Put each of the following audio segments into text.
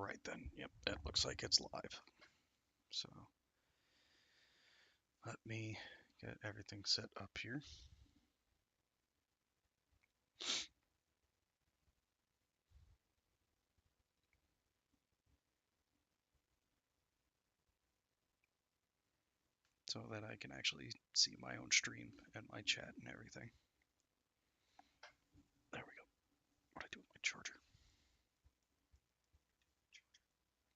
Alright then, yep, that looks like it's live. So, let me get everything set up here. So that I can actually see my own stream and my chat and everything. There we go. What do I do with my charger?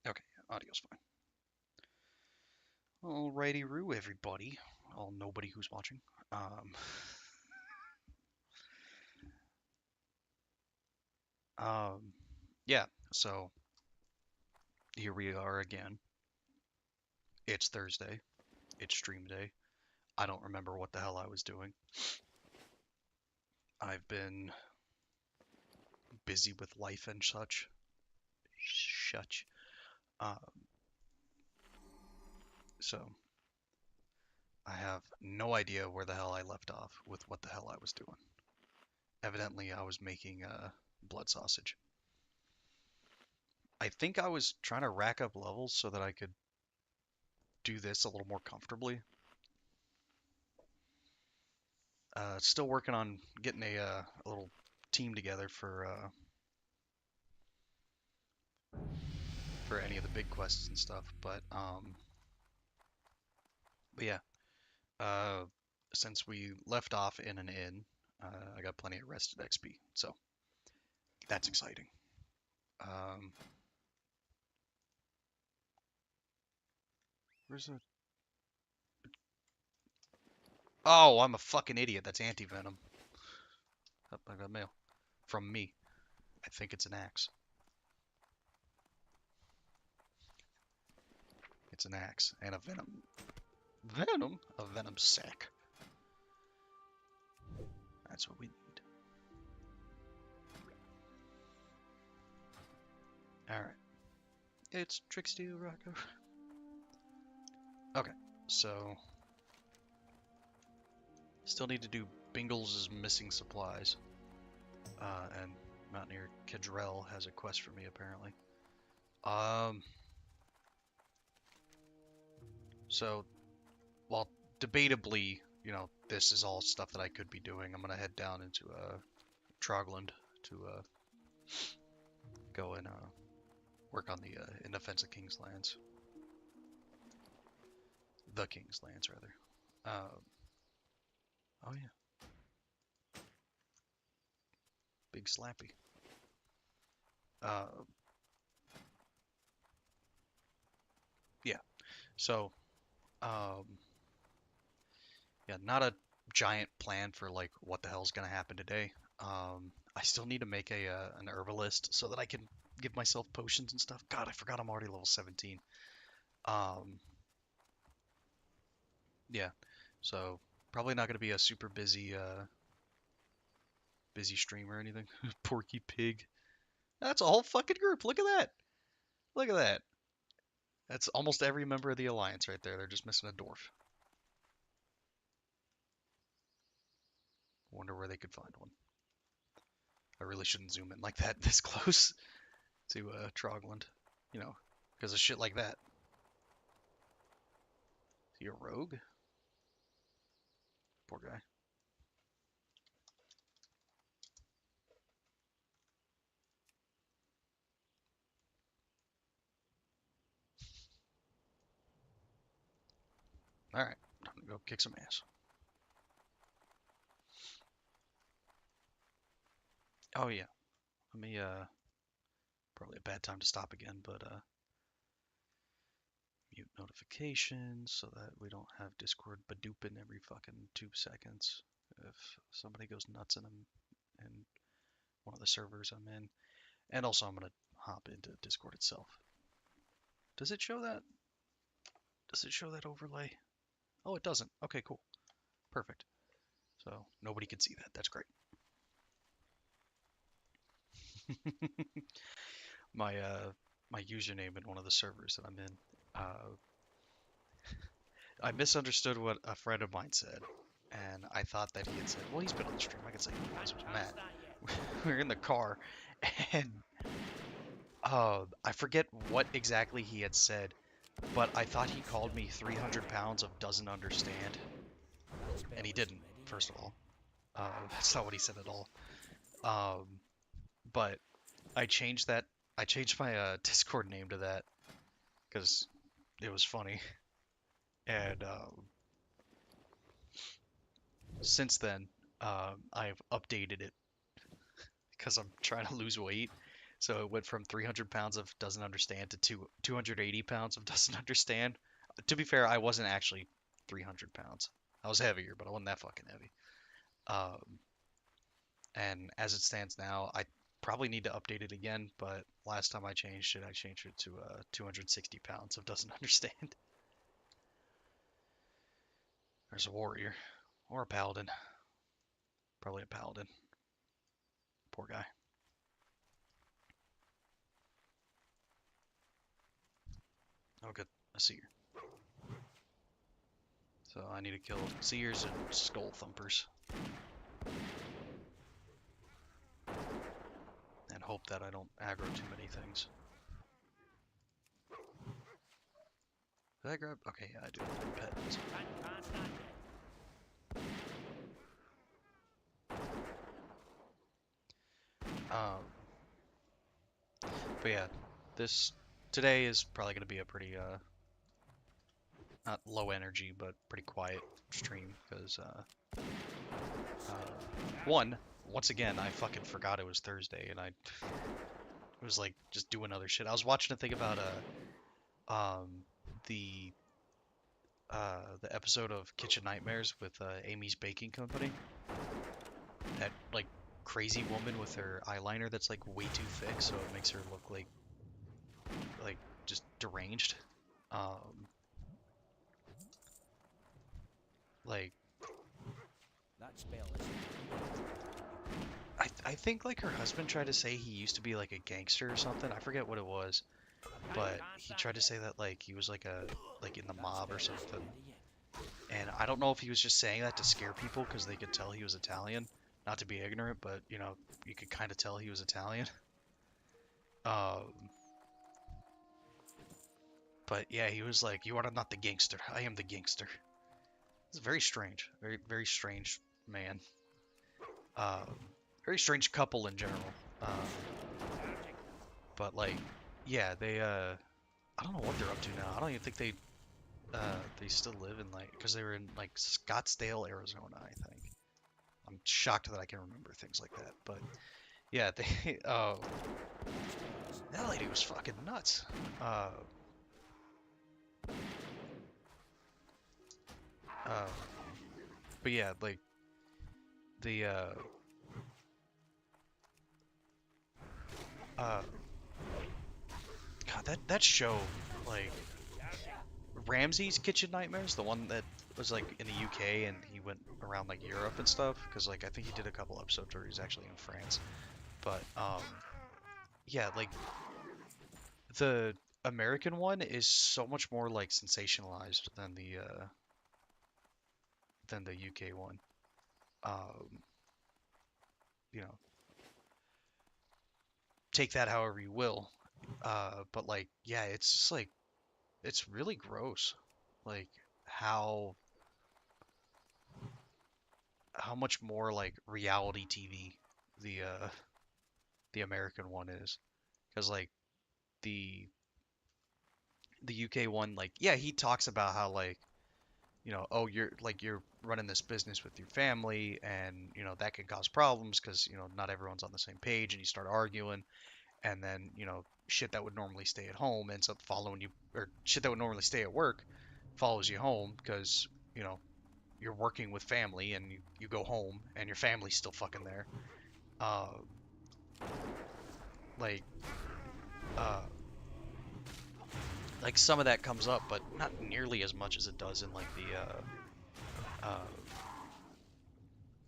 Okay, audio's fine. Alrighty-roo, everybody. All nobody who's watching. Um, yeah, so here we are again. It's Thursday. It's stream day. I don't remember what the hell I was doing. I've been busy with life and such. Um, so I have no idea where the hell I left off with what the hell I was doing. Evidently, I was making blood sausage. I think I was trying to rack up levels so that I could do this a little more comfortably. Still working on getting a little team together for any of the big quests and stuff. But yeah, uh, since we left off in an inn, I got plenty of rested XP, so that's exciting. Where's the? Oh, I'm a fucking idiot. That's anti-venom. Oh, I got mail from me. I think it's an axe. It's an axe and a venom. Venom? A venom sac. That's what we need. Alright. It's Trixie Rocco. Okay, so still need to do Bingles' missing supplies. And Mountaineer Kedrell has a quest for me apparently. So while debatably, you know, this is all stuff that I could be doing, I'm gonna head down into Trogland to go and work on the in defense of King's Lands. The King's Lands, rather. Oh yeah. Big Slappy. Yeah. So, yeah, not a giant plan for like what the hell's gonna happen today. I still need to make an herbalist so that I can give myself potions and stuff. God, I forgot I'm already level 17. Yeah, so probably not gonna be a super busy busy stream or anything. Porky Pig. That's a whole fucking group. Look at that. Look at that. That's almost every member of the Alliance right there. They're just missing a dwarf. Wonder where they could find one. I really shouldn't zoom in like that this close to Trogland, you know, because of shit like that. Is he a rogue? Poor guy. Alright, time to go kick some ass. Oh yeah, let me, probably a bad time to stop again, but, mute notifications so that we don't have Discord badooping every fucking 2 seconds if somebody goes nuts in one of the servers I'm in. And also I'm gonna hop into Discord itself. Does it show that? Does it show that overlay? Oh, it doesn't. Okay, cool. Perfect. So nobody can see that. That's great. my my username in one of the servers that I'm in. I misunderstood what a friend of mine said, and I thought that he had said, "Well, he's been on the stream." I could say he was Matt. We were in the car, and I forget what exactly he had said, but I thought he called me 300 pounds of doesn't understand, and he didn't. First of all, that's not what he said at all. Um, but I changed that. I changed my Discord name to that because it was funny, and since then, I've updated it because I'm trying to lose weight. So it went from 300 pounds of doesn't understand to 280 pounds of doesn't understand. To be fair, I wasn't actually 300 pounds. I was heavier, but I wasn't that fucking heavy. Um, and as it stands now, I probably need to update it again. But last time I changed it to 260 pounds of doesn't understand. There's a warrior or a paladin, probably a paladin. Poor guy. Oh, good. A seer. So I need to kill seers and skull thumpers and hope that I don't aggro too many things. Did I grab? Okay, yeah, I do have a pet. So. Um, but yeah, this today is probably going to be a pretty not low energy, but pretty quiet stream because once again, I fucking forgot it was Thursday and I was like just doing other shit. I was watching a thing about the the episode of Kitchen Nightmares with Amy's Baking Company. That like crazy woman with her eyeliner that's like way too thick, so it makes her look like just deranged. Um, like That spell is I think like her husband tried to say he used to be like a gangster or something. I forget what it was, but he tried to say that like he was like in the mob or something. And I don't know if he was just saying that to scare people because they could tell he was Italian. Not to be ignorant, but you know, you could kind of tell he was Italian. Um, but yeah, he was like, "You are not the gangster. I am the gangster." It's very strange. Very very strange man. Um, very strange couple in general. But like, yeah, I don't know what they're up to now. I don't even think they still live in like because they were in like Scottsdale, Arizona, I think. I'm shocked that I can remember things like that. But yeah, they that lady was fucking nuts. Uh, uh, but yeah, like the uh God, that show like Ramsey's Kitchen Nightmares, the one that was like in the UK and he went around like Europe and stuff, because like I think he did a couple episodes where he's actually in France. But yeah, like the American one is so much more like sensationalized than the UK one. Um, you know, take that however you will. But like, yeah, it's just like it's really gross. Like how how much more like reality TV the American one is. Because like the the UK one, like yeah, he talks about how like oh you're running this business with your family, and that can cause problems because not everyone's on the same page, and you start arguing, and then shit that would normally stay at home ends up following you, or shit that would normally stay at work follows you home because you know you're working with family, and you go home and your family's still fucking there. Uh, like uh, like some of that comes up, but not nearly as much as it does in like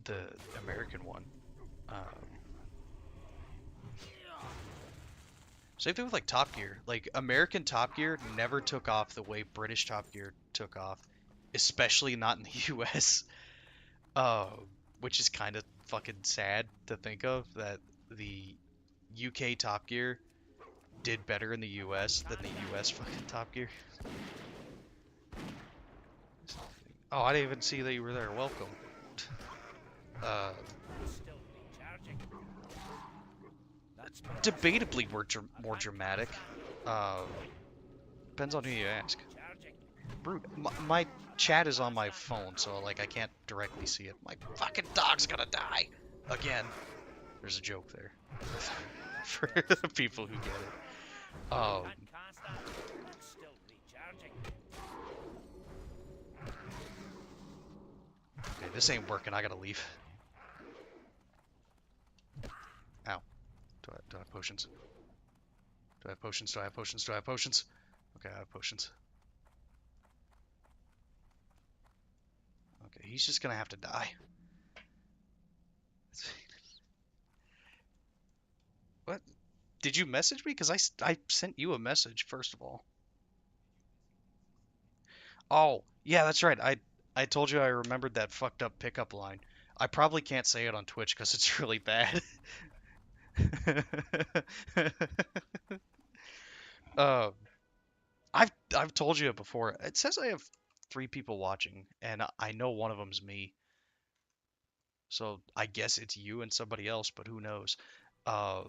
the American one. Um, Same thing with like Top Gear. Like American Top Gear never took off the way British Top Gear took off, especially not in the US. Uh, which is kind of fucking sad to think of that the UK Top Gear did better in the US than the US fucking Top Gear. Oh, I didn't even see that you were there. Welcome. Uh, Still recharging. That spell is debatably more dramatic. Uh, depends on who you ask. recharging. Brute, my chat is on my phone, so like I can't directly see it. My fucking dog's gonna die again. There's a joke there for the people who get it. Can't stop. Still recharging. Okay, this ain't working. I gotta leave. Ow. Do I have potions? Do I have potions? Do I have potions? Do I have potions? Okay, I have potions. Okay, he's just gonna have to die. What? Did you message me? Because I sent you a message, first of all. Oh, yeah, that's right. I told you I remembered that fucked up pickup line. I probably can't say it on Twitch because it's really bad. uh, I've told you it before. It says I have 3 people watching, and I know one of them's me. So I guess it's you and somebody else, but who knows? Uh,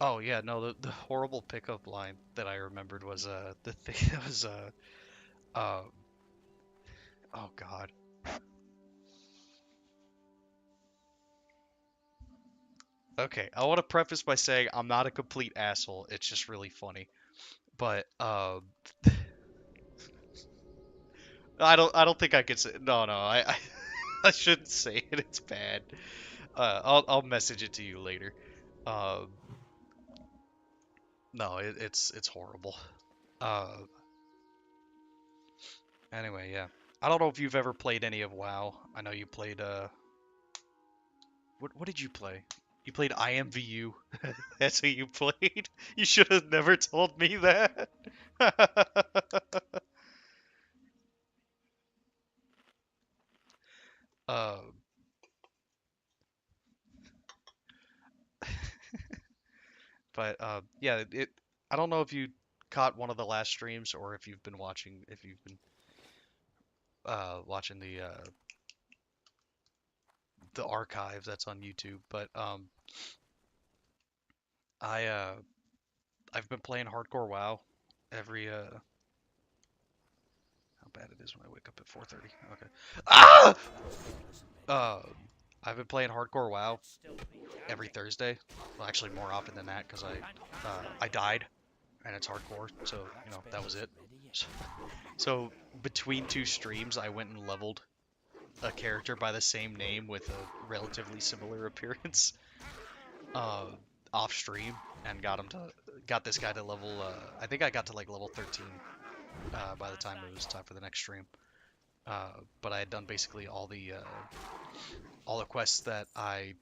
oh yeah, no, the horrible pickup line that I remembered was the thing that was uh oh god. Okay, I want to preface by saying I'm not a complete asshole. It's just really funny. But I don't think I could say no, I shouldn't say it. It's bad. I'll message it to you later. Um no, it's horrible. Uh anyway, yeah. I don't know if you've ever played any of WoW. I know you played what did you play? You played IMVU. That's what you played. You should have never told me that. uh But yeah, I don't know if you caught one of the last streams or if you've been watching watching the archive that's on YouTube. But I I've been playing hardcore WoW every how bad it is when I wake up at 4:30. Okay. Ah! That spell isn't ready Uh, yet. I've been playing hardcore WoW Still every recharging. Thursday. Well, actually more often than that because Can't I stop. died and it's hardcore, so That that spell was it. isn't ready yet. So between 2 streams, I went and leveled a character by the same name with a relatively similar appearance uh, off stream and got this guy to level. I think I got to like level 13 by the Can't time stop it was yet. time for the next stream. But I had done basically all the quests that I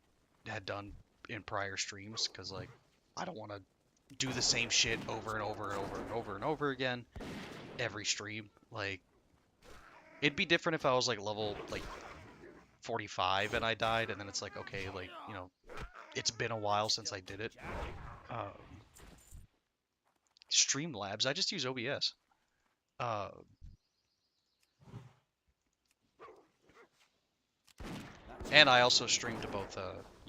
had done in prior streams because like I don't want to do the same shit over and over and over and over and over again every stream. Like it'd be different if I was like level like 45 and I died, and then it's like, okay, like, it's been a while since Still I did it. recharging. Um, Streamlabs, I just use OBS. Uh, That and I spell also isn't stream ready to yet. both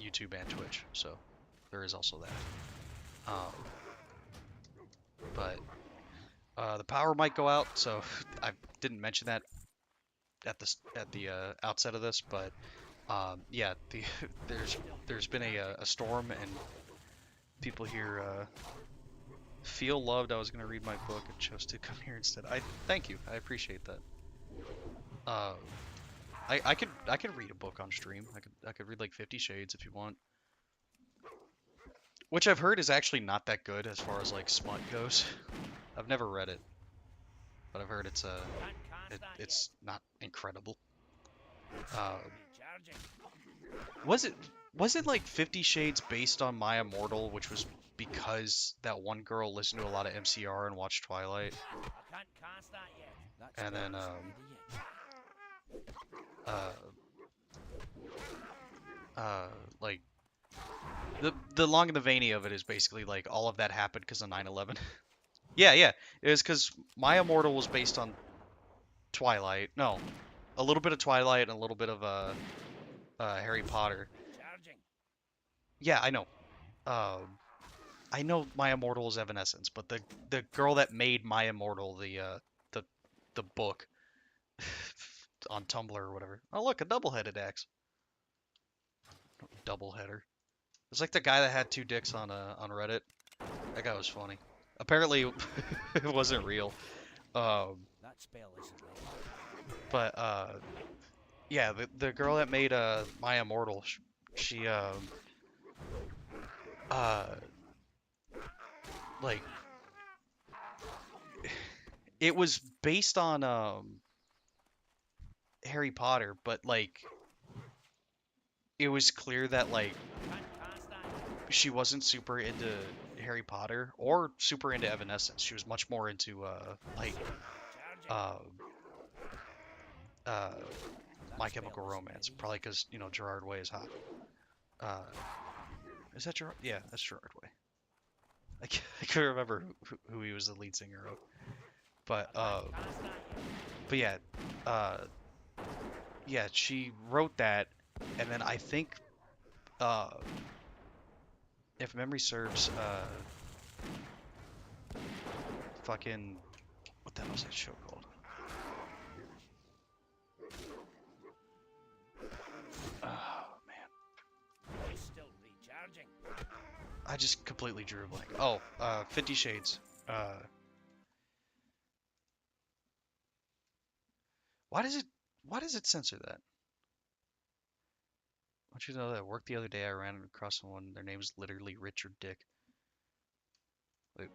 YouTube and Twitch, so there is also that. Um, but the power might go out, so I didn't mention that at the outset of this, but yeah, there's Still there's been recharging. a storm and people here feel loved. I was gonna read my book and chose to come here instead. I thank you. I appreciate that. Uh, I could read a book on stream. I could read like 50 Shades if you want, which I've heard is actually not that good as far as like smut goes. I've never read it, but I've heard Can't stop yet. it's not incredible. Still Uh, recharging. was it was it like 50 Shades based on My Immortal, which was because that one girl listened to a lot of MCR and watched Twilight, Can't stop yet. That and spell then isn't ready yet. uh like The long and the veiny of it is basically like all of that happened because of 9/11. Yeah, yeah. It was because My Immortal was based on Twilight. No, a little bit of Twilight and a little bit of Harry Potter. Charging. Yeah, I know. I know My Immortal is Evanescence, but the girl that made My Immortal, the the book on Tumblr or whatever. Oh look, a double-headed axe. Double header. It's like the guy that had two dicks on Reddit. That guy was funny. Apparently, it wasn't real. Um, That spell isn't real. but yeah, the girl that made My Immortal, she uh like it was based on Harry Potter, but like it was clear that like I can't cast that yet. she wasn't super into Harry Potter or super into Evanescence. She was much more into like Charging. uh uh That My spell Chemical isn't Romance, ready. probably because Gerard Way is hot. Uh, is that Gerard? Yeah, that's Gerard Way. I couldn't remember who he was the lead singer of, but I can't cast that yet. yeah, uh, yeah, she wrote that, and then I think uh, if memory serves, fucking what the hell was that show called? Oh man, It's still recharging. I just completely drew a blank. Oh, 50 Shades. Uh, why does it why does it censor that? I want you to know that at work the other day I ran across someone. Their name's literally Richard Dick. Wait,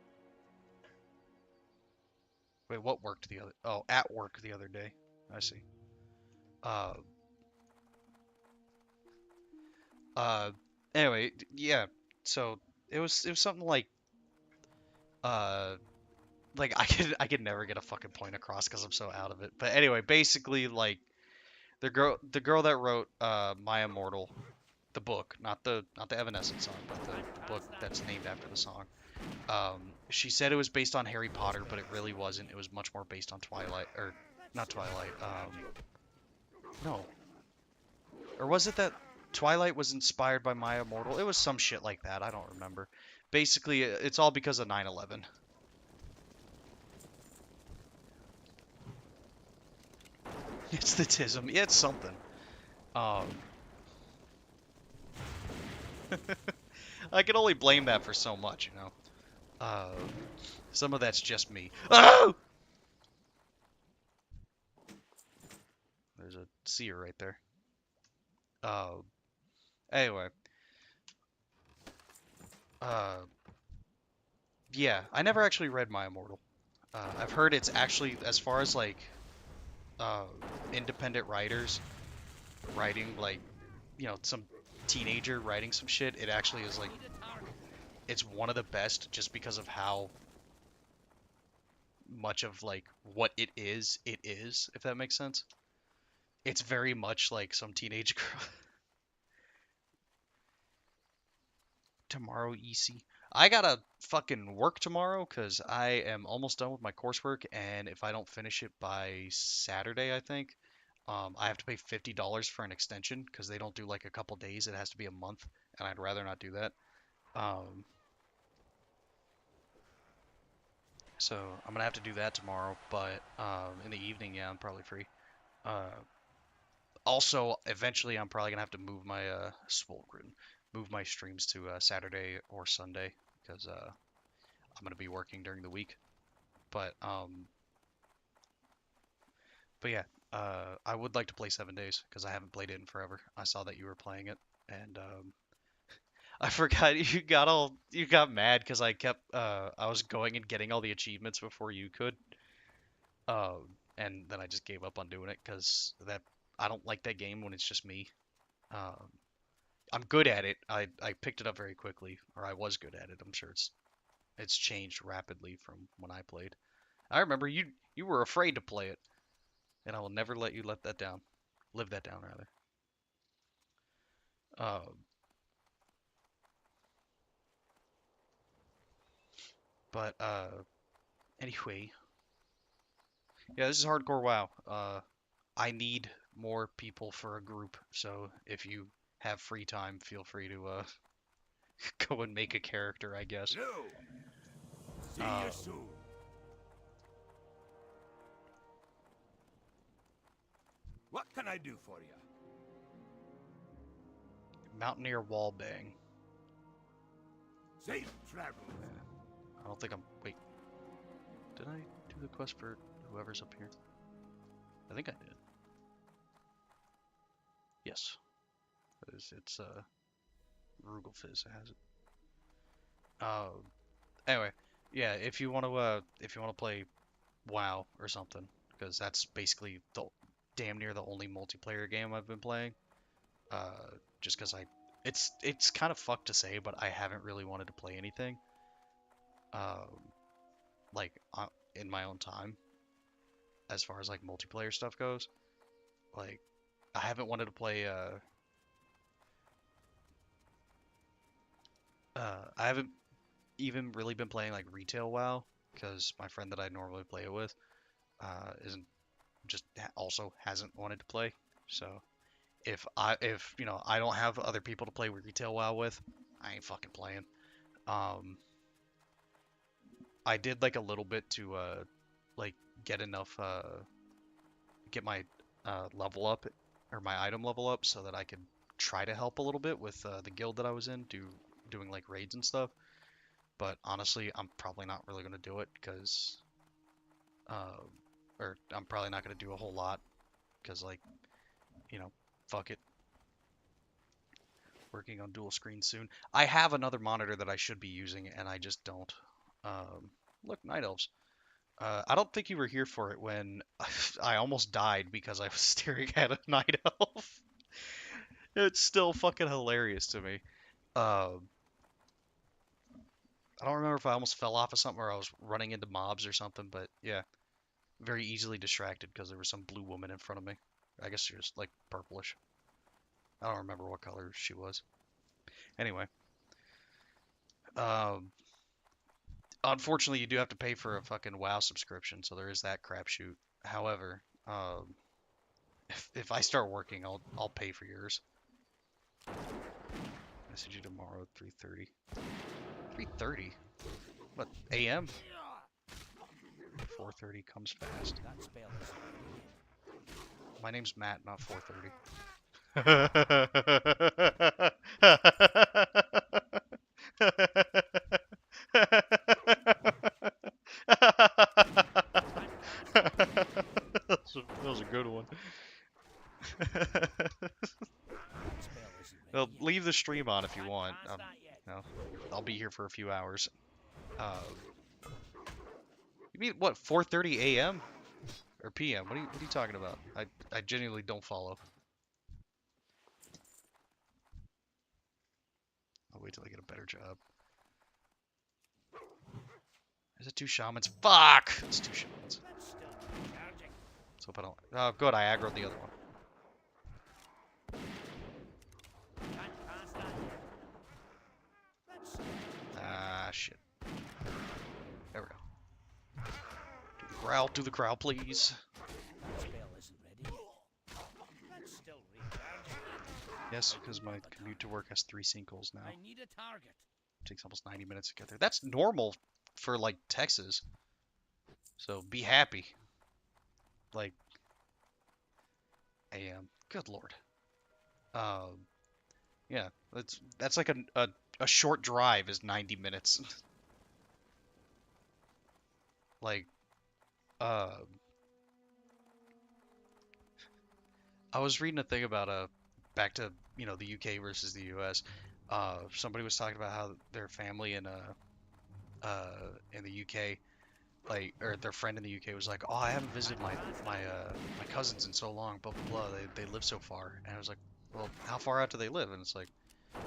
wait, what worked the other? Oh, at work the other day. I see. Uh, uh. Anyway, yeah. So it was something uh like I could never get a fucking point across because I'm so out of it. But anyway, basically like the girl that wrote My Immortal, the book, not the Evanescence song, but I can't the book cast that that's yet. named after the song. She said it was based on Harry Potter, but it really wasn't. It was much more based on Twilight, or That's not still Twilight. recharging. No, or was it that Twilight was inspired by My Immortal? It was some shit like that. I don't remember. Basically, it's all because of 9/11. It's the tism. Yeah, it's something. Um, I can only blame that for so much, you know. Uh, some of that's just me. Oh! There's a seer right there. Uh, anyway, uh, yeah, I never actually read My Immortal. I've heard it's actually, as far as like uh, independent writers writing, like some teenager writing some shit, it actually is like Need a target. it's one of the best just because of how much of like what it is, if that makes sense. It's very much like some teenage girl. Tomorrow, EC. I gotta fucking work tomorrow because I am almost done with my coursework, and if I don't finish it by Saturday, I think, I have to pay $50 for an extension because they don't do like a couple days. It has to be a month, and I'd rather not do that. Um, so I'm gonna have to do that tomorrow, but in the evening, yeah, I'm probably free. Uh, Also, eventually, I'm probably gonna have to move my move my streams to Saturday or Sunday because I'm gonna be working during the week. But um, but yeah, I would like to play 7 Days because I haven't played it in forever. I saw that you were playing it, and I forgot you got mad because I was going and getting all the achievements before you could, and then I just gave up on doing it because that I don't like that game when it's just me. Um, I'm good at it. I picked it up very quickly, or I was good at it. I'm sure it's changed rapidly from when I played. I remember you were afraid to play it, and I will never let you let that down. Live that down rather. Um, But anyway, yeah, this is hardcore WoW. I need more people for a group, so if you have free time, feel free to go and make a character, I guess. Hello. See you Um, soon. What can I do for you? Mountaineer Wallbang. Safe travels. I don't think I'm. Wait, did I do the quest for whoever's up here? I think I did. Yes, it's Rugelfizz has it. Anyway, yeah, if you want to play WoW or something, because that's basically the damn near the only multiplayer game I've been playing. Just because it's kind of fucked to say, but I haven't really wanted to play anything, um, like in my own time, as far as like multiplayer stuff goes. Like, I haven't wanted to play. I haven't even really been playing like retail WoW because my friend that I normally play it with, isn't just also hasn't wanted to play. So if I don't have other people to play retail WoW with, I ain't fucking playing. Um, I did like a little bit to like get enough get my level up or my item level up so that I could try to help a little bit with the guild that I was in, doing like raids and stuff. But honestly, I'm probably not really gonna do it because uh, or I'm probably not gonna do a whole lot because like you know fuck it, working on dual screen soon. I have another monitor that I should be using and I just don't. Um, Look, night elves. I don't think you were here for it when I almost died because I was staring at a night elf. It's still fucking hilarious to me. Um, I don't remember if I almost fell off of something or I was running into mobs or something, but yeah, very easily distracted because there was some blue woman in front of me. I guess she was like purplish. I don't remember what color she was. Anyway, um, unfortunately, you do have to pay for a fucking WoW subscription, so there is that crapshoot. However, if I start working, I'll pay for yours. Message you tomorrow at 3:30. 3:30? What, AM? 4:30 comes fast. That spell is My name's Matt, not 4:30. That was a good one. that spell isn't Well, ready yet. leave the stream on if you Can't want. cast that yet. No, I'll be here for a few hours. Uh, you mean what? 4:30 a.m. or p.m.? What are you talking about? I genuinely don't follow. I'll wait till I get a better job. Is it two shamans? Fuck! It's two shamans. That's still recharging. Let's hope I don't. Oh, good. I aggroed the other one. Can't cast that yet. That's still Ah, shit. There we go. Do the growl, please. that spell isn't ready yet. That's still recharging. Yes, because my commute to work has 3 sinkles now. I need a target. Takes almost 90 minutes to get there. That's normal for like Texas. So be happy. Like, AM. Good lord. Um, yeah, that's like a short drive is 90 minutes. Like, uh, I was reading a thing about back to the UK versus the US. Somebody was talking about how their family in the UK, like, or their friend in the UK was like, oh, I haven't visited my cousins in so long, blah blah blah. They live so far, and I was like, well, how far out do they live? And it's like,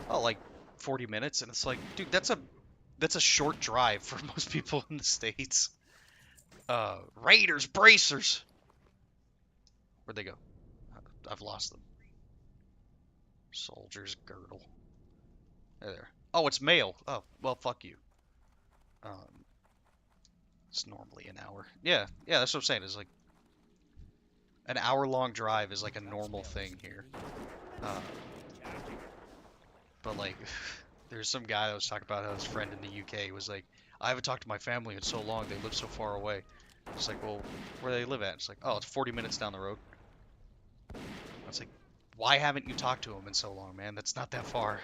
oh, like 40 minutes, and it's like, dude, that's a short drive for most people in the States. Raiders, bracers. Where'd they go? I've lost them. Soldier's girdle. There. Oh, it's male. Oh, well, fuck you. Um, It's normally an hour. Yeah, yeah, that's what I'm saying. It's like an hour-long drive is like a That normal spell thing isn't here. ready yet. Uh, That's still recharging. but like, there's some guy that was talking about how his friend in the UK was like, I haven't talked to my family in so long. They live so far away. It's like, well, where do they live at? It's like, oh, it's 40 minutes down the road. It's like, why haven't you talked to him in so long, man? That's not that far.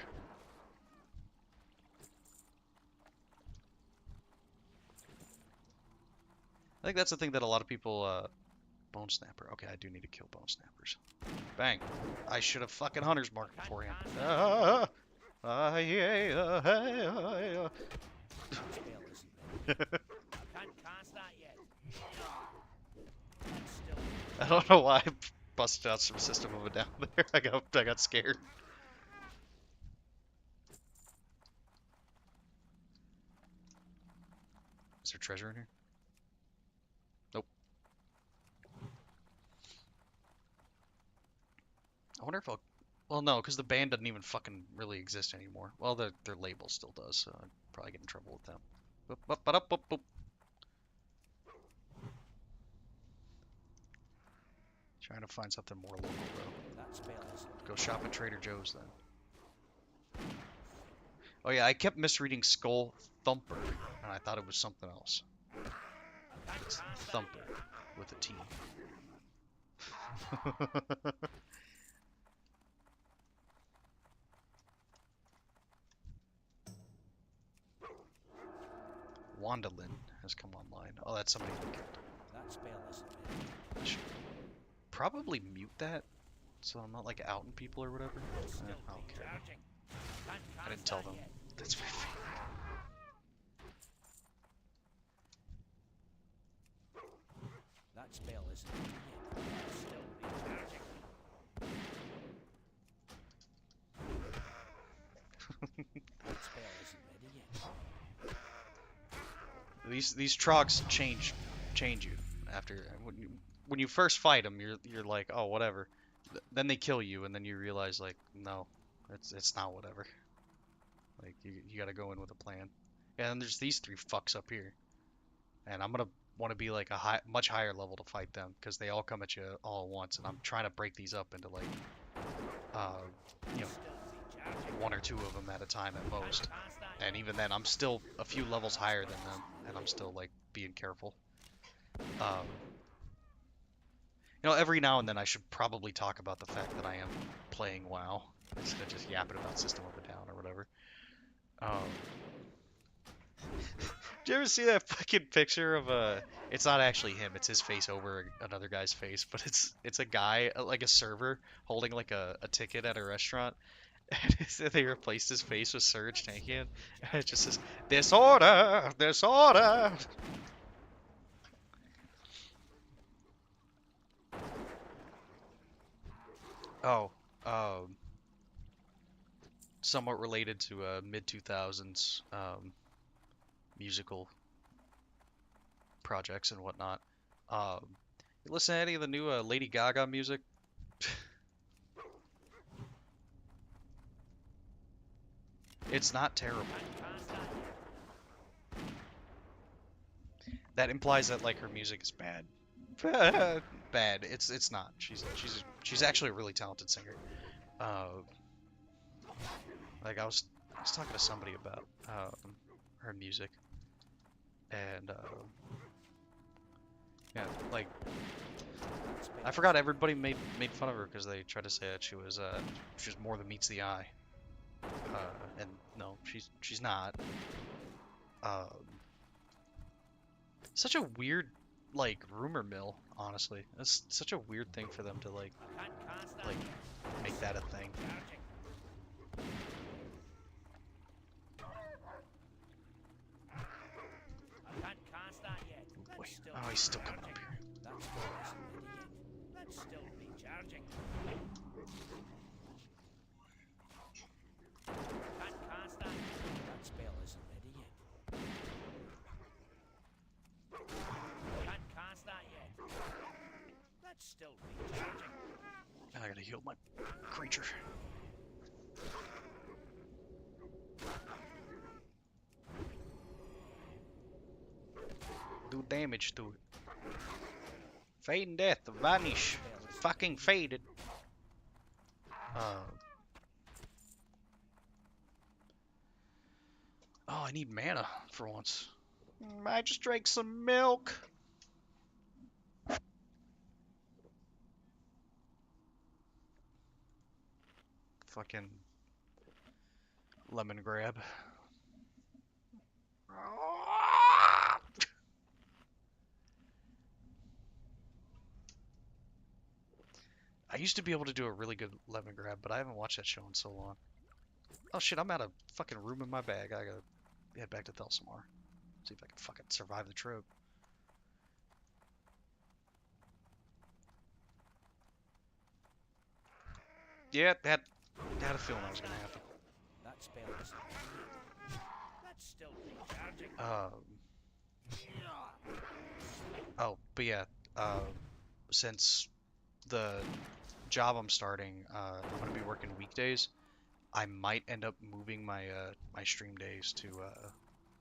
I think that's the thing that a lot of people, bone snapper. Okay, I do need to kill bone snappers. Bang. I should have fucking hunter's marked Can't beforehand. cast that yet. Ah, ah, yeah, hey, ah, That spell isn't ready yet. Can't cast that yet. That's still I don't know why I busted out some system of a down there. I got scared. Is there treasure in here? Nope. I wonder if I'll. Well, no, because the band doesn't even fucking really exist anymore. Well, their label still does, so I'd probably get in trouble with them. Boop, boop, ba-dup, boop, boop. Trying to find something more local though. that spell isn't Go ready shop at Trader Joe's then. Oh yeah, I kept misreading Skull Thumper, and I thought it was something else. yet. Can't It's cast that Thumper yet. with a T. Wandalin has come online. Oh, that's somebody we killed. That spell isn't ready yet. I should probably mute that so I'm not like outing people or whatever. That's still I don't care. recharging. Can't I didn't cast tell that them. yet. That's my favorite. That spell isn't ready yet. That's still recharging. That spell isn't ready yet. These trucks change you after when you first fight them. You're like, oh, whatever. Then they kill you, and then you realize like, no, it's not whatever. Like you got to go in with a plan. And there's these three fucks up here, and I'm gonna want to be like much higher level to fight them because they all come at you all at once, and I'm trying to break these up into like, uh, you know, Still recharging. one or two of them at a time at Can't most. cast that And yet. even then, I'm still a few levels higher than them, and I'm still like being careful. Um, every now and then I should probably talk about the fact that I am playing WoW instead of just yapping about System of a Down or whatever. Um, did you ever see that fucking picture of a? It's not actually him. It's his face over another guy's face, but it's a guy like a server holding like a ticket at a restaurant, and they replaced his face with Surge That's Tankian, still and it just recharging. says disorder, disorder. Oh, um, somewhat related to mid 2000s musical projects and whatnot. Um, you listen to any of the new Lady Gaga music? It's not terrible. Can't cast that yet. That implies that like her music is bad. Bad. It's not. She's actually a really talented singer. Uh, like I was talking to somebody about her music, and yeah, like That spell I forgot everybody made fun of her because they tried to say that she was more than meets the eye, and no, she's not. Um, Such a weird like rumor mill, honestly. That's such a weird thing for them to Can't cast that like yet. make that a thing. Recharging. I can't cast that yet. Oh, boy. That's still Oh, he's still coming up recharging. here. That spell isn't ready yet. That's still recharging. Can't cast that yet. That spell isn't ready yet. Can't cast that yet. That's still recharging. I gotta heal my creature. do damage to it. Fade and death, vanish. Spell isn't Fucking ready yet. faded. Uh, oh, I need mana for once. I just drank some milk. Fucking lemon grab. I used to be able to do a really good lemon grab, but I haven't watched that show in so long. Oh shit, I'm out of fucking room in my bag. I gotta head back to Thelsamar. See if I can fucking survive the trip. Yeah, had a feeling that was gonna happen. That spell isn't ready yet. That's still recharging. Um, oh, but yeah, since the job I'm starting, I'm gonna be working weekdays. I might end up moving my stream days to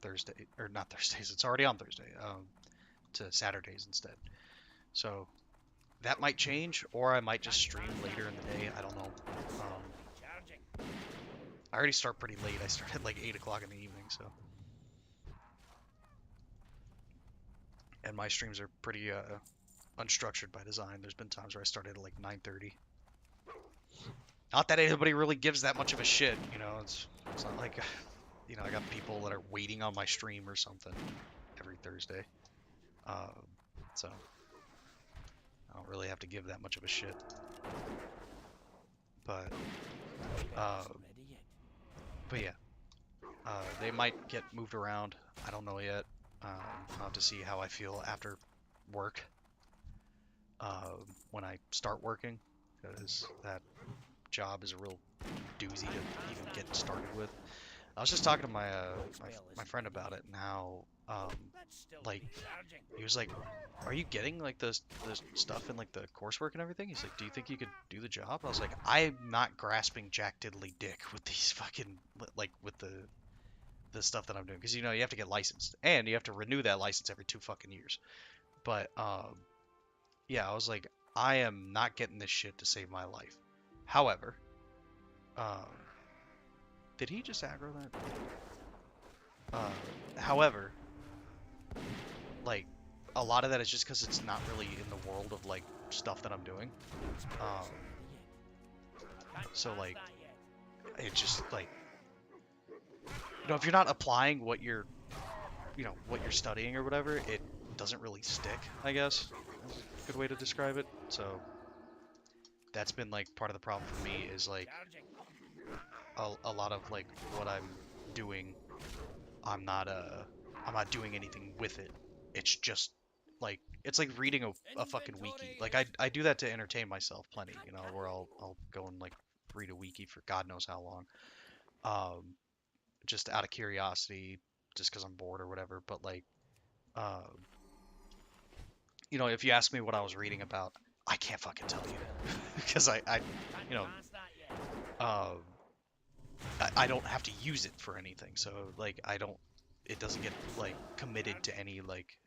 Thursday or not Thursdays. It's already on Thursday. To Saturdays instead. So that might change, or I might just stream later in the day. I don't know. Recharging. I already start pretty late. I start at like 8 o'clock in the evening, so. And my streams are pretty unstructured by design. There's been times where I started at like 9:30. Not that anybody really gives that much of a shit, you know. It's not like, I got people that are waiting on my stream or something every Thursday. Uh, so I don't really have to give that much of a shit. But Spell uh, isn't ready yet. but yeah, they might get moved around. I don't know yet. I'll have to see how I feel after work. When I start working, because that job is a real doozy to even get started with. I was just talking to my friend about it, and how That's still like recharging. he was like, "Are you getting like the stuff in like the coursework and everything?" He's like, "Do you think you could do the job?" I was like, "I'm not grasping jack diddly dick with these fucking like with the stuff that I'm doing, because you have to get licensed and you have to renew that license every 2 fucking years." But yeah, I was like, I am not getting this shit to save my life. However, um, did he just aggro that? However, like a lot of that is just because it's not really in the world of like stuff that I'm doing. Um, so like it just like if you're not applying what you're what you're studying or whatever, it doesn't really stick, I guess. Is a good way to describe it. So that's been like part of the problem for me, is like a lot of like what I'm doing, I'm not doing anything with it. It's just like it's like reading a fucking wiki. Like I do that to entertain myself plenty, where I'll go and like read a wiki for God knows how long. Um just out of curiosity, just because I'm bored or whatever. But like if you ask me what I was reading about, I can't fucking tell you because you know, uh, I don't have to use it for anything. So like it doesn't get like committed to any like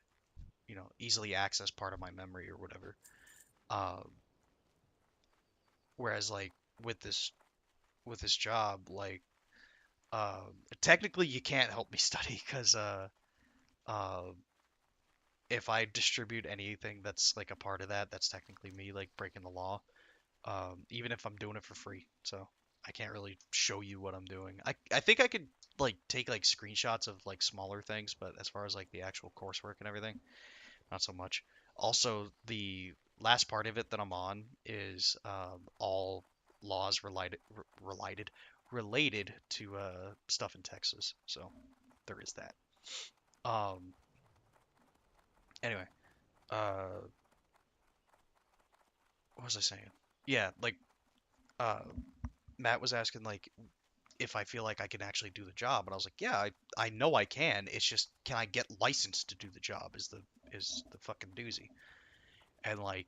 easily accessed part of my memory or whatever. Um, whereas like with this with this job, like technically you can't help me study because uh, if I distribute anything that's like a part of that, that's technically me like breaking the law. Even if I'm doing it for free. So I can't really show you what I'm doing. I think I could like take like screenshots of like smaller things, but as far as like the actual coursework and everything, not so much. Also, the last part of it that I'm on is all laws related to stuff in Texas. So there is that. Um, anyway, uh, what was I saying? Yeah, like uh, Matt was asking like if I feel like I can actually do the job, and I was like, yeah, I know I can. It's just, can I get licensed to do the job is the fucking doozy. And like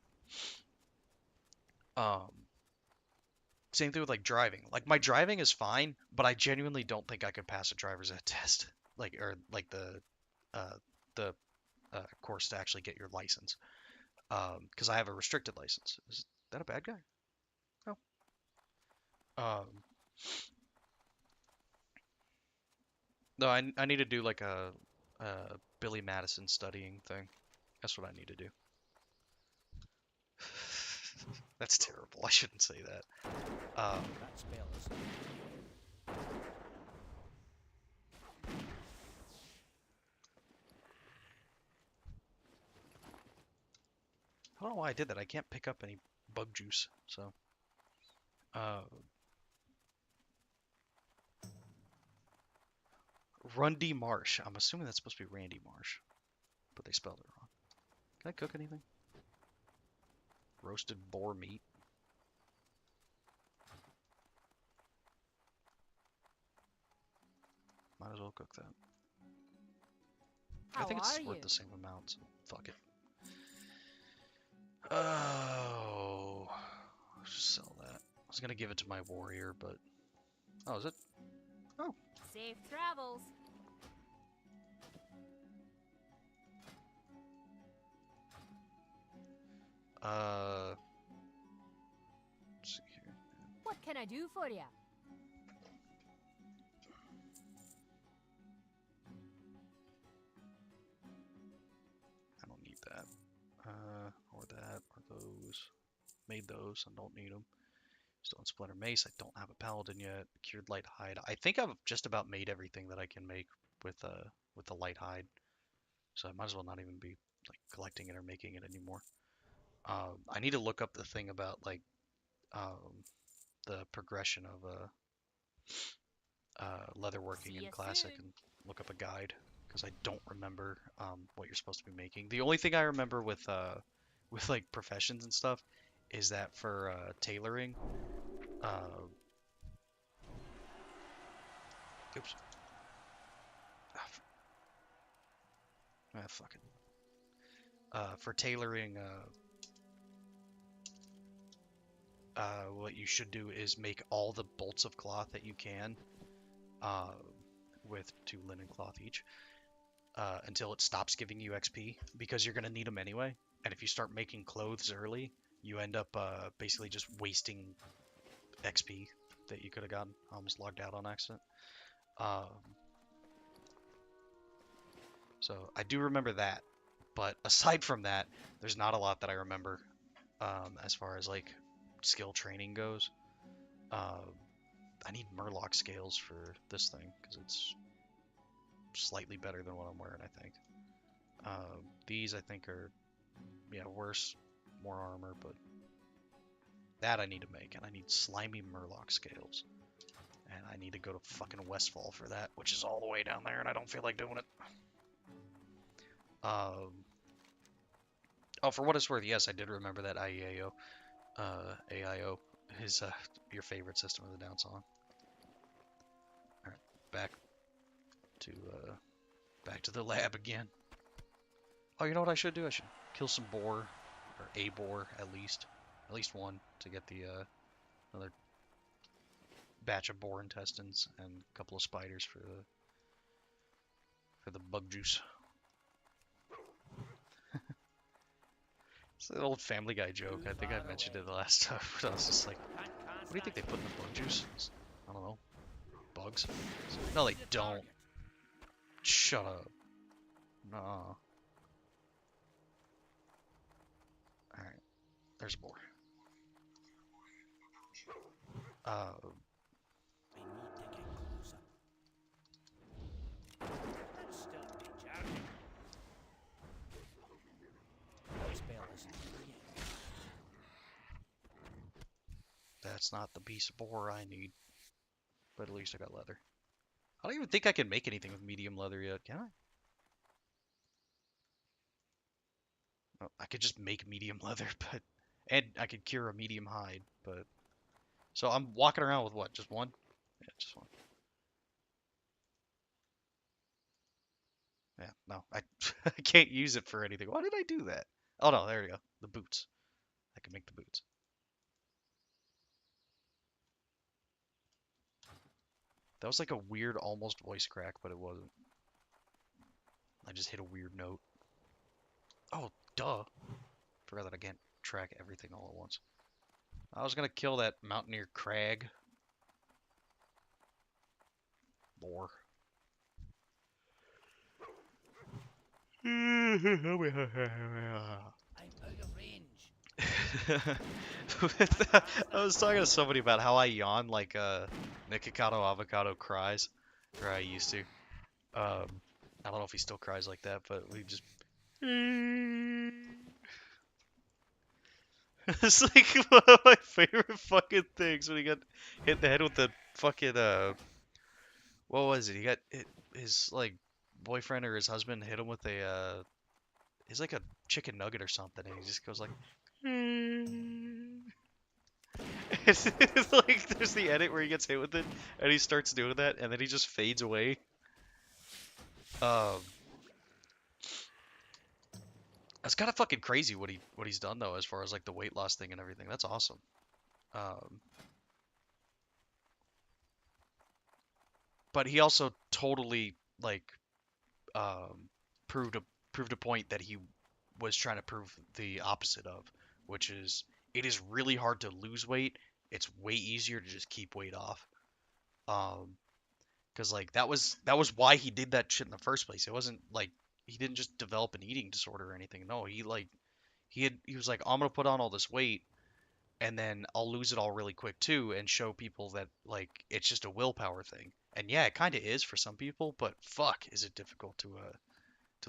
um same thing with like driving. Like my driving is fine, but I genuinely don't think I could pass a driver's ed test. Like or like uh the course to actually get your license. Because I have a restricted license. Is that a bad guy? No. No, I need to do like a Billy Madison studying thing. That's what I need to do. That's terrible. I shouldn't say that. That spell isn't ready. I don't know why I did that. I can't pick up any bug juice. So, uh, Rundy Marsh. I'm assuming that's supposed to be Randy Marsh, but they spelled it wrong. Can I cook anything? Roasted boar meat. Might as well cook that. I How think are it's worth you? the same amount, so fuck it. Oh, let's just sell that. I was gonna give it to my warrior, but oh, is it? Oh, Safe travels. let's see here. What can I do for you? I don't need that. Or that, or those. Made those. I don't need them. Still in Splinter Mace. I don't have a Paladin yet. Cured Light Hide. I think I've just about made everything that I can make with the Light Hide. So I might as well not even be like collecting it or making it anymore. I need to look up the thing about like um, the progression of leatherworking See in you Classic soon. and look up a guide because I don't remember what you're supposed to be making. The only thing I remember with like professions and stuff is that for tailoring, uh, oops, fuck it. For tailoring, what you should do is make all the bolts of cloth that you can, uh, with 2 linen cloth each, until it stops giving you XP because you're gonna need them anyway. And if you start making clothes early, you end up basically just wasting XP that you could have gotten. I almost logged out on accident. Um, so I do remember that, but aside from that, there's not a lot that I remember as far as like skill training goes. Uh, I need Murloc scales for this thing because it's slightly better than what I'm wearing, I think. These I think are, yeah, worse, more armor, but that I need to make, and I need slimy Murloc scales. And I need to go to fucking Westfall for that, which is all the way down there, and I don't feel like doing it. Oh, for what it's worth, yes, I did remember that IEAO. AIO is your favorite System of the Down song. Alright, back to back to the lab again. Oh, you know what I should do? I should kill some boar, or a boar at least one to get the another batch of boar intestines and a couple of spiders for the bug juice. It's an old Family Guy joke. Too I think I far mentioned away. it the last time. But I was just like, Can't what do you think they stand put in it. the bug juice? I don't know. Bugs? No, See they the don't. target. Shut up. Nah. Alright, there's a boar. Uh, I need to get closer. Let's still be journeying. That spell isn't ready yet. that's not the piece of boar I need. But at least I got leather. I don't even think I can make anything with medium leather yet, can I? Oh, I could just make medium leather, but and I could cure a medium hide, but so I'm walking around with what? Just one? Yeah, just one. Yeah, no, I I can't use it for anything. Why did I do that? Oh no, there we go. The boots. I can make the boots. That was like a weird almost voice crack, but it wasn't. I just hit a weird note. Oh, duh. Forgot that I can't track everything all at once. I was gonna kill that Mountaineer Crag. Lore. I'm out of range. I was talking to somebody about how I yawn like Nikocado Avocado cries, or I used to. I don't know if he still cries like that, but we just. It's like one of my favorite fucking things when he got hit in the head with the fucking what was it? He got his like boyfriend or his husband hit him with a he's like a chicken nugget or something, and he just goes like. It's like there's the edit where he gets hit with it, and he starts doing that, and then he just fades away. Um, that's kind of fucking crazy what he's done though, as far as like the weight loss thing and everything. That's awesome. Um, but he also totally like um, proved a proved a point that he was trying to prove the opposite of, which is it is really hard to lose weight. It's way easier to just keep weight off. Um, because like that was why he did that shit in the first place. It wasn't like he didn't just develop an eating disorder or anything. No, he was like, I'm gonna put on all this weight and then I'll lose it all really quick too and show people that like it's just a willpower thing. And yeah, it kind of is for some people, but fuck, is it difficult to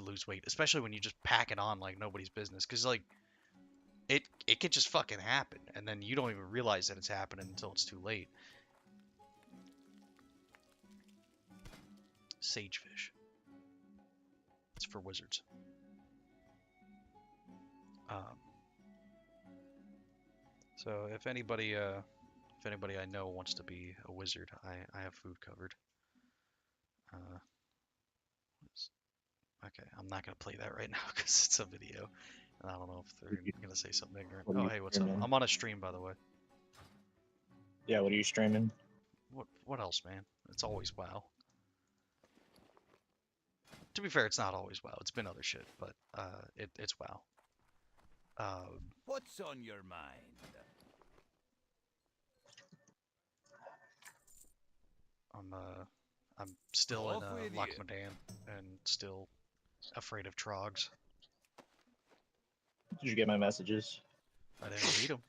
lose weight, especially when you just pack it on like nobody's business. Because like it could just fucking happen, and then you don't even realize that it's happening until it's too late. Sagefish. It's for wizards. Um, so if anybody I know wants to be a wizard, I have food covered. Uh, okay, I'm not gonna play that right now because it's a video, and I don't know if they're gonna say something ignorant. What are Oh, you hey, what's up? streaming? I'm on a stream, by the way. Yeah, what are you streaming? What else, man? It's always WoW. To be fair, it's not always WoW. It's been other shit, but it's WoW. Um, What's on your mind? I'm still in Off with you. Lakhmadan and still afraid of trogs. Did you get my messages? I didn't read them.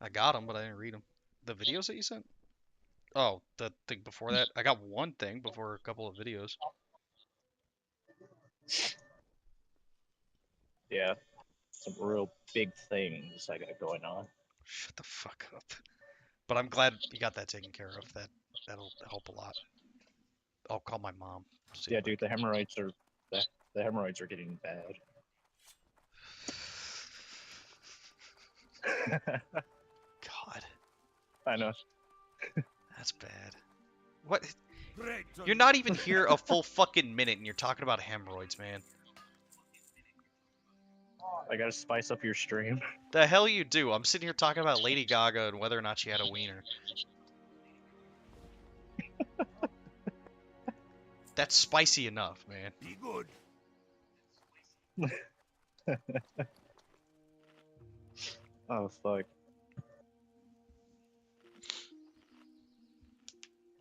I got them, but I didn't read them. The videos that you sent? Oh, the thing before that? I got one thing before a couple of videos. Yeah, some real big things I got going on. Shut the fuck up. But I'm glad you got that taken care of. That'll help a lot. I'll call my mom. See Yeah, if I dude, the hemorrhoids are the hemorrhoids are getting bad. God, I know. that's bad. What? Bread's You're on not even here a full fucking minute and you're talking about hemorrhoids, man. I gotta spice up your stream. The hell you do? I'm sitting here talking about Lady Gaga and whether or not she had a wiener. That's spicy enough, man. Be good. Oh fuck.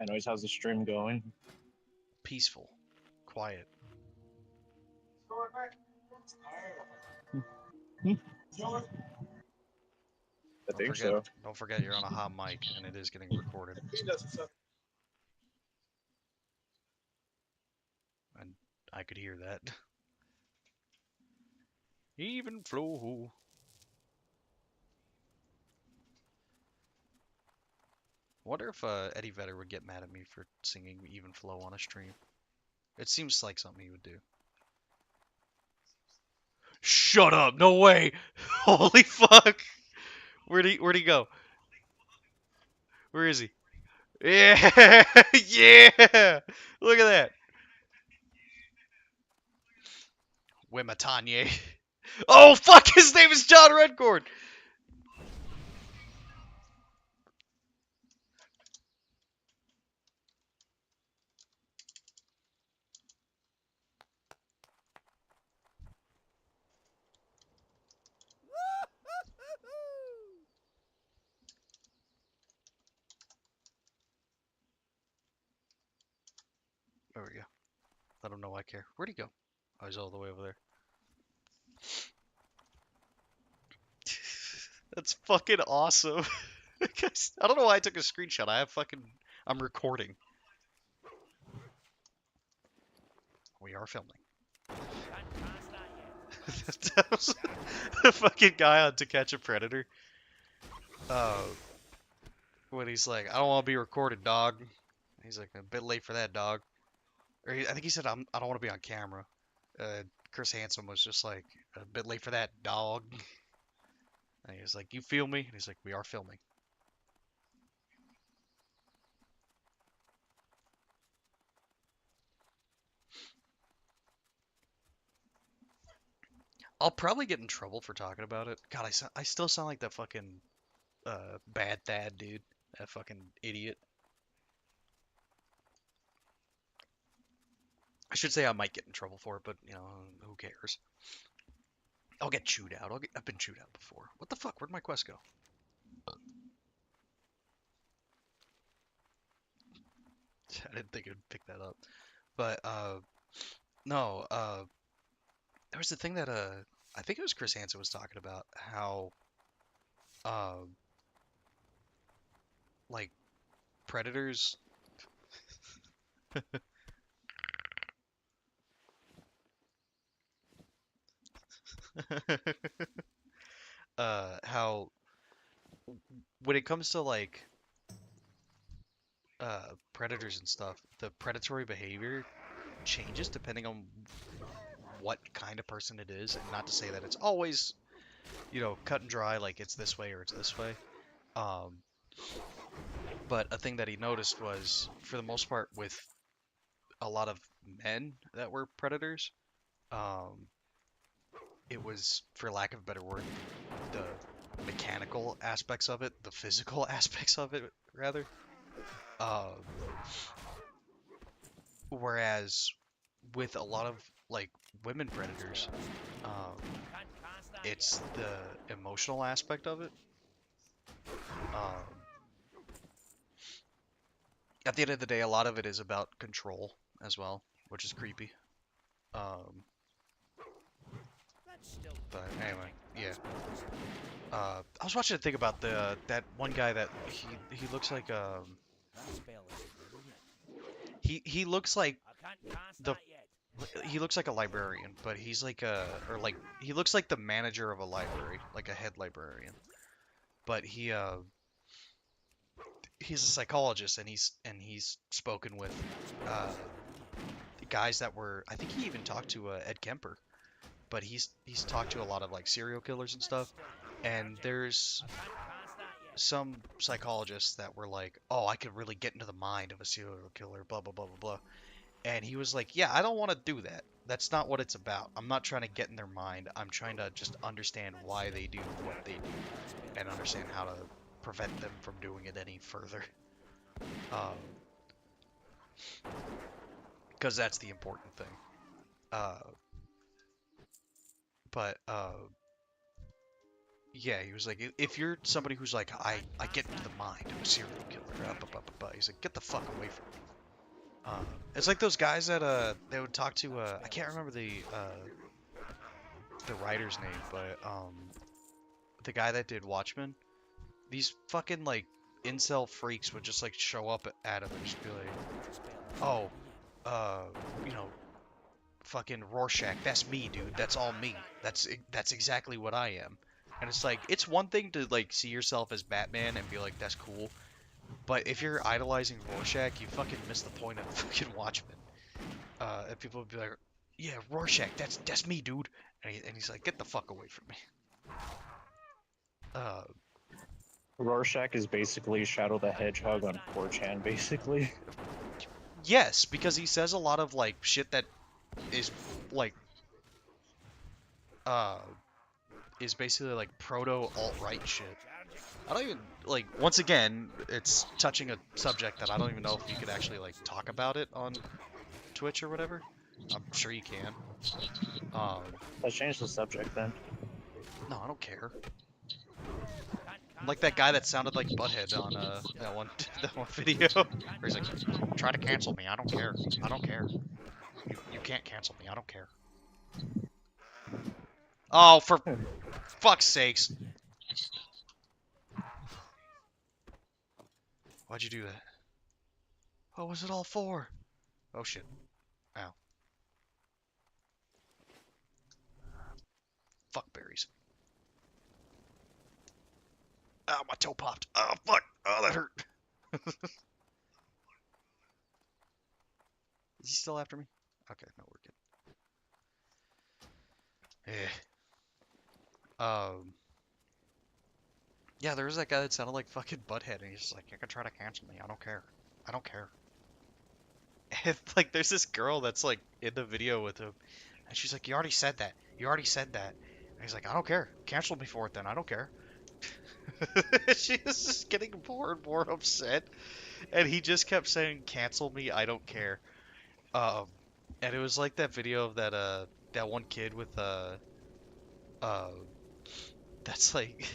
Anyways, how's the stream going? Peaceful. Quiet. I Don't think forget, so. don't forget you're on a hot mic and it is getting recorded. And I could hear that. Even flow. Wonder if Eddie Vedder would get mad at me for singing Even Flow on a stream. It seems like something he would do. Shut up! No way! Holy fuck! Where'd he go? Where is he? Yeah! Yeah! Look at that! Wimatanye. Oh fuck! His name is John Redcord! There we go. I don't know why I care. Where'd he go? Oh, he's all the way over there. That's fucking awesome. I don't know why I took a screenshot. I'm recording. We are filming. That was the fucking guy on To Catch a Predator. When he's like, I don't want to be recorded, dog. He's like, a bit late for that, dog. I think he said, I don't want to be on camera. Chris Hansen was just like, a bit late for that, dog. And he was like, you feel me? And he's like, we are filming. I'll probably get in trouble for talking about it. God, I still sound like that fucking bad Thad dude. That fucking idiot. I should say I might get in trouble for it, but you know, who cares? I'll get chewed out. I've been chewed out before. What the fuck? Where'd my quest go? I didn't think it would pick that up. But no, there was the thing that I think it was Chris Hansen was talking about how like predators how when it comes to like predators and stuff, the predatory behavior changes depending on what kind of person it is, and not to say that it's always, you know, cut and dry, like it's this way or it's this way. Um, but a thing that he noticed was, for the most part, with a lot of men that were predators, um, it was, for lack of a better word, the mechanical aspects of it, the physical aspects of it, rather. Um, Whereas with a lot of like women predators, um, it's the emotional aspect of it. Um, at the end of the day, a lot of it is about control as well, which is creepy. Um, but anyway, yeah. I was watching a thing about the that one guy that he looks like he looks like the he looks like a librarian, but he's like he looks like the manager of a library, like a head librarian. But he's a psychologist, and he's spoken with guys that were, I think he even talked to Ed Kemper, but he's talked to a lot of like serial killers and stuff. And there's some psychologists that were like, oh, I could really get into the mind of a serial killer, blah blah blah blah blah. And he was like, yeah, I don't want to do that. That's not what it's about. I'm not trying to get in their mind. I'm trying to just understand why they do what they do and understand how to prevent them from doing it any further. Because that's the important thing. Uh, but yeah, he was like, if you're somebody who's like, I get into the mind of a serial killer, he's like, get the fuck away from me. It's like those guys that they would talk to. I can't remember the writer's name, but the guy that did Watchmen. These fucking like incel freaks would just like show up at him and just be like, oh, you know, fucking Rorschach, that's me, dude. That's all me. That's exactly what I am. And it's like, it's one thing to like see yourself as Batman and be like, that's cool. But if you're idolizing Rorschach, you fucking miss the point of fucking Watchmen. And people would be like, yeah, Rorschach, that's me, dude. And he's like, get the fuck away from me. Uh, Rorschach is basically Shadow the Hedgehog on 4chan, basically. yes, because he says a lot of like shit that is like uh is basically like proto alt-right shit. I don't even like, once again, it's touching a subject that I don't even know if you could actually like talk about it on Twitch or whatever. I'm sure you can. Let's change the subject then. No, I don't care. I'm like that guy that sounded like Butthead on that one that one video where he's like, "Try to cancel me. I don't care. I don't care. You can't cancel me. I don't care." Oh, for fuck's sakes! Why'd you do that? What was it all for? Oh shit! Ow! Fuck berries. Oh, my toe popped. Oh fuck! Oh, that hurt. Is he still after me? Okay, no, we're good. Yeah, there was that guy that sounded like fucking Butthead, and he's just like, "You can try to cancel me. I don't care. I don't care." And like, there's this girl that's like in the video with him, and she's like, "You already said that. You already said that." And he's like, "I don't care. Cancel me for it then. I don't care." She was just getting more and more upset, and he just kept saying, "Cancel me. I don't care." Um, and it was like that video of that one kid with uh that's like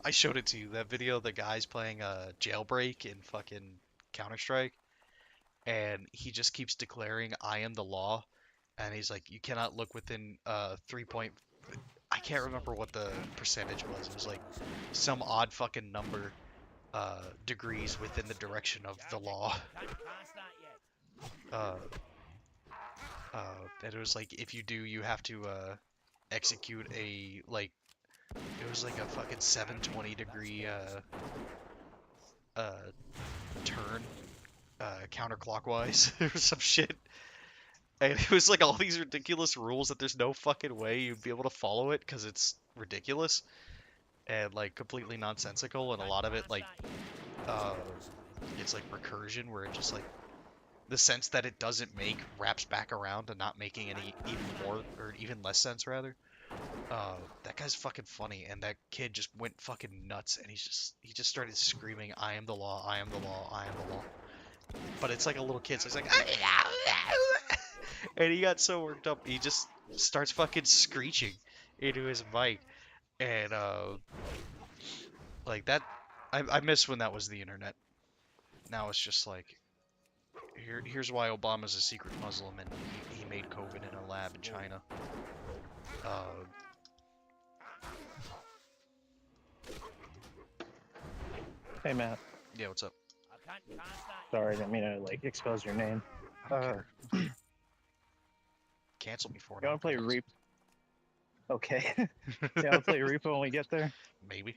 I showed it to you. That video of the guy's playing Jailbreak in fucking Counter-Strike, and he just keeps declaring, "I am the law," and he's like, "You cannot look within 3 point." I can't remember what the percentage was. It was like some odd fucking number degrees within the direction of the law. Uh, and it was like, if you do, you have to execute a like. It was like a fucking 720 degree uh, turn counterclockwise or some shit. And it was like all these ridiculous rules that there's no fucking way you'd be able to follow it because it's ridiculous and like completely nonsensical, and a lot of it like uh, it's like recursion where it just like the sense that it doesn't make wraps back around to not making any even more or even less sense rather. That guy's fucking funny, and that kid just went fucking nuts, and he just started screaming, "I am the law, I am the law, I am the law." But it's like a little kid, so he's like, and he got so worked up, he just starts fucking screeching into his mic, and like that, I miss when that was the internet. Now it's just like, here's why Obama's a secret Muslim, and he made COVID in a lab in China. Uh, Hey Matt, yeah, what's up? sorry, I didn't mean to like expose your name. I don't care. Cancel me for it. You want to play Reap? Okay. You want to play Repo when we get there? Maybe.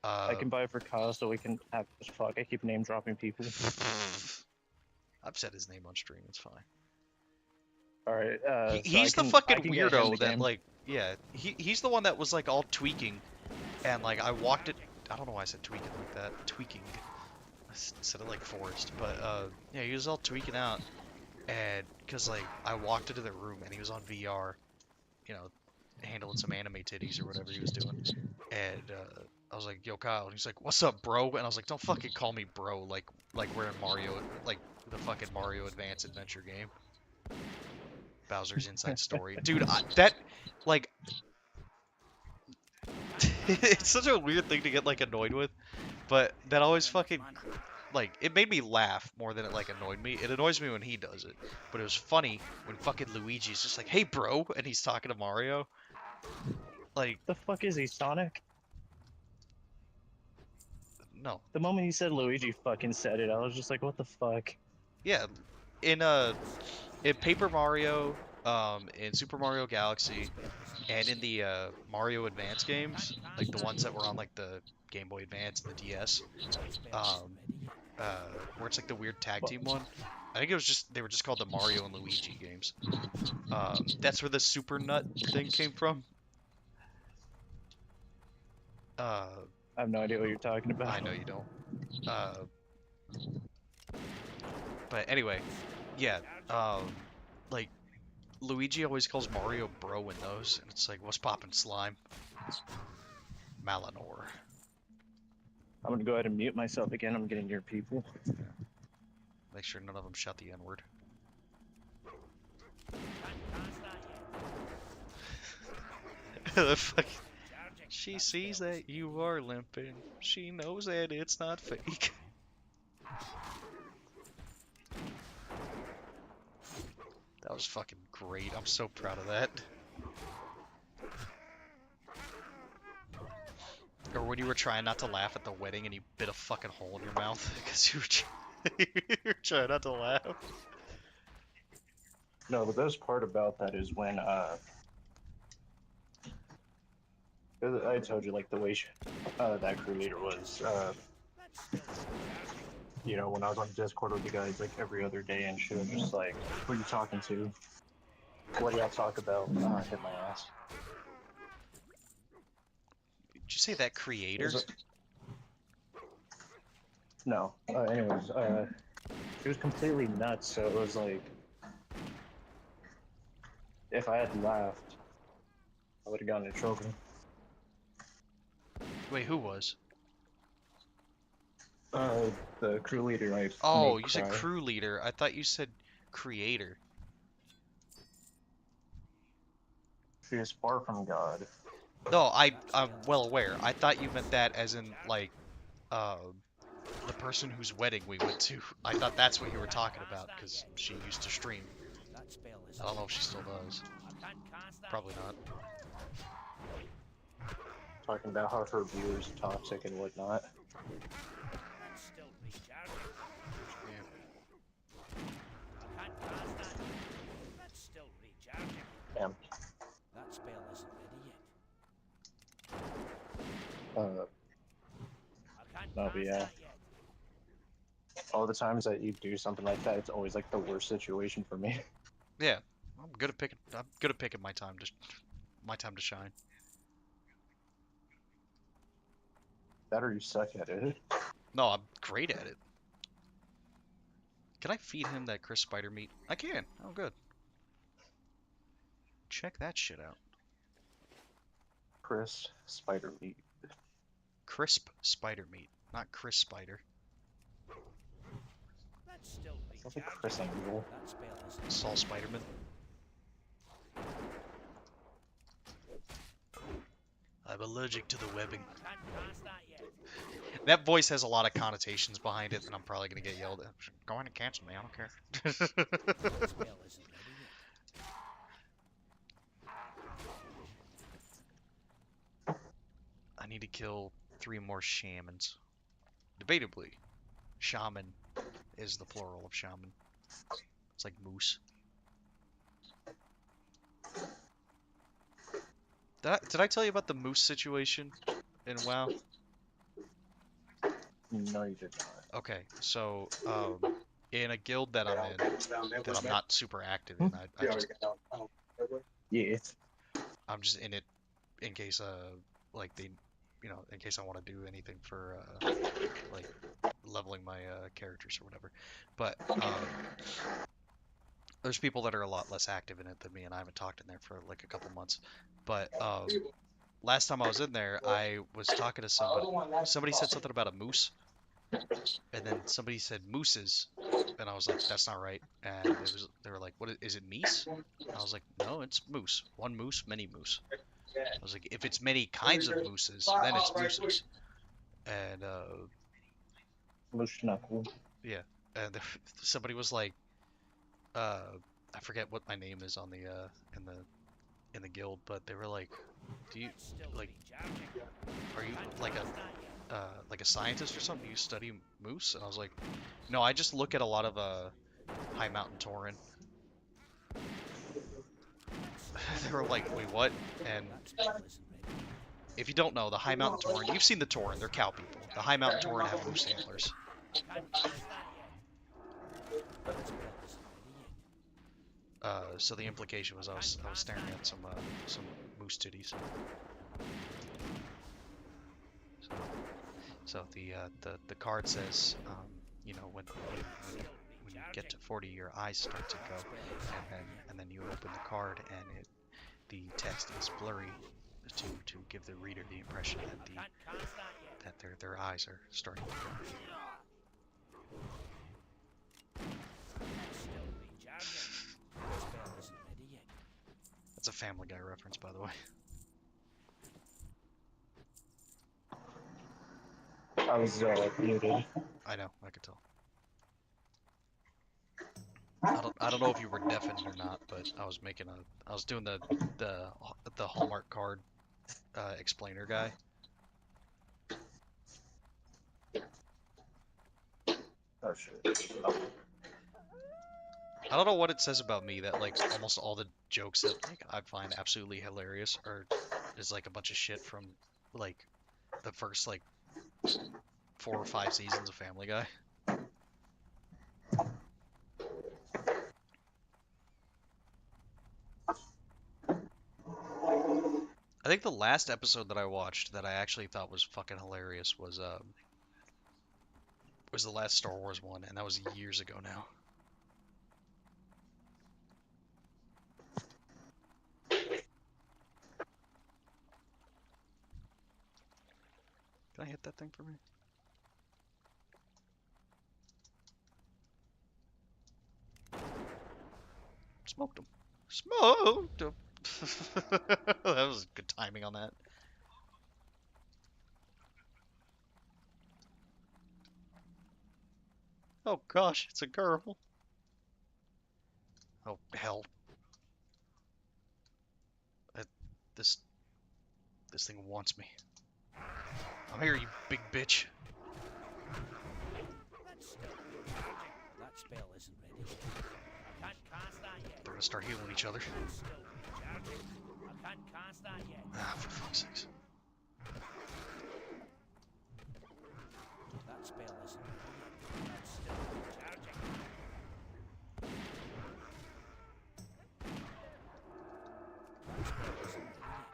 I can buy it for Kyle so we can have. Fuck, I keep name dropping people. I've said his name on stream. It's fine. All right. He's so the I fucking can get him weirdo the that game. like, yeah, he's the one that was like all tweaking, and like I walked it. I don't know why I said tweaking like that. Tweaking. I said it like Forrest, but yeah, he was all tweaking out, and because like I walked into the room and he was on VR, you know, handling some anime titties or whatever he was doing, and I was like, "Yo, Kyle," and he's like, "What's up, bro?" And I was like, "Don't fucking call me bro, like we're in Mario, like the fucking Mario Advance Adventure game." Bowser's Inside Story. Dude, that, like, it's such a weird thing to get, like, annoyed with, but that always fucking, like, it made me laugh more than it, like, annoyed me. It annoys me when he does it, but it was funny when fucking Luigi's just like, "Hey, bro," and he's talking to Mario. Like, The fuck is he, Sonic? no. The moment he said Luigi fucking said it, I was just like, what the fuck? Yeah, in, Paper Mario, in Super Mario Galaxy, and in the Mario Advance games, like the ones that were on like the Game Boy Advance and the DS, where it's like the weird tag team one. I think it was just they were just called the Mario and Luigi games. That's where the Super Nut thing came from. Uh, I have no idea what you're talking about. I know you don't. But anyway, yeah. Like Luigi always calls Mario bro in those, and it's like, "What's poppin', slime?" Malinor. I'm gonna go ahead and mute myself again. I'm getting near people. Make sure none of them shout the N-word. The fuck. She sees that you are limping. She knows that it's not fake. That was fucking great. I'm so proud of that. Or when you were trying not to laugh at the wedding and you bit a fucking hole in your mouth because you were trying not to laugh. No, the best part about that is when I told you like the way that crew leader was. You know, when I was on Discord with you guys like every other day and shit, I'm just like, who are you talking to? What do y'all talk about? Hit my ass. Did you say that creator? No. Anyways, it was completely nuts. So it was like, if I had laughed, I would have gotten in trouble. Wait, who was? The crew leader, like, Oh, made you said cry. crew leader. I thought you said creator. She is far from God. No, I'm well aware. I thought you meant that as in like uh, the person whose wedding we went to. I thought that's what you were talking about because she used to stream. I don't know if she still does. Probably not. Talking about how her viewers are toxic and whatnot. Damn. That spell isn't ready yet. No, but yeah. All the times that you do something like that, it's always like the worst situation for me. Yeah, I'm good at picking. I'm good at picking my time to shine. That or you suck at it. No, I'm great at it. Can I feed him that crisp spider meat? I can. Oh, good. Check that shit out. Chris, spider meat. Crisp spider meat, not Chris Spider. Sounds like Chris Angel. Saul Spiderman. I'm allergic to the webbing. That voice has a lot of connotations behind it, and I'm probably gonna get yelled at. Go ahead and cancel me. I don't care. I need to kill 3 more shamans. Debatably, shaman is the plural of shaman. It's like moose. Did I tell you about the moose situation in WoW? No, you did not. Okay, so in a guild that I'm in, that I'm not super active in, Yeah. I'm just in it in case like they, in case I want to do anything for like leveling my characters or whatever. But there's people that are a lot less active in it than me, and I haven't talked in there for like a couple months. But last time I was in there, I was talking to somebody. Somebody said something about a moose, and then somebody said mooses, and I was like, "That's not right." And they were like, "What is it, meese?" And I was like, "No, it's moose. One moose, many moose." I was like, "If it's many kinds of mooses, then it's mooses." And Moose knuckle. yeah, and somebody was like, I forget what my name is on the in the guild, but they were like, "Do you like? Are you like a scientist or something? Do you study moose?" And I was like, "No, I just look at a lot of high mountain tauren." They were like, "Wait, what?" And if you don't know, the high mountain tauren, you've seen the tauren, they're cow people. The high mountain tauren have moose antlers. So the implication was I was staring at some moose titties. So the card says, when you get to 40, your eyes start to go, and then you open the card, and the text is blurry to give the reader the impression that their eyes are starting to go. That's a Family Guy reference, by the way. I was muted. I know, I could tell. I don't know if you were deafened or not, but I was doing the the Hallmark card explainer guy. Oh shit. I don't know what it says about me that like almost all the jokes that like I find absolutely hilarious are is like a bunch of shit from like the first like 4 or 5 seasons of Family Guy. I think the last episode that I watched that I actually thought was fucking hilarious was the last Star Wars one, and that was years ago now. Can I hit that thing for me? Smoked him. Smoked him. That was good timing on that. Oh gosh, it's a girl. Oh hell. Uh, this this thing wants me. I'm here, you big bitch. That's still recharging. That spell isn't ready yet. I can't cast that yet. They're gonna start healing each other. That's still recharging. I can't cast that yet. Ah, for fuck's sakes. That spell isn't ready yet. That's still recharging. That spell isn't ready yet.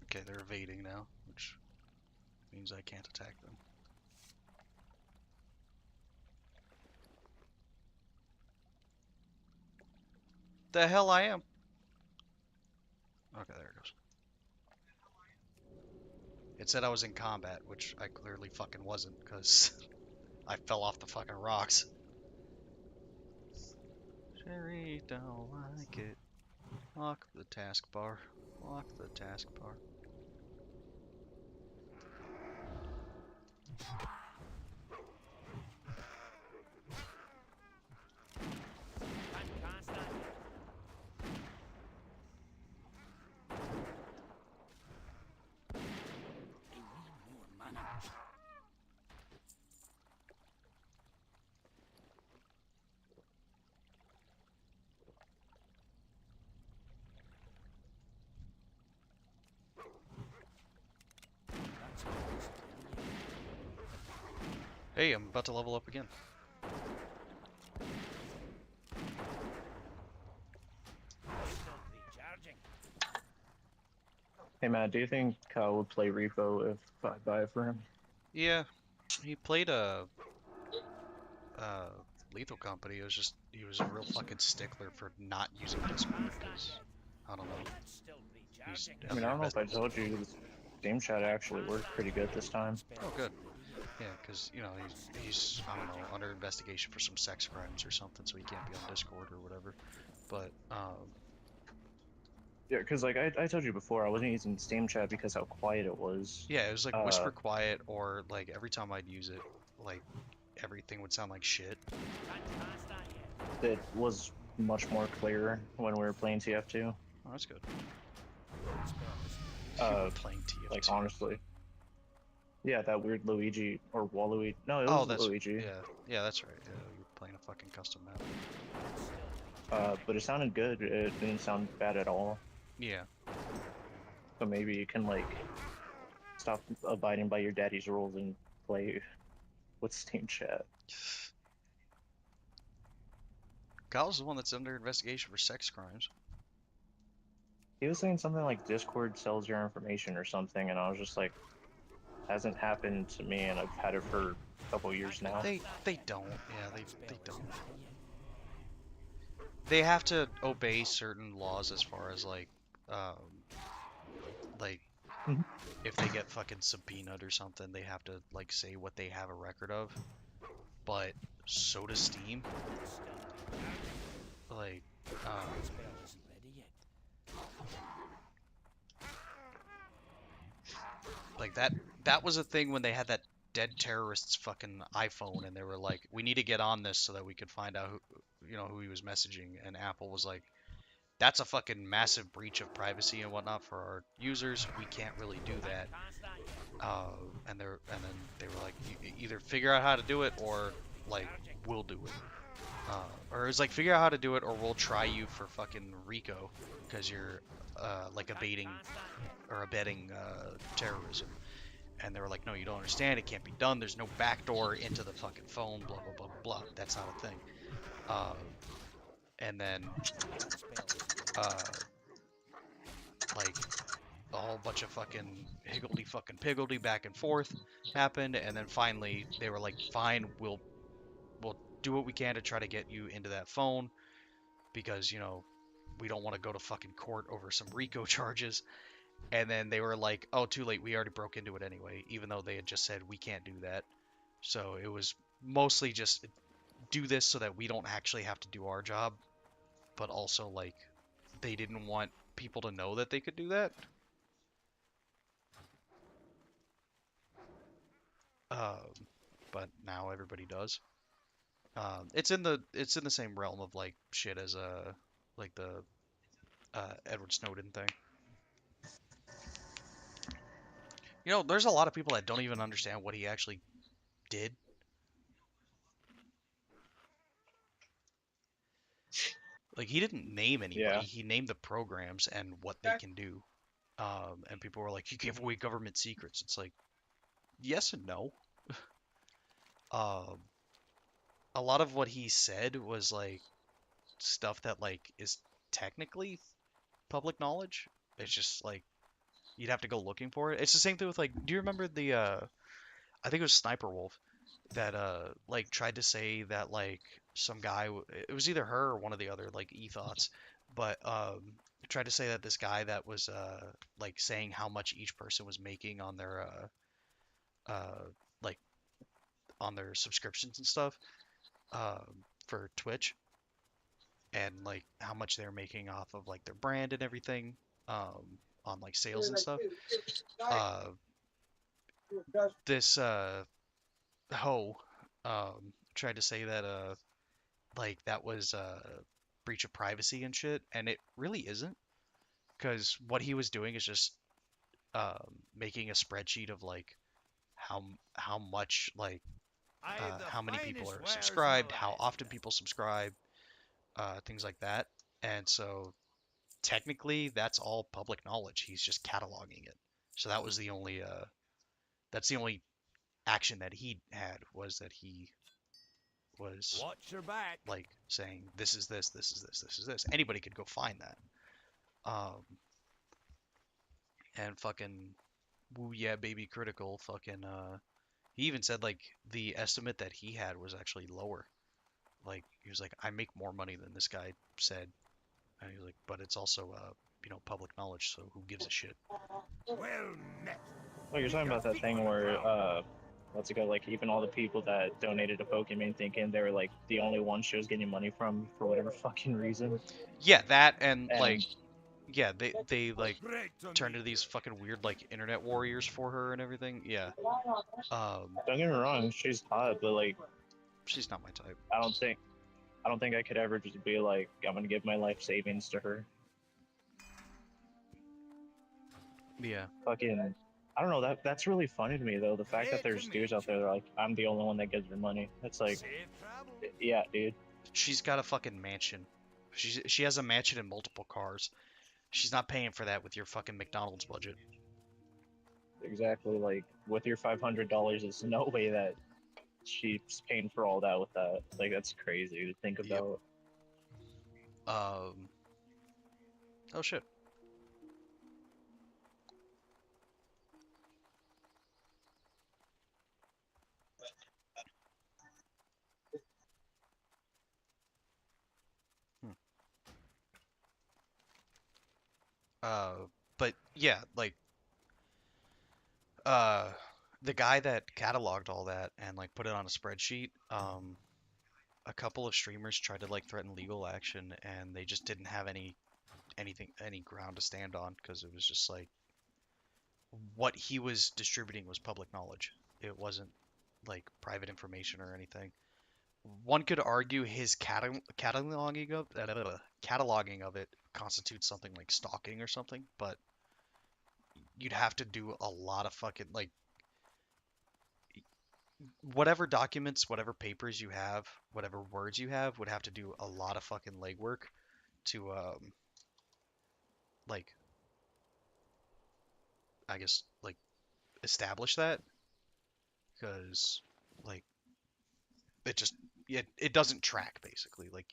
Okay, they're evading now, which means I can't attack them. The hell I am. Okay, there it goes. It said I was in combat, which I clearly fucking wasn't, because I fell off the fucking rocks. Sherry, don't like it. Lock the taskbar. Lock the taskbar. Can't cast that yet. I need more mana. That spell isn't ready yet. Hey, I'm about to level up again. That's still recharging. Hey Matt, do you think Kyle would play Repo if I buy it for him? Yeah, he played uh, Lethal Company. It was just he was a real fucking stickler for not using Discord because I don't know. That's still He's recharging. I mean, I don't know if I told you, the Steam chat actually worked pretty good this time. Oh, good. Yeah, because you know he's I don't know under investigation for some sex crimes or something, so he can't be on Discord or whatever. But Yeah, because like I told you before, I wasn't using Steam chat because how quiet it was. yeah, it was like whisper quiet, or like every time I'd use it, like everything would sound like shit. Can't cast that yet. It was much more clear when we were playing TF2. Oh, that's good. That spell isn't ready. Playing TF2. Like honestly. Yeah, that weird Luigi or Waluigi. No, it Oh, was that's Luigi. yeah, that's right. Yeah, you're playing a fucking custom map. That's still recharging. But it sounded good. It didn't sound bad at all. Yeah. So maybe you can like stop abiding by your daddy's rules and play with Steam chat. Kyle's the one that's under investigation for sex crimes. He was saying something like Discord sells your information or something, and I was just like, hasn't happened to me, and I've had it for a couple years now. They don't. Yeah, That spell they don't. isn't ready yet. They have to obey certain laws as far as like Mhm. if they get fucking subpoenaed or something, they have to like say what they have a record of. But so does Steam. That's still recharging. Like That spell isn't ready yet. Like that was a thing when they had that dead terrorists fucking iPhone, and they were like, we need to get on this so that we could find out who he was messaging, and Apple was like, that's a fucking massive breach of privacy and whatnot for our users. We can't really do that. And then they were like, either figure out how to do it or like we'll do it. Or it's like figure out how to do it or we'll try you for fucking RICO because you're like abating or abetting terrorism. And they were like, no, you don't understand. It can't be done. There's no backdoor into the fucking phone. Blah blah blah blah. That's not a thing. Uh, and then uh, like a whole bunch of fucking higgledy fucking piggledy back and forth happened, and then finally they were like, fine, we'll do what we can to try to get you into that phone because we don't want to go to fucking court over some RICO charges. And then they were like, oh, too late, we already broke into it anyway, even though they had just said we can't do that. So it was mostly just do this so that we don't actually have to do our job, but also like they didn't want people to know that they could do that. Um, but now everybody does. It's in the same realm of like shit as like the Edward Snowden thing. There's a lot of people that don't even understand what he actually did. Like he didn't name anybody. Yeah. He named the programs and what they can do. And people were like, "You gave away government secrets." It's like, yes and no. Um, a lot of what he said was like stuff that like is technically public knowledge. It's just like you'd have to go looking for it. It's the same thing with like, do you remember the I think it was Sniper Wolf that like tried to say that like some guy it was either her or one of the other like ethos, but tried to say that this guy that was like saying how much each person was making on their like on their subscriptions and stuff for Twitch, and like how much they're making off of like their brand and everything on like sales and stuff. Uh, this Ho tried to say that like that was breach of privacy and shit, and it really isn't, because what he was doing is just making a spreadsheet of like how much like I've the how many people finest are wares in the subscribed, how land. often people subscribe, things like that. And so technically that's all public knowledge. He's just cataloging it. So that's the only action that he had, was that he was Watch your back. like saying this is this, this is this, this is this. Anybody could go find that. And fucking woo yeah baby critical fucking he even said like the estimate that he had was actually lower. Like he was like, I make more money than this guy said. And he was like, but it's also public knowledge, so who gives a shit? Well met. Well, you're talking about that thing where, what's it called? Like, even all the people that donated to Pokemon thinking they were, like, the only one she was getting money from for whatever fucking reason. Yeah, that and like And, yeah, they like Great to turned meet into these fucking weird like internet warriors for her and everything. Yeah. don't get me wrong, she's hot, but, like, She's not my type. I don't think, I don't think I could ever just be like, I'm gonna give my life savings to her. Yeah. Fucking, I don't know, that's really funny to me, though. The fact that Great to there's dudes meet out there that are like, I'm the only one that gives her money. It's like, Safe travel. yeah, dude. She's got a fucking mansion. She has a mansion and multiple cars. She's not paying for that with your fucking McDonald's budget. Exactly. Like, with your $500, there's no way that she's paying for all that with that. Like, that's crazy to think Yep. about. Oh shit. Hmm. But yeah, like uh the guy that cataloged all that and like put it on a spreadsheet, a couple of streamers tried to like threaten legal action, and they just didn't have any ground to stand on, because it was just like, what he was distributing was public knowledge. It wasn't like private information or anything. One could argue his cataloging of it constitutes something like stalking or something, but you'd have to do a lot of fucking like whatever documents, whatever papers you have, whatever words you have would have to do a lot of fucking legwork to like I guess like establish that because like it just it doesn't track basically like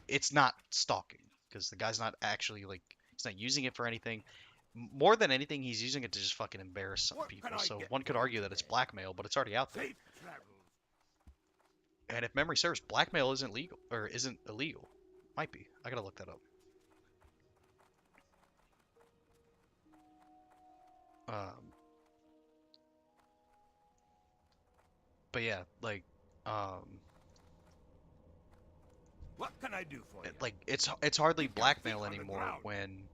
it's not stalking because the guy's not actually like he's not using it for anything. More than anything, he's using it to just fucking embarrass some What people. can I So get one could for argue you that it's today? blackmail, but it's already out there. Safe travels. And if memory serves, blackmail isn't legal or isn't illegal. Might be. I gotta look that up. Um, but yeah, What can I do for you? like it's hardly You've got feet blackmail on the anymore ground. when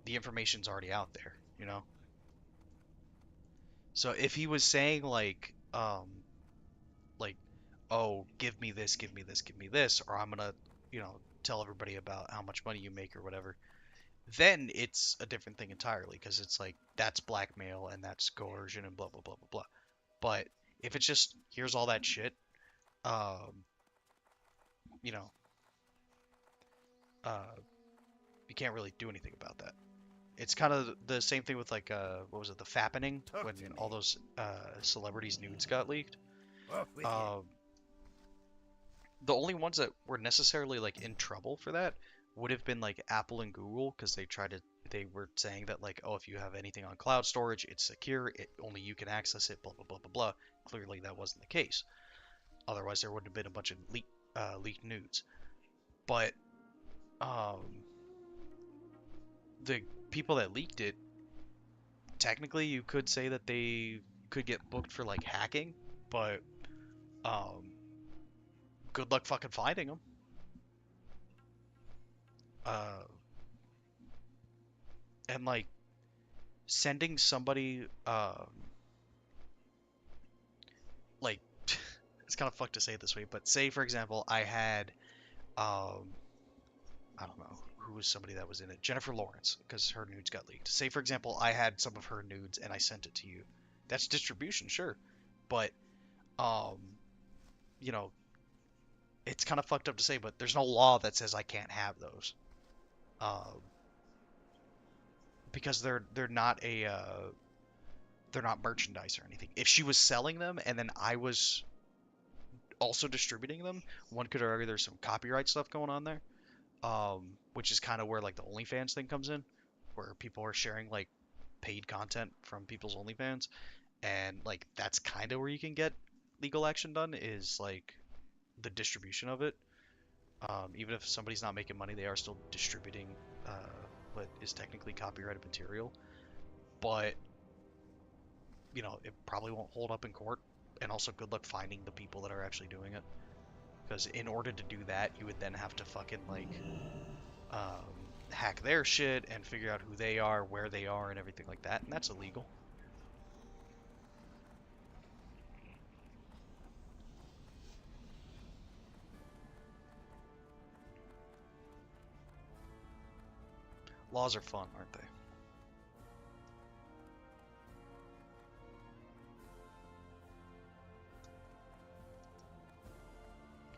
the information's already out there, you know? So if he was saying like oh, give me this, give me this, give me this, or I'm gonna, tell everybody about how much money you make or whatever, then it's a different thing entirely because it's like that's blackmail and that's coercion and blah blah blah blah blah. But if it's just here's all that shit, um, you know, uh, you can't really do anything about that. It's kind of the same thing with like what was it, the fappening Talk when to me. all those celebrities' nudes got leaked. Off with you. Um, the only ones that were necessarily like in trouble for that would have been like Apple and Google because they were saying that like oh if you have anything on cloud storage it's secure only you can access it blah blah blah blah blah. Clearly that wasn't the case. Otherwise there would have been a bunch of leaked nudes. But um, the people that leaked it technically you could say that they could get booked for like hacking, but um, good luck fucking finding them. Uh, and like sending somebody like it's kind of fucked to say it this way, but say for example I had I don't know who was somebody that was in it, Jennifer Lawrence, because her nudes got leaked. Say for example I had some of her nudes and I sent it to you. That's distribution, sure, but um, you know, it's kind of fucked up to say, but there's no law that says I can't have those. Um, because they're not merchandise or anything. If she was selling them and then I was also distributing them, one could argue there's some copyright stuff going on there. Which is kind of where like the OnlyFans thing comes in, where people are sharing like paid content from people's OnlyFans, and like that's kind of where you can get legal action done is like the distribution of it. Even if somebody's not making money, they are still distributing what is technically copyrighted material. But it probably won't hold up in court. And also, good luck finding the people that are actually doing it. Because in order to do that, you would then have to fucking like hack their shit and figure out who they are, where they are, and everything like that. And that's illegal. Laws are fun, aren't they?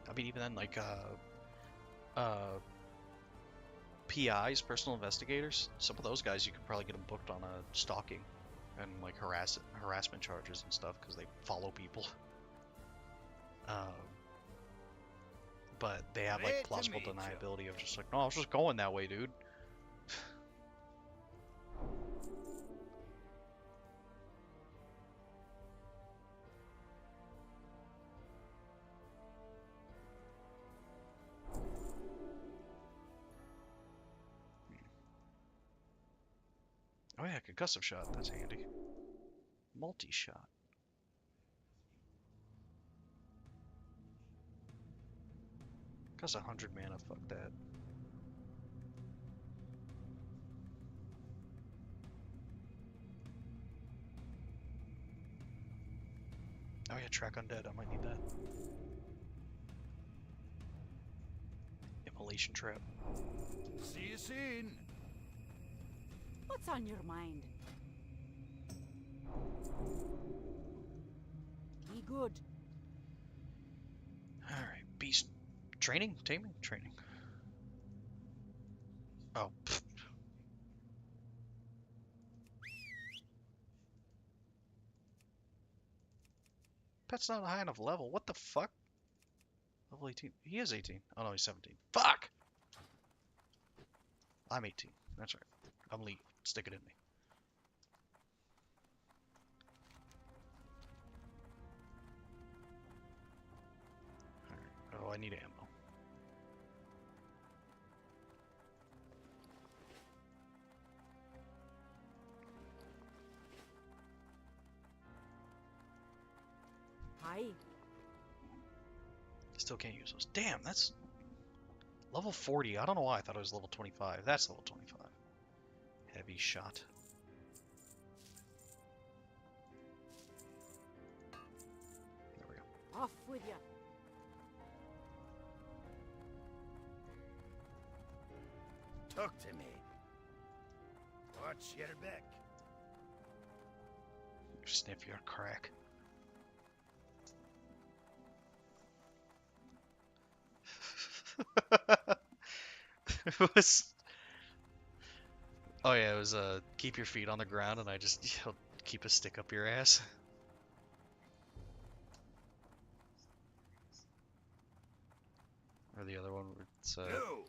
I mean, even then, like PIs, personal investigators, some of those guys you could probably get them booked on stalking and like harassment charges and stuff because they follow people. Um, but they have like Great to plausible meet you. deniability of just like, no, I was just going that way, dude. Oh yeah, concussive shot. That's handy. Multi-shot. Costs 100 mana. Fuck that. Oh yeah, track undead. I might need that. Immolation trap. See you soon. What's on your mind? Be good. All right, beast training, taming, training. Oh, pfft. Pet's not a high enough level. What the fuck? Level 18. He is 18. Oh no, he's 17. Fuck! I'm 18. That's right. I'm lead. Stick it in me. Alright. Oh, I need ammo. Hi. Still can't use those. Damn, that's level 40. I don't know why I thought it was level 25. That's level 25. Heavy shot. There we go. Off with ya. Talk to me. Watch your back. Sniff your crack. It was. Oh yeah, it was keep your feet on the ground, and I just yelled, keep a stick up your ass. Or the other one, it's Go.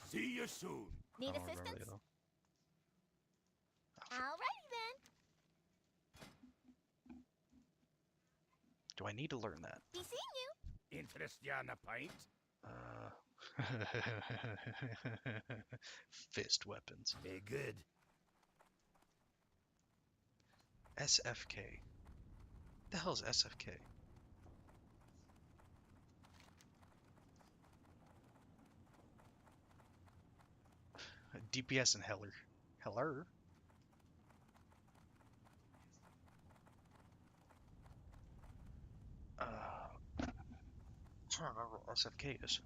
See you soon. I Need don't remember the assistance? other one. Alrighty then. Do I need to learn that? Be seeing you. Interest you on a pint? Fist weapons. Be good. SFK. The hell is SFK? DPS and Heller. Heller? I'm trying to remember what SFK is.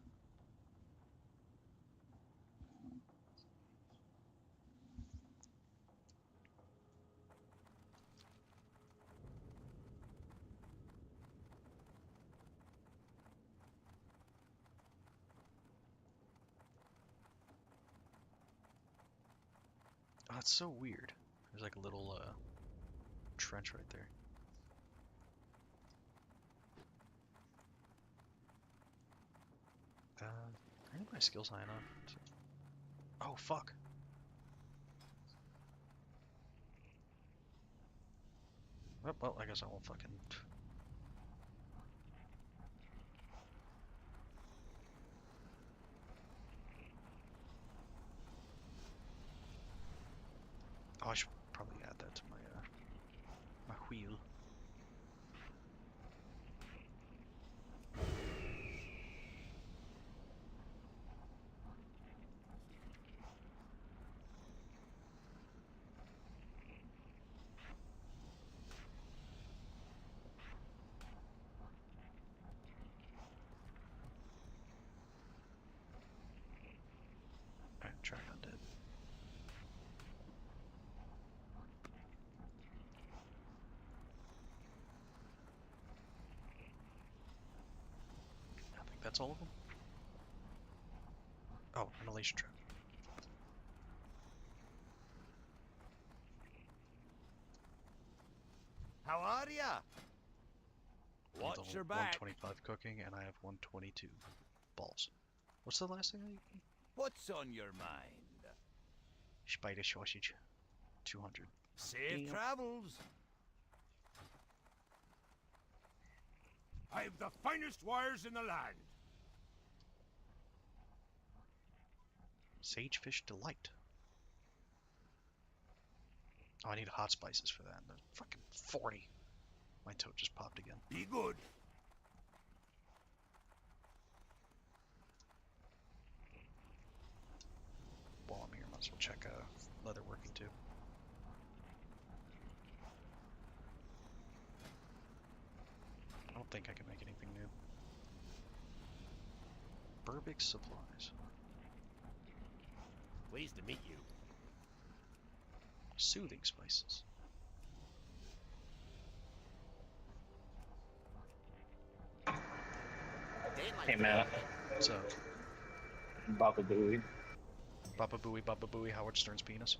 Oh, it's so weird. There's like a little trench right there. Are any of my skills high enough? Oh, fuck. Well, I guess I won't fucking... Oh, I should probably add that to my wheel. Alright, track undead. I think that's all of them. Oh, annihilation trap. How are ya? Need Watch level your back. 125 cooking, and I have 122 balls. What's the last thing I eat? What's on your mind? Spider sausage. 200. Safe Damn. travels. I've the finest wires in the land. Sagefish delight. Oh, I need hot spices for that. There's fucking 40. My toad just popped again. Be good. While I'm here, might as well check leather working too. think I can make anything new. Burbix supplies. Pleased to meet you. Soothing spices. Daylight Hey man, So, Baba Booey. Baba Booey, Howard Stern's penis.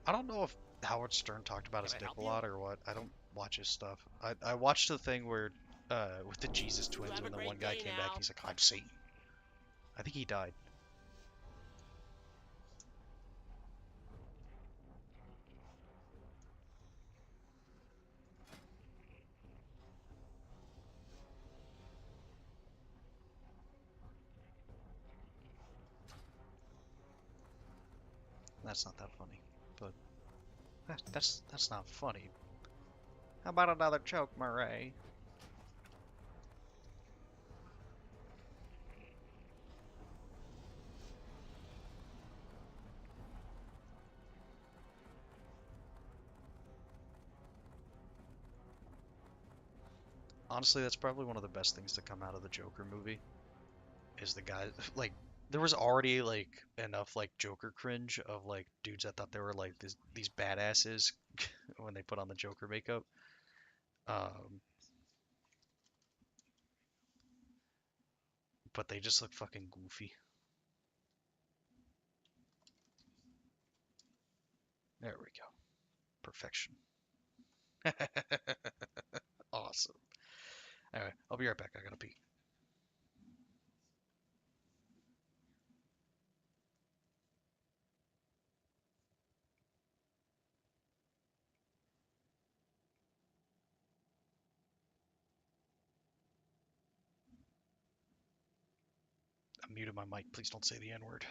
I don't know if Howard Stern talked about Can his I dick help a you? lot or what. I don't watch his stuff. I watched the thing where, with the Jesus You twins have a when the one great guy day came back and now. he's like, I'm Satan. I think he died. That's not that funny, but that's not funny. How about another joke, Murray? Honestly, that's probably one of the best things to come out of the Joker movie. Is the guy like there was already like enough like Joker cringe of like dudes that thought they were like these badasses when they put on the Joker makeup. Um, but they just look fucking goofy. There we go. Perfection. Awesome. Alright, I'll be right back. I gotta pee. I'm muted my mic. Please don't say the N word.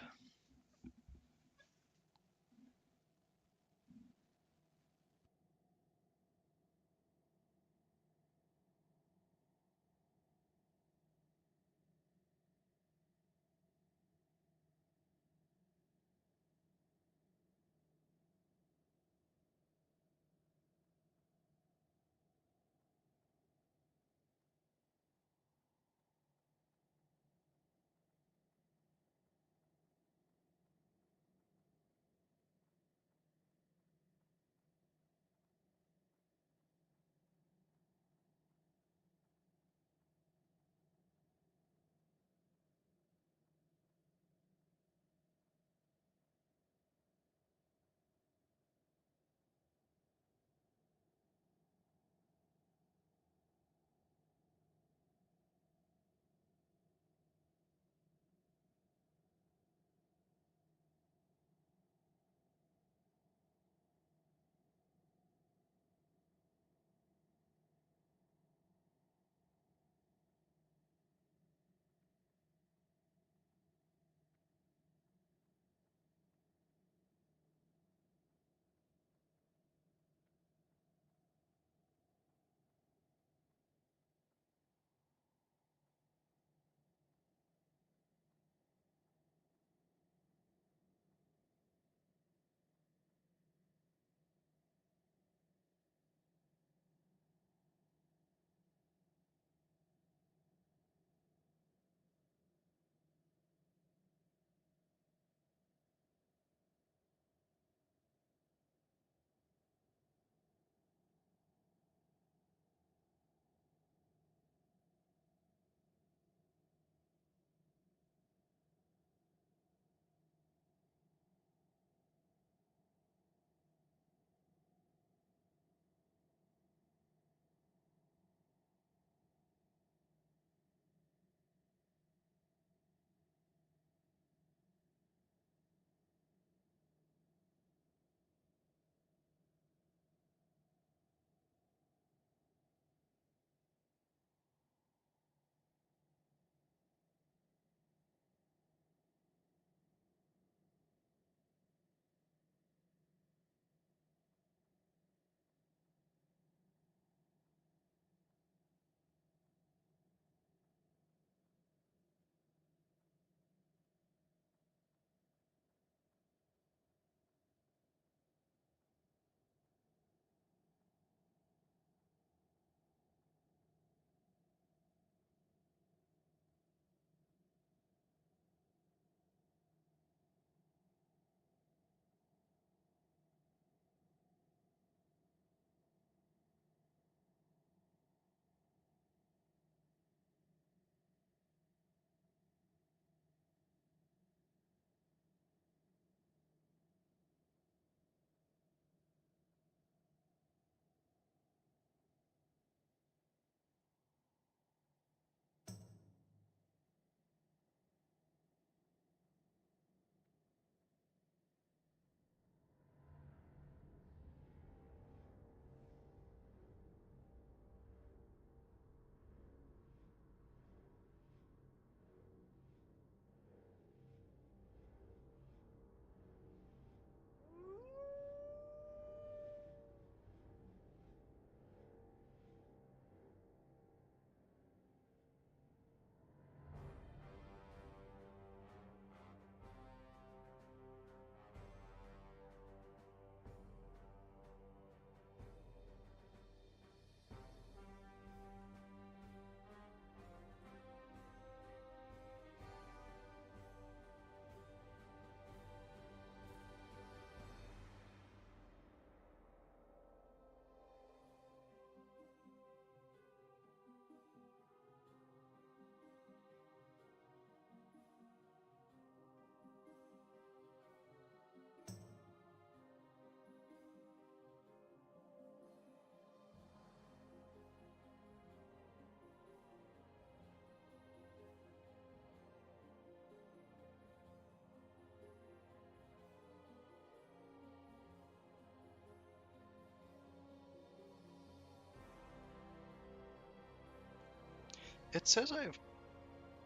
It says I have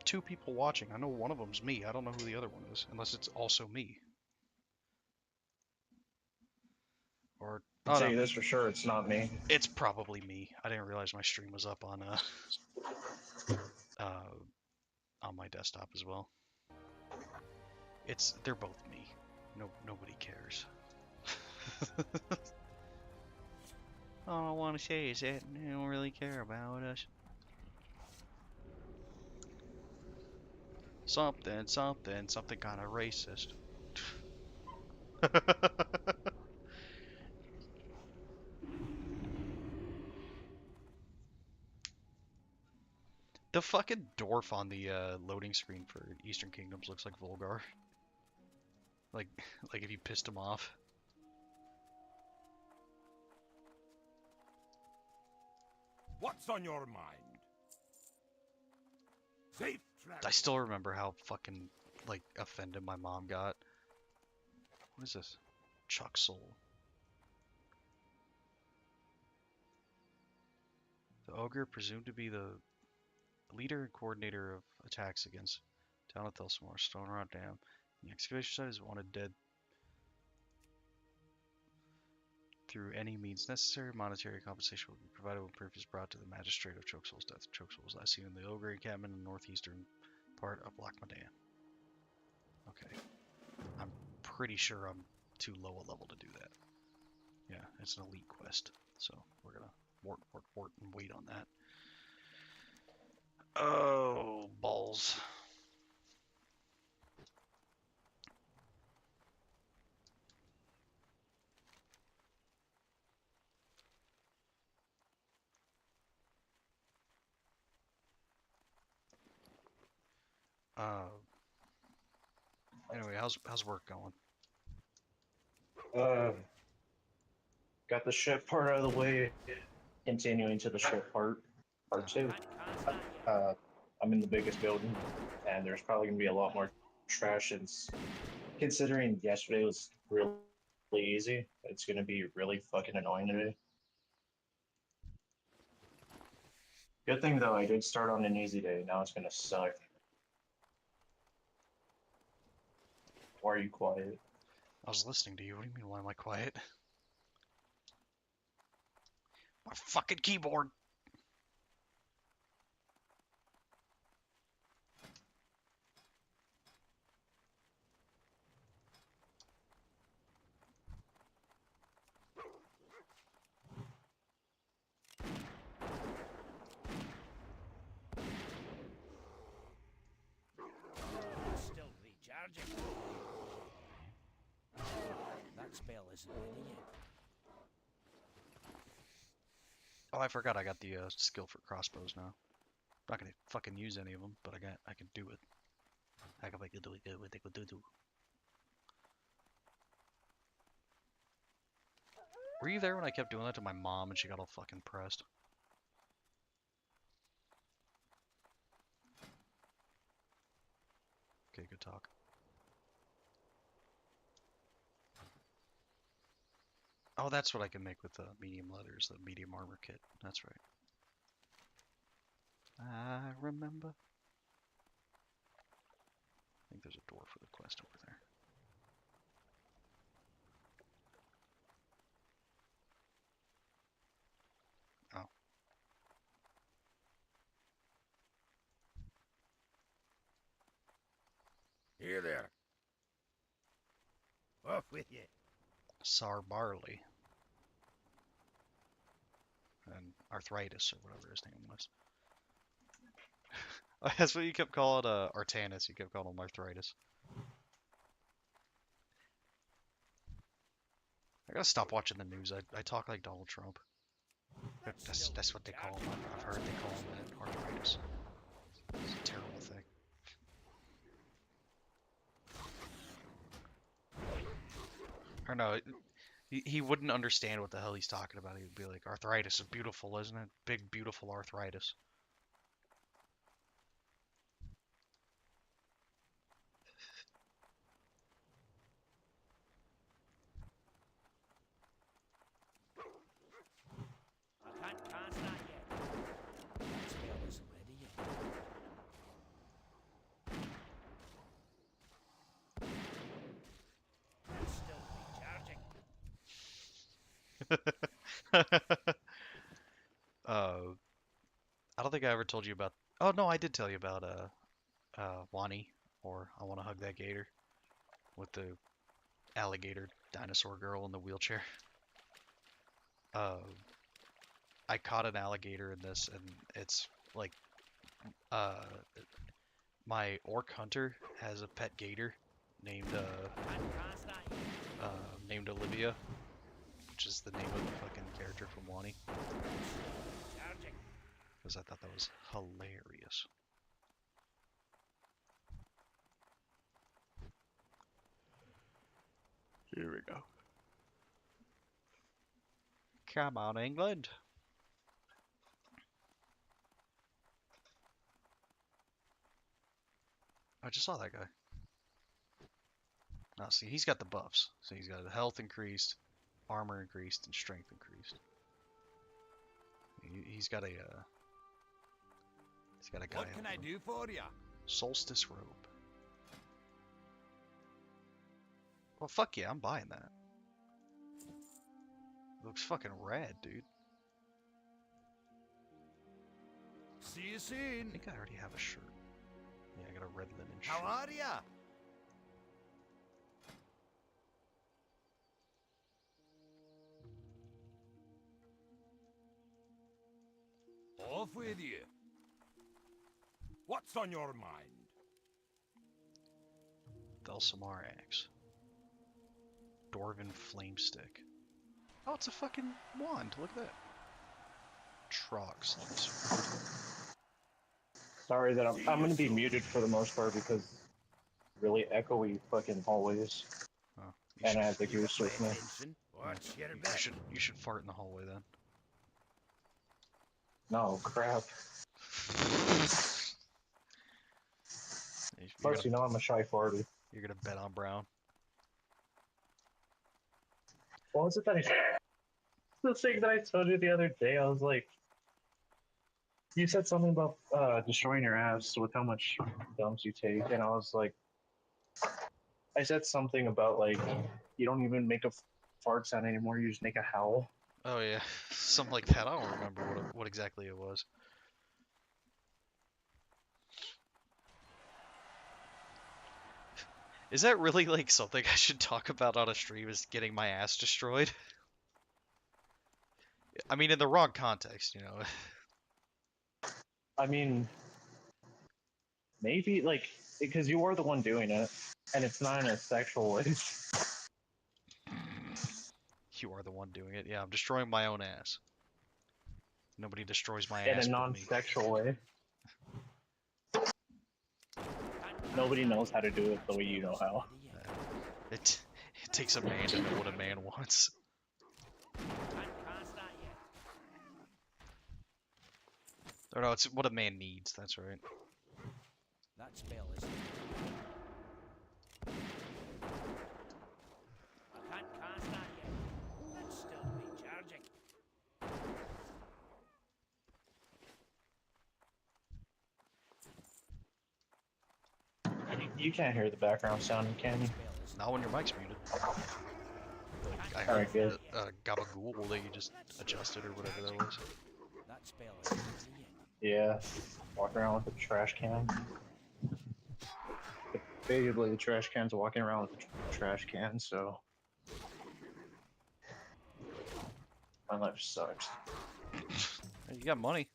2 people watching. I know one of them's me. I don't know who the other one is, unless it's also me. Or I can oh tell no, you this for sure, it's not me. it's probably me. I didn't realize my stream was up uh on my desktop as well. They're both me. Nobody cares. All I want to say is that they don't really care about us. Something kind of racist. The fucking dwarf on the loading screen for Eastern Kingdoms looks like Volgar. Like, like if you pissed him off. What's on your mind? Safe travel. I still remember how fucking, like, offended my mom got. What is this? Chuck Soul. The ogre, presumed to be the leader and coordinator of attacks against town of Thelsmore, Stone Rot Dam. The excavation site is wanted dead through any means necessary. Monetary compensation will be provided when proof is brought to the magistrate of Choksoul's death. Choksoul was last seen in the ogre encampment in the northeastern part of Loch Modan. Okay. I'm pretty sure I'm too low a level to do that. Yeah, it's an elite quest. So we're gonna wart and wait on that. Oh, balls. Uh, anyway, how's work going? Uh, got the ship part out of the way. Continuing to the ship part 2. I'm in the biggest building, and there's probably gonna be a lot more trash. And considering yesterday was really easy, it's gonna be really fucking annoying today. Good thing though, I did start on an easy day. Now it's gonna suck. Why are you quiet? I was listening to you. What do you mean? Why am I quiet? My fucking keyboard. Still recharging. That spell isn't ready yet. Oh, I forgot I got the skill for crossbows now. Not gonna fucking use any of them, but I can do it. I can make it do it. Were you there when I kept doing that to my mom and she got all fucking pressed? Okay, good talk. Oh, that's what I can make with the medium leathers, the medium armor kit. That's right. I remember. I think there's a door for the quest over there. Oh. Here there. Off with you. Sar Barley. And Arthritis, or whatever his name was. That's what you kept calling Artanis. You kept calling him Arthritis. I gotta stop watching the news. I talk like Donald Trump. That's what they call him. I've heard they call him that. Arthritis. It's a terrible thing. Or no, he wouldn't understand what the hell he's talking about. He'd be like, arthritis is beautiful, isn't it? Big, beautiful arthritis. I can't cast that yet. That spell isn't ready yet. I don't think I ever told you about. Oh no, I did tell you about Wani, or I want to hug that gator with the alligator dinosaur girl in the wheelchair. Uh, I caught an alligator in this, and it's like uh, my orc hunter has a pet gator named named Olivia, which is the name of the fucking character from Wani. Because I thought that was hilarious. Here we go. Come on, England. I just saw that guy. Now, see, he's got the buffs. So he's got health increased, armor increased, and strength increased. He's got a guy. What can I do for you? Solstice robe. Well, fuck yeah, I'm buying that. Looks fucking rad, dude. See you I soon. think I already have a shirt. Yeah, I got a red linen shirt. How are ya? Off with you. What's on your mind? Thelsamar axe. Dwarven flame stick. Oh, it's a fucking wand. Look at that. Trog slicer. Sorry that I'm gonna be muted for the most part because really echoey fucking hallways, Oh, and I have the goose with me. What's your you bet? should fart in the hallway then. No crap. You're Plus, gonna, you know I'm a shy farty. you're gonna bet on Brown. What was it that the thing that I told you the other day? I was like, you said something about destroying your ass with how much dumps you take, and I was like, I said something about like you don't even make a fart sound anymore. You just make a howl. Oh yeah, something like that. I don't remember what exactly it was. Is that really like something I should talk about on a stream? Is getting my ass destroyed? I mean, in the wrong context, you know. I mean, maybe like because you are the one doing it, and it's not in a sexual way. You are the one doing it. Yeah, I'm destroying my own ass. Nobody destroys my In a ass but me. non-sexual way. Nobody knows how to do it the way you know how. It takes a man to know what a man wants. Or no, it's what a man needs. That's right. That spell is. I can't cast that yet. That's still recharging. You can't hear the background sound, can you? Not when your mic's muted. I Alright, heard good. gabagool that you just adjusted or whatever that was. That spell is. Yeah, walking around with a trash can. Basically, the trash can's walking around with a trash can, so my life sucks. You got money.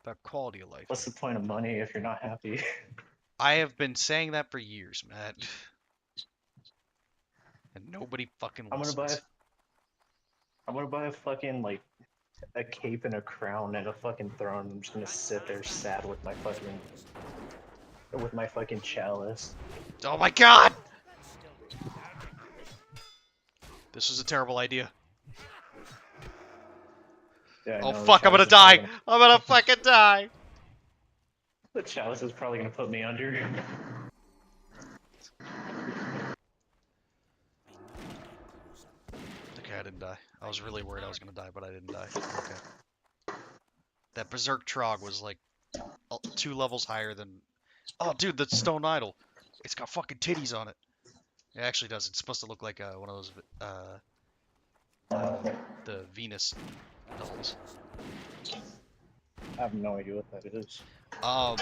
About quality of life. What's the point of money if you're not happy? I have been saying that for years, Matt. And nobody fucking I'm listens. gonna buy a fucking like a cape and a crown and a fucking throne. I'm just gonna sit there sad with my fucking chalice. Oh my god! This was a terrible idea. Yeah, I Oh know, the fuck, I'm gonna chalice is probably die! I'm gonna fucking die! The chalice is probably gonna put me under. Okay, I didn't die. I was really worried I was gonna die, but I didn't die. Okay. That Berserk Trog was like 2 levels higher than... Oh, dude, the stone idol. It's got fucking titties on it. It actually does. It's supposed to look like one of those The Venus dolls. I have no idea what that is. Um,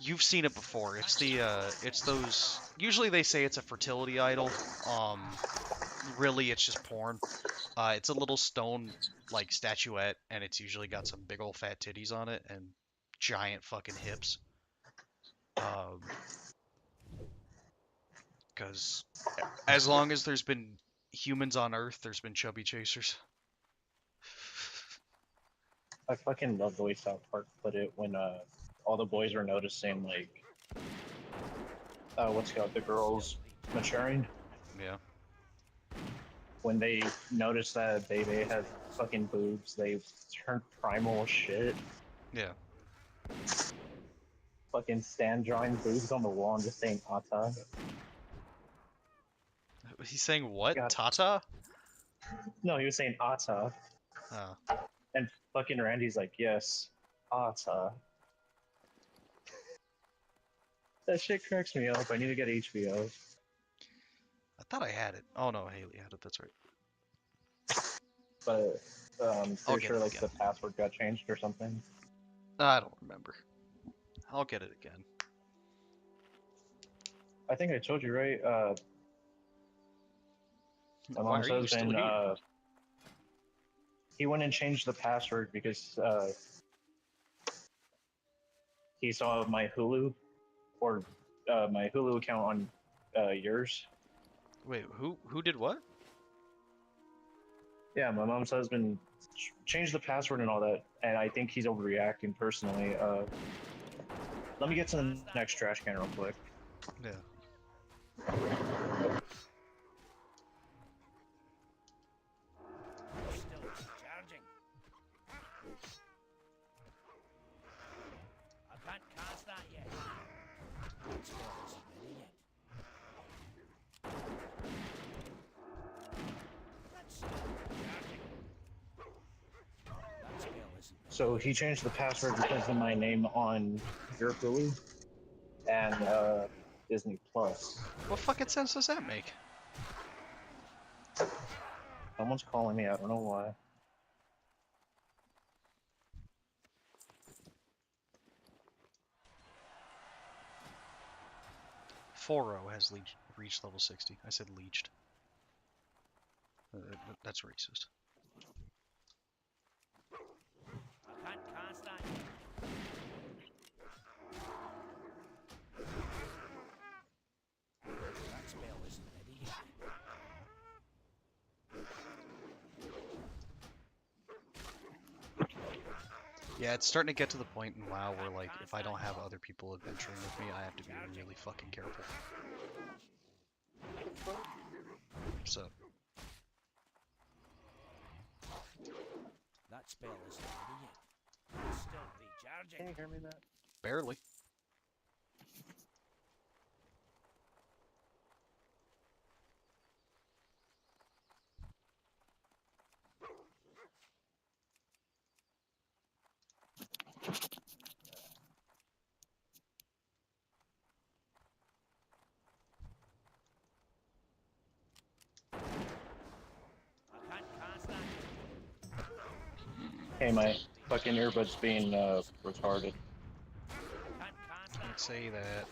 you've seen it before. It's it's those. Usually they say it's a fertility idol. Really it's just porn. It's a little stone like statuette, and it's usually got some big old fat titties on it and giant fucking hips. Because as long as there's been humans on Earth, there's been chubby chasers. I fucking love the way South Park put it when all the boys were noticing like what's it called, the girls maturing. Yeah. When they noticed that Bebe had fucking boobs, they turned primal as shit. Yeah. Fucking Stan drawing boobs on the wall and just saying "Ata." He's saying what? God. Tata? No, he was saying "Ata," Oh. and fucking Randy's like, "Yes, Ata." That shit cracks me up. I need to get HBO. I thought I had it. Oh no, Haley had it. That's right. But I'll pretty get sure it like again. the password got changed or something. I don't remember. I'll get it again. I think I told you, right? My Why mom's are you still husband, here? he went and changed the password because he saw my Hulu or my Hulu account on yours. Wait, who did what? Yeah, my mom's husband changed the password and all that, and I think he's overreacting personally. Let me get to the next trash can real quick. Yeah. Still recharging. I can't cast that yet. That spell isn't ready yet. That's still recharging. That spell isn't ready. So he changed the password because of my name on your Hulu and Disney Plus. What fucking sense does that make? Someone's calling me. I don't know why. Foro has reached level 60. I said leached. That's racist. I can't cast that yet. That spell isn't ready yet. Yeah, it's starting to get to the point in WoW where, like, if I don't have other people adventuring with me, I have to be really fucking careful. So, That spell isn't ready yet. It's still recharging. Can you hear me, Matt? barely. I can't cast that yet. Hey, my fucking earbuds being retarded. I can't cast Can't that. say that.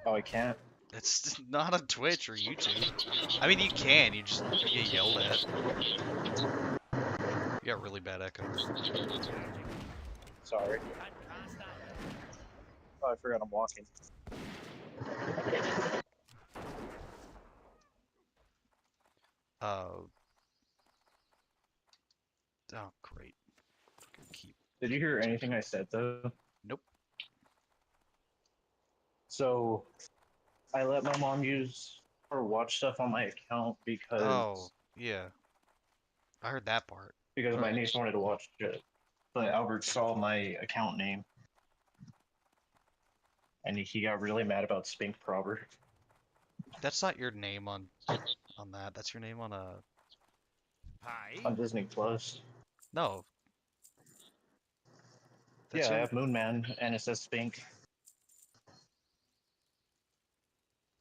Oh, I can't. It's not on Twitch or YouTube. I mean, you can, you just you get yelled at. You got really bad echo. Sorry. Can't cast that yet. Oh, I forgot I'm walking. Oh, great. Fucking keep. Did you hear anything I said though? Nope. So, I let my mom use or watch stuff on my account Oh, yeah. I heard that part. because my niece wanted to watch it, but Albert saw my account name and he got really mad about Spink Prober That's not your name on that. That's your name on a. Pie. on Disney Plus. No. That's Yeah, I your. have Moon Man and it says Spink.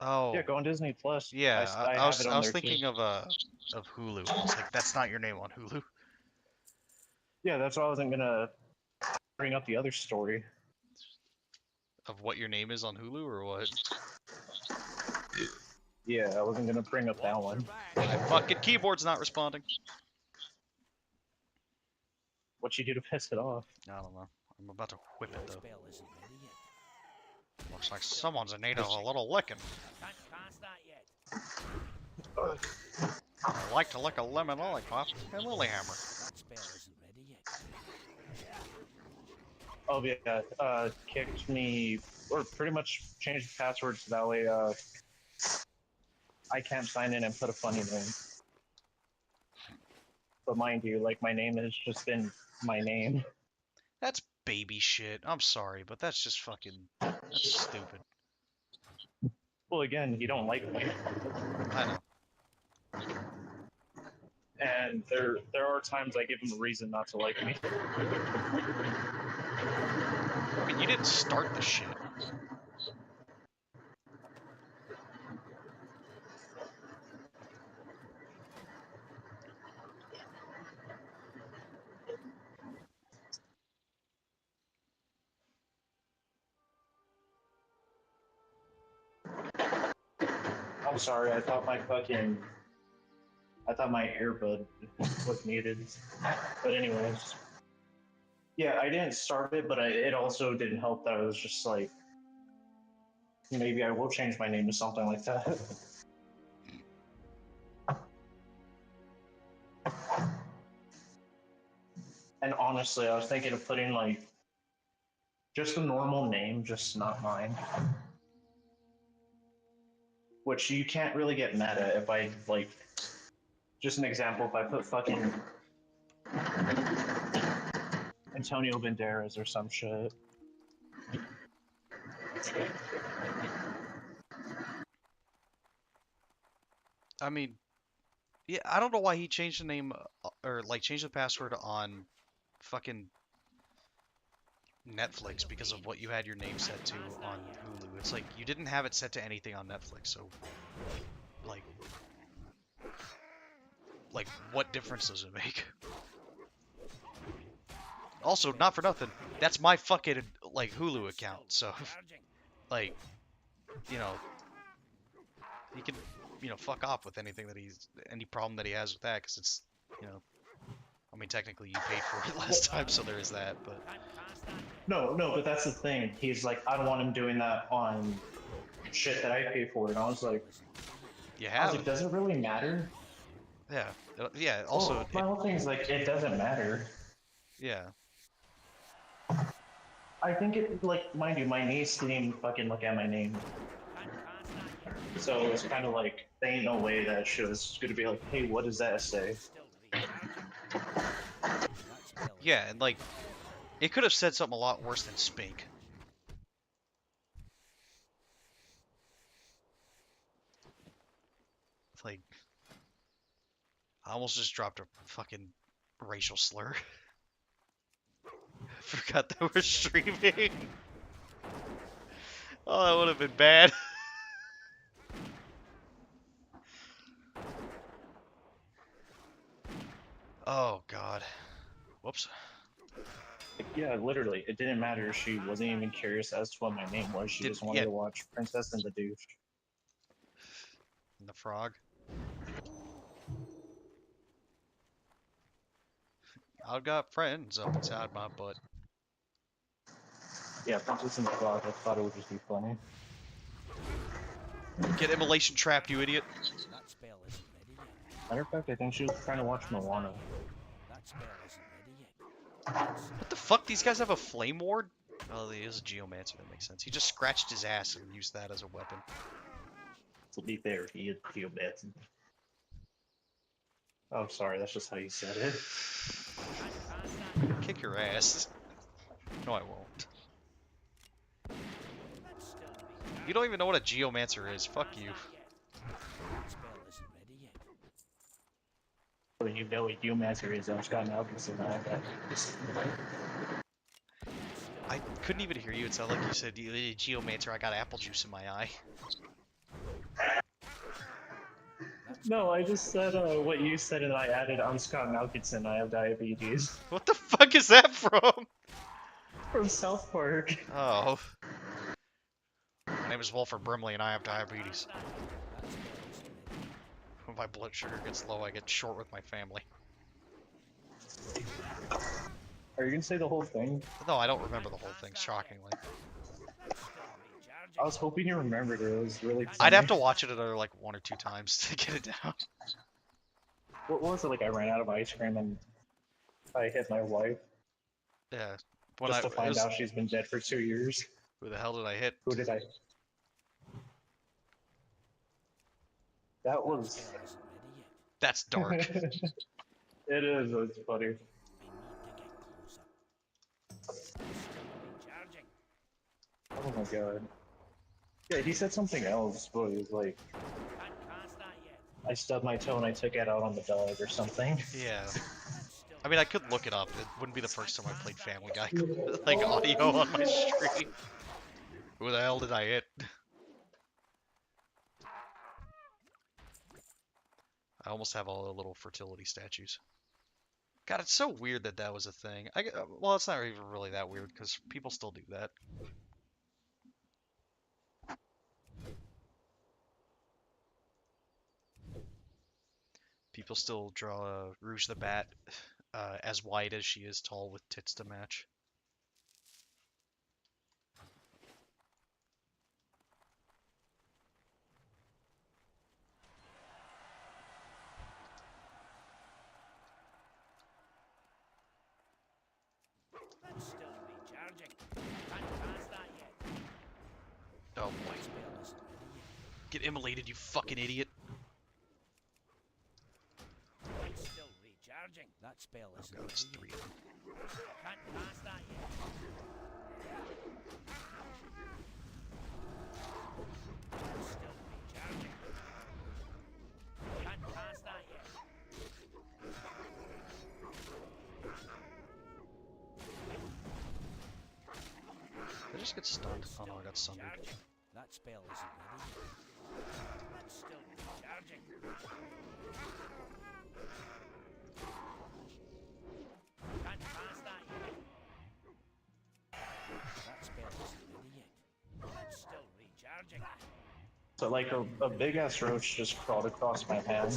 Oh, Yeah, go on Disney Plus. yeah. I I have was it I on was there too. thinking of Hulu. I was like, that's not your name on Hulu. Yeah, that's why I wasn't gonna bring up the other story. Of what your name is on Hulu or what? Yeah, I wasn't gonna bring up that Watch your one. back. My fucking keyboard's not responding. What you do to piss it off? I don't know. I'm about to whip it Your though. spell isn't ready yet. Looks like someone's in need of a little licking. Can't cast that yet. I like to lick a lemon lollipop and Lilyhammer. That spell isn't ready yet. Oh yeah, kicked me, or pretty much changed the password so that way I can't sign in and put a funny name. But mind you, like my name has just been my name. That's baby shit. I'm sorry, but that's just fucking. That's stupid. Well, again, you don't like me, I know. and there are times I give him a reason not to like me. I mean, you didn't start the shit. I'm sorry, I thought my earbud was muted. But anyways, yeah, I didn't start it, but it also didn't help that I was just like, maybe I will change my name to something like that. And honestly, I was thinking of putting like just a normal name, just not mine. Which you can't really get meta if I like. Just an example, if I put fucking Antonio Banderas or some shit. I mean, yeah, I don't know why he changed the name or like changed the password on fucking Netflix because of what you had your name set to on Hulu. It's like you didn't have it set to anything on Netflix, so like what difference does it make? Also, not for nothing, that's my fucking like Hulu account, so like you know he can fuck off with anything that any problem that he has with that because it's I mean technically you paid for it last time, so there is that, but No, but that's the thing. He's like, I don't want him doing that on shit that I pay for. And I was like, you have does it really matter? yeah yeah also my whole thing is like, it doesn't matter. yeah. I think it, like, mind you, my niece didn't even fucking look at my name. So it's kind of like, there ain't no way that shit was gonna be like, hey, what does that say? Yeah, and like, it could have said something a lot worse than Spink. Like, I almost just dropped a fucking racial slur. Forgot that we're streaming. Oh, that would have been bad. Oh, God. Whoops. Yeah, literally, it didn't matter. She wasn't even curious as to what my name was. She just wanted Yeah, to watch Princess and the Douche. and the frog. I've got friends up inside my butt. Yeah, Princess and the Frog. I thought it would just be funny. Get immolation trapped, you idiot. That spell isn't ready yet. Matter of fact, I think she was trying to watch Moana. That spell isn't ready yet. What the fuck? These guys have a flame ward? Oh, he is a geomancer. That makes sense. He just scratched his ass and used that as a weapon. To be fair, he is Geomancer. Oh, sorry, that's just how you said it. Kick your ass. No, I won't. You don't even know what a geomancer is. Fuck you. That spell isn't ready yet. When you know what Geomancer is, I'm just gonna obviously not that. I couldn't even hear you. It sounded like you said, geomancer, I got apple juice in my eye. That No, spell I isn't just said what you said, and I added, I'm Scott Malkinson, I have diabetes. What the fuck is that from? From South Park. Oh. My name is Wolford Brimley and I have diabetes. that spell isn't ready. When my blood sugar gets low, I get short with my family. Are you gonna say the whole thing? No, I don't remember the whole thing, shockingly. That's still recharging. I was hoping you remembered it. It was really I'd funny. have to watch it another like 1 or 2 times to get it down. What was it like? I ran out of ice cream and I hit my wife Yeah. When just I to it find was, out she's been dead for 2 years. who the hell did I hit? Who did I? That was. Spell isn't ready yet. That's dark. It is. It's funny. I need to get closer. That's still recharging. Oh my god. Yeah, he said something else, but it was like, Can't cast that yet. I stubbed my toe and I took it out on the dog or something. Yeah. That's still I mean, I could look it up. It wouldn't be the first time I played Family Guy like audio on my stream. Who the hell did I hit? I almost have all the little fertility statues. God, it's so weird that that was a thing. Well, it's not even really that weird because people still do that. People still draw Rouge the Bat as wide as she is tall with tits to match. That's still recharging. Can't cast that yet. Oh boy. Spell isn't ready yet. Get immolated, you fucking idiot. That's still recharging. That spell Oh isn't god, ready it's yet. 3 of them. Can't cast that yet. That's still recharging. Can't cast that yet. Did I just get stunned? Oh no, I got sundered. Recharging. That spell isn't ready yet. That's still recharging. Can't cast that yet. That spell isn't ready yet. That's still recharging. So like a big ass roach just crawled across my hand.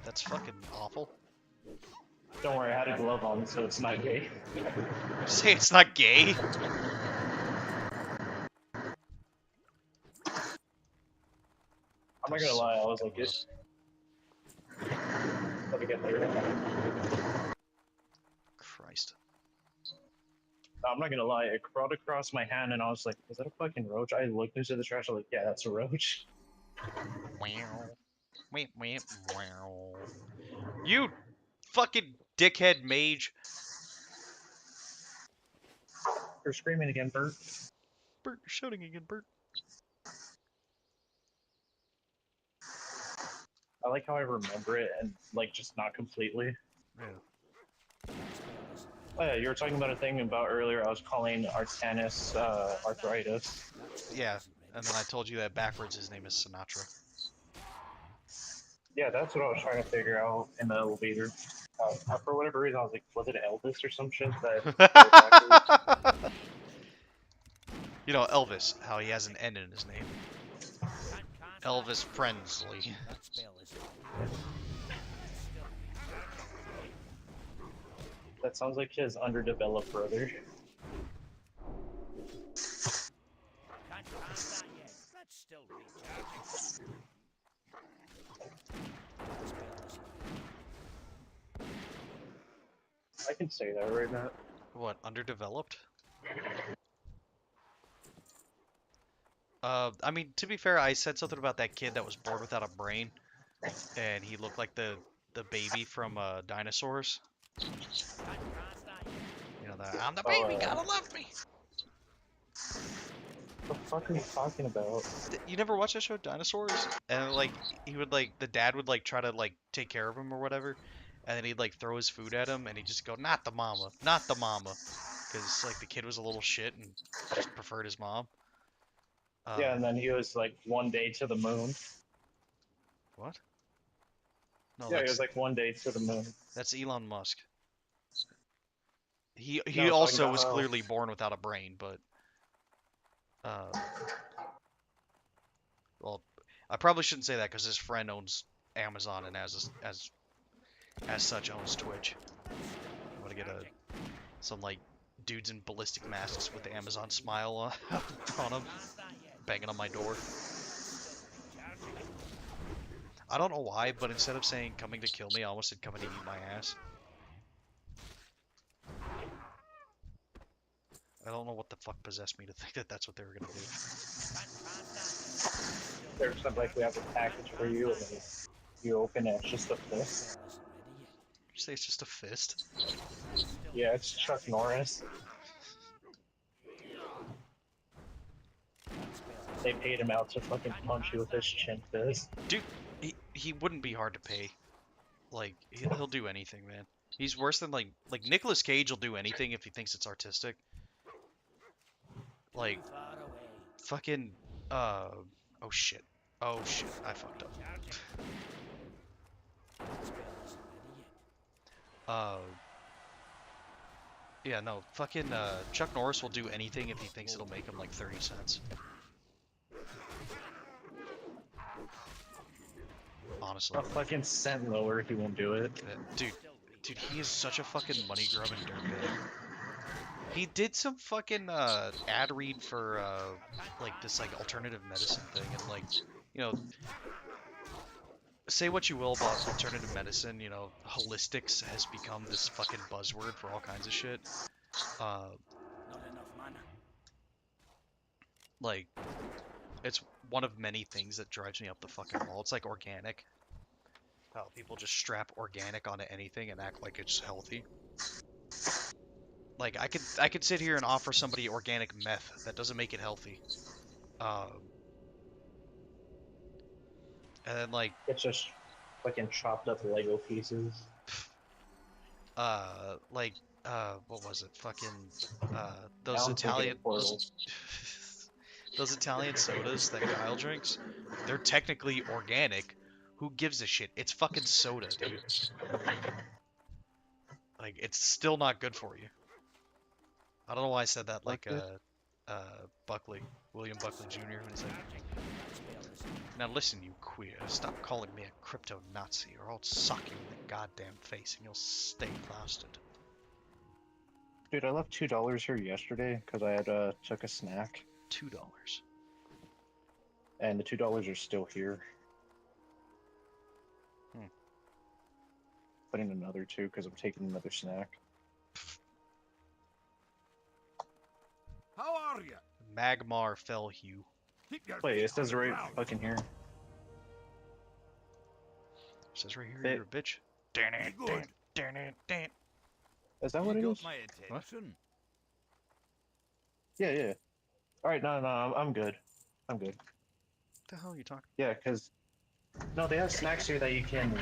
That's fucking awful. Don't worry, I had a glove on, so it's not gay. Say it's not gay? I'm not gonna lie, I was like, it. Let me get there. Christ. I'm not gonna lie, it crawled across my hand, and I was like, "Is that a fucking roach?" I looked into the trash. I was like, "Yeah, that's a roach." Wow. Wait, wow. You fucking dickhead mage. You're screaming again, Bert. Bert, you're shouting again, Bert. I like how I remember it and like just not completely. Yeah. Oh yeah, you were talking about a thing about earlier. I was calling Artanis arthritis. Yeah, and then I told you that backwards his name is Sinatra. Yeah, that's what I was trying to figure out in the elevator. For whatever reason, I was like, was it Elvis or some shit that? You know, Elvis, how he has an N in his name. Can't cast Elvis Presley. that spell isn't ready yet. That's still recharging. That sounds like his underdeveloped brother. Can't cast that yet. That's still recharging. That spell isn't ready. I can say that right now. What, underdeveloped? I mean, to be fair, I said something about that kid that was born without a brain, and he looked like the baby from Dinosaurs. Can't cast that yet. You know that I'm the baby, Oh. gotta love me. What the fuck are you talking about? You never watched that show, Dinosaurs? And like he would like the dad would like try to like take care of him or whatever, and then he'd like throw his food at him, and he'd just go, not the mama, because like the kid was a little shit and just preferred his mom. Yeah, and then he was like 1 day to the moon. What? No, Yeah, he was like 1 day to the moon. that's Elon Musk. He No, talking also about was how clearly born without a brain, but uh, well, I probably shouldn't say that because his friend owns Amazon and as such owns Twitch. I'm gonna get some like dudes in ballistic masks with the Amazon smile on them, banging on my door. I don't know why, but instead of saying coming to kill me, I almost said coming to eat my ass. I don't know what the fuck possessed me to think that that's what they were gonna do. there's something like we have a package for you, and then you open it, it's just a fist. Did you say it's just a fist? Yeah, it's Chuck Norris. They paid him out to fucking punch you with his chin fist. Dude, he wouldn't be hard to pay. Like he'll do anything, man. He's worse than like Nicolas Cage will do anything if he thinks it's artistic. Like fucking uh oh shit. Oh shit, I fucked up. Uh yeah, no, fucking Chuck Norris will do anything if he thinks it'll make him like 30 cents. Honestly. A fucking cent lower, he won't do it. Dude, he is such a fucking money grubbing dirtbag. He did some fucking ad read for like this like alternative medicine thing, and like, you know, say what you will about alternative medicine, you know, holistics has become this fucking buzzword for all kinds of shit. Like, it's one of many things that drives me up the fucking wall. It's like organic. How people just strap organic onto anything and act like it's healthy. Like I could sit here and offer somebody organic meth. That doesn't make it healthy. And then like It's just fucking chopped up Lego pieces. like what was it? Fucking those Now I'm thinking Italian of Portal. those Italian sodas that Kyle drinks, they're technically organic. Who gives a shit? It's fucking soda, dude. Like it's still not good for you. I don't know why I said that like Buckley, William Buckley Jr. when he's like, now listen, you queer, stop calling me a crypto Nazi or I'll sock you in the goddamn face and you'll stay plastered. Dude, I left $2 here yesterday because I had took a snack, $2. and the $2 are still here. Putting another two because I'm taking another snack. How are you? Magmar Fellhue. Wait, it says right fucking here. It says right here, It- you're a bitch. Is that what it is? My attention. Yeah, yeah. All right, no, I'm good. I'm good. What the hell are you talking? Yeah, because no, they have snacks here that you can.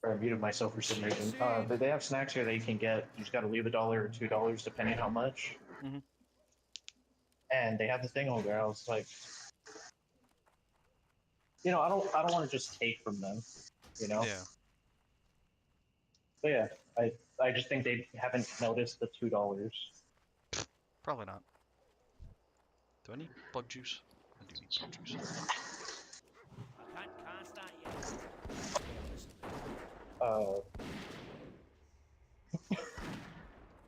Or I muted myself for some reason. But they have snacks here that you can get. You just got to leave $1 or $2 depending how much. Mhm. And they have the thing over there. I was like, you know, I don't want to just take from them, you know. Yeah. But yeah, I just think they haven't noticed the $2. Probably not. Do I need bug juice? I do need bug juice.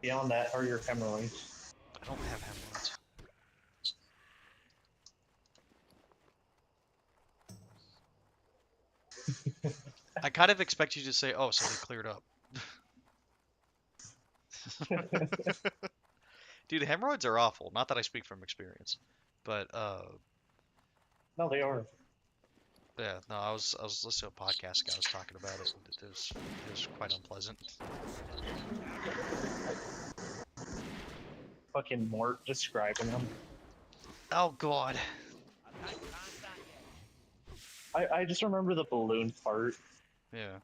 Beyond that are your hemorrhoids. I don't have hemorrhoids. I kind of expect you to say, oh, so they cleared up. Dude, hemorrhoids are awful. Not that I speak from experience. But, No, they are. yeah, no, I was listening to a podcast guy was talking about it. It was quite unpleasant. Fucking Mort describing them. Oh, God. I just remember the balloon part. Yeah.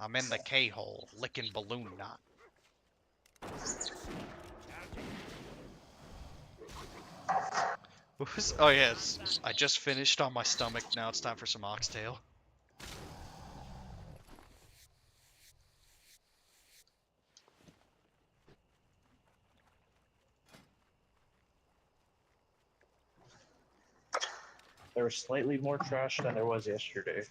I'm in the K-hole, licking balloon knot. Oh yeah, I just finished on my stomach. Now it's time for some oxtail. There was slightly more trash than there was yesterday.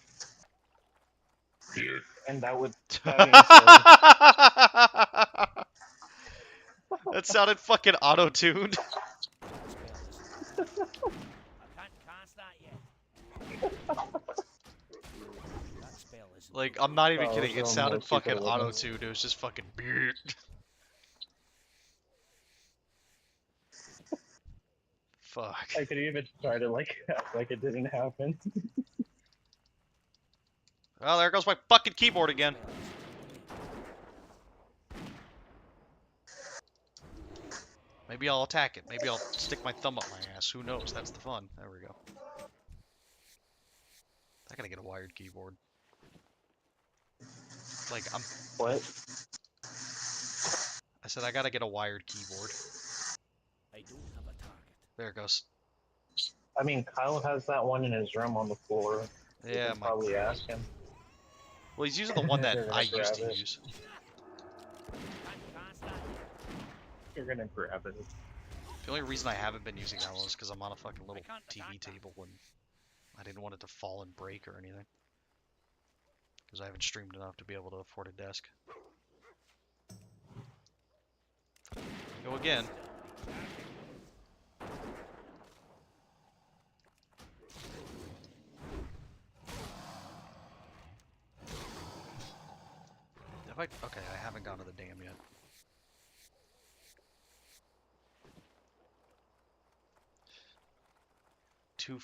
And that being said, That sounded fucking auto-tuned. That spell isn't ready. I can't cast that yet. That spell isn't Like, ready. I'm not even oh, kidding. It so sounded more people fucking with us. auto-tuned. It was just fucking. Fuck. I could even try to like act like it didn't happen. Well, there goes my fucking keyboard again. Spell isn't ready. Maybe I'll attack it. Maybe I'll stick my thumb up my ass. Who knows? That's the fun. There we go. I gotta get a wired keyboard. Like, What? I said I gotta get a wired keyboard. I don't have a target. There it goes. I mean, Kyle has that one in his room on the floor. You Yeah, can probably ask him. well, he's using the one that You're gonna I used grab to it. use. Can't cast that yet. You're gonna grab it. The only reason I haven't been using that one is because I'm on a fucking little can't TV attack that. table and I didn't want it to fall and break or anything. Because I haven't streamed enough to be able to afford a desk. Go again. Okay, I haven't gone to the dam yet. Two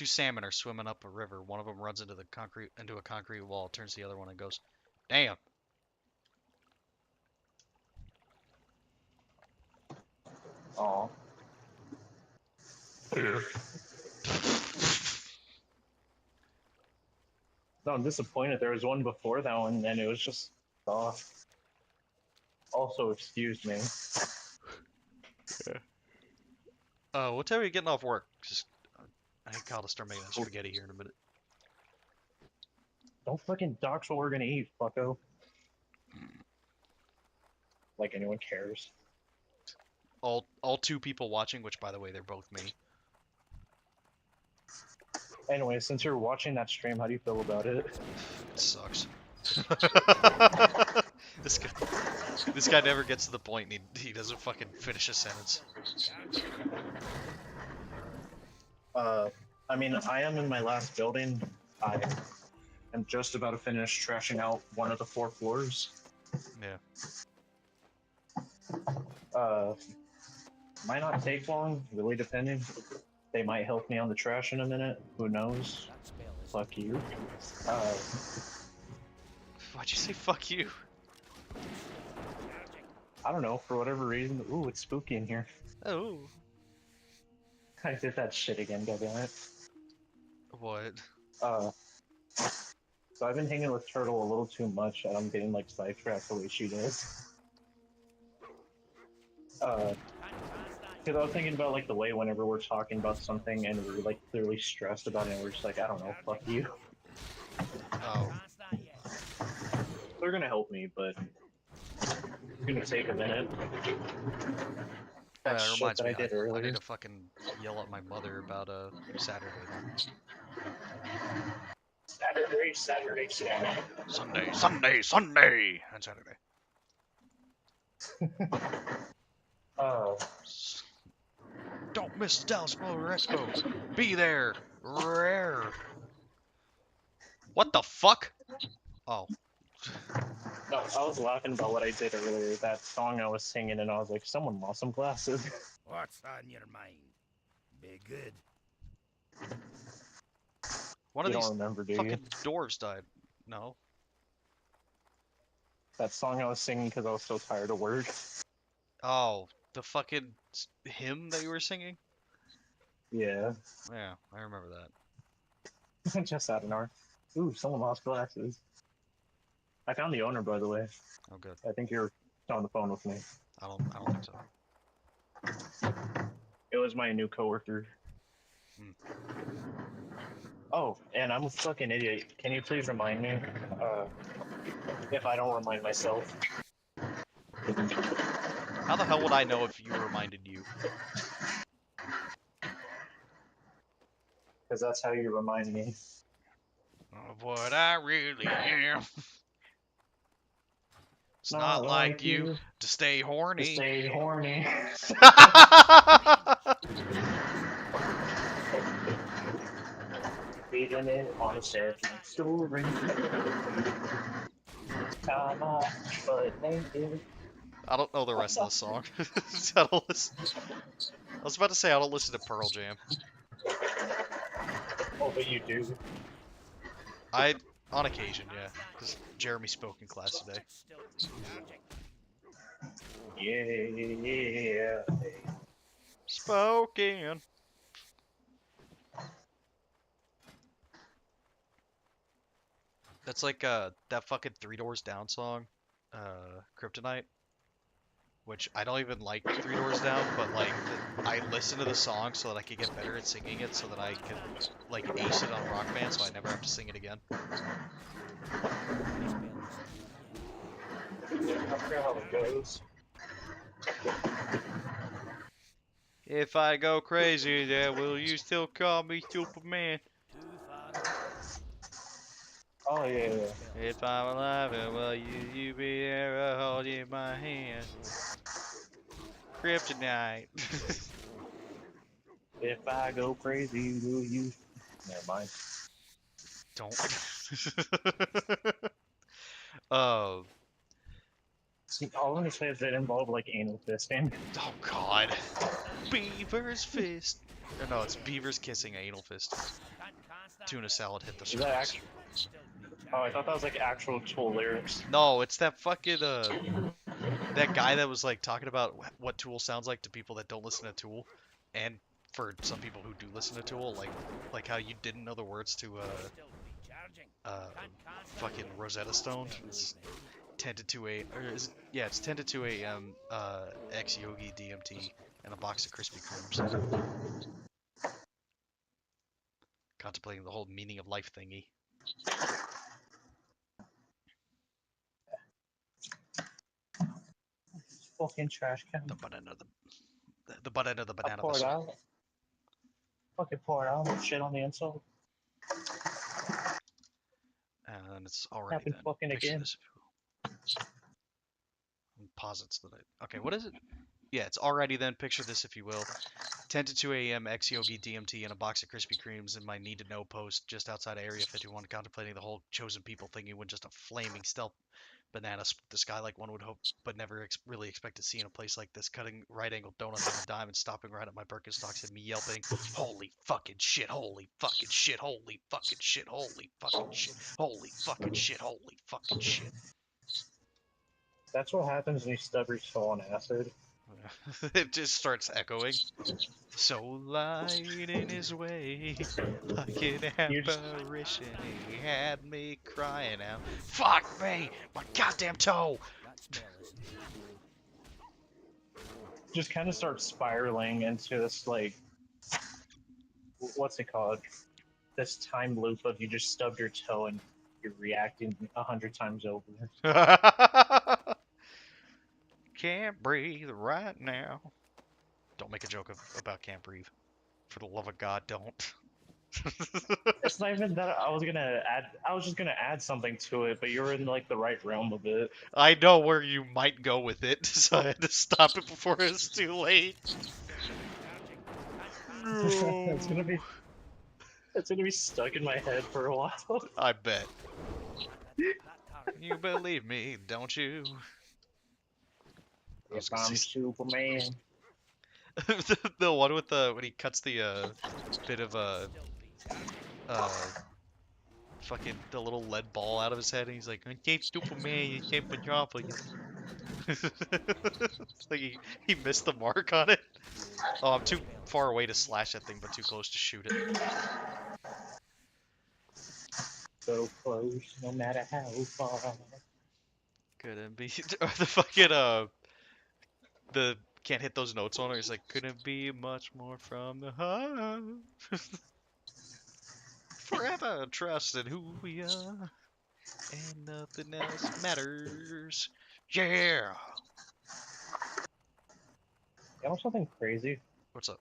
salmon are swimming up a river. One of them runs into a concrete wall, turns to the other one and goes, "Damn." Aw. No, I'm disappointed. There was one before that one, and it was just off. Also, excuse me. What time are you getting off work? Just, I need Kyle to start making that spaghetti here in a minute. Don't fucking dox what we're gonna eat, fucko. Like anyone cares. All two people watching, which by the way, they're both me. Anyway, since you're watching that stream, how do you feel about it? It sucks. This guy never gets to the point and he doesn't fucking finish a sentence. I mean, I am in my last building. I am just about to finish trashing out one of the 4 floors. Yeah. Might not take long, really depending. They might help me on the trash in a minute. Who knows? That spell isn't Fuck ready. you. Why'd you say fuck you? I don't know, for whatever reason. Ooh, it's spooky in here. Oh. I did that shit again, goddammit. What? So I've been hanging with Turtle a little too much, and I'm getting like sidetracked the way she does. Can't cast that Because I was thinking about like the way whenever we're talking about something and we're like clearly stressed about it, and we're just like, I don't know, fuck you. Oh. Cast that yet. They're gonna help me, but it's gonna take a minute. That That shit reminds that me, I did I earlier. need to fucking yell at my mother about Saturday then. Saturday. Sunday, and Saturday. Uh, Don't miss the Dallas Motor Expo. Be there. Rare. What the fuck? Oh. no, I was laughing about what I did earlier. That song I was singing, and I was like, someone lost some glasses. What's on your mind? Be good. One You of these don't remember, do you? fucking dwarves died. No. That song I was singing because I was so tired of work. Oh, the fucking hymn that you were singing? Yeah, Yeah, I remember that. just out an hour. Ooh, someone lost glasses. I found the owner, by the way. Oh, good. I think you're on the phone with me. I don't think so. It was my new coworker. Hmm. Oh, and I'm a fucking idiot. Can you please remind me? If I don't remind myself. How the hell would I know if you reminded you? Because that's how you remind me. Of what I really am. It's Not not like like you you to stay to horny. stay horny. Reading it on a second story. Time off, but naked. I don't know the rest of the song. I don't listen. I was about to say I don't listen to Pearl Jam. Oh, but you do. I, on occasion, yeah, because Jeremy spoke in class today. Yeah. Spoken. That's like that fucking Three Doors Down song, Kryptonite, which I don't even like Three Doors Down, but like I listen to the song so that I can get better at singing it, so that I can like ace it on Rock Band, so I never have to sing it again. I forgot how it goes. If I go crazy, then will you still call me Superman? Oh, yeah. If I'm alive, then will you be there holding my hand? Kryptonite. If I go crazy, will you? Never mind. Don't. Oh. See, all I'm gonna say is it involved like anal fisting. Oh God. Beaver's fist. Or no, it's Beaver's kissing anal fist. Tuna salad hit the Is that stars. actually? Oh, I thought that was like actual Tool lyrics. No, it's that fucking that guy that was like talking about what Tool sounds like to people that don't listen to Tool, and for some people who do listen to Tool, like how you didn't know the words to fucking Rosetta Stone. It's 10 to 2 a or is it, yeah, it's 10 to 2 a.m. Ex Yogi DMT and a box of Krispy Kremes. Contemplating the whole meaning of life thingy. Fucking trash can. The butt end of the butt end of the I banana pour it whistle. out. Fucking pour it out. Shit on the inside. And it's already Happened then. fucking Picture again. this. Pause it so that okay, what is it? Yeah, it's already then. Picture this if you will. 10 to 2 a.m. ex Yogi DMT and a box of Krispy Kremes in my need to know post just outside of Area 51, contemplating the whole chosen people thingy when just a flaming stealth banana split the sky like one would hope, but never really expect to see in a place like this. Cutting right angled donuts on a dime and stopping right at my Birkenstocks and me yelping, "Holy fucking shit! Holy fucking shit! Holy fucking shit! Holy fucking shit! Holy fucking shit! Holy fucking shit!" That's what happens when you stub your toe on acid. It just starts echoing. So light in his way, like an You just, apparition, he had me crying out, "Fuck me, my goddamn toe!" just kind of start spiraling into this like, what's it called? This time loop of you just stubbed your toe and you're reacting 100 times over. Can't breathe right now. Don't make a joke about can't breathe. For the love of God, don't. It's not even that I was gonna add. I was just gonna add something to it, but you're in like the right realm of it. I know where you might go with it, so I had to stop it before it's too late. it's gonna No. be. It's gonna be stuck in my head for a while. I bet. You believe me, don't you? I was If gonna I'm say Superman. the one with the when he cuts the bit of fucking the little lead ball out of his head and he's like, "I can't Superman, you can't Metropolis." It's like he missed the mark on it. Oh, I'm too far away to slash that thing, but too close to shoot it. So close, no matter how far. Couldn't be or the fucking the can't hit those notes on it. It's like couldn't be much more from the heart. Forever trust in who we are, and nothing else matters. Yeah. You know something crazy? What's up?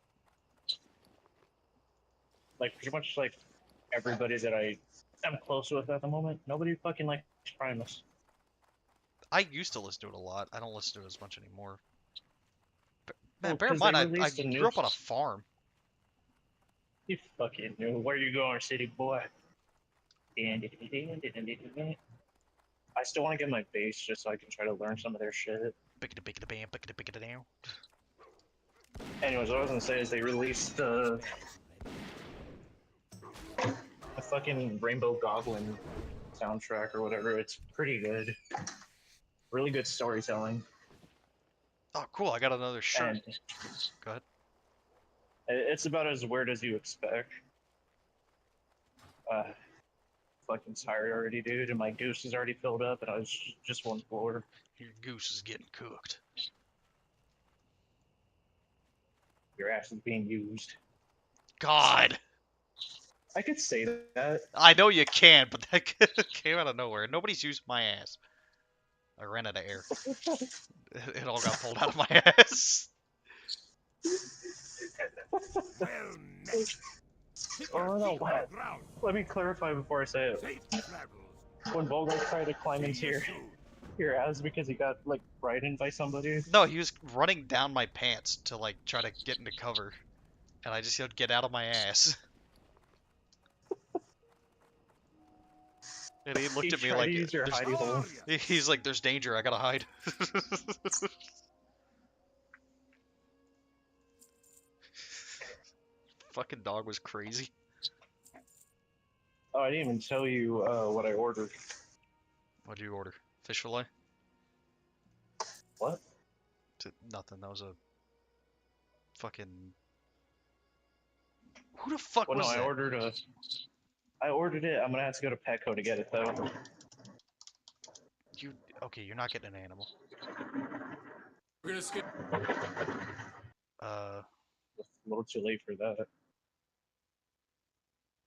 Like pretty much like everybody that I am close with at the moment, nobody fucking likes Primus. I used to listen to it a lot. I don't listen to it as much anymore. Man, Well, bear in because they mind, I released a grew new. up on a farm. You fucking knew where you going, city boy. I still want to get my base just so I can try to learn some of their shit. Bickety bickety bam, bickety bickety down. Anyways, what I was gonna say is they released the fucking Rainbow Goblin soundtrack or whatever. It's pretty good. Really good storytelling. Oh, cool! I got another shirt. And Go ahead. it's about as weird as you expect. Uh, fucking tired already, dude, and my goose is already filled up, and I was just one floor. Your goose is getting cooked. Your ass is being used. God, I could say that. I know you can, but that came out of nowhere. Nobody's used my ass. I ran out of air. It all got pulled out of my ass. Well met. Keep your Oh no, feet on what? the ground. Let me clarify before I say it. Safe travels. When Volgar tried to climb into See you your, soon. your ass because he got, like, frightened by somebody. No, he was running down my pants to like try to get into cover, and I just yelled, "Get out of my ass!" And he looked He at me tried to like, use your "There's." hidey How hole. are ya? He's like, "There's danger. I gotta hide." Fucking dog was crazy. Oh, I didn't even tell you what I ordered. What'd you order? Fish fillet? What? Nothing. That was a fucking. Who the fuck Well, no, was I that? ordered a. I ordered it. I'm gonna have to go to Petco to get it though. You okay? You're not getting an animal. We're gonna skip. Uh, It's a little too late for that.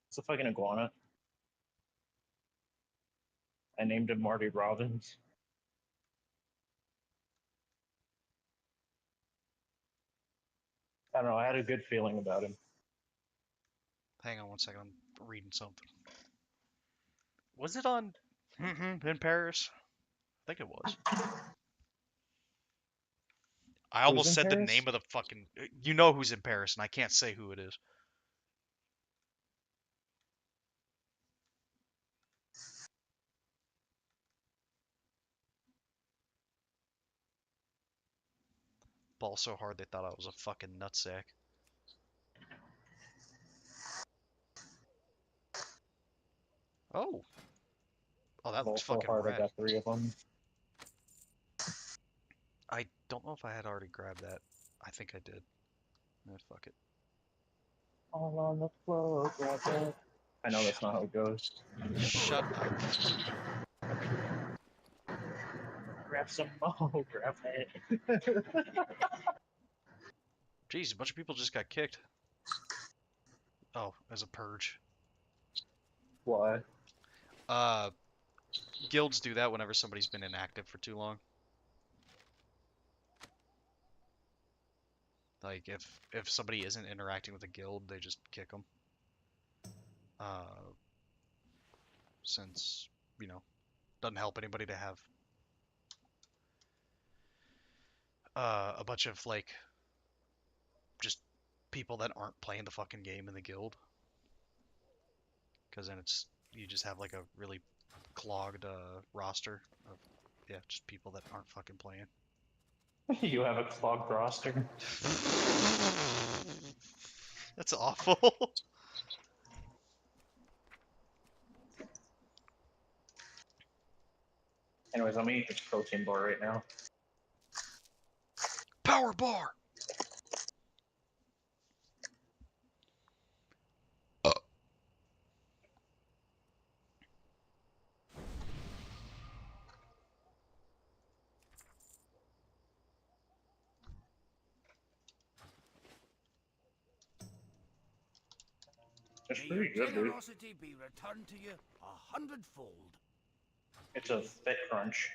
It's a fucking iguana. I named him Marty Robbins. I don't know. I had a good feeling about him. hang on one second. I'm reading something. Was it on in Paris? I think it was. I Who's almost in said the Paris? name of the fucking. You know who's in Paris, and I can't say who it is. Ball so hard they thought I was a fucking nutsack. Oh. Oh, that looks Also fucking hard. I rad. got 3 of them. I don't know if I had already grabbed that. I think I did. Fuck it. All on the floor, grab it. I know that's not how it goes. Shut up. Grab some more, grab it. Jeez, a bunch of people just got kicked. Oh, as a purge. Why? Uh, guilds do that whenever somebody's been inactive for too long. Like if somebody isn't interacting with a guild, they just kick them. Since doesn't help anybody to have a bunch of like just people that aren't playing the fucking game in the guild, because then you just have like a really clogged roster of just people that aren't fucking playing. You have a clogged roster. That's awful. Anyways, I'm gonna eat this protein bar right now. Power bar. It's May pretty your good, dude. generosity be returned to you 100-fold. It's a thick crunch.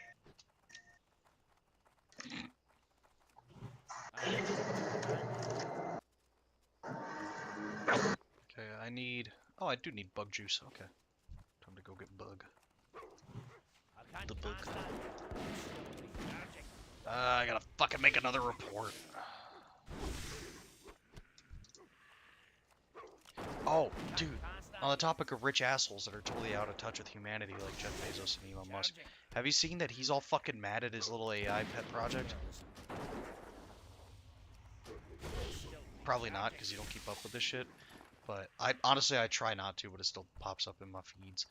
Okay, I need. Oh, I do need bug juice. Okay, time to go get bug. I can't The bug. cast that yet. Lethargic. I gotta fucking make another report. Oh, dude. Cast that On the yet. topic of rich assholes that are totally out of touch with humanity, like Jeff Bezos and Elon Musk, Lethargic. have you seen that he's all fucking mad at his little AI pet project? Probably not, because you don't keep up with this shit. But I honestly I try not to, but it still pops up in my feeds.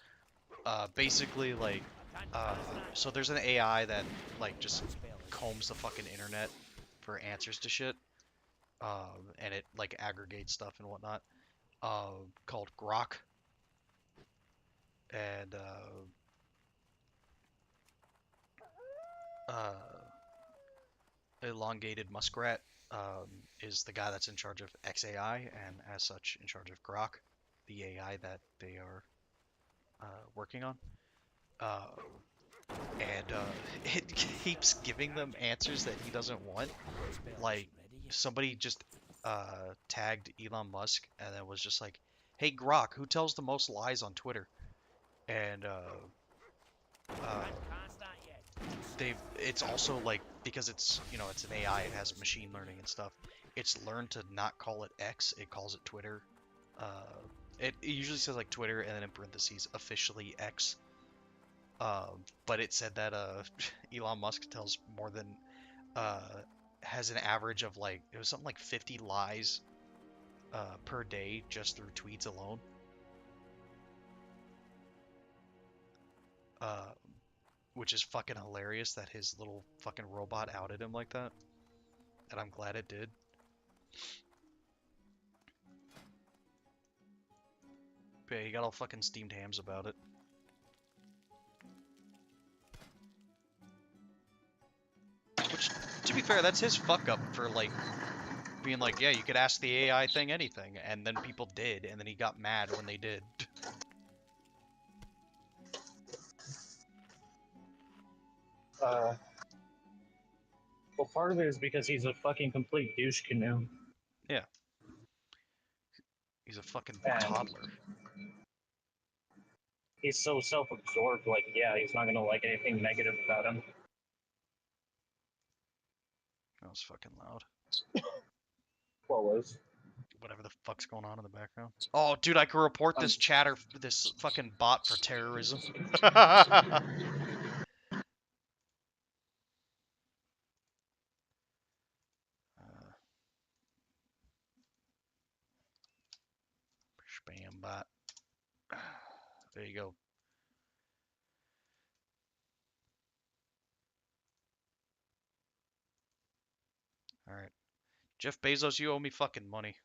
Basically, like, so there's an AI that like just combs the fucking internet for answers to shit, and it like aggregates stuff and whatnot, called Grok, and elongated muskrat is the guy that's in charge of XAI, and as such in charge of Grok, the AI that they are working on. Uh, and it keeps giving them answers that he doesn't want. Like, somebody just tagged Elon Musk and then was just like, "Hey Grok, who tells the most lies on Twitter?" And Cast that yet. it's also like, because it's, you know, it's an AI, it has machine learning and stuff. It's learned to not call it X, it calls it Twitter. Uh, it usually says like Twitter and then in parentheses officially X. But it said that Elon Musk tells more than uh, has an average of like, it was something like 50 lies per day just through tweets alone. Uh, which is fucking hilarious that his little fucking robot outed him like that. And I'm glad it did. But yeah, he got all fucking steamed hams about it. Which, to be fair, that's his fuck up for like being like, yeah, you could ask the AI thing anything, and then people did, and then he got mad when they did. Well, part of it is because he's a fucking complete douche canoe. Yeah, he's a fucking And toddler. he's so self-absorbed, like, yeah, he's not gonna like anything negative about him. That was fucking loud. What was? Whatever the fuck's going on in the background. Oh, dude, I could report Um, this chatter, this fucking bot for terrorism. Spam bot. There you go. All right. Jeff Bezos, you owe me fucking money.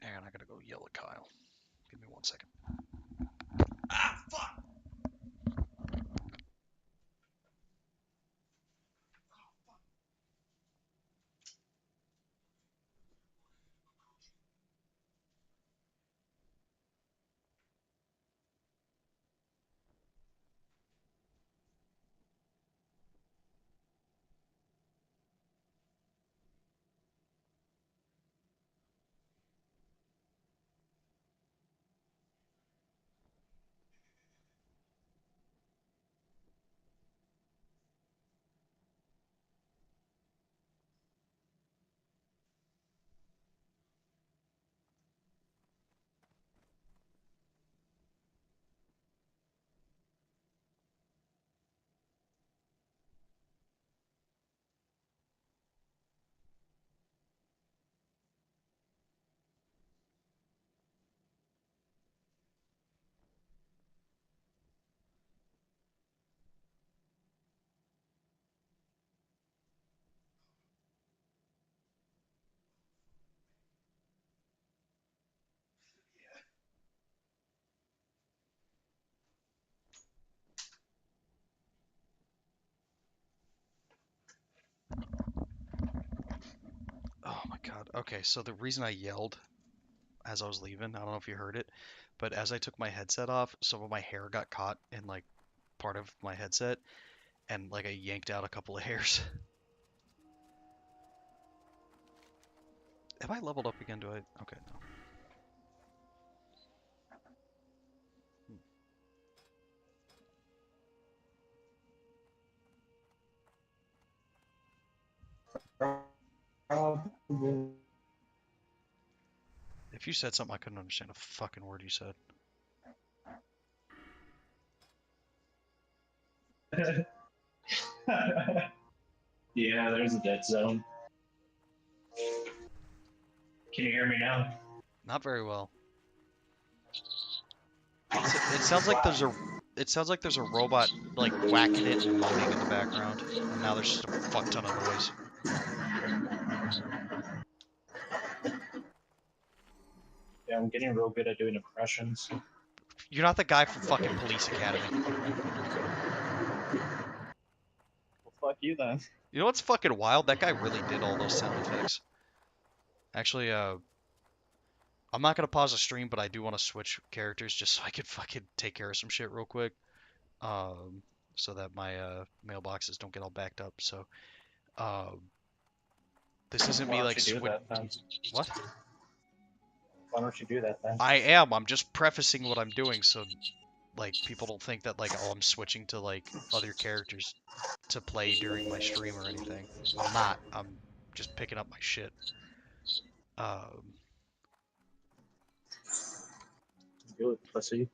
And I gotta go yell at Kyle. Give me 1 second. Ah, fuck! God. Okay, so the reason I yelled as I was leaving, I don't know if you heard it, but as I took my headset off, some of my hair got caught in like part of my headset, and like I yanked out a couple of hairs. Have I leveled up again? Do I? Okay, no. Probably. If you said something, I couldn't understand a fucking word you said. Yeah, there's a dead zone. Can you hear me now? Not very well. It sounds like there's a robot like whacking it and moaning in the background, and now there's just a fuck ton of noise. Yeah, I'm getting real good at doing impressions. You're not the guy from fucking Police Academy. Well, fuck you then. You know what's fucking wild? That guy really did all those sound effects. Actually, I'm not gonna pause the stream, but I do want to switch characters just so I can fucking take care of some shit real quick. Um, so that my mailboxes don't get all backed up. So, um, this isn't Why me don't like you do that then? What? Why don't you do that then? I am. I'm just prefacing what I'm doing so like people don't think that like oh I'm switching to like other characters to play during my stream or anything. I'm not. I'm just picking up my shit. Um, Do it, pussy.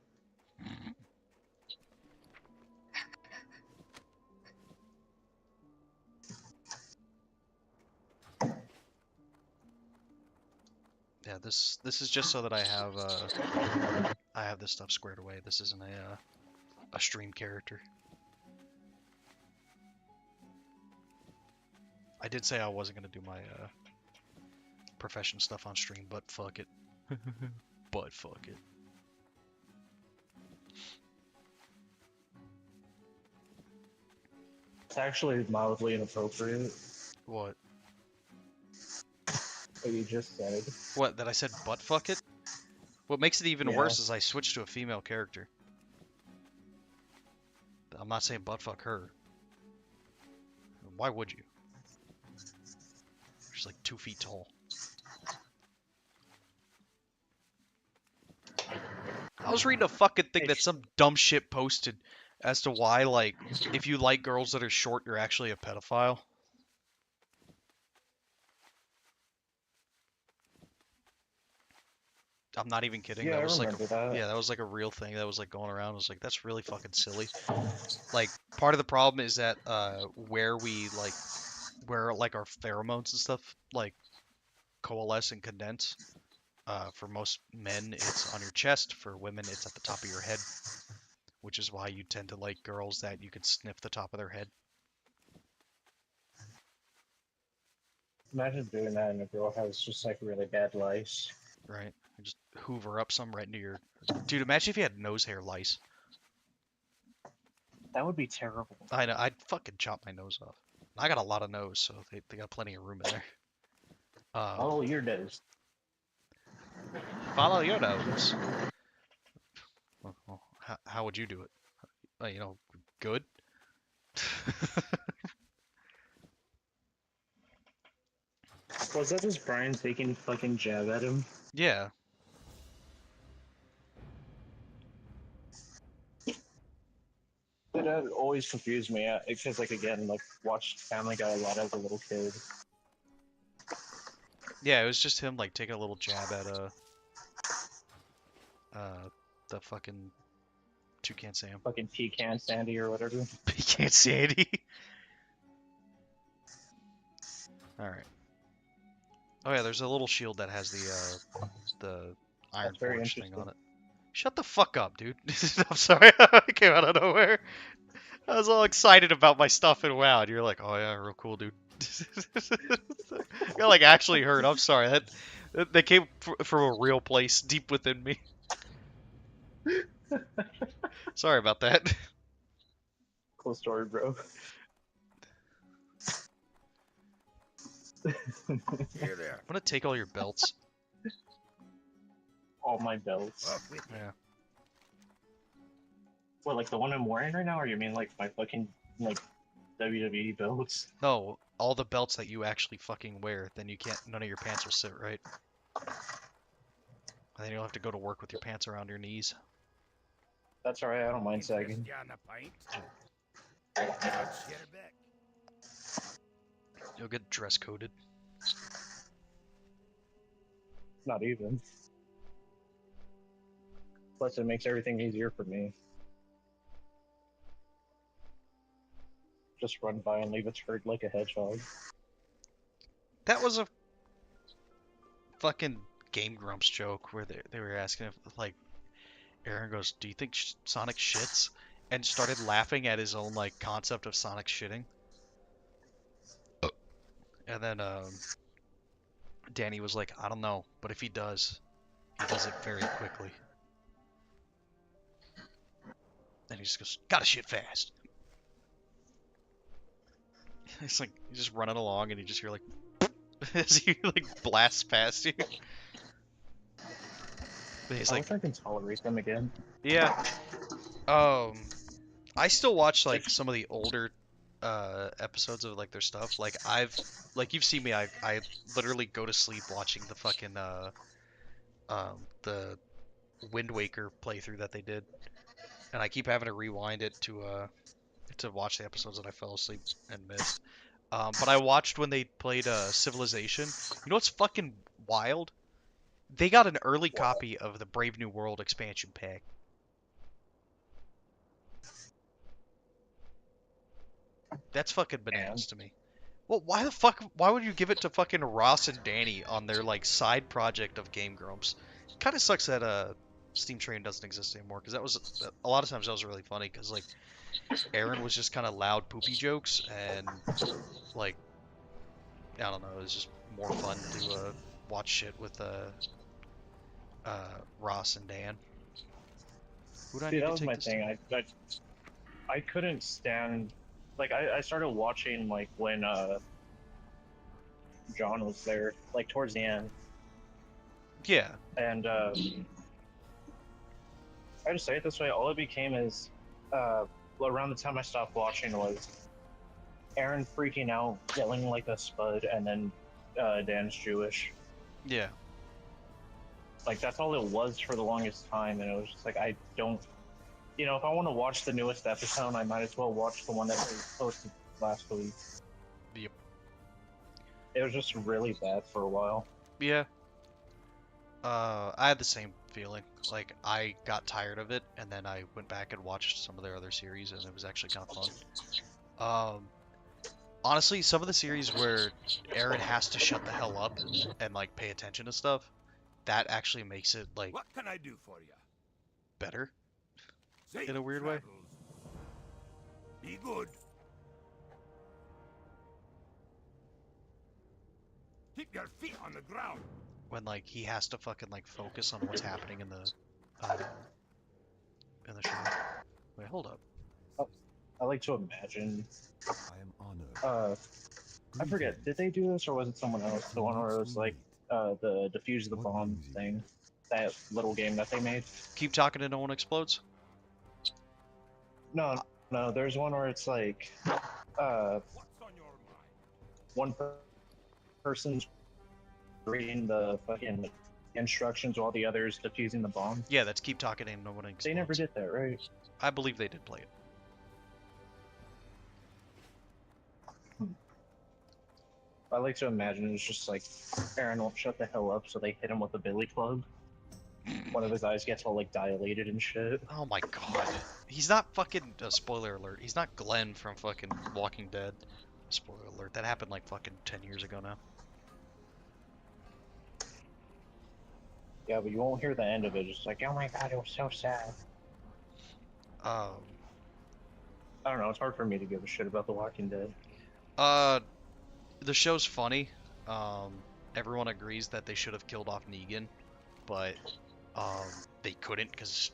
yeah, this is just so that I have this stuff squared away. This isn't a stream character. I did say I wasn't gonna do my profession stuff on stream, but fuck it. But fuck it. It's actually mildly inappropriate. What? What you just said. What? That I said butt fuck it? What makes it even Yeah. worse is I switched to a female character. I'm not saying butt fuck her. Why would you? She's like 2 feet tall. I was reading a fucking thing that some dumb shit posted as to why, like, if you like girls that are short, you're actually a pedophile. I'm not even kidding. Yeah, That I was like remember that. yeah, that was like a real thing that was like going around. I was like, that's really fucking silly. Like, part of the problem is that where like our pheromones and stuff like coalesce and condense. For most men, it's on your chest. For women, it's at the top of your head, which is why you tend to like girls that you can sniff the top of their head. Imagine doing that and a girl has just like really bad lice. Right? And just hoover up some right into your. Dude, imagine if you had nose hair lice. That would be terrible. I know. I'd fucking chop my nose off. I got a lot of nose, so they got plenty of room in there. Follow your nose. Follow your nose. Well, how would you do it? You know, good. Was that just Brian taking fucking jab at him? Yeah. That always confused me. Because, like, again, like, watched Family Guy a lot as a little kid. Yeah, it was just him like taking a little jab at the fucking Toucan Sam. Fucking Pecan Sandy or whatever. Pecan Sandy. All right. Oh yeah, there's a little shield that has the Iron very Forge thing interesting. on it. Shut the fuck up, dude. I'm sorry, I came out of nowhere. I was all excited about my stuff in WoW, and you're like, oh yeah, real cool, dude. You're like actually hurt. I'm sorry. That came from a real place deep within me. Sorry about that. Cool story, bro. Here there. I'm gonna take all your belts. All my belts. Off with you. Yeah. What, like the one I'm wearing right now, or you mean like my fucking like WWE belts? No, all the belts that you actually fucking wear. Then you can't. None of your pants will sit right. And then you'll have to go to work with your pants around your knees. That's alright, I don't mind sagging. Interest you on a pint? I'll share back. You'll get dress coded. Not even. Plus, it makes everything easier for me. Just run by and leave a turd like a hedgehog. That was a fucking Game Grumps joke where they were asking if, like, Aaron goes, "Do you think Sonic shits?" And started laughing at his own, like, concept of Sonic shitting. And then, Danny was like, "I don't know, but if he does it very quickly." And he just goes, "Gotta shit fast." It's like, he's just running along and you just hear, like, as he, like, blasts past you. But he's I like, wish I can tolerate them again. yeah. I still watch like some of the older episodes of like their stuff. Like you've seen me, I literally go to sleep watching the fucking the Wind Waker playthrough that they did. And I keep having to rewind it to watch the episodes that I fell asleep and missed. But I watched when they played Civilization. You know what's fucking wild? They got an early What? copy of the Brave New World expansion pack. That's fucking bananas to me. Well, why the fuck? Why would you give it to fucking Ross and Danny on their like side project of Game Grumps? Kind of sucks that Steam Train doesn't exist anymore because that was a lot of times that was really funny because like Aaron was just kind of loud poopy jokes and like I don't know, it was just more fun to watch shit with Ross and Dan. Who do I See, need that to was take my this thing. to? I couldn't stand. Like, I started watching like when John was there, like towards the end, Yeah, and I just say it this way: all it became is, around the time I stopped watching was Aaron freaking out, yelling like a spud, and then Dan's Jewish. yeah. Like that's all it was for the longest time, and it was just like I don't. You know, if I want to watch the newest episode, I might as well watch the one that was posted last week. Yep. It was just really bad for a while. Yeah. I had the same feeling. Like, I got tired of it, and then I went back and watched some of their other series, and it was actually kind of fun. Honestly, some of the series where Aaron has to shut the hell up and, like, pay attention to stuff, that actually makes it, like, What can I do for you? better. Safe In a weird way. travels. Be good. Keep your feet on the ground. When, like, he has to fucking, like, focus on what's happening in the show. Wait, hold up. I like to imagine. I am honored. I forget. Did they do this or was it someone else? The one where it was like the defuse the bomb thing, that little game that they made. Keep talking and no one explodes? No, no. There's one where it's like, What's on your mind? one person's reading the fucking instructions while the other's defusing the bomb. Yeah, that's keep talking and no one explodes. They never did that, right? I believe they did play it. I like to imagine it's just like Aaron won't shut the hell up, so they hit him with a billy club. One of his eyes gets all like dilated and shit. Oh my god. He's not fucking, spoiler alert, he's not Glenn from fucking Walking Dead. Spoiler alert, that happened like fucking 10 years ago now. Yeah, but you won't hear the end of it. It's like, oh my god, it was so sad. I don't know. It's hard for me to give a shit about The Walking Dead. The show's funny. Everyone agrees that they should have killed off Negan, but they couldn't because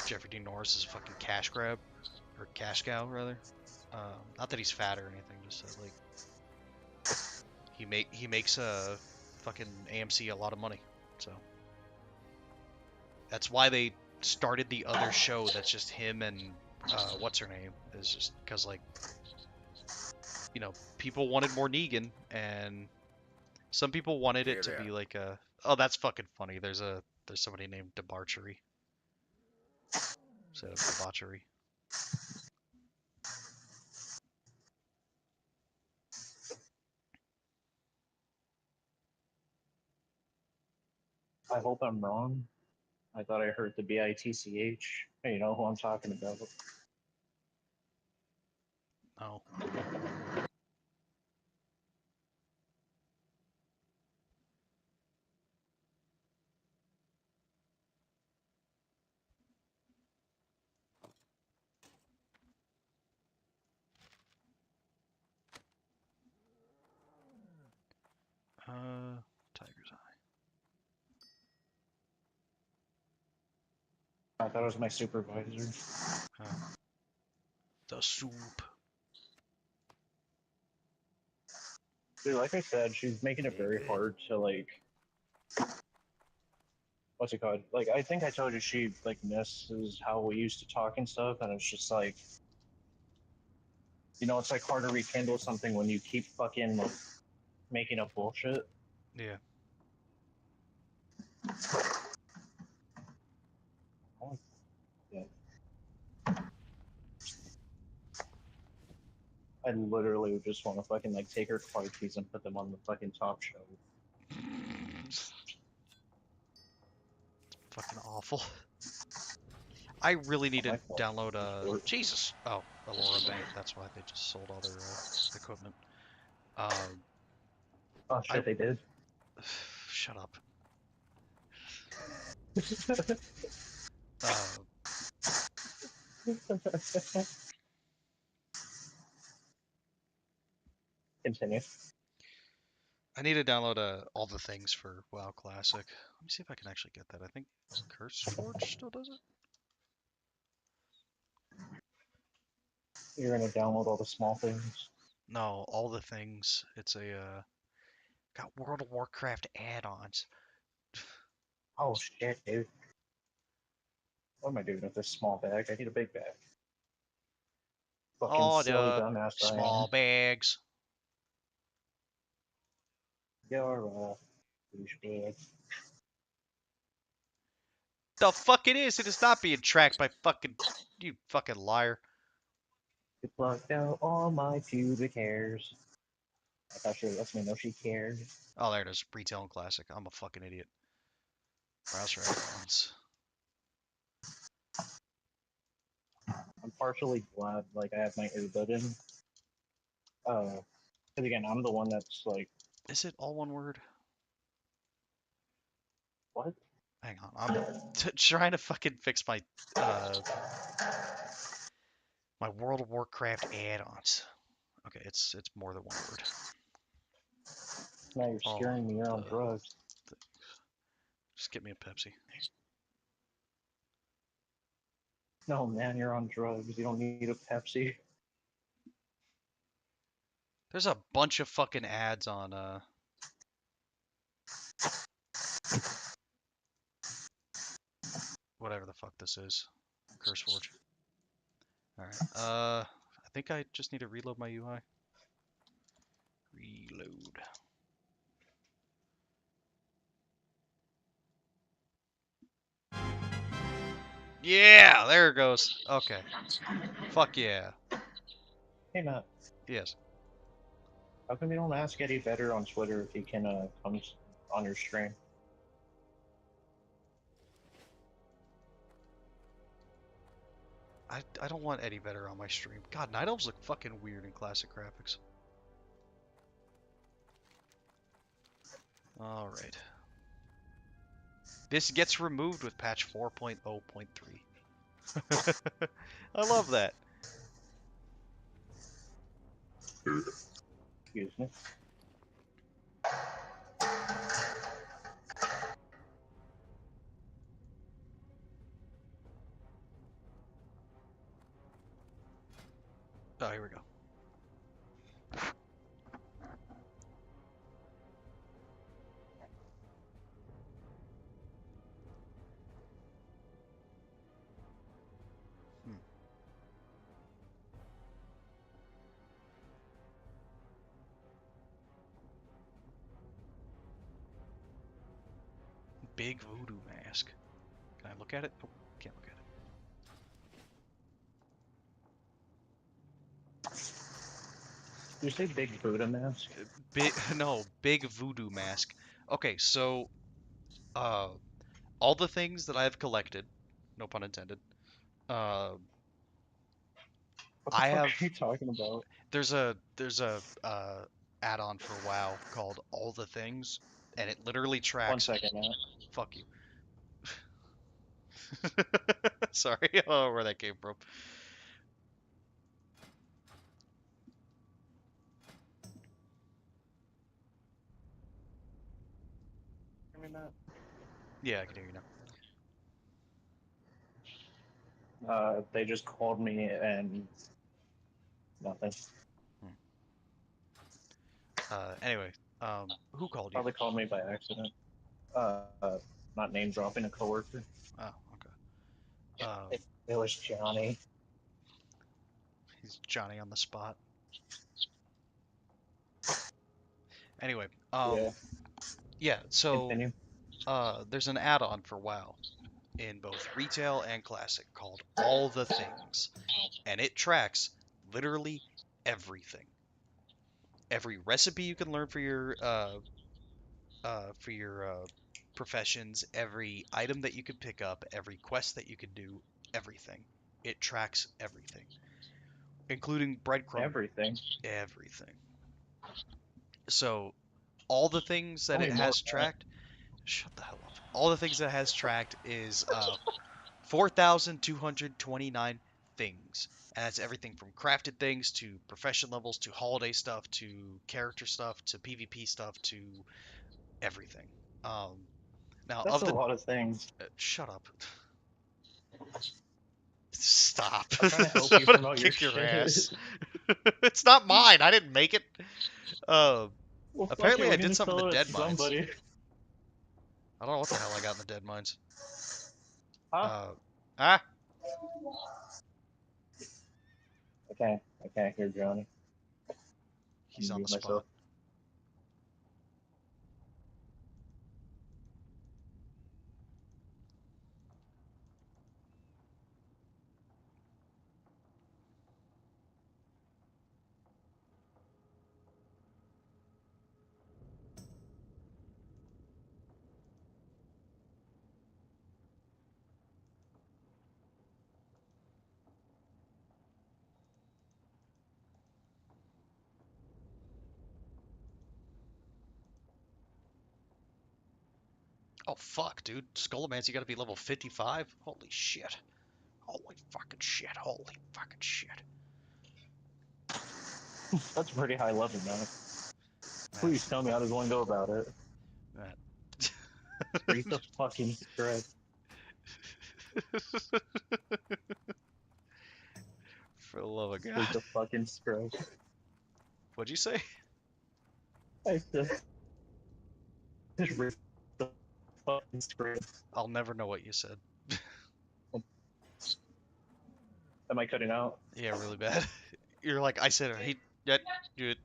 Jeffrey Dean Norris is a fucking cash grab, or cash cow rather. Not that he's fat or anything, just that, like He makes fucking AMC a lot of money. So that's why they started the other show that's just him and what's her name, is just because like people wanted more Negan, and some people wanted it to be like a, oh, that's fucking funny. There's somebody named Debauchery instead of debauchery. I hope I'm wrong. I thought I heard the BITCH. You know who I'm talking about. Oh, Tiger's Eye. I thought it was my supervisor. The soup. Dude, like I said, she's making it very hard to like. What's it called? Like, I think I told you she like misses how we used to talk and stuff, and it's just like, it's like hard to rekindle something when you keep fucking like making up bullshit. Yeah. Oh, yeah. I literally just want to fucking like take her car keys and put them on the fucking top shelf. Fucking awful. I really need to My fault. download Sport. Jesus. Oh, Aurora Bank. That's why they just sold all their equipment. Oh I shit, they did. shut up. Continue. I need to download all the things for WoW Classic. Let me see if I can actually get that. I think Curse Forge still does it. You're gonna download all the small things. No, all the things. It's a got World of Warcraft add-ons. Oh shit, dude. What am I doing with this small bag? I need a big bag. Fucking Oh, silly the dumbass I small am. bags. You're a douchebag. The fuck it is! It is not being tracked by fucking you, fucking liar. You plucked out all my pubic hairs. I thought she lets me know she cared. Oh, there it is. Retail and Classic. I'm a fucking idiot. Browser add-ons. I'm partially glad like I have my earbud in. Because again, I'm the one that's like, Is it all one word? what? Hang on, I'm trying to fucking fix my my World of Warcraft add-ons. Okay, it's more than one word. Now you're All steering me around the drugs. just get me a Pepsi. No, man, you're on drugs. You don't need a Pepsi. There's a bunch of fucking ads on whatever the fuck this is. CurseForge. Alright. I think I just need to reload my UI. Reload. Yeah, there it goes. Okay. Fuck yeah. Hey, Matt. Yes. How come you don't ask Eddie Vedder on Twitter if he can come on your stream? I don't want Eddie Vedder on my stream. God, Night Elves look fucking weird in classic graphics. Alright. This gets removed with patch 4.0.3. I love that. Excuse me. Oh, here we go. big voodoo mask. Can I look at it? Nope, can't look at You say big Buddha mask? it. Big, no, big voodoo mask. Okay, so, uh, all the things that I've collected, no pun intended, uh, What the I fuck have, are you talking about? there's a add-on for WoW called All the Things, and it literally One tracks, second, man. fuck you. Sorry, I don't know where that came from. Hear me, Matt? Yeah, I can hear you now. They just called me and nothing. Anyway, who called you? Probably called me by accident. Uh, not name dropping a coworker. Oh, okay. It was Johnny. He's Johnny on the spot. Anyway, Yeah, yeah, so continue. there's an add-on for WoW in both retail and classic called All the Things, and it tracks literally everything. Every recipe you can learn for your professions, every item that you could pick up, every quest that you could do, everything. It tracks everything, including breadcrumb Everything. everything. So all the things Tell that me it more, has Matt. tracked, shut the hell up. All the things that it has tracked is 4,229 things. And that's everything from crafted things to profession levels to holiday stuff to character stuff to PvP stuff to everything. Um, now, That's of a the. lot of things. Shut up. Stop. I'm trying to help I'm you gonna promote your kick your shit. ass. It's not mine. I didn't make it. Uh, Well, fuck it, apparently, I we're did gonna some in the sell it dead to mines. somebody. I don't know what the hell I got in the dead mines. Huh? Uh, ah, I can't hear Johnny. he's I'm on the mute spot. myself. Oh fuck, dude. Skullomance, you gotta be level 55? Holy shit. Holy fucking shit. Holy fucking shit. That's pretty high level, man. Matt, Please tell me how does one go about it. Matt. Read the fucking script. For the love of Read God. the fucking script. What'd you say? I just read the fucking script. I'll never know what you said. Am I cutting out? Yeah, really bad. You're like, I said, he, that, dude.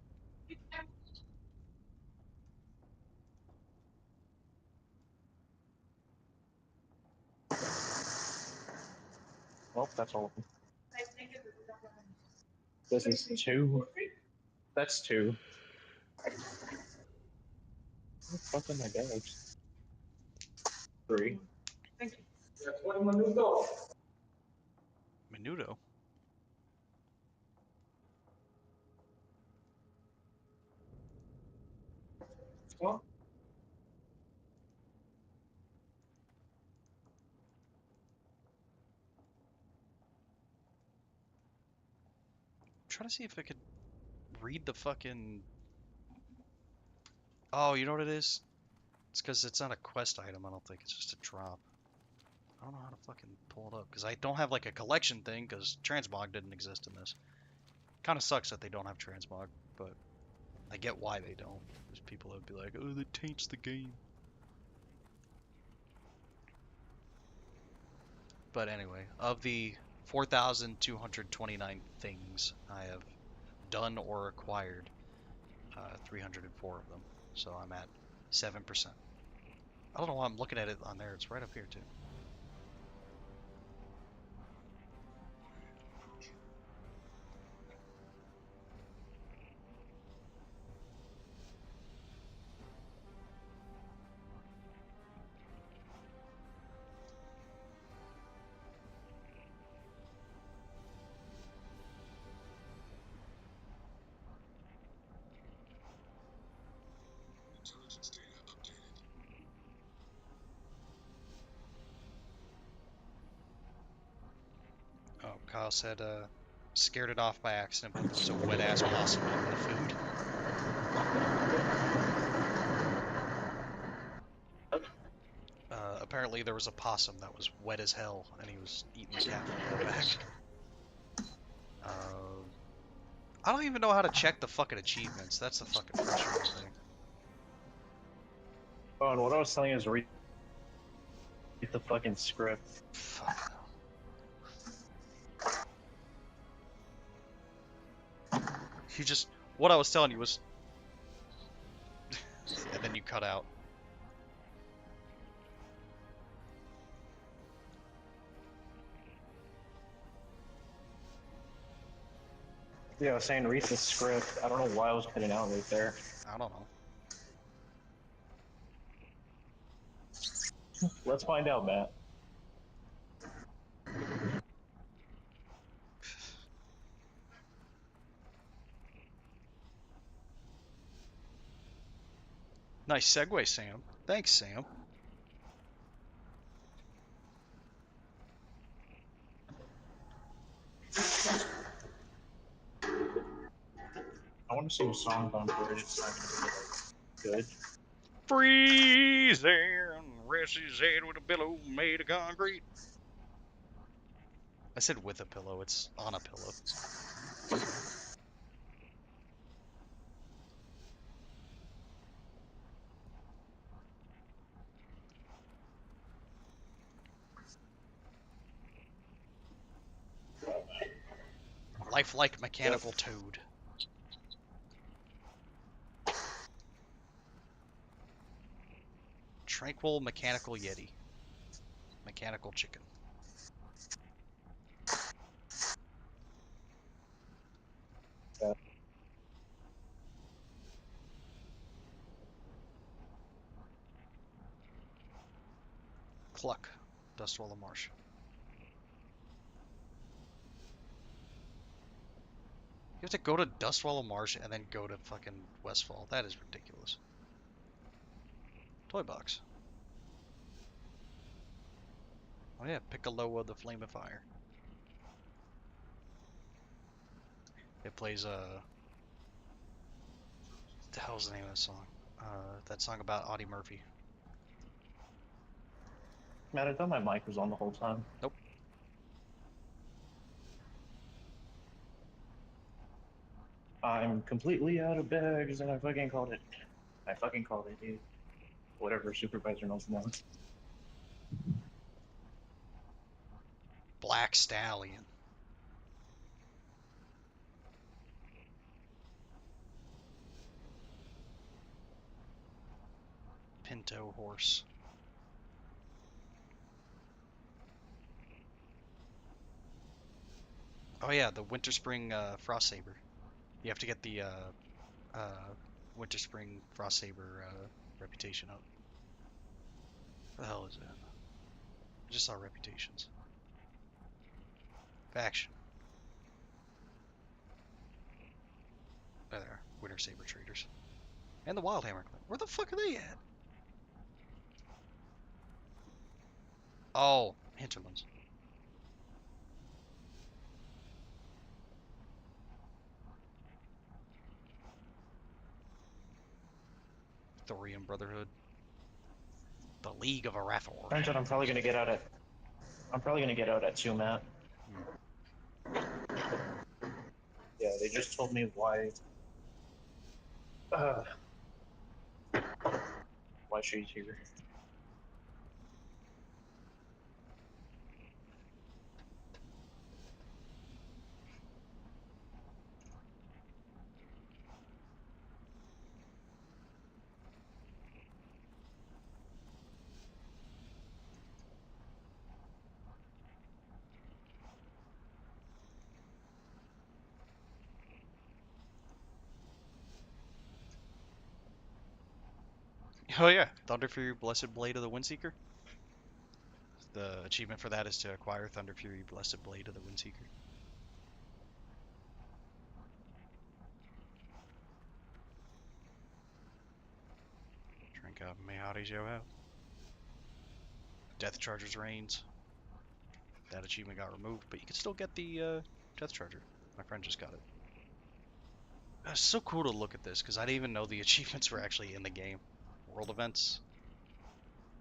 Well, that's all. This is two. That's two. What the fuck am I bags? Three. Menudo. I'm trying to see if I could read the fucking. Oh, you know what it is? It's because it's not a quest item, I don't think. It's just a drop. I don't know how to fucking pull it up because I don't have like a collection thing because transmog didn't exist in this. Kind of sucks that they don't have transmog, but I get why they don't. There's people that would be like, oh, that taints the game. But anyway, of the 4,229 things I have done or acquired, 304 of them. So I'm at 7%. I don't know why I'm looking at it on there. It's right up here too. Oh, Kyle said, scared it off by accident, but there was a wet ass possum in the food. Apparently there was a possum that was wet as hell, and he was eating the cat food out back. I don't even know how to check the fucking achievements. That's the fucking frustrating thing. Oh, and what I was telling you is read the fucking script. Fuck. You just, what I was telling you was, and then you cut out. Yeah, I was saying read the script. I don't know why I was cutting out right there. I don't know. Let's find out, Matt. Nice segue, Sam. Thanks, Sam. I want to sing a song on Bridge. It's not gonna be like, good. Freezing, rest his head with a pillow made of concrete. I said with a pillow, it's on a pillow. Lifelike mechanical toad. Tranquil mechanical yeti. Mechanical chicken. Yeah. Cluck. Dustwallow Marsh. You have to go to Dustwallow Marsh and then go to fucking Westfall. That is ridiculous. Toy box. Oh yeah, Piccolo of the Flame of Fire. It plays what the hell's the name of that song? That song about Audie Murphy. Matt, I thought my mic was on the whole time. Nope. I'm completely out of bags, and I fucking called it. I fucking called it, dude. Whatever supervisor knows now. Black Stallion. Pinto horse. Oh yeah, the Winter Spring Frost Saber. You have to get the Winter Spring Frost Saber reputation up. What the hell is it? I just saw reputations. Faction. There they are. Winter Saber traders. And the Wildhammer Clan. Where the fuck are they at? Oh, hinterlands. Thorian Brotherhood. The League of Arathor. Turns out I'm probably gonna get out at. I'm probably gonna get out at 2, Matt. Yeah, they just told me why. Uh, why she's here. Oh yeah, Thunder Fury, Blessed Blade of the Windseeker. The achievement for that is to acquire Thunder Fury, Blessed Blade of the Windseeker. Drink up, Mayhawties yo ho. Death Charger's Reigns. That achievement got removed, but you can still get the Death Charger. My friend just got it. It's so cool to look at this, because I didn't even know the achievements were actually in the game. World events.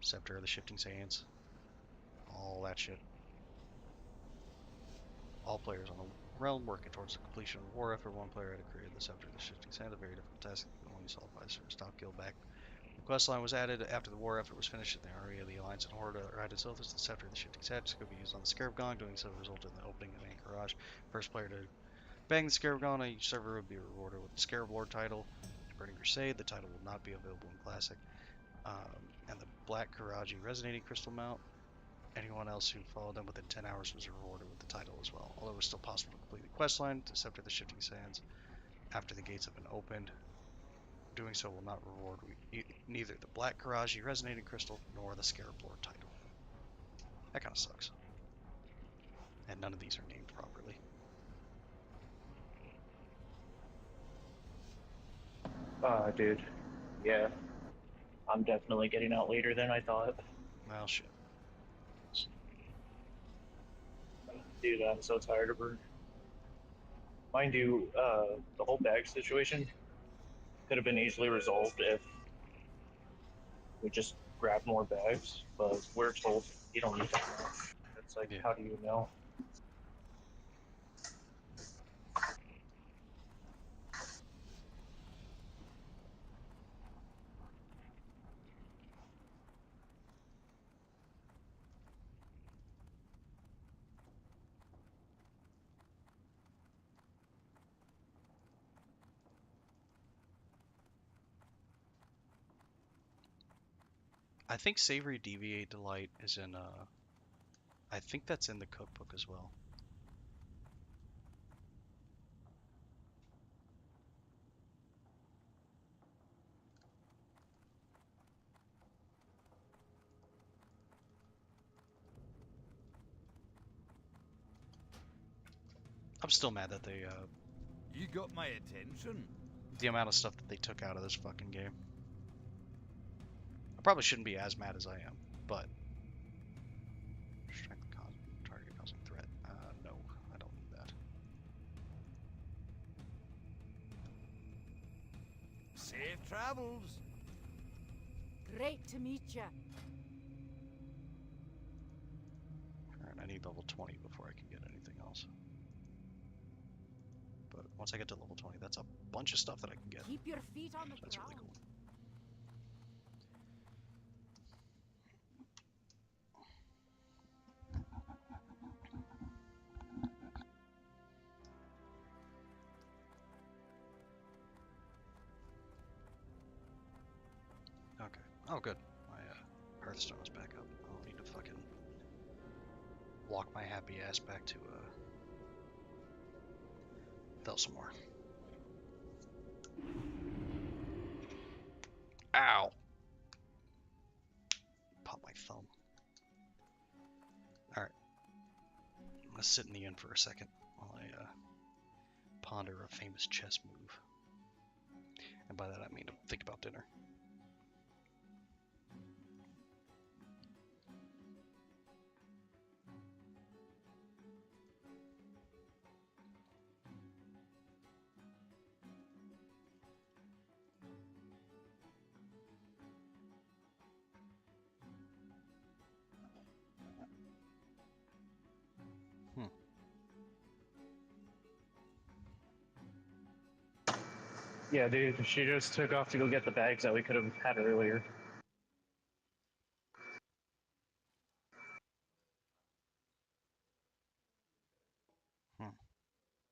Scepter of the Shifting Sands. All that shit. All players on the realm working towards the completion of the war effort. One player had created the Scepter of the Shifting Sands, a very difficult task that can only solved by a certain stop kill back. The quest line was added after the war effort was finished in the area of the Alliance and Horde right itself as the Scepter of the Shifting Sands could be used on the Scarab Gong, doing so resulted in the opening of Anchorage. First player to bang the Scarab Gong on each server would be rewarded with the Scarab Lord title. Burning Crusade, the title will not be available in Classic. And the Black Karaji Resonating Crystal Mount. Anyone else who followed them within 10 hours was rewarded with the title as well. Although it was still possible to complete the questline to Scepter the Shifting Sands after the gates have been opened. Doing so will not reward neither the Black Karaji Resonating Crystal nor the Scarab Lord title. That kind of sucks. And none of these are named properly. Dude. Yeah. I'm definitely getting out later than I thought. Well, shit. Dude, I'm so tired of her. Mind you, the whole bag situation could have been easily resolved if we just grabbed more bags, but we're told you don't need that much. It's like, Yeah. how do you know? I think Savory Deviate Delight is in, I think that's in the cookbook as well. I'm still mad that they, You got my attention. the amount of stuff that they took out of this fucking game. I probably shouldn't be as mad as I am, but strength target causing threat. No, I don't need that. Safe travels. Great to meet you. Alright, I need level 20 before I can get anything else. But once I get to level 20, that's a bunch of stuff that I can get. Keep your feet on the That's ground. really cool. Okay. Oh, good. My Hearthstone is back up. I don't need to fucking walk my happy ass back to Felsamore. Ow! Pop my thumb. Alright. I'm gonna sit in the inn for a second while I ponder a famous chess move. And by that I mean to think about dinner. Yeah, dude, she just took off to go get the bags that we could have had earlier.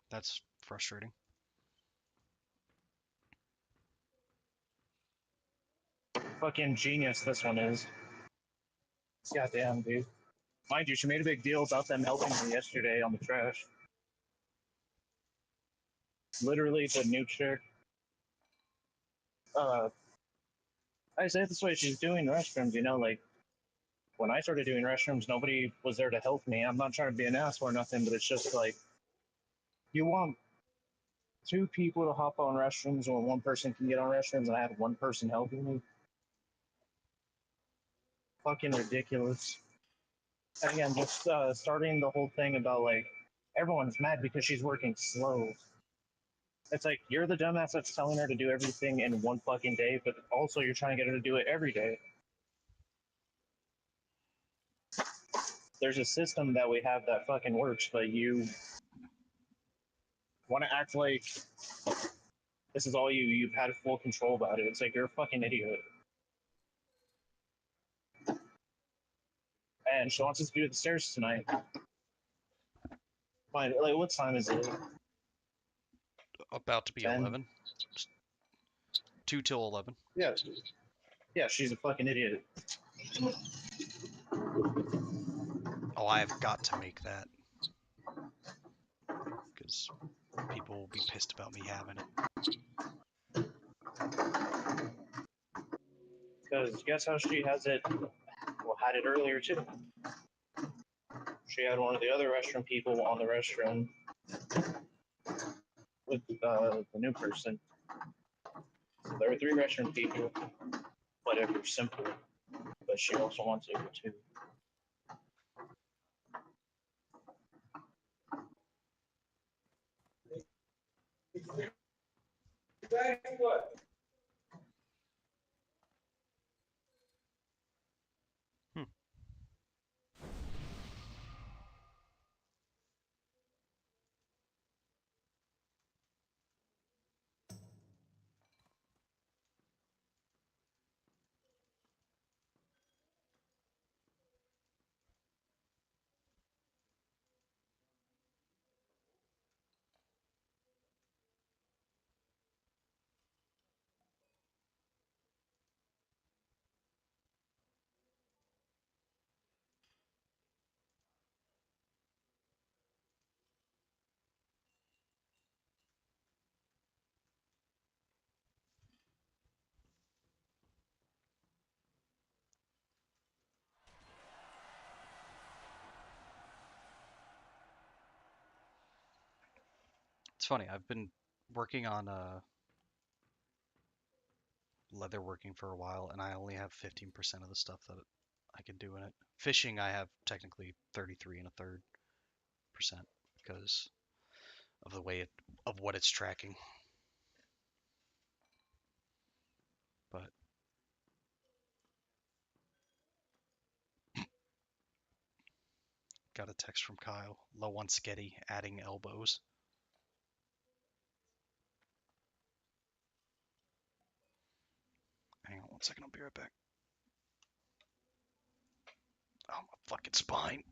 That's frustrating. Fucking genius this one is. Goddamn, dude. Mind you, she made a big deal about them helping her yesterday on the trash. Literally, the new chick I say this way she's doing restrooms, you know, like when I started doing restrooms, nobody was there to help me. I'm not trying to be an ass or nothing, but it's just like you want two people to hop on restrooms or one person can get on restrooms and I have one person helping me. Fucking ridiculous. And again, just starting the whole thing about like everyone's mad because she's working slow. It's like you're the dumbass that's telling her to do everything in one fucking day, but also you're trying to get her to do it every day. There's a system that we have that fucking works, but you want to act like this is all you've had full control about it. It's like you're a fucking idiot. And she wants us to do the stairs tonight. Fine, like what time is it? About to be 10? 11. 2 till 11. Yeah. Yeah, she's a fucking idiot. Oh, I have got to make that. Because people will be pissed about me having it. Because guess how she has it? Well, had it earlier too. She had one of the other restroom people on the restroom with the new person. So there were three restroom people, but it was simple. But she also wants it too. Hmm. It's funny, I've been working on leatherworking for a while, and I only have 15% of the stuff that I can do in it. Fishing, I have technically 33 and a third percent because of the way of what it's tracking. But got a text from Kyle. Low on sketty, adding elbows. Hang on 1 second, I'll be right back. Oh, my fucking spine.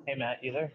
Hey Matt, you there?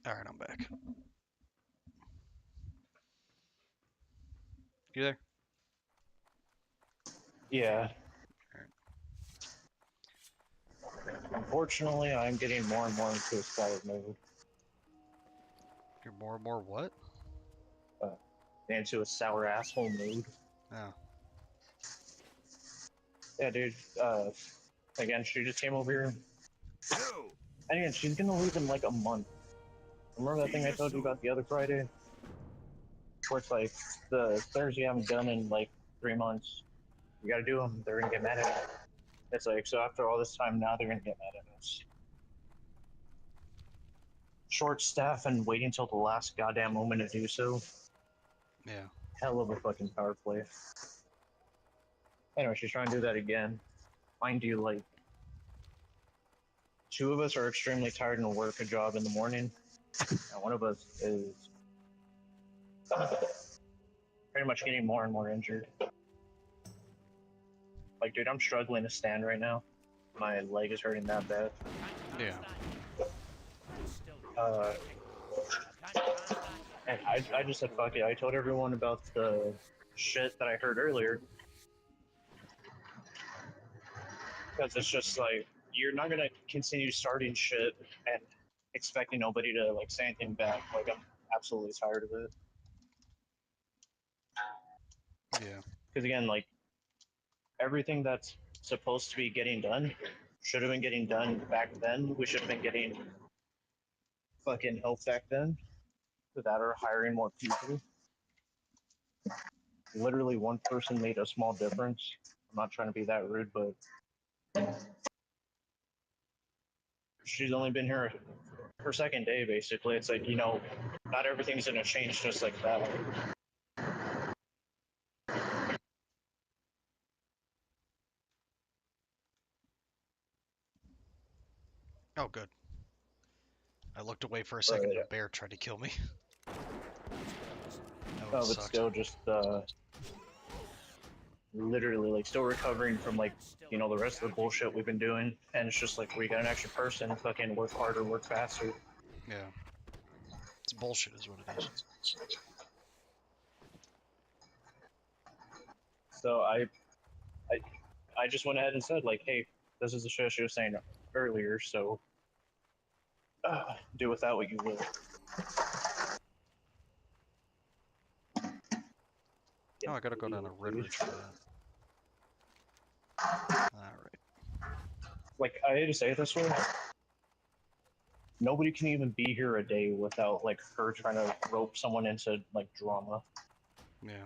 Alright, I'm back. You there? Yeah. Alright. Unfortunately, I'm getting more and more into a sour mode. You're more and more what? Into a sour asshole mood. Oh. Yeah, dude. Again, she just came over here. You! And again, she's gonna leave in like a month. Remember that See thing I you told you soon. about the other Friday? Where it's like, the Thursday you haven't done in like 3 months. You gotta do them. They're gonna get mad at us. It's like, so after all this time now, they're gonna get mad at us. Short staff and waiting till the last goddamn moment to do so. Yeah. Hell of a fucking power play. Anyway, she's trying to do that again. Mind you, like, two of us are extremely tired and work a job in the morning, and one of us is pretty much getting more and more injured. Like, dude, I'm struggling to stand right now. My leg is hurting that bad. Yeah. Uh, and I just said, fuck it. I told everyone about the shit that I heard earlier. Because it's just like, you're not gonna continue starting shit and expecting nobody to, like, say anything back. Like, I'm absolutely tired of it. Yeah. Because again, like, everything that's supposed to be getting done should have been getting done back then. We should have been getting fucking help back then that are hiring more people. Literally, one person made a small difference. I'm not trying to be that rude, but she's only been here her second day, basically. It's like, not everything's going to change just like that. Oh, good. I looked away for a But, second and a bear tried to kill me. That would have but sucked. still, just literally, like, still recovering from, like, the rest of the bullshit we've been doing. And it's just like, we got an extra person, fucking work harder, work faster. Yeah. It's bullshit is what it is. So I, I just went ahead and said, like, hey, this is the shit she was saying earlier, so do with that what you will. Oh, I gotta go down to Red Ridge for that. Alright. Like, I hate to say it this way, nobody can even be here a day without, like, her trying to rope someone into, like, drama. Yeah.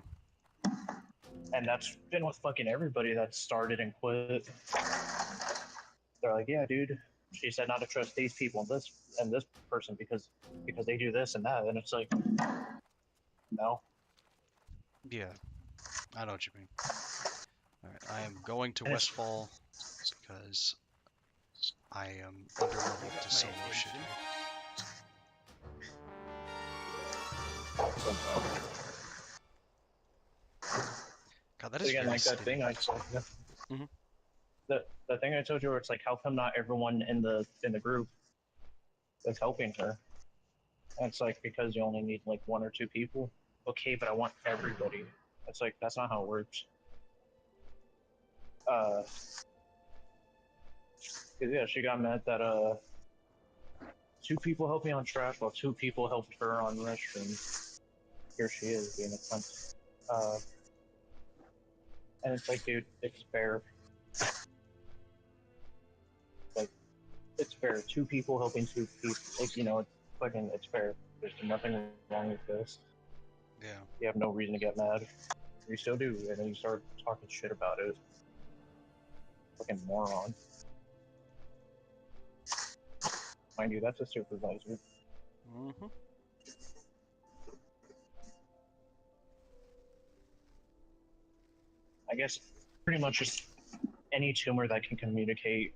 And that's been with fucking everybody that started and quit. They're like, yeah, dude, she said not to trust these people and this person because they do this and that. And it's like, no. Yeah. I know what you mean. Alright, I am going to And it's Westfall because I am underleveled to solo shit here. God, that is again very like that city. thing I told you. Mhm. The thing I told you where it's like, how come not everyone in the group is helping her? And it's like, because you only need like 1 or 2 people. Okay, but I want everybody. It's like, that's not how it works. 'Cause, yeah, she got mad that 2 people helped me on trash while 2 people helped her on restroom. Here she is being a cunt. And it's like, dude, it's fair. Like, it's fair. 2 people helping 2 people. Like, it's fucking, it's fair. There's nothing wrong with this. Yeah. You have no reason to get mad. You still do, and then you start talking shit about it. Fucking moron. Mind you, that's a supervisor. Mm-hmm. I guess pretty much just any tumor that can communicate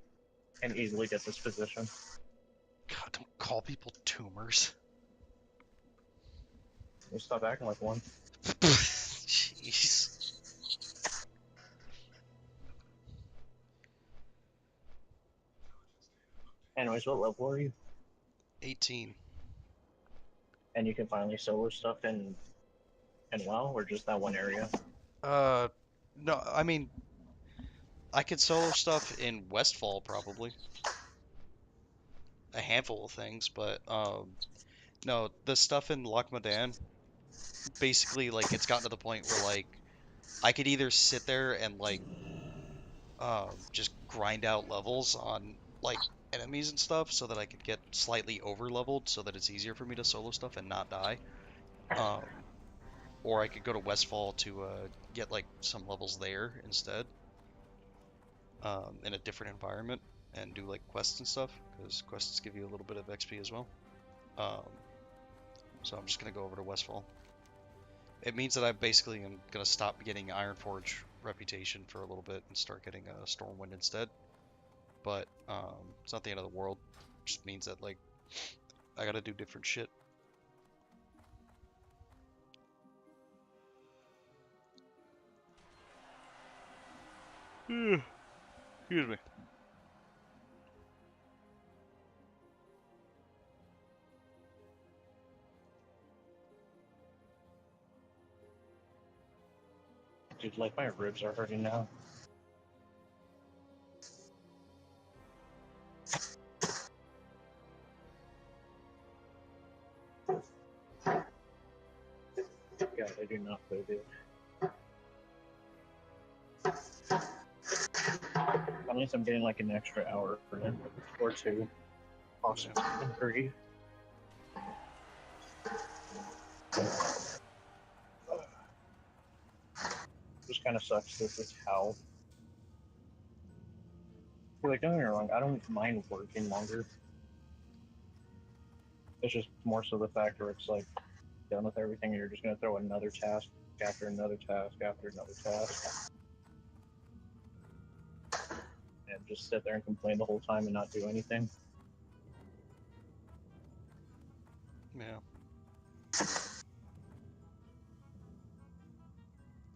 can easily get this position. God, don't call people tumors. You stop acting like one. Jeez. Anyways, what level are you? 18. And you can finally solo stuff in WoW, or just that one area? No, I mean, I could solo stuff in Westfall probably. A handful of things, but no, the stuff in Lochmadan, basically like it's gotten to the point where like I could either sit there and like just grind out levels on like enemies and stuff so that I could get slightly over leveled so that it's easier for me to solo stuff and not die. Um, or I could go to Westfall to get like some levels there instead, in a different environment and do like quests and stuff because quests give you a little bit of XP as well. Um, so I'm just gonna go over to Westfall. It means that I basically am gonna stop getting Ironforge reputation for a little bit and start getting Stormwind instead. But it's not the end of the world. It just means that like I gotta do different shit. Excuse me. Dude, like my ribs are hurting now. God, I do not play this. At least I'm getting like an extra hour for him, or 2, possibly even 3. Just kind of sucks that this how. Like, don't get me wrong, I don't mind working longer. It's just more so the fact where it's like done with everything, and you're just gonna throw another task after another task after another task, and just sit there and complain the whole time and not do anything. Yeah.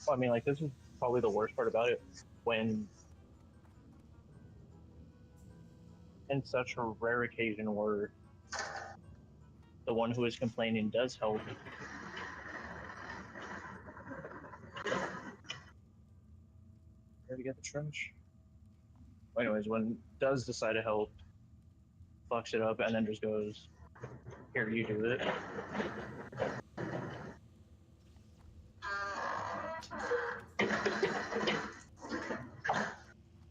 Well, I mean, like, this is probably the worst part about it. When, in such a rare occasion where the one who is complaining does help, where to get the trash? Anyways, when does decide to help, fucks it up, and then just goes, "Here, you do it."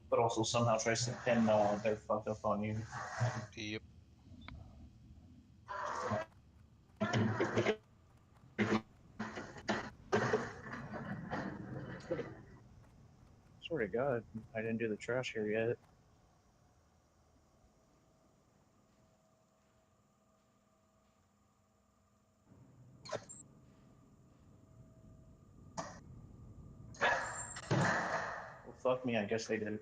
But also somehow tries to pin their fuck up on you. Yep. Swear to God, I didn't do the trash here yet. fuck me, I guess they did.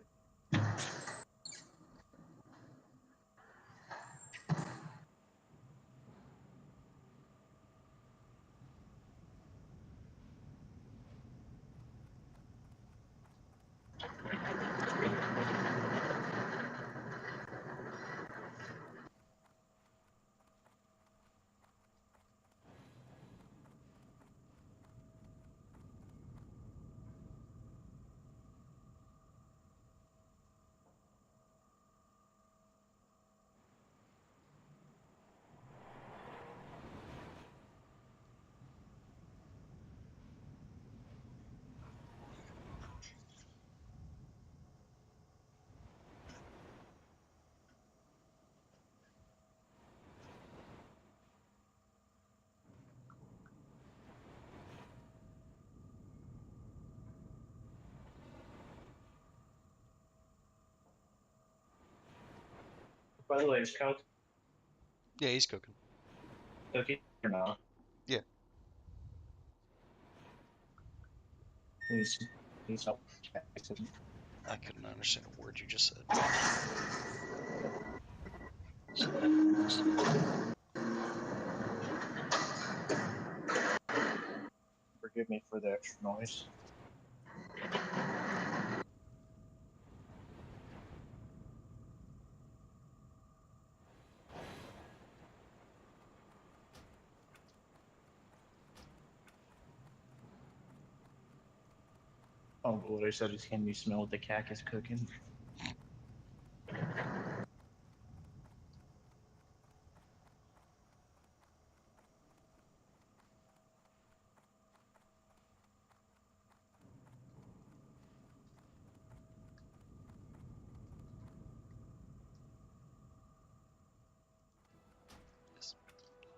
By the way, is Cal Yeah, he's cooking. cooking or not? Yeah. He's he's up. I couldn't understand a word you just said. Forgive me for the extra noise. Oh, what I said is, can you smell what the cack is cooking?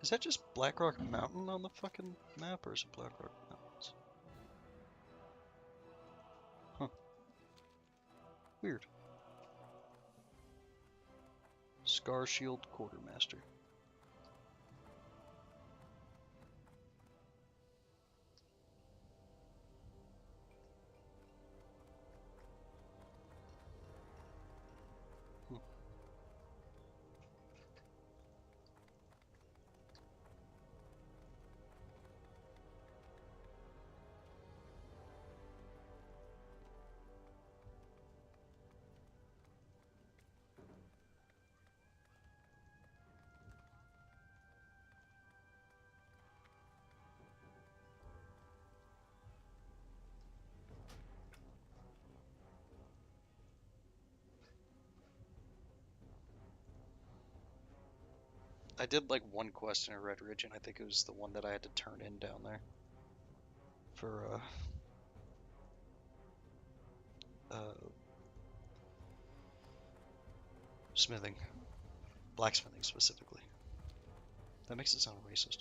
Is that just Blackrock Mountain on the fucking map, or is it Blackrock Mountains? Huh. Weird. Scar Shield Quartermaster. Hmm. I did like one quest in a Red Ridge, and I think it was the one that I had to turn in down there for smithing, blacksmithing specifically. That makes it sound racist.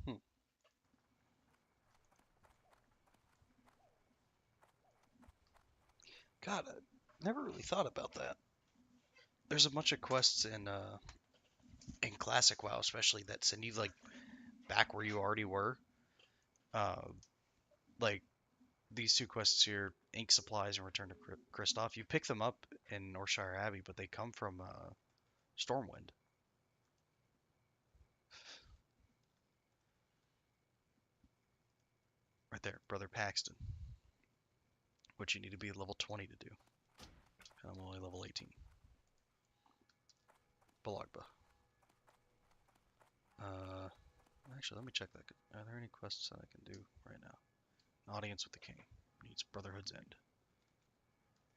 Hmm. God, I never really thought about that. There's a bunch of quests in in classic WoW, especially, that send you like back where you already were. Uh, like these two quests here, Ink Supplies and Return to Kristoff. You pick them up in Northshire Abbey, but they come from Stormwind. Right there, Brother Paxton. Which you need to be level 20 to do. And I'm only level 18. Balagba. Actually, let me check that. Are there any quests that I can do right now? An audience with the king. Needs Brotherhood's End.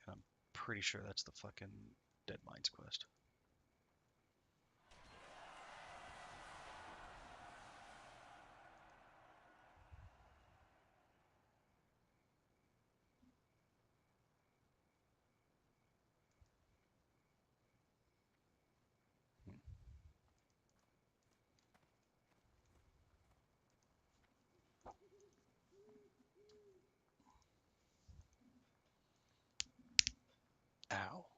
And I'm pretty sure that's the fucking Dead Mines quest. Ow.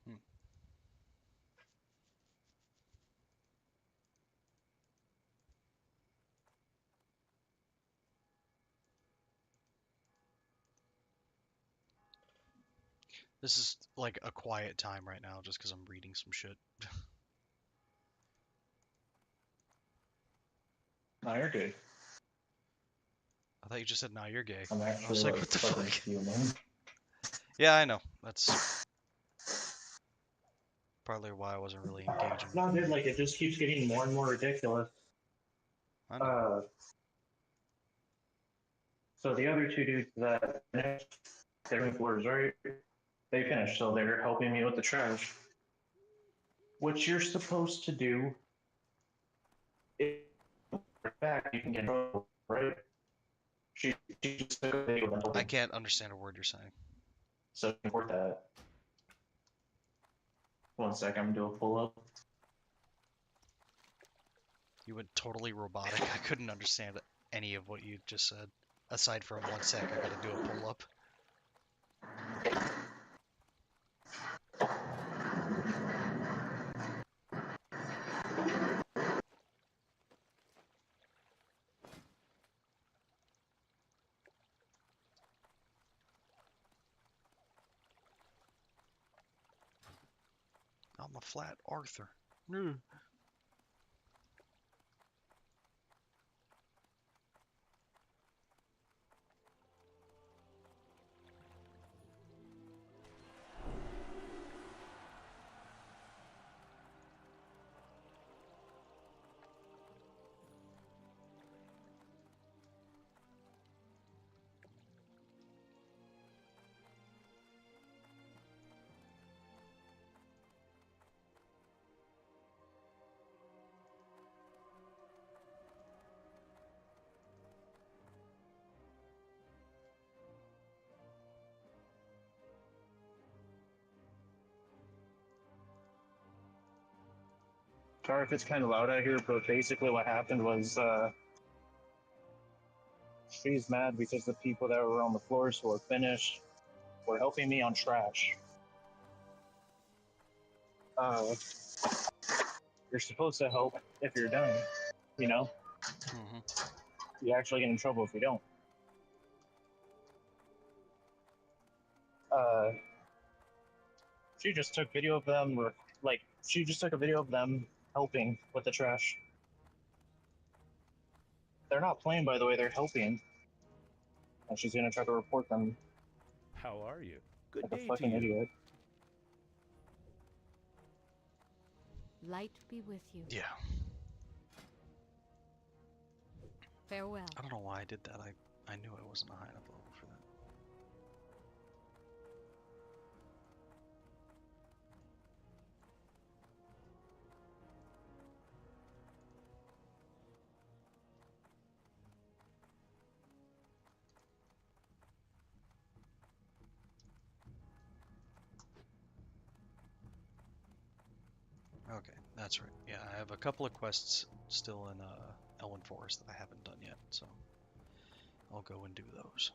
Hmm. This is like a quiet time right now just because I'm reading some shit. No, you're good. I thought you just said, "Nah, you're gay." I'm I was actually like, like "What the fucking fuck?" human. Yeah, I know. That's probably why I wasn't really engaging. No, dude, like it just keeps getting more and more ridiculous. I know. Uh, so the other two dudes that finished their floors, right? They finished, so they're helping me with the trash. What you're supposed to do is back, you can get in trouble, right? She just took a video and told I me, can't understand a word you're saying. so report that. 1 sec, I'm gonna do a pull up. You went totally robotic. I couldn't understand any of what you just said. Aside from 1 sec, I gotta do a pull up. I'm a flat Arthur. No. Sorry if it's kind of loud out here, but basically what happened was she's mad because the people that were on the floors who were finished were helping me on trash. Uh, you're supposed to help if you're done, you know? Mm-hmm. You actually get in trouble if you don't. She just took video of them, like She just took a video of them helping with the trash. They're not playing, by the way. They're helping, and she's gonna try to report them How are you? Good like a day to fucking you. idiot. Light be with you. Yeah. Farewell. I don't know why I did that. I knew I wasn't a high enough level for that. Okay, that's right. Yeah, I have a couple of quests still in Elwyn Forest that I haven't done yet, so I'll go and do those.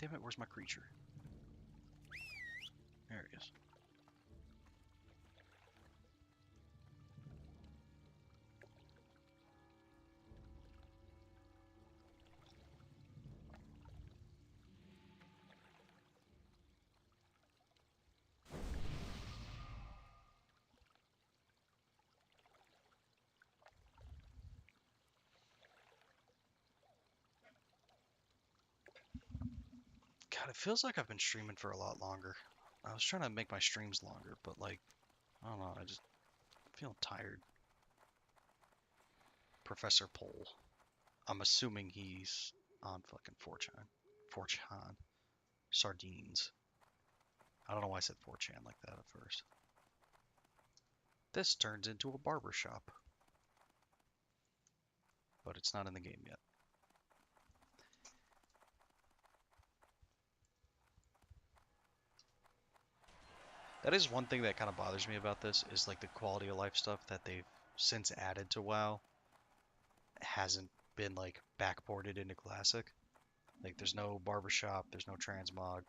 Damn it, where's my creature? There he is. God, it feels like I've been streaming for a lot longer. I was trying to make my streams longer, but like, I don't know, I just feel tired. Professor Pole. I'm assuming he's on fucking 4chan. 4chan. Sardines. I don't know why I said 4chan like that at first. This turns into a barber shop. But it's not in the game yet. That is one thing that kind of bothers me about this, is like the quality of life stuff that they've since added to WoW hasn't been like backported into Classic. Like there's no barbershop, there's no transmog,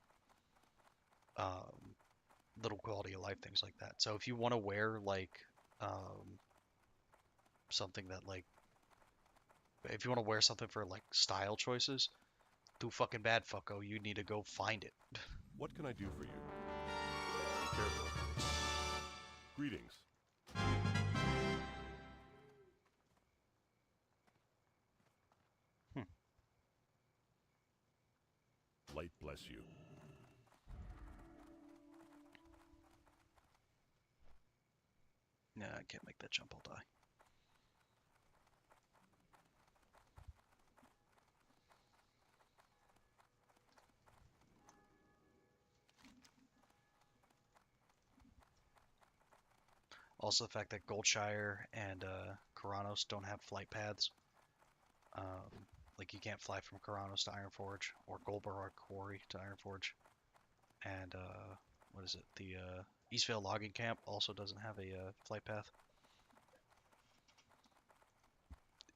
little quality of life things like that. So if you want to wear like something that like, if you want to wear something for like style choices, too fucking bad, fucko. You need to go find it. What can I do for you? Be careful. Greetings. Hmm. Light bless you. Nah, I can't make that jump. I'll die. Also, the fact that Goldshire and Karanos don't have flight paths. Like you can't fly from Karanos to Ironforge or Goldbar Quarry to Ironforge. And what is it? The Eastvale Logging Camp also doesn't have a flight path.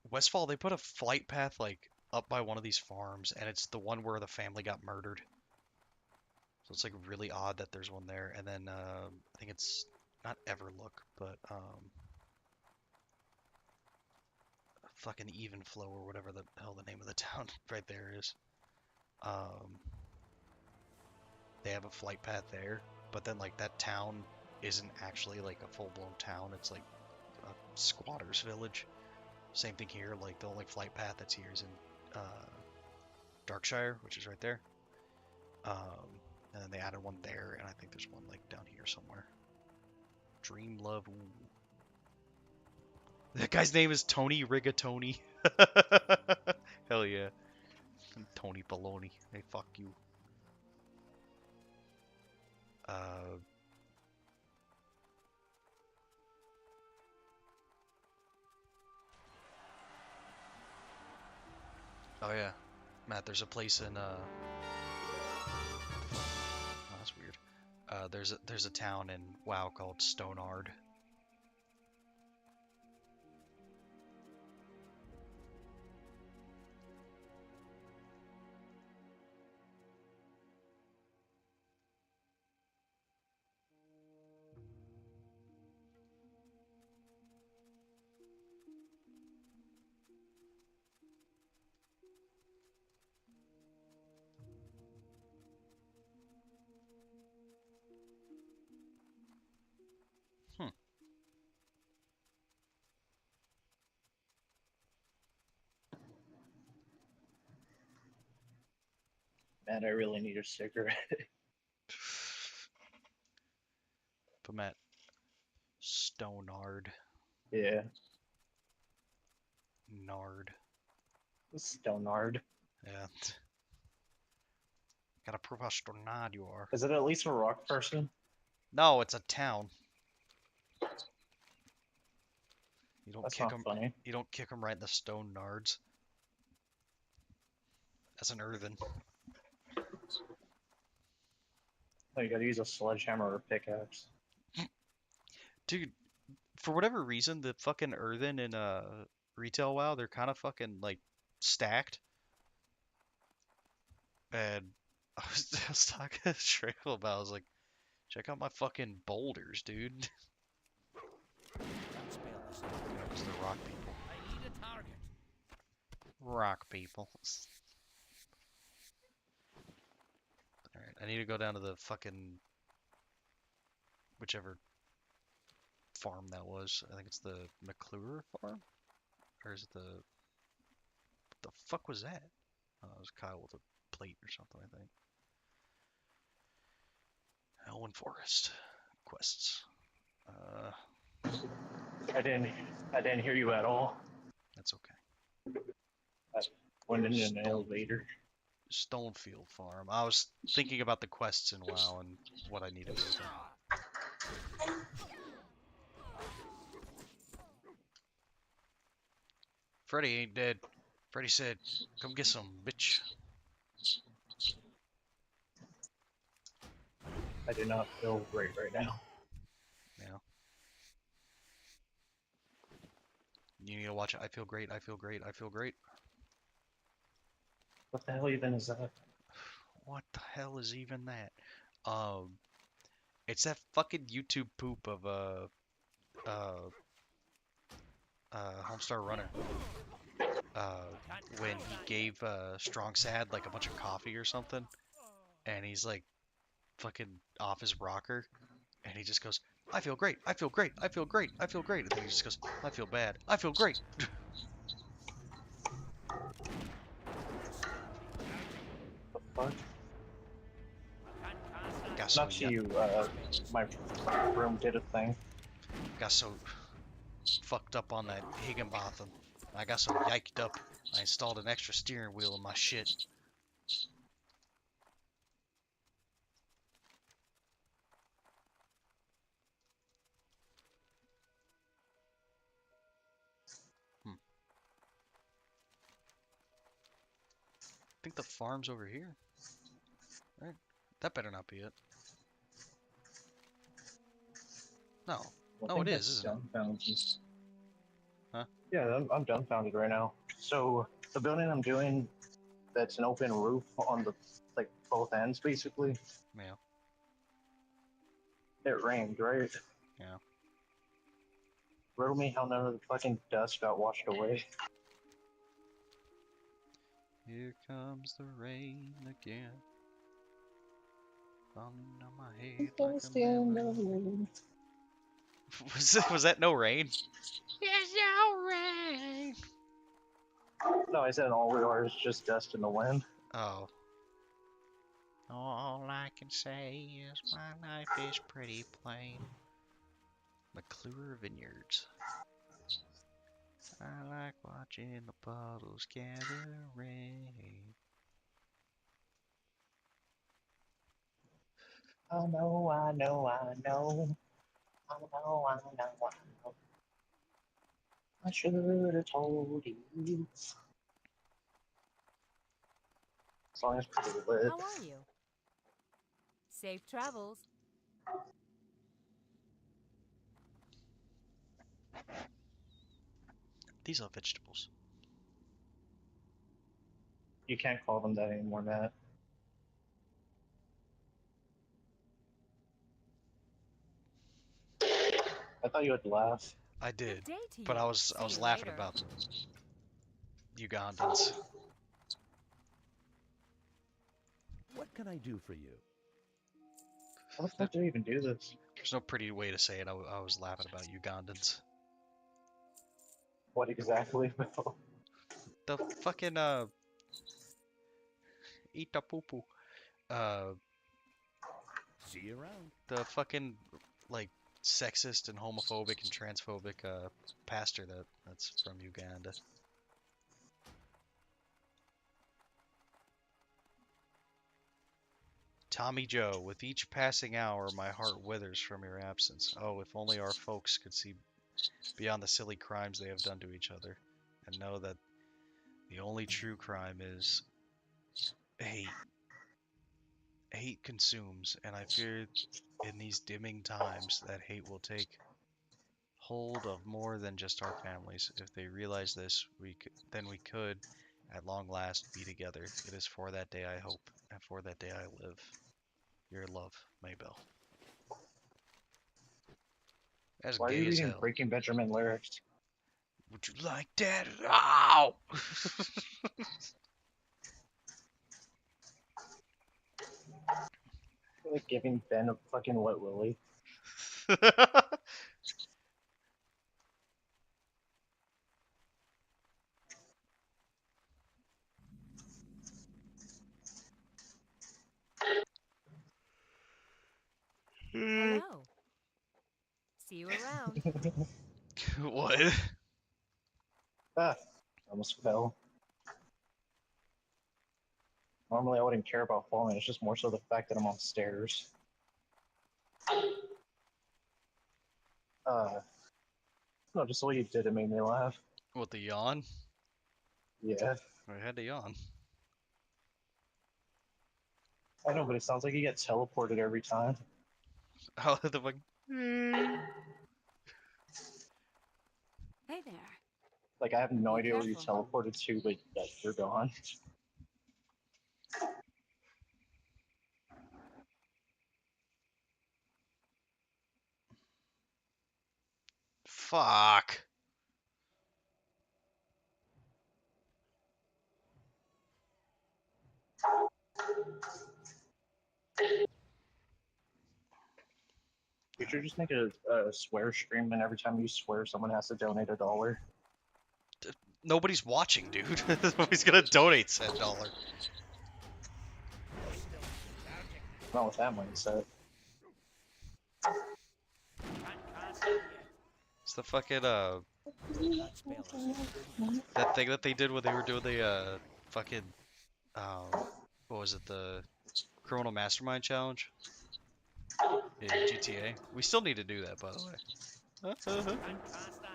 Westfall, they put a flight path like up by one of these farms, and it's the one where the family got murdered. So it's like really odd that there's one there. And then I think it's not Everlook, but fucking Even Flow or whatever the hell the name of the town right there is. They have a flight path there, but then like that town isn't actually like a full-blown town. It's like a squatter's village. Same thing here. Like the only flight path that's here is in Darkshire, which is right there. And then they added one there, and I think there's one like down here somewhere. Dream Love. Ooh. That guy's name is Tony Rigatoni. Hell yeah. Tony Baloney. Hey, fuck you. Oh yeah, Matt. There's a place in There's a town in WoW called Stonard. Hmm. Man, I really need a cigarette. But Matt, Stonard. Yeah, Nard. Stonard. Yeah. Gotta prove how Stonard you are. Is it at least a rock person? No, it's a town. You don't That's kick not them. funny. You don't kick them right in the stone nards. That's an earthen. Oh, you gotta use a sledgehammer or pickaxe. Dude, for whatever reason, the fucking earthen in retail WoW, they're kind of fucking like stacked. And I was talking to Shrinkle about, I was like, check out my fucking boulders, dude. Can't spell this. You know, 'cause they're rock people. I need a target. Rock people. Alright, I need to go down to the fucking whichever farm that was. I think it's the McClure farm? Or is it the... What the fuck was that? Oh, it was Kyle with a plate or something, I think. Elwyn Forest. Quests. I didn't. I didn't hear you at all. That's okay. I went in an Stone- elevator. Stonefield Farm. I was thinking about the quests in WoW and what I needed to do. Freddy ain't dead. Freddy said, come get some, bitch. I do not feel great right now. Yeah. You need to watch it. I feel great. I feel great. I feel great. What the hell even is that? What the hell is even that? It's that fucking YouTube poop of Homestar Runner. When he gave Strong Sad like a bunch of coffee or something, and he's like fucking off his rocker, and he just goes, I feel great, I feel great, I feel great, I feel great, and then he just goes, I feel bad, I feel great. The fuck? Got so Not to you. My room did a thing. got so fucked up on that Higginbotham. I got so yiked up. I installed an extra steering wheel in my shit. I think the farm's over here. Right? That better not be it. No. I No, think it is, that's isn't it? dumbfounded. Huh? Yeah, I'm dumbfounded right now. So the building I'm doing, that's an open roof on the like both ends, basically. Yeah. It rained, right? Yeah. Riddle me how none of the fucking dust got washed away. Here comes the rain again. Falling on my head like a lemon. Was that no rain? There's no rain. No, I said all we are is just dust in the wind. Oh. All I can say is my life is pretty plain. McClure Vineyards. I like watching the puddles gather rain. I know, I know, I know. I know, I know, I know. I should have told you. Song is pretty lit. How are you? Safe travels. These are vegetables. You can't call them that anymore, Matt. I thought you would laugh. I did, Good day to but you. I was See you laughing later. about Ugandans. What can I do for you? How the fuck do you even do this? There's no pretty way to say it. I was laughing about Ugandans. What exactly? The fucking eat the poo poo. Uh, See you around. the fucking like sexist and homophobic and transphobic pastor that's from Uganda. Tommy Joe, with each passing hour, my heart withers from your absence. Oh, if only our folks could see beyond the silly crimes they have done to each other, and know that the only true crime is hate. Hate consumes, and I fear in these dimming times that hate will take hold of more than just our families. If they realize this, then we could, at long last, be together. It is for that day I hope, and for that day I live. Your love, Maybell. That's Why are you gay as reading hell. Breaking Benjamin lyrics? Would you like that? Ow! You're like giving Ben a fucking wet willy. Hello. See you around. What? Ah, almost fell. Normally I wouldn't care about falling, it's just more so the fact that I'm on stairs. No, just the way you did it made me laugh. What, the yawn? Yeah. I had to yawn. I know, but it sounds like you get teleported every time. How the fuck? Hey there. Like, I have no Be idea where you careful. teleported to, but that you're gone. Fuck. You should just make a swear stream, and every time you swear, someone has to donate $1. Nobody's watching, dude. Nobody's gonna donate said dollar. Not with that mindset. It's the fucking That spell is that thing that they did when they were doing the fucking what was it, the criminal mastermind challenge in GTA. We still need to do that, by the way.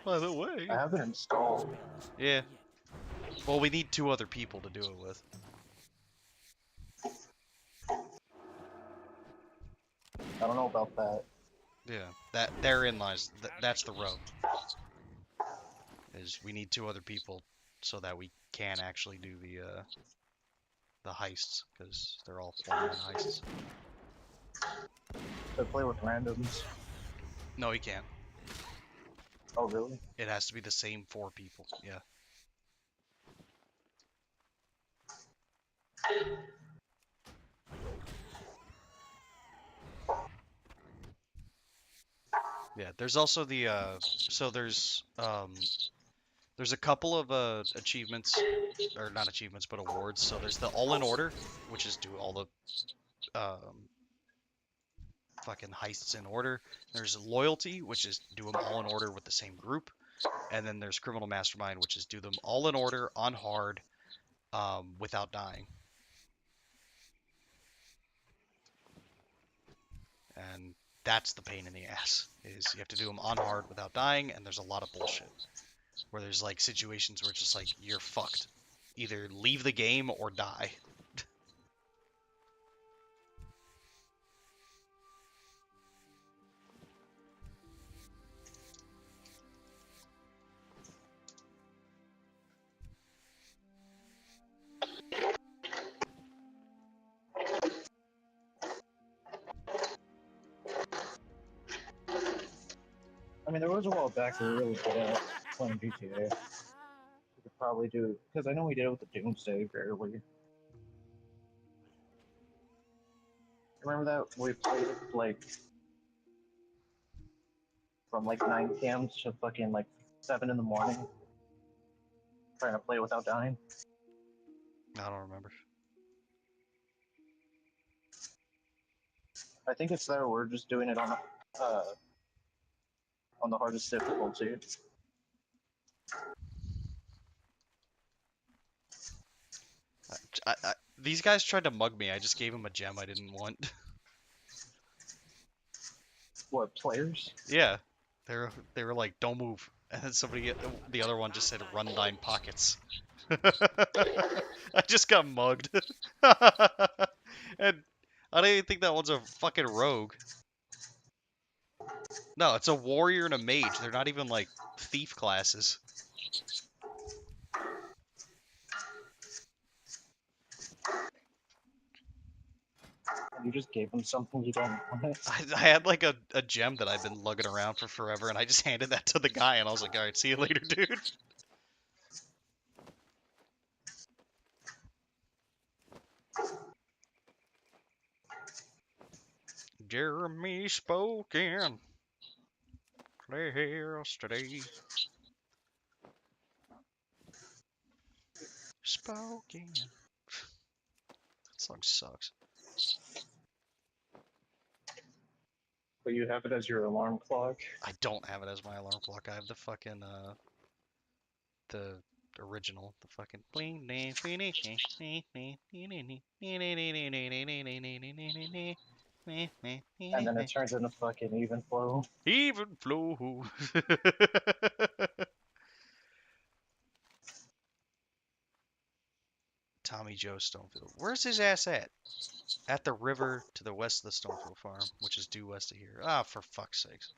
By the way. I have it installed. Yeah. Well, we need 2 other people to do it with. I don't know about that. Yeah. That therein lies. That's the rub. Is we need 2 other people so that we can actually do the heists, because they're all 4-man heists. To play with randoms. No, you can't. Oh, really? It has to be the same 4 people. Yeah. Yeah, there's also the so there's a couple of achievements, or not achievements but awards. So there's the all in order, which is do all the fucking heists in order. There's loyalty, which is do them all in order with the same group. And then there's criminal mastermind, which is do them all in order on hard without dying. And that's the pain in the ass, is you have to do them on hard without dying, and there's a lot of bullshit where there's like situations where it's just like you're fucked, either leave the game or die. mean, there was a while back we were really good at playing GTA. We could probably do because I know we did it with the Doomsday barely. Remember that we played like from like 9 p.m. to fucking like 7 in the morning, trying to play without dying. I don't remember. I think it's there. We're just doing it on the hardest difficulty. These guys tried to mug me. I just gave them a gem I didn't want. What players? Yeah, they were like, "Don't move," and then the other one just said, "Run thine pockets." I just got mugged, and I don't even think that one's a fucking rogue. No, it's a warrior and a mage. They're not even like thief classes. You just gave them something you don't want. I had like a gem that I've been lugging around for forever, and I just handed that to the guy, and I was like, "All right, see you later, dude." Jeremy spoken. Players today. Spoken. That song sucks. But you have it as your alarm clock. I don't have it as my alarm clock. I have the fucking the original, the fucking bling ding bling And then it turns into fucking even flow. even flow. Tommy Joe Stonefield. Where's his ass at? At the river to the west of the Stonefield farm, which is due west of here. Ah, for fuck's sakes.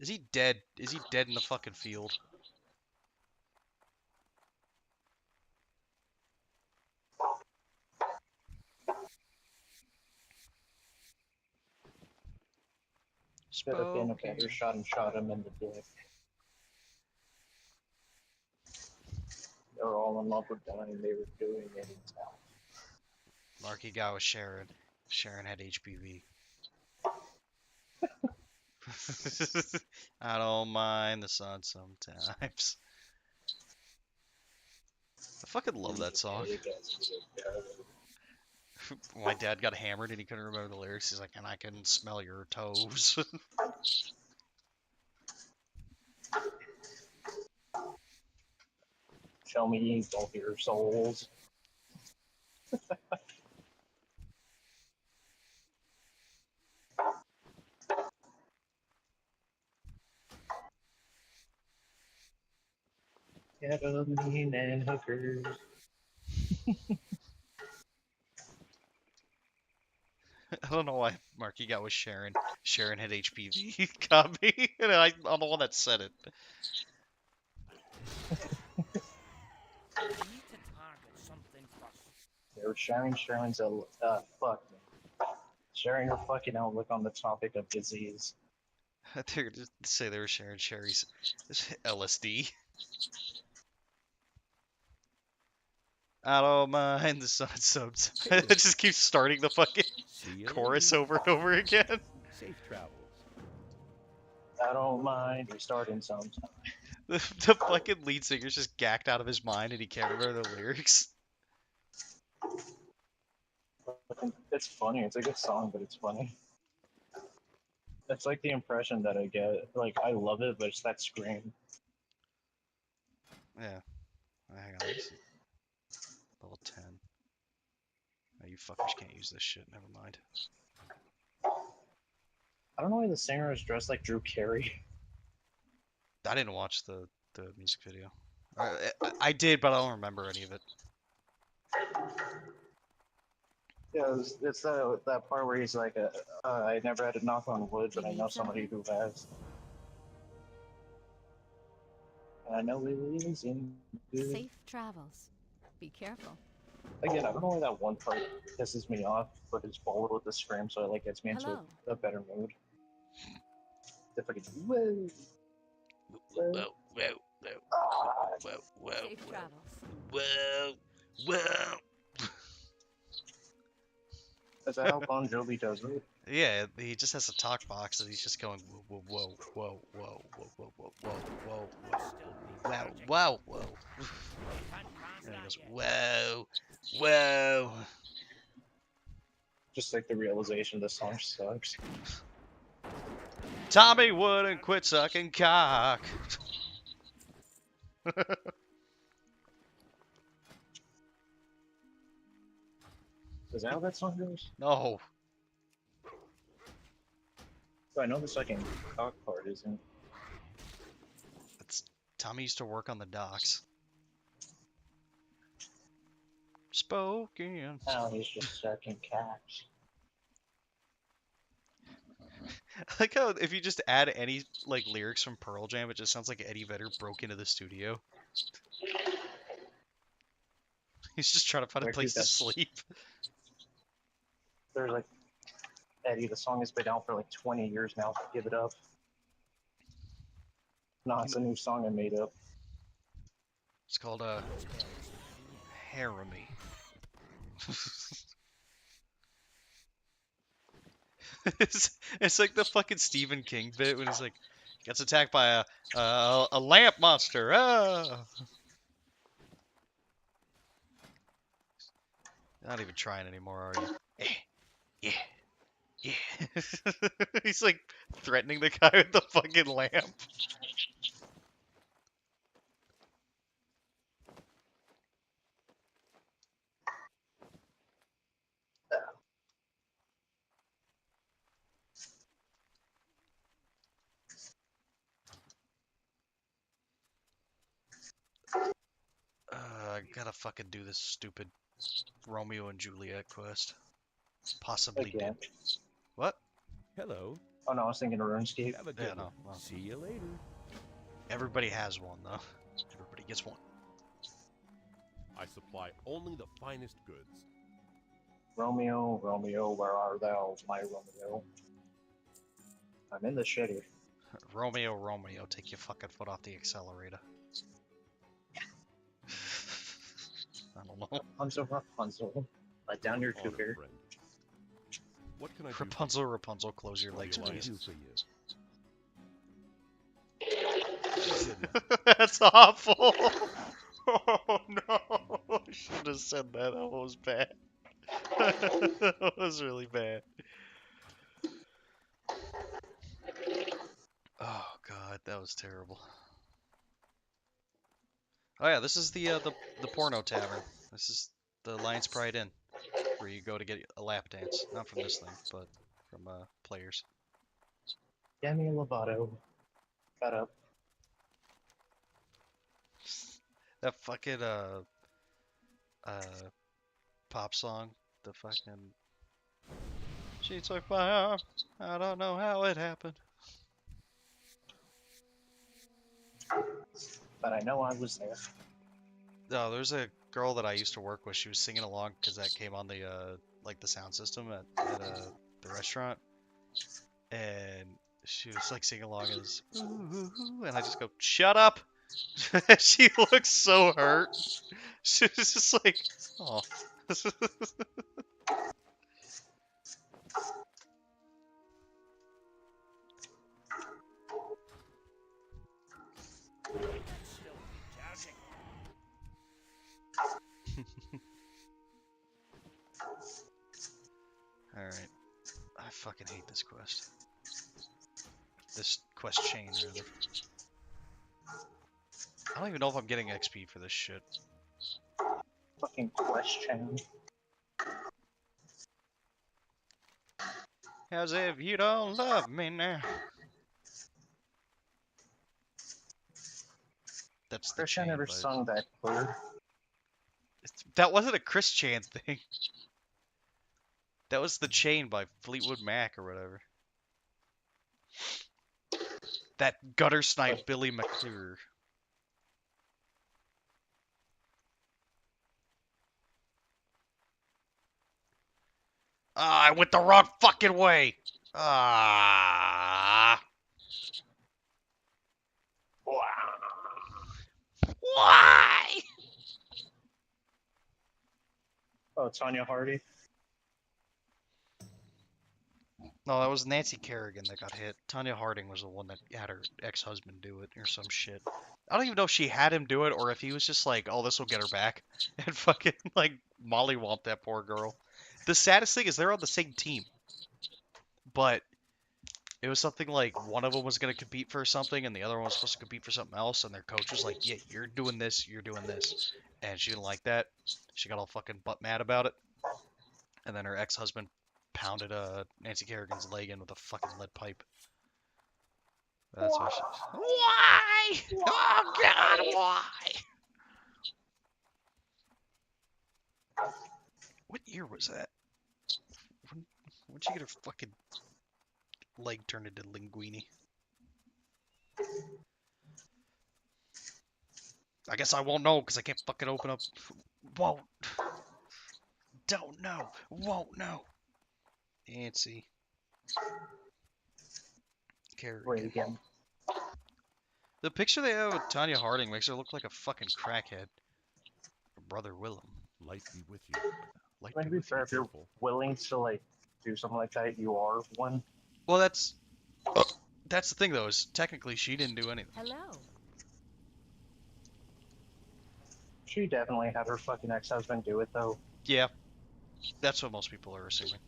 Is he dead? Is he dead in the fucking field? Should have been a better shot and shot him in the dick. They were all in love with dying. They were doing it in town. Marky guy was Sharon. Sharon had HPV. I don't mind the sun sometimes. I fucking love that song. My dad got hammered and he couldn't remember the lyrics. He's like, and I can smell your toes. Show me both your souls. Ketamine and hookers. I don't know why Marky got with Sharon. Sharon had HPV. Got me. And I'm the one that said it. We need to target something first. They were sharing Sharon's fuck me. Sharing her fucking outlook on the topic of disease. They're just say they were sharing Sherry's LSD. I don't mind the sun subs. It just keeps starting the fucking chorus over and over again. Safe travels. I don't mind restarting sometime. The fucking lead singer's just gacked out of his mind and he can't remember the lyrics. It's funny. It's a good song, but it's funny. It's like the impression that I get. Like, I love it, but it's that scream. Yeah. Hang on. This is level 10. Oh, you fuckers can't use this shit. Never mind. I don't know why the singer is dressed like Drew Carey. I didn't watch the music video. I did, but I don't remember any of it. Yeah, it's that part where he's like, I never had to knock on wood, but I know somebody who has. And I know it is in good. Safe travels. Be careful. Again, I don't know why that one part pisses me off, but it's followed with the scream, so it like gets me into Hello. a better mood. The fucking whoa, whoa, Whoa, whoa, whoa, ah. whoa, whoa, Safe travels. whoa, whoa. Is that how Bon Jovi does it? Yeah, he just has a talk box and he's just going whoa, whoa, whoa, whoa, whoa, whoa, whoa, whoa, whoa, whoa, wow, wow, whoa. And he goes, whoa, whoa. Just like the realization the song sucks. Tommy wouldn't quit sucking cock. Is that how that song goes? No, Oh, I know the second cock part isn't. it's Tommy used to work on the docks. Spoken. Now he's just sucking cocks. I like how if you just add any like lyrics from Pearl Jam, it just sounds like Eddie Vedder broke into the studio. He's just trying to find a Like, place to that's sleep. They're like, Eddie, the song has been out for like 20 years now. Give it up. No, it's a new song I made up. It's called Haremy. It's like the fucking Stephen King bit when he's like gets attacked by a lamp monster. Ah! You're not even trying anymore, are you? Yeah, yeah. He's like threatening the guy with the fucking lamp. I gotta fucking do this stupid Romeo and Juliet quest. Possibly Again. did. What? Hello. Oh no, I was thinking RuneScape. Have a Yeah, good no. one. Well, See you later. everybody has one though. Everybody gets one. I supply only the finest goods. Romeo, Romeo, where are thou, my Romeo? I'm in the shitty. Romeo, Romeo, take your fucking foot off the accelerator. I don't know. Rapunzel, Rapunzel. Let down your Honor, cougar. friend. What can I do? Rapunzel, Rapunzel, close your What legs, do I please. do for you? Good luck. That's awful. Oh no! I should have said that. That was bad. That was really bad. Oh god, that was terrible. Oh yeah, this is the porno tavern. This is the Lion's Pride Inn, where you go to get a lap dance. Not from this thing, but from players. Demi Lovato. Got up. That fucking uh pop song, the fucking she took my arm. I don't know how it happened. But I know I was there. No, there's a girl that I used to work with. She was singing along because that came on the like the sound system at the restaurant, and she was like singing along as ooh, and I just go shut up. She looks so hurt. She was just like, oh. Still recharging. All right, I fucking hate this quest. This quest chain, rather. I don't even know if I'm getting XP for this shit. Fucking question. As if you don't love me now. That's the Christian chain, never but sung that word. that wasn't a Chris Chan thing. That was the chain by Fleetwood Mac or whatever. That gutter snipe Billy McClure. Ah, I went the wrong fucking way. Ah. Oh, Tanya Hardy. No, that was Nancy Kerrigan that got hit. Tanya Harding was the one that had her ex-husband do it or some shit. I don't even know if she had him do it or if he was just like, "Oh, this will get her back," and fucking like mollywomp that poor girl. The saddest thing is they're on the same team, but it was something like one of them was going to compete for something and the other one was supposed to compete for something else, and their coach was like, "Yeah, you're doing this, you're doing this," and she didn't like that. She got all fucking butt mad about it, and then her ex-husband pounded Nancy Kerrigan's leg in with a fucking lead pipe. That's why she. Why? Oh God, why? What year was that? When'd she get her fucking leg turned into linguine? I guess I won't know because I can't fucking open up. Won't. Don't know. Won't know. Nancy Kerrigan. Reagan. The picture they have of Tanya Harding makes her look like a fucking crackhead. Her brother Willem. Light be with you. Like, To be fair, if you're Careful. willing to like do something like that, you are one. well, that's the thing though. Is technically she didn't do anything. Hello. She definitely had her fucking ex-husband do it though. Yeah, that's what most people are assuming.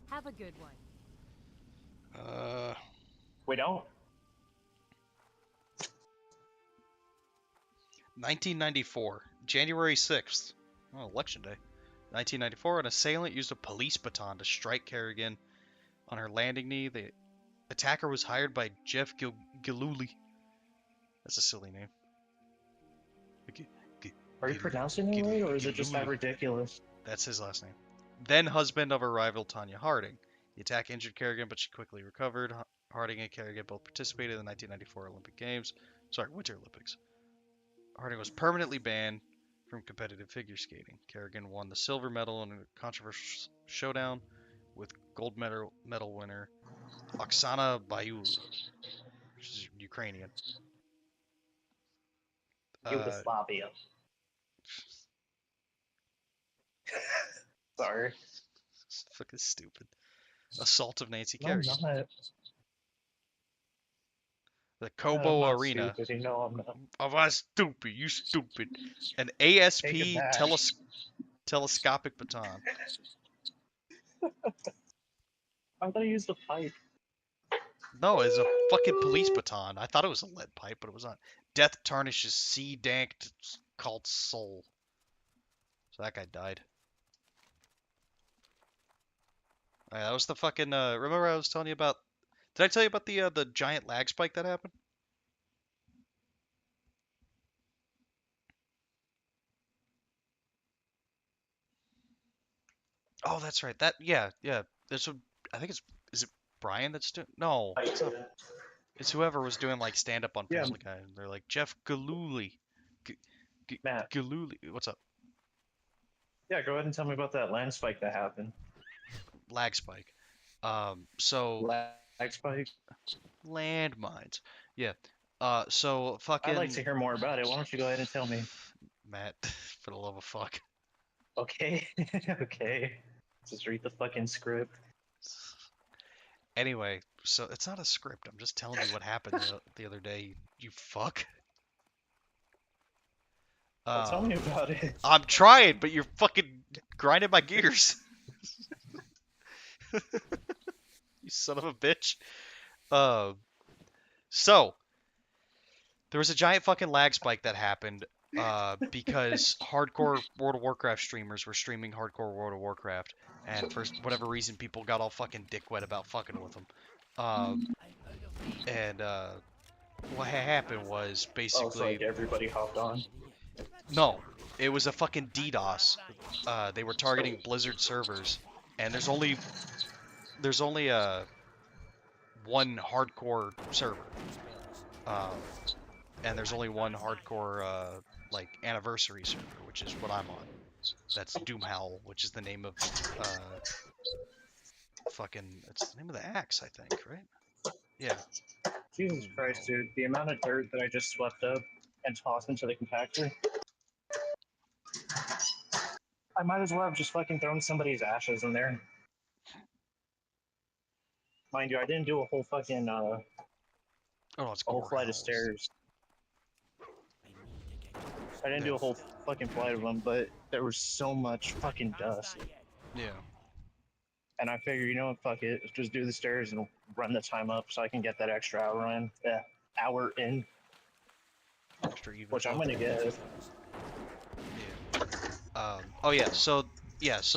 Have a good one. We don't. 1994, January 6th. Oh, election day. 1994, an assailant used a police baton to strike Kerrigan on her landing knee. The attacker was hired by Jeff Gillooly. That's a silly name. Are you pronouncing it right, or is it just that ridiculous? That's his last name. Then husband of her rival Tanya Harding. The attack injured Kerrigan, but she quickly recovered. Harding and Kerrigan both participated in the 1994 Olympic Games. Sorry, Winter Olympics. Harding was permanently banned from competitive figure skating. Kerrigan won the silver medal in a controversial showdown with gold medal winner Oksana Bayul, which is Ukrainian. Yugoslavia. Sorry. It's fucking stupid. Assault of Nancy No, Kerrigan. I'm not. The I'm Kobo not Arena. stupid. You know I'm not. Oh, I'm stupid. You stupid. An Take ASP it back. telescopic baton. I thought I used the pipe. No, it's a fucking police baton. I thought it was a lead pipe, but it was not. Death tarnishes sea danked called soul. So that guy died. That was the fucking. Remember I was telling you about? Did I tell you about the giant lag spike that happened? Oh, that's right. Yeah. There's a. I think it's. Is it Brian that's doing? No, it's whoever was doing like stand up on Yeah. Family Guy. They're like Jeff Gillooly. Matt. Gillooly. What's up? Yeah, go ahead and tell me about that land spike that happened. Lag spike. So Lag spike? landmines. Yeah. So fucking. I'd like to hear more about it. Why don't you go ahead and tell me? Matt, for the love of fuck. Okay. Okay. Just read the fucking script. Anyway, so it's not a script. I'm just telling you what happened the other day. You fuck. Tell me about it. I'm trying, but you're fucking grinding my gears. You son of a bitch. So there was a giant fucking lag spike that happened because hardcore World of Warcraft streamers were streaming hardcore World of Warcraft, and for whatever reason, people got all fucking dick wet about fucking with them. And what happened was basically. Oh, so like everybody hopped on? No, it was a fucking DDoS. They were targeting Blizzard servers, and there's only one hardcore server, and there's only one hardcore like anniversary server, which is what I'm on. That's Doomhowl, which is the name of fucking. It's the name of the axe, I think, right? Yeah. Jesus Christ, dude. The amount of dirt that I just swept up and tossed into the compactor. I might as well have just fucking thrown somebody's ashes in there. Mind you, I didn't do a whole fucking, Oh, it's a whole flight of courthouse. stairs. I need to get closer. I didn't do a whole fucking flight of them, but there was so much fucking Can't dust. start yet. Yeah. And I figured, you know what, fuck it. Just do the stairs and run the time up so I can get that extra hour in. Yeah, hour in, Extra even which I'm flow. gonna get. Yeah. Oh yeah. So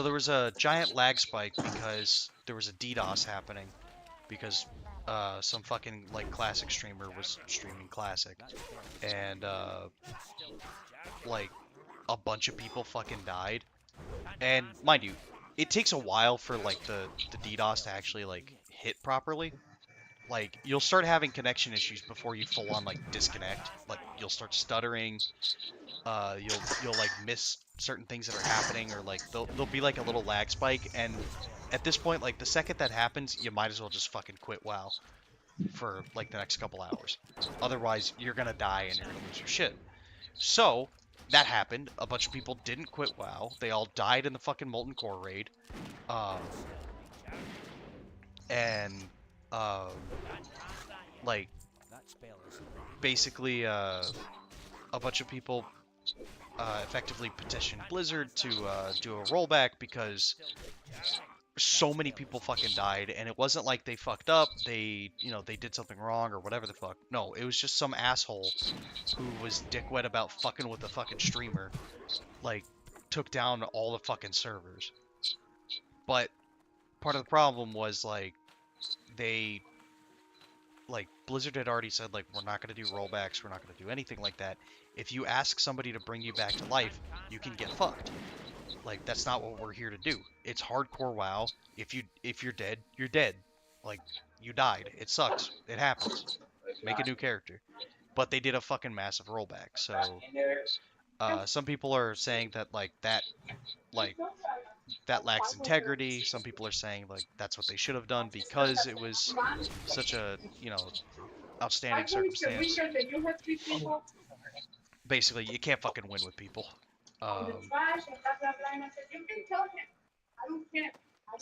there was a giant lag spike because there was a DDoS happening because some fucking like classic streamer was streaming classic and like a bunch of people fucking died. And mind you, it takes a while for like the DDoS to actually like hit properly. Like you'll start having connection issues before you full on like disconnect. Like you'll start stuttering. You'll like miss certain things that are happening, or like there'll be like a little lag spike. And at this point, like the second that happens, you might as well just fucking quit WoW for like the next couple hours. Otherwise, you're gonna die and you're gonna lose your shit. So that happened. A bunch of people didn't quit WoW. They all died in the fucking Molten Core raid. Um, and like That spell is basically a bunch of people effectively petitioned Blizzard to do a rollback because so many people fucking died, and it wasn't like they fucked up, they they did something wrong or whatever the fuck. No, it was just some asshole who was dick wet about fucking with the fucking streamer, like took down all the fucking servers. But part of the problem was like they like Blizzard had already said like we're not going to do rollbacks, we're not going to do anything like that. If you ask somebody to bring you back to life, you can get fucked. Like that's not what we're here to do. It's hardcore WoW. If you're dead, you're dead. Like you died. It sucks. It happens. Make a new character. But they did a fucking massive rollback. So some people are saying that like that lacks integrity. Some people are saying like that's what they should have done because it was such a outstanding circumstance. Basically, you can't fucking win with people.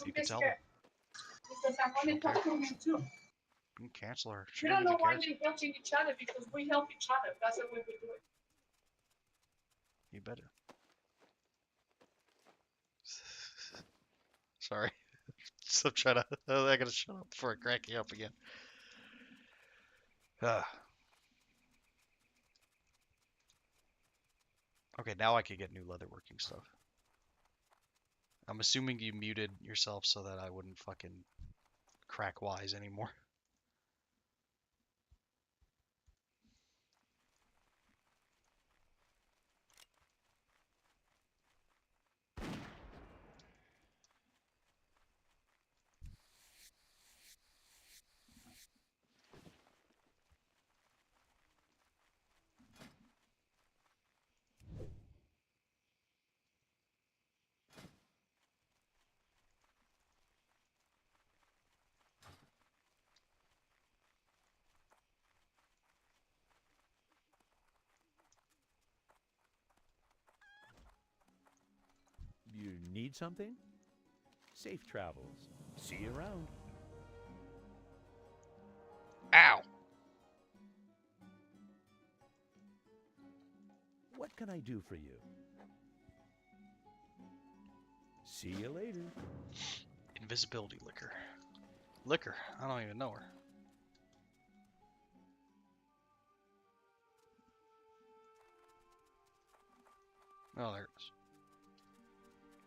You can tell them. She don't care. You can cancel her. She We don't don't know even why care. they're helping each other because we help each other. That's the way we do it. You better. Sorry. So I'm trying to. I gotta shut up before I crack you up again. Ah. Okay, now I can get new leatherworking stuff. I'm assuming you muted yourself so that I wouldn't fucking crack wise anymore. You need something? Safe travels. See you around. Ow! What can I do for you? See you later. Invisibility liquor. Liquor? I don't even know her. Oh, there it is.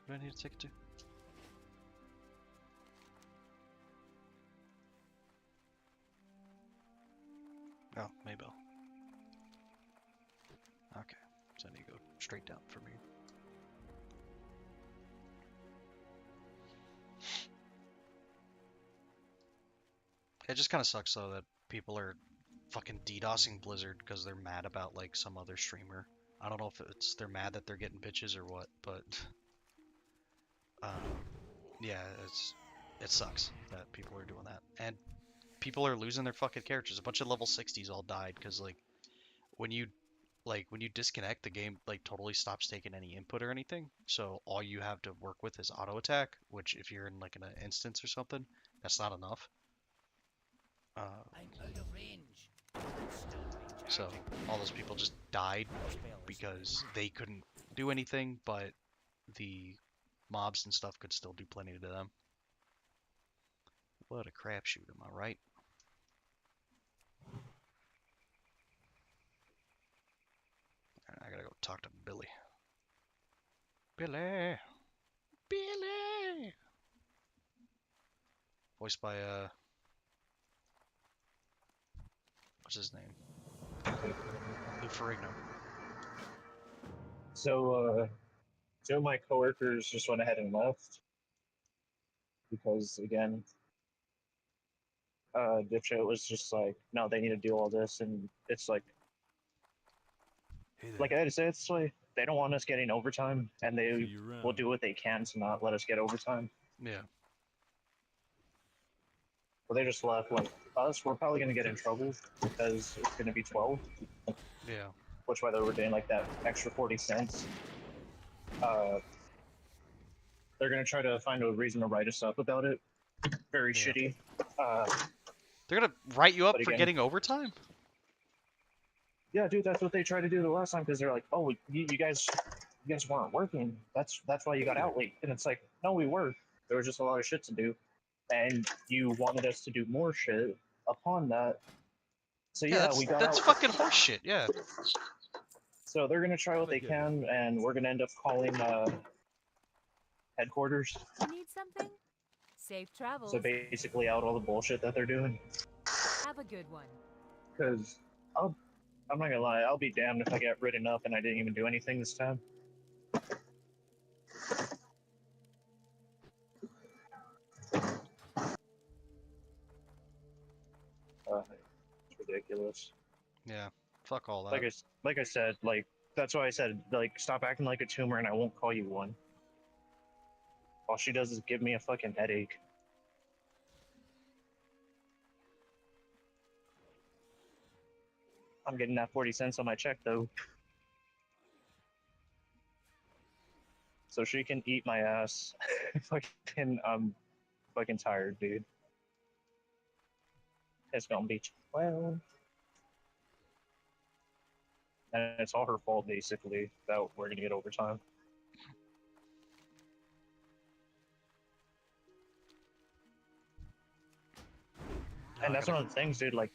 Do I need to take it to? Oh, Maybell. Okay, so I need to go straight down for me. It just kind of sucks though that people are fucking DDoSing Blizzard because they're mad about like some other streamer. I don't know if it's they're mad that they're getting bitches or what, but yeah, it sucks that people are doing that. And people are losing their fucking characters. A bunch of level 60s all died because when you when you disconnect, the game like totally stops taking any input or anything. So all you have to work with is auto attack, which if you're in like an instance or something, that's not enough. Uh, I'm out of range. Still so recharging. all those people just died That spell isn't because ready. they couldn't do anything, but the mobs and stuff could still do plenty to them. What a crapshoot, am I right? I gotta go talk to Billy. Billy! Billy! Voiced by, what's his name? Lou Ferrigno. So, two of my coworkers just went ahead and left because, again, Dipshit was just like, no, they need to do all this, and it's Hey there. like I had to say, it's like they don't want us getting overtime, and See they you around. will do what they can to not let us get overtime. Yeah. But they just left. Like us, we're probably gonna get in trouble because it's gonna be 12, Yeah. which whether we're getting like that extra 40 cents, uh, they're gonna try to find a reason to write us up about it. Very Yeah. shitty. Uh, They're gonna write you up But for again- getting overtime? yeah, dude, that's what they tried to do the last time because they're like, oh, you guys weren't working. That's why you got out late. And it's like, no, we were. There was just a lot of shit to do, and you wanted us to do more shit upon that. So yeah, we got that's out. fucking horseshit, yeah. So they're gonna try what they can, and we're gonna end up calling headquarters. You need something? Safe travels. So basically, out all the bullshit that they're doing. Have a good one. Because I'm not gonna lie, I'll be damned if I get written up and I didn't even do anything this time. It's ridiculous. Yeah. Fuck all that. Like I said, like that's why I said, like, stop acting like a tumor and I won't call you one. All she does is give me a fucking headache. I'm getting that 40 cents on my check though. So she can eat my ass. Fucking, I'm fucking tired, dude. It's gonna be 12. And it's all her fault, basically, that we're gonna get overtime. And that's one of the things, dude. Like,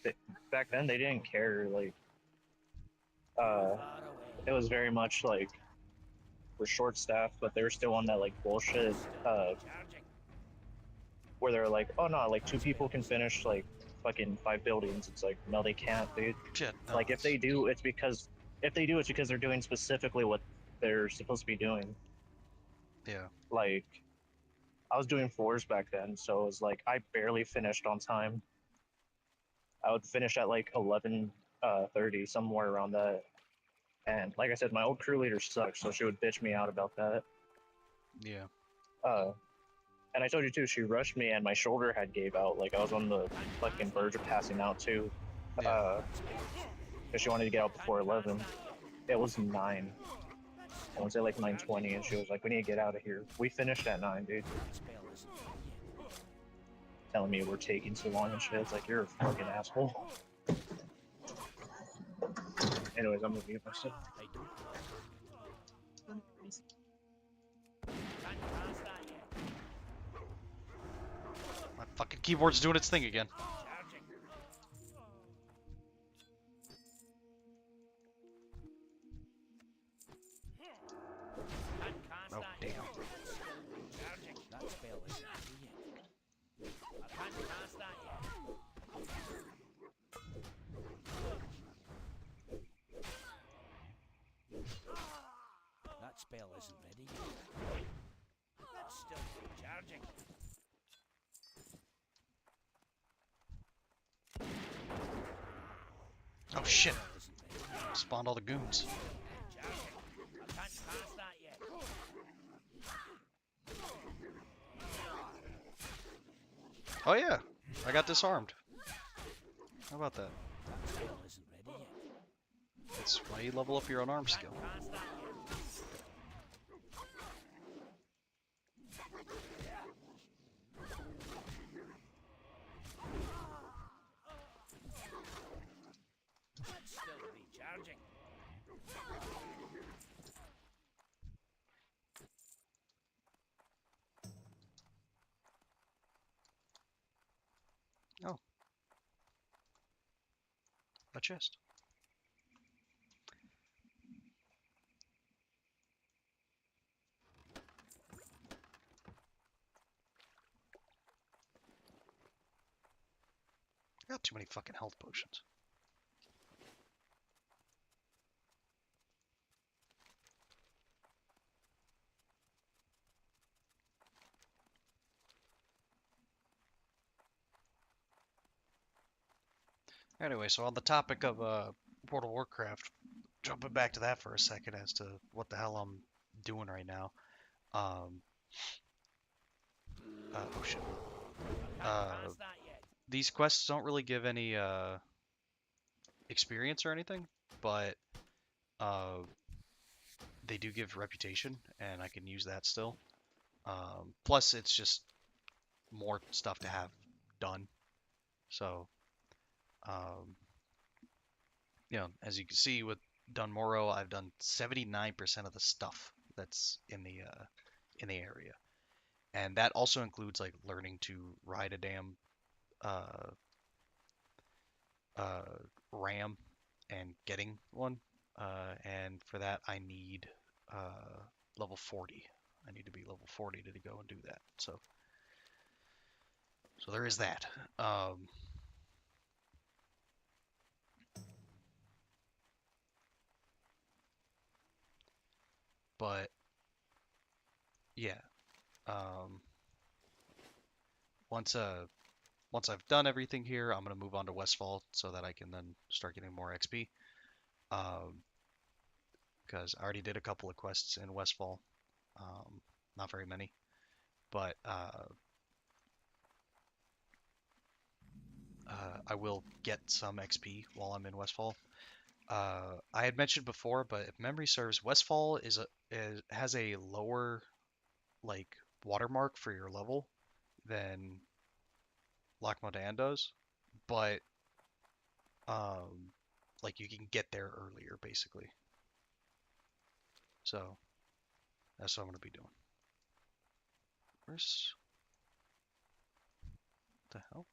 back then, they didn't care. Like, it was very much like we're short staffed, but they were still on that like bullshit. Where they're like, oh no, like 2 people can finish like fucking 5 buildings. It's like, no, they can't, dude. Shit, no, Like, if they do, it's because they're doing specifically what they're supposed to be doing. Yeah. Like, I was doing 4s back then, so it was like I barely finished on time. I would finish at like 11:30, somewhere around that. And like I said, my old crew leader sucks, so she would bitch me out about that. Yeah. And I told you too, she rushed me and my shoulder had gave out. Like, I was on the fucking verge of passing out too. Yeah. Because she wanted to get out before 11. It was 9. I want to say like 9:20, and she was like, we need to get out of here. We finished at 9, dude. Telling me we're taking too long and shit. It's like, you're a fucking asshole. Anyways, I'm gonna mute myself. My fucking keyboard's doing its thing again. Oh, damn. That spell isn't ready yet. I can't cast that yet. That spell isn't ready yet. That's still recharging. Oh shit. Spell isn't ready yet. Spawned all the goons. Recharging. I can't cast that yet. Oh yeah. I got disarmed. How about that? That spell isn't ready yet. That's why you level up your unarmed Can't skill. cast that yet. That's still recharging. Oh. A chest. I got too many fucking health potions. Anyway, so on the topic of World of Warcraft, jumping back to that for a second as to what the hell I'm doing right now. Um, oh shit. Can't cast that yet. These quests don't really give any experience or anything, but they do give reputation, and I can use that still. Plus, it's just more stuff to have done. So, um, as you can see with Dunmorrow, I've done 79% of the stuff that's in the area, and that also includes like learning to ride a damn uh, uh, ram and getting one. And for that, I need level 40. I need to be level 40 to go and do that. So there is that. But yeah, um, once once I've done everything here, I'm gonna move on to Westfall so that I can then start getting more XP. Because I already did a couple of quests in Westfall, not very many, but I will get some XP while I'm in Westfall. I had mentioned before, but if memory serves, Westfall has a lower like watermark for your level than Lochmodan does, but like you can get there earlier basically. So that's what I'm gonna be doing. Where's the hell?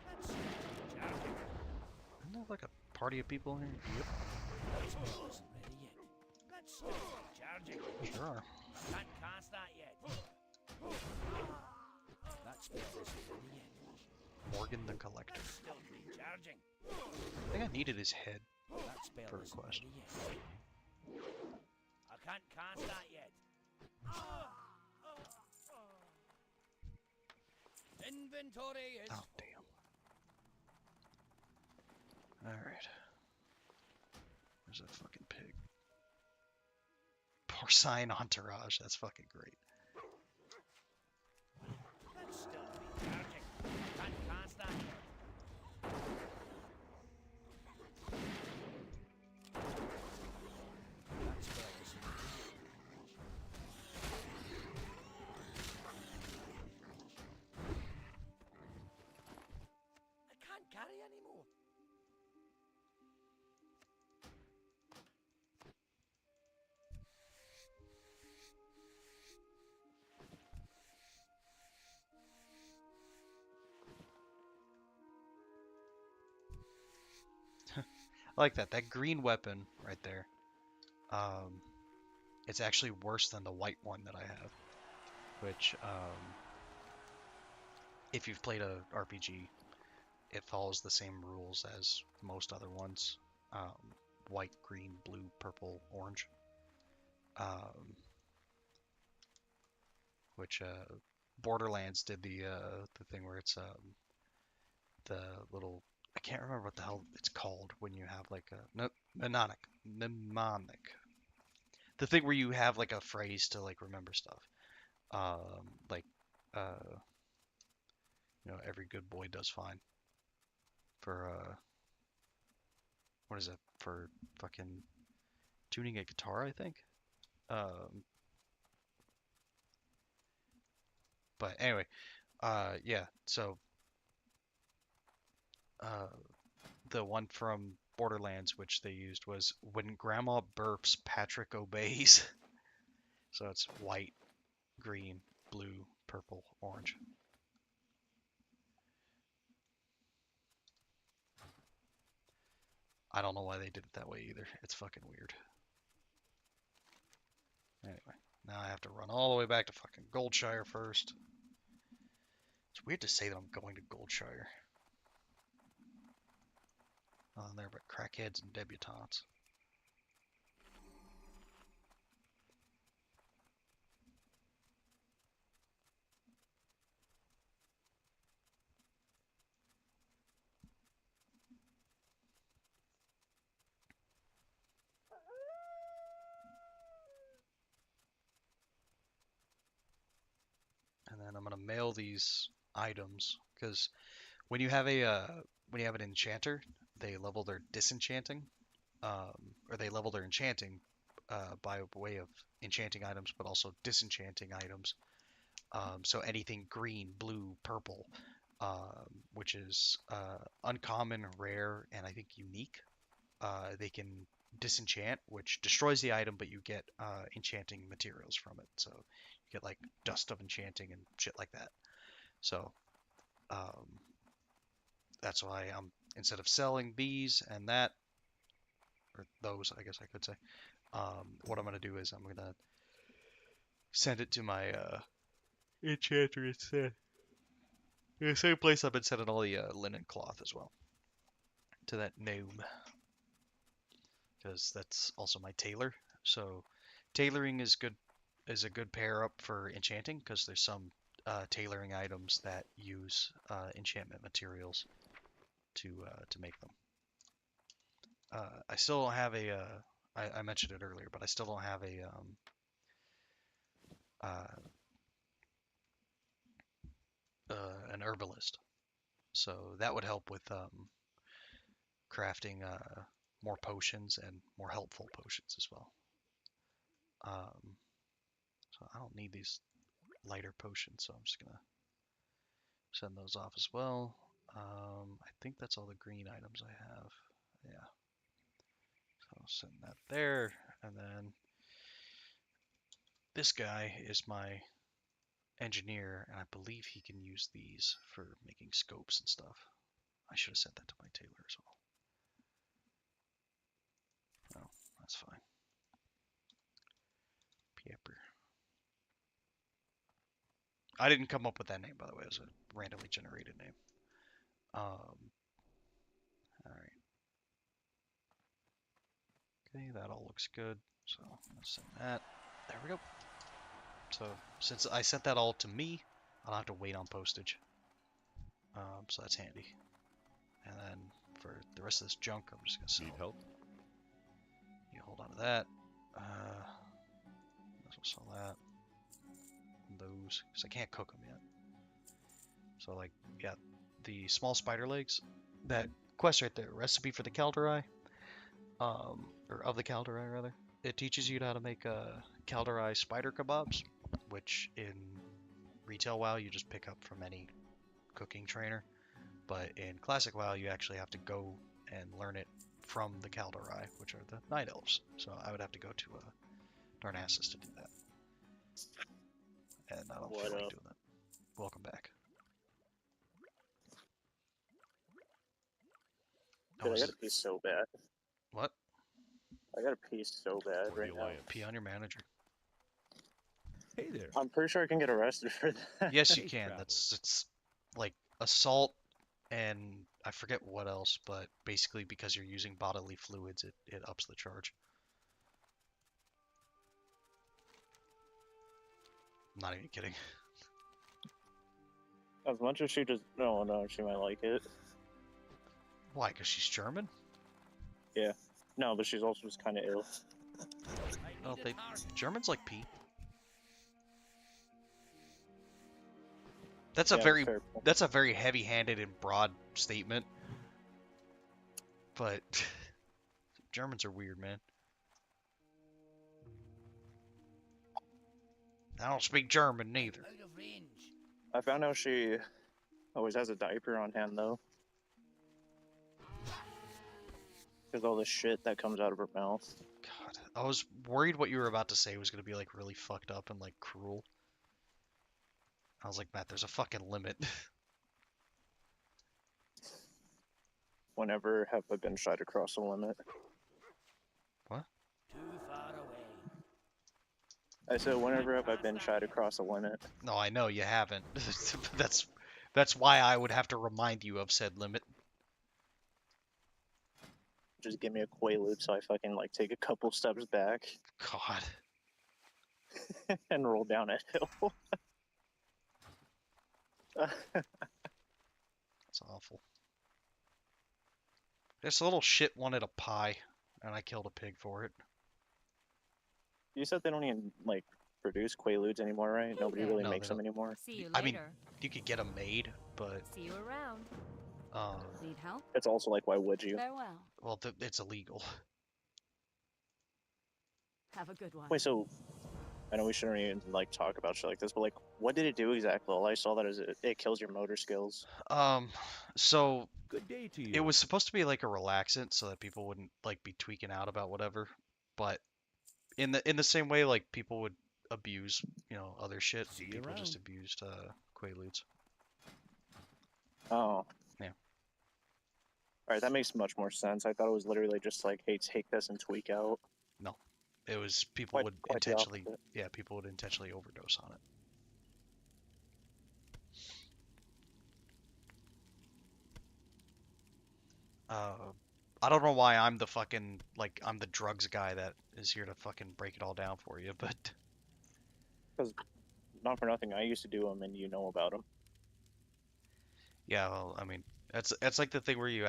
That's still recharging. Isn't there like a party of people here? Yep, That spell isn't ready yet. That's still recharging. sure are. I can't cast that yet. That spell isn't ready yet. Morgan the Collector. That's still recharging. I think I needed his head. That spell For a isn't quest. ready yet. I can't cast that yet. Inventory is Oh damn. Alright. Where's that fucking pig? Porcine entourage, that's fucking great. That's still recharging. Can't cast that yet. That spell isn't ready yet. I can't carry anymore. I like that. That green weapon right there. It's actually worse than the white one that I have. Which, if you've played a RPG, it follows the same rules as most other ones. White, green, blue, purple, orange. Which Borderlands did the thing where it's the little, I can't remember what the hell it's called when you have like a no, mnemonic. The thing where you have like a phrase to like remember stuff. Like, uh, every good boy does fine for what is it, for fucking tuning a guitar, I think. Um, but anyway, yeah. So, uh, the one from Borderlands, which they used, was when Grandma burps, Patrick obeys. So it's white, green, blue, purple, orange. I don't know why they did it that way either. It's fucking weird. Anyway, now I have to run all the way back to fucking Goldshire first. It's weird to say that I'm going to Goldshire. There but crackheads and debutantes. And then I'm gonna mail these items because when you have an enchanter, they level their disenchanting, or they level their enchanting by way of enchanting items, but also disenchanting items. So anything green, blue, purple, which is uncommon, rare, and I think unique, they can disenchant, which destroys the item, but you get enchanting materials from it. So you get like dust of enchanting and shit like that. So um, that's why I'm, instead of selling these and that, or those, I guess I could say, what I'm gonna do is I'm gonna send it to my enchanter instead. The same place I've been sending all the linen cloth as well, to that gnome, because that's also my tailor. So tailoring is a good pair up for enchanting because there's some tailoring items that use enchantment materials to make them. I still don't have a I mentioned it earlier, but I still don't have a uh, an herbalist. So that would help with crafting more potions and more helpful potions as well. Um, so I don't need these lighter potions, so I'm just gonna send those off as well. I think that's all the green items I have. Yeah. So I'll send that there, and then this guy is my engineer, and I believe he can use these for making scopes and stuff. I should have sent that to my tailor as well. Oh, that's fine. Pepper. I didn't come up with that name, by the way. It was a randomly generated name. All right. Okay, that all looks good. So I'm gonna send that. There we go. So since I sent that all to me, I'll have to wait on postage. So that's handy. And then for the rest of this junk, I'm just gonna sell. Need help? You hold on to that. Let's sell that. And those, because I can't cook them yet. So like, yeah, the small spider legs. That quest right there, recipe for the Calderai, or of the Calderai rather. It teaches you how to make Calderai spider kebabs, which in retail WoW you just pick up from any cooking trainer. But in classic WoW, you actually have to go and learn it from the Calderai, which are the Night Elves. So I would have to go to Darnassus to do that. And I don't feel like doing that. Welcome back. Dude, I gotta pee so bad. What? I gotta pee so bad For the right now. Alliance. Pee on your manager. Hey there. I'm pretty sure I can get arrested for that. Yes, you Safe can. travels. It's like assault and I forget what else, but basically because you're using bodily fluids, it ups the charge. I'm not even kidding. As much as she just... No, she might like it. Why? Because she's German? No, but she's also just kind of ill. Well, Germans like pee. That's a Yeah, very fair point. that's a very heavy-handed and broad statement, but Germans are weird, man. I don't speak German neither. Out of range. I found out she always has a diaper on hand though, because all the shit that comes out of her mouth. God, I was worried what you were about to say was gonna be like really fucked up and like cruel. I was like, Matt, there's a fucking limit. Whenever have I been shy to cross the limit? What? Too far away. I said, whenever have I been shy to cross a limit? No, I know you haven't. That's why I would have to remind you of said limit. Just give me a quaalude so I fucking like take a couple steps back God, and roll down a hill. that's awful. This little shit wanted a pie, and I killed a pig for it. You said they don't even like produce quaaludes anymore, right? Nobody really No, makes they them anymore. See you I mean, later. you could get them made, but See you around. um, Need help? It's also like, why would you? Farewell. well, it's illegal. Have a good one. Wait, so I know we shouldn't even like talk about shit like this, but like, what did it do exactly? All I saw that is it kills your motor skills. So Good day to you. it was supposed to be like a relaxant, so that people wouldn't like be tweaking out about whatever. But in the same way, like people would abuse, other shit. See you People just around. abused Quaaludes. Oh. Yeah. All right, that makes much more sense. I thought it was literally just like, hey, take this and tweak out. No, it was people Quite, would quite the intentionally, opposite. yeah, people would intentionally overdose on it. I don't know why I'm the fucking I'm the drugs guy that is here to fucking break it all down for you, but Because not for nothing, I used to do them, and you know about them. yeah, well, I mean, that's like the thing where you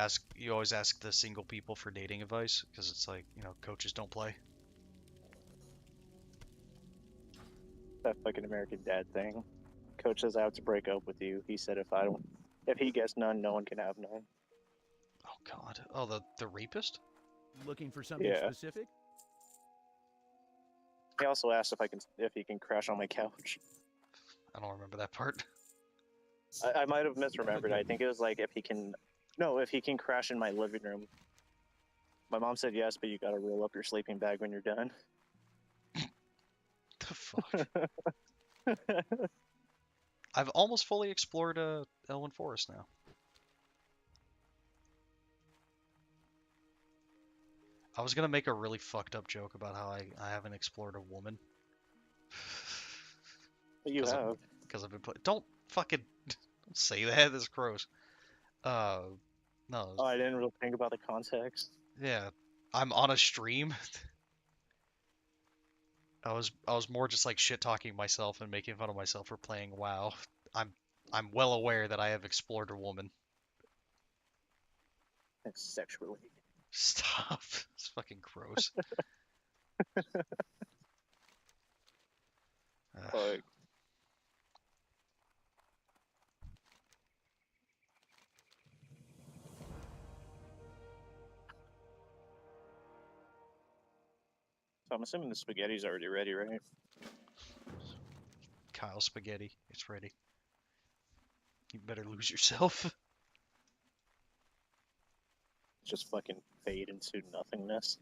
always ask the single people for dating advice because it's like, coaches don't play. That fucking American Dad thing. Coach says I have to break up with you. He said if he gets none, no one can have none. Oh God. Oh, the rapist? Looking for something Yeah. specific? He also asked if he can crash on my couch. I don't remember that part. I might have misremembered. I think it was like if he can crash in my living room. My mom said yes, but you gotta roll up your sleeping bag when you're done. The fuck? I've almost fully explored Elwyn Forest now. I was gonna make a really fucked up joke about how I haven't explored a woman. But you have. Because I've been don't fucking don't say that. That's gross. No. Oh, I didn't really think about the context. Yeah, I'm on a stream. I was more just like shit talking myself and making fun of myself for playing WoW. I'm well aware that I have explored a woman. It's sexually. Stop. It's fucking gross. Like, so I'm assuming the spaghetti's already ready, right? Kyle Spaghetti, it's ready. You better lose yourself. Just fucking fade into nothingness.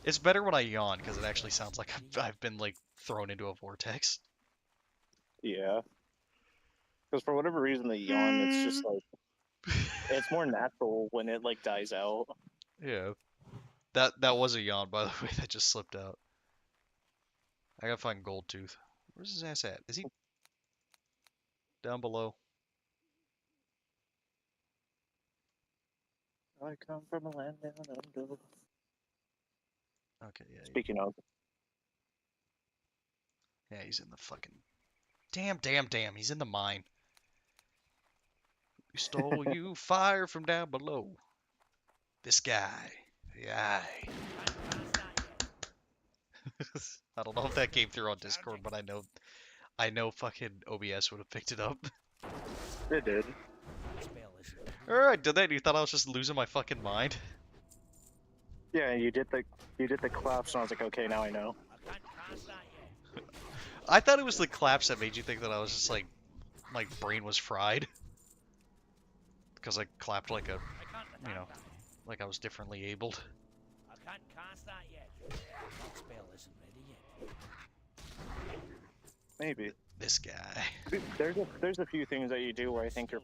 It's better when I yawn because it actually sounds like I've been like thrown into a vortex. Yeah. Because for whatever reason, the yawn, it's just like it's more natural when it like dies out. Yeah. That was a yawn, by the way, that just slipped out. I gotta find Gold Tooth. Where's his ass at? Is he down below? I come from a land down under. Okay, yeah. Speaking of, Yeah, he's in the fucking... Damn, he's in the mine. We stole you fire from down below. This guy. The eye. I don't know if that came through on Discord, but I know fucking OBS would have picked it up. It did. Alright, did that and you thought I was just losing my fucking mind? Yeah, you did the claps, and I was like, okay, now I know. I thought it was the claps that made you think that I was just like, my brain was fried. Because I clapped like a, you know, like I was differently abled. I can't cast that yet. That spell isn't ready yet. Maybe. This guy. There's a few things that you do where I think your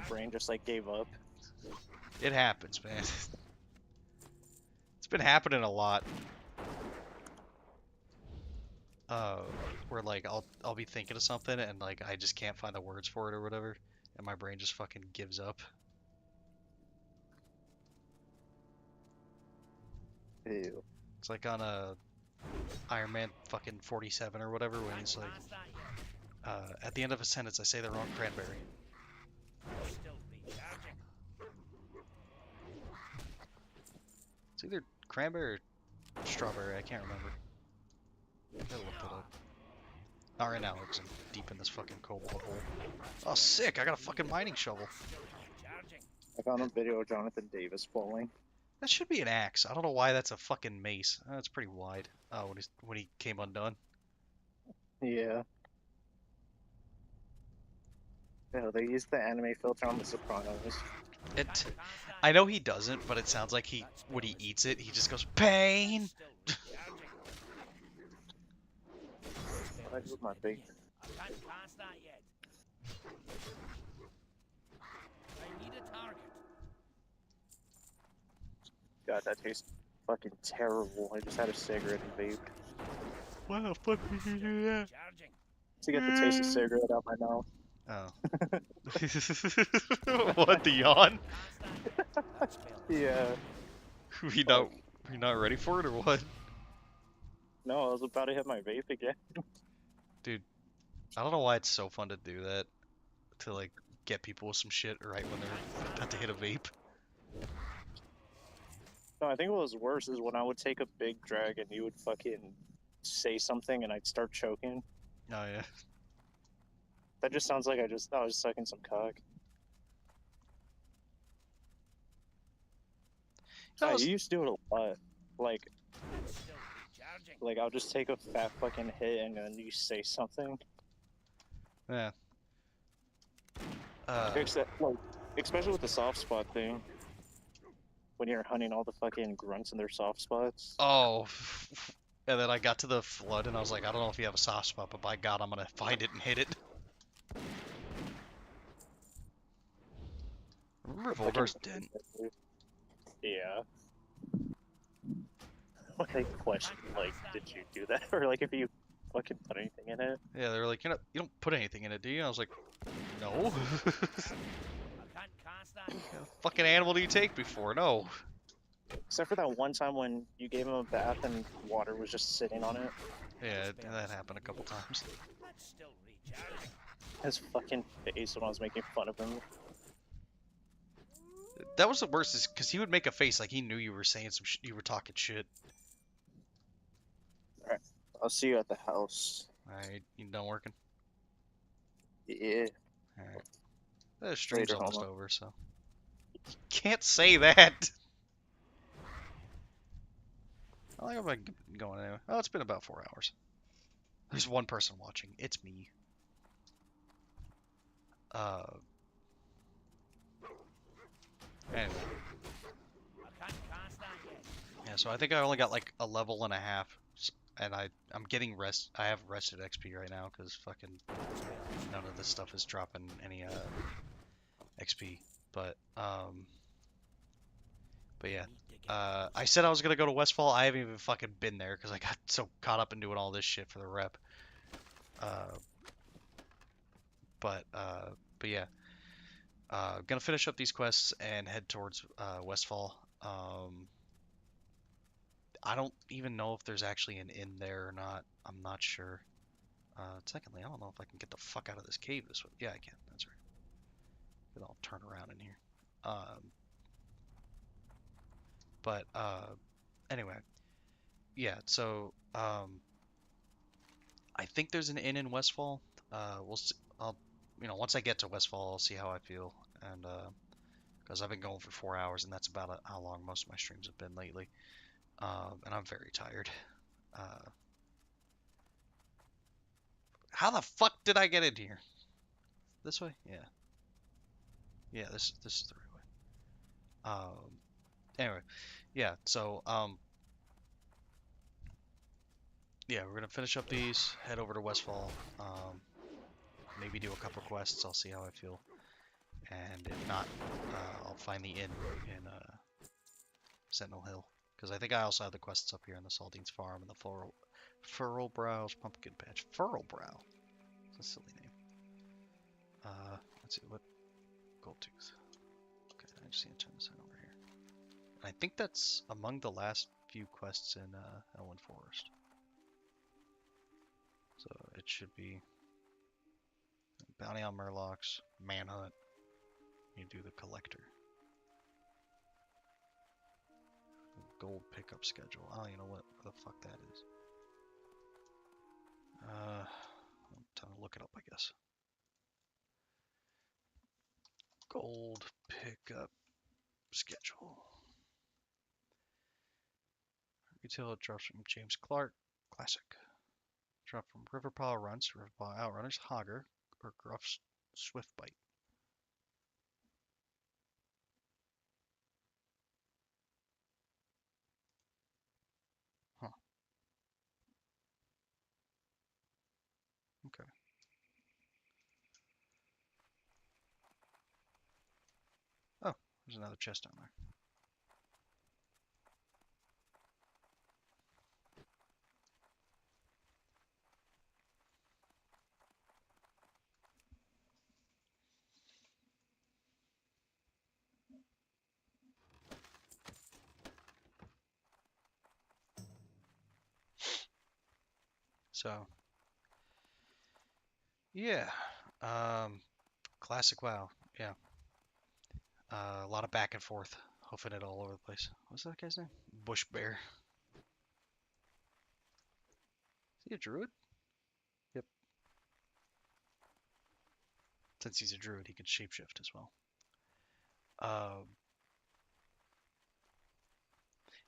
brain just like gave up. It happens, man. It's been happening a lot. Where like I'll be thinking of something and like I just can't find the words for it or whatever, and my brain just fucking gives up. Ew. It's like on a Iron Man fucking 47 or whatever when he's like, at the end of a sentence I say the wrong cranberry. Still recharging. It's either cranberry or strawberry, I can't remember. I gotta look that up. Not right now, because I'm deep in this fucking cobalt hole. Oh, sick! I got a fucking mining shovel. Recharging. I found a video of Jonathan Davis falling. That should be an axe. I don't know why that's a fucking mace. That's pretty wide. Oh, when he came undone. Yeah. Yeah, they used the anime filter on The Sopranos. I know he doesn't, but it sounds like when he eats it, he just goes pain. That was my big. I can't cast that yet. I need a target. God, that tastes fucking terrible. I just had a cigarette and vaped. Why the fuck would you do that? Charging. To get the taste of cigarette out my mouth. Oh. What, the yawn? Yeah. We not ready for it or what? No, I was about to hit my vape again. Dude, I don't know why it's so fun to do that. To like get people with some shit right when they're about to hit a vape. No, I think what was worse is when I would take a big drag and you would fucking say something and I'd start choking. Oh yeah. That just sounds like I was sucking some cock. Yeah, you used to do it a lot. Like, Still recharging. like I'll just take a fat fucking hit and then you say something. Yeah. Except, like, especially with the soft spot thing. When you're hunting all the fucking grunts in their soft spots. Oh. And then I got to the flood and I was like, I don't know if you have a soft spot, but by God, I'm gonna find it and hit it. Remember Volgar's dent? Yeah. When they question, like, did you do that? Or, like, if you fucking put anything in it? Yeah, they were like, you don't put anything in it, do you? I was like, no. I can't cast that yet. Fucking animal do you take before? No. Except for that one time when you gave him a bath and water was just sitting on it. Yeah, that happened a couple times. That's still recharging. His fucking face when I was making fun of him. That was the worst, is because he would make a face like he knew you were saying you were talking shit. I'll see you at the house. Alright, you done working? Yeah. Alright. The stream's Later, almost homo. over, so. You can't say that! I think I'm going anyway. Oh, it's been about 4 hours. There's one person watching. It's me. Anyway. I can't cast that yet. Yeah, so I think I only got like a level and a half. And I'm getting I have rested XP right now because fucking none of this stuff is dropping any XP. But yeah. I said I was gonna go to Westfall. I haven't even fucking been there because I got so caught up in doing all this shit for the rep. But yeah. Gonna finish up these quests and head towards Westfall. I don't even know if there's actually an inn there or not. I'm not sure. Secondly, I don't know if I can get the fuck out of this cave this way. Yeah, I can. That's right. Then I'll turn around in here. But anyway, yeah, so I think there's an inn in Westfall. We'll see, I'll once I get to Westfall, I'll see how I feel, and because I've been going for 4 hours, and that's about how long most of my streams have been lately. And I'm very tired. Uh, how the fuck did I get in here? This way? Yeah. Yeah, this is the right way. Anyway, yeah. So yeah, we're gonna finish up these, head over to Westfall, maybe do a couple quests. I'll see how I feel, and if not, I'll find the inn in Sentinel Hill, because I think I also have the quests up here in the Saltines Farm and the Furrowbrow's Pumpkin Patch. Furrowbrow. That's a silly name. Let's see what Gold Tooth. Okay, I just need to turn this on over here. And I think that's among the last few quests in Elwyn Forest. So it should be Bounty on Murlocs, Manhunt. You do the Collector. Gold pickup schedule. I don't even know what the fuck that is. Time to look it up, I guess. Gold pickup schedule. Retail drops from James Clark. Classic. Drop from Riverpaw Runs, Riverpaw Outrunners, Hogger, or Gruff's Swiftbite. Huh. Okay. Oh, there's another chest down there. So, yeah. Classic WoW. Yeah. A lot of back and forth. Hoofing it all over the place. What's that guy's name? Bush Bear. Is he a druid? Yep. Since he's a druid, he can shapeshift as well.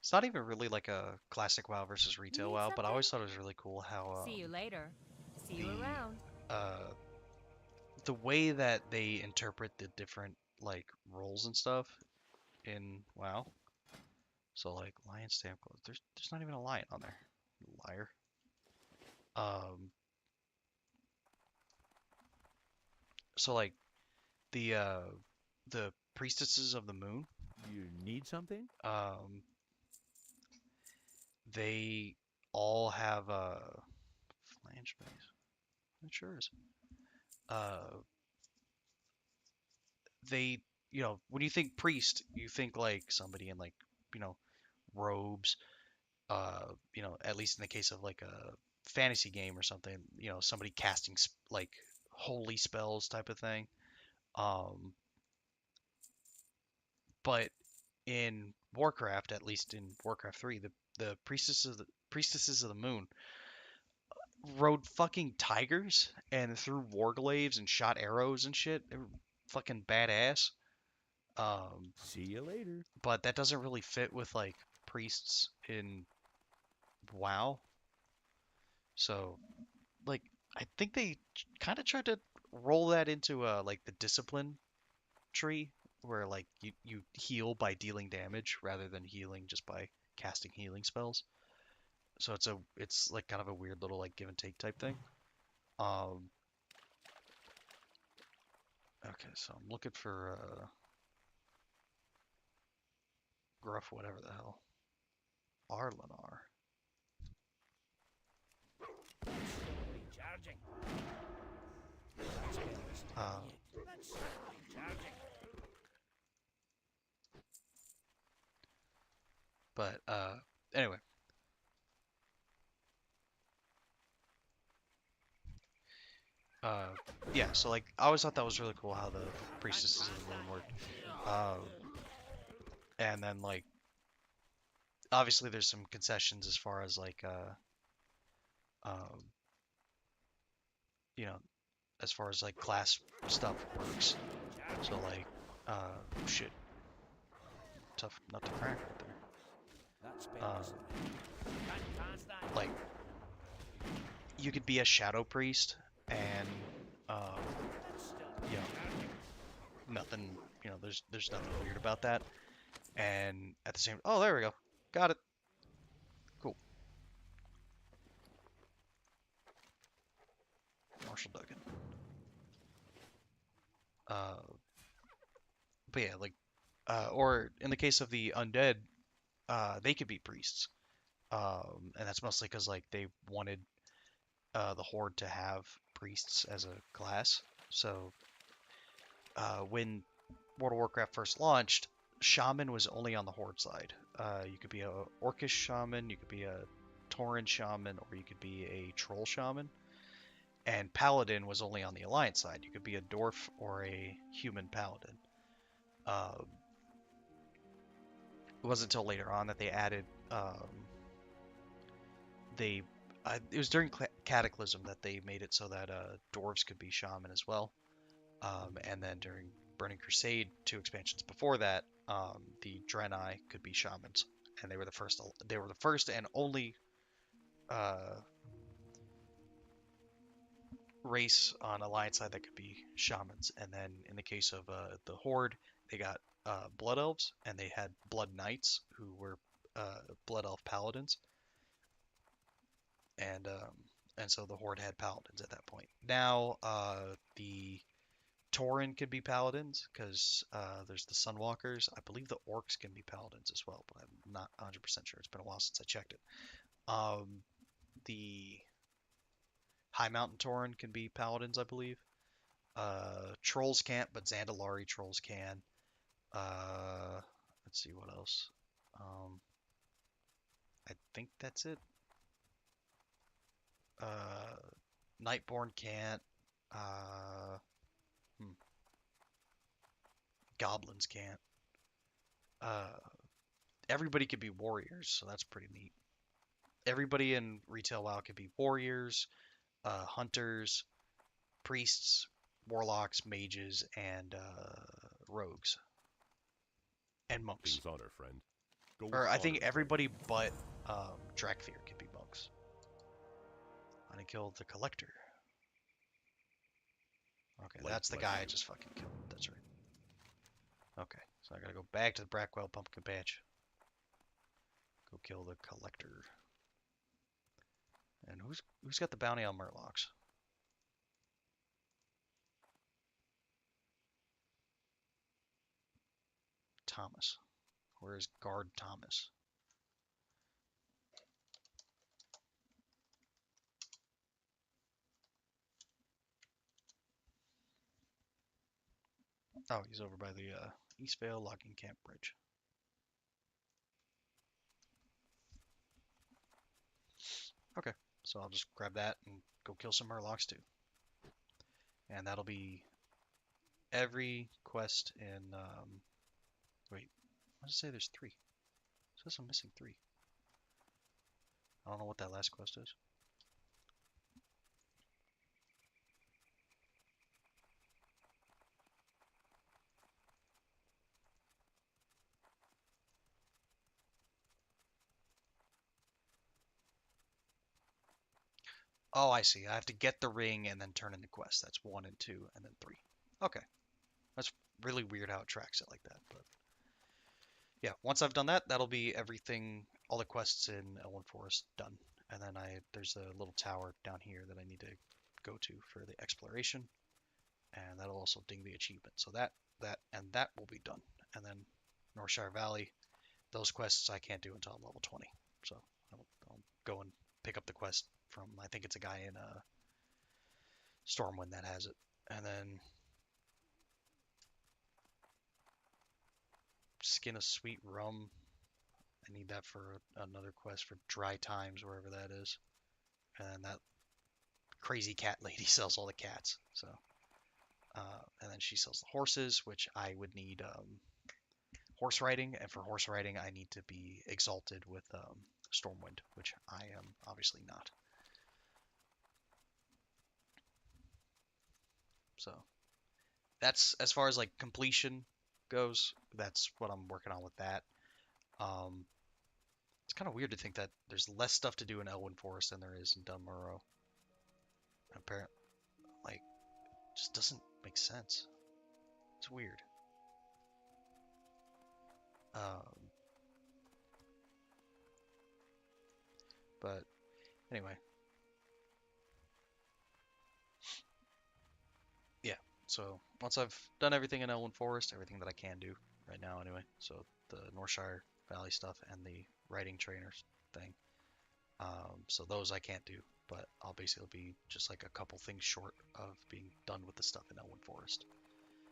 It's not even really like a classic WoW versus retail Need WoW, but I always something? thought it was really cool how See you later. See you the around. uh, the way that they interpret the different like roles and stuff in WoW. So like lion stamp clothes. There's not even a lion on there. Liar. Um, so like the priestesses of the moon, You need something? they all have a flange base. It sure is. Uh, they, when you think priest, you think like somebody in like, you know, robes. At least in the case of like a fantasy game or something, somebody casting like holy spells type of thing. Um, but in Warcraft, at least in Warcraft 3, the priestesses of the moon rode fucking tigers and threw warglaives and shot arrows and shit. They were fucking badass. See you later. But that doesn't really fit with like priests in WoW. So, like, I think they kind of tried to roll that into like the discipline tree, where like you heal by dealing damage rather than healing just by casting healing spells. So it's like kind of a weird little like give and take type thing. Um, okay, so I'm looking for Gruff, whatever the hell. Arlenar. Recharging. That spell is Uh, That's recharging. but anyway. Uh, yeah, so like I always thought that was really cool how the priestesses of the moon worked. And then like obviously there's some concessions as far as like um, you know, as far as like class stuff works. So like shit, tough nut to crack right there. Not spell Um, this time. Constant. like you could be a shadow priest and um, That's still you know, nothing, you know, there's nothing weird about that. And at the same, oh, there we go, got it, cool. Marshall Duggan. Uh, but yeah, like, or in the case of the undead, they could be priests. And that's mostly because like they wanted the Horde to have priests as a class. So when World of Warcraft first launched, Shaman was only on the Horde side. You could be a Orcish Shaman, you could be a Tauren Shaman, or you could be a Troll Shaman. And Paladin was only on the Alliance side. You could be a Dwarf or a Human Paladin. Um, it wasn't until later on that they added they it was during Cataclysm that they made it so that dwarves could be shaman as well. And then during Burning Crusade, 2 expansions before that, the Draenei could be shamans, and they were the first. They were the first and only uh, race on Alliance side that could be shamans. And then in the case of the Horde, they got Blood Elves, and they had Blood Knights, who were Blood Elf paladins, and so the Horde had paladins at that point. Now the Tauren could be paladins because there's the Sunwalkers. I believe the Orcs can be paladins as well, but I'm not 100% sure. It's been a while since I checked it. The High Mountain Tauren can be paladins, I believe. Trolls can't, but Zandalari trolls can. Let's see what else. I think that's it. Nightborn can't. Uh, Goblins can't. Uh, Everybody could be warriors, so that's pretty neat. Everybody in retail WoW could be warriors, hunters, priests, warlocks, mages, and rogues and monks. King's honor, friend. Go with Or I honor, think friend. everybody but Drakthir can be monks. I killed the collector. Okay, Light that's the bless guy I you. just fucking killed. That's right. Okay, so I gotta go back to the Brackwell Pumpkin Patch. Go kill the collector. And who's got the bounty on Murlocs? Thomas. Where is Guard Thomas? Oh, he's over by the Eastvale Logging Camp Bridge. Okay, so I'll just grab that and go kill some Murlocs too. And that'll be every quest in. Wait, what does it say? There's 3. It says I'm missing 3. I don't know what that last quest is. Oh, I see. I have to get the ring and then turn in the quest. That's 1 and 2 and then 3. Okay. That's really weird how it tracks it like that, but yeah, once I've done that, that'll be everything, all the quests in Elwyn Forest done. And then there's a little tower down here that I need to go to for the exploration, and that'll also ding the achievement. So that will be done. And then Northshire Valley, those quests I can't do until I'm level 20. So I'll go and pick up the quest from, I think it's a guy in Stormwind that has it. And then Skin of Sweet Rum. I need that for another quest for Dry Times, wherever that is. And that crazy cat lady sells all the cats. So, and then she sells the horses, which I would need horse riding, and for horse riding, I need to be exalted with Stormwind, which I am obviously not. So that's as far as like completion goes. That's what I'm working on with that. Um, it's kind of weird to think that there's less stuff to do in Elwyn Forest than there is in Dunmorrow. Apparently, like, just doesn't make sense. It's weird. Um, but anyway, yeah. So once I've done everything in Elwyn Forest, everything that I can do right now, anyway. So the Northshire Valley stuff and the writing trainers thing. So those I can't do, but I'll basically be just like a couple things short of being done with the stuff in Elwyn Forest.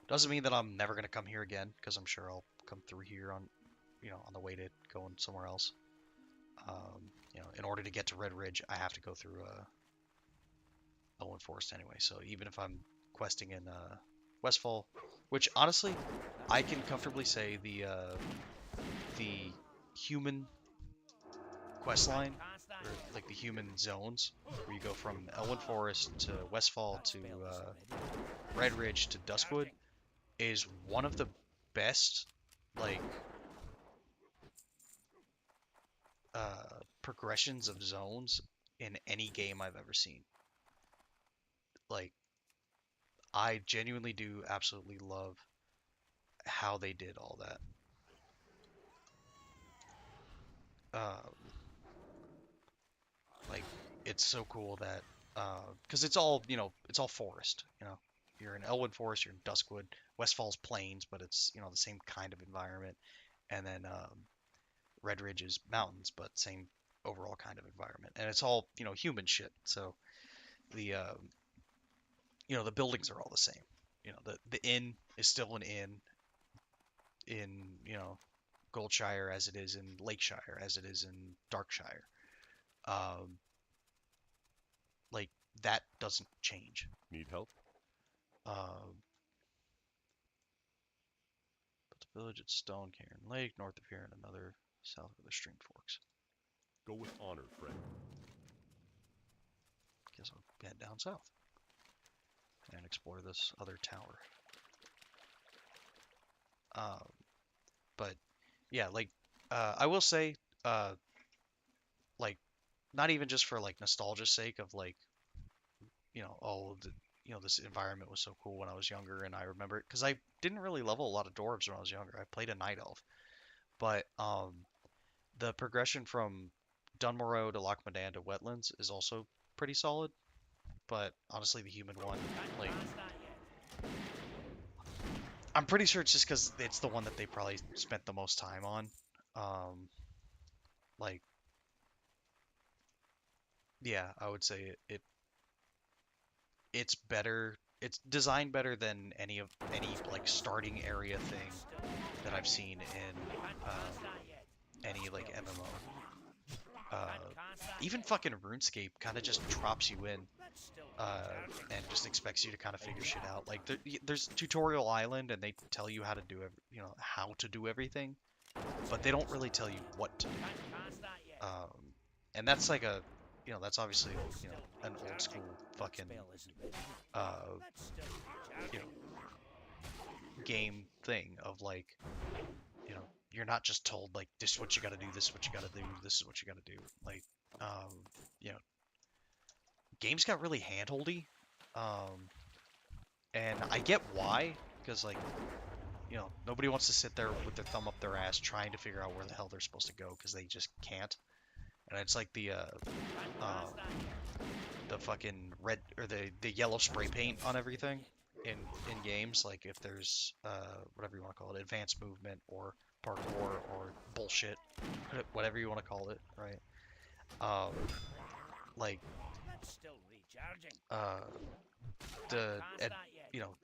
Doesn't mean that I'm never gonna come here again, because I'm sure I'll come through here on, on the way to going somewhere else. In order to get to Red Ridge, I have to go through Elwyn Forest anyway. So even if I'm questing in Westfall, which honestly, I can comfortably say the human quest line, or like the human zones, where you go from Elwyn Forest to Westfall to Red Ridge to Duskwood, is one of the best like progressions of zones in any game I've ever seen. Like, I genuinely do absolutely love how they did all that. Like, it's so cool that because it's all it's all forest. You're in Elwood Forest, you're in Duskwood. Westfall's plains, but it's the same kind of environment. And then Red Ridge is mountains, but same overall kind of environment. And it's all human shit. So the the buildings are all the same. The inn is still an inn in Goldshire as it is in Lakeshire, as it is in Darkshire. Um, like that doesn't change. Need help? Um, but the village at Stone Cairn Lake, north of here, and another south of the stream forks. Go with honor, friend. Guess I'll head down south and explore this other tower. But yeah, like I will say, like not even just for like nostalgia's sake of like, this environment was so cool when I was younger, and I remember it because I didn't really level a lot of dwarves when I was younger. I played a night elf, but the progression from Dunmorrow to Lochmadan to Wetlands is also pretty solid. But honestly, the human one, like, I'm pretty sure it's just because it's the one that they probably spent the most time on. Like, yeah, I would say it's better. It's designed better than any like starting area thing that I've seen in any like MMO. Even fucking RuneScape kind of just drops you in and just expects you to kind of figure shit out. Like there's Tutorial Island, and they tell you how to do how to do everything, but they don't really tell you what to do. And that's like that's obviously an old school fucking game thing of like you're not just told like this is what you got to do, this is what you got to do, this is what you got to do. Like you know games got really handholdy, and I get why, because like nobody wants to sit there with their thumb up their ass trying to figure out where the hell they're supposed to go because they just can't. And it's like the fucking red or the yellow spray paint on everything in games. Like if there's whatever you want to call it, advanced movement or parkour or bullshit, whatever you want to call it, right? Like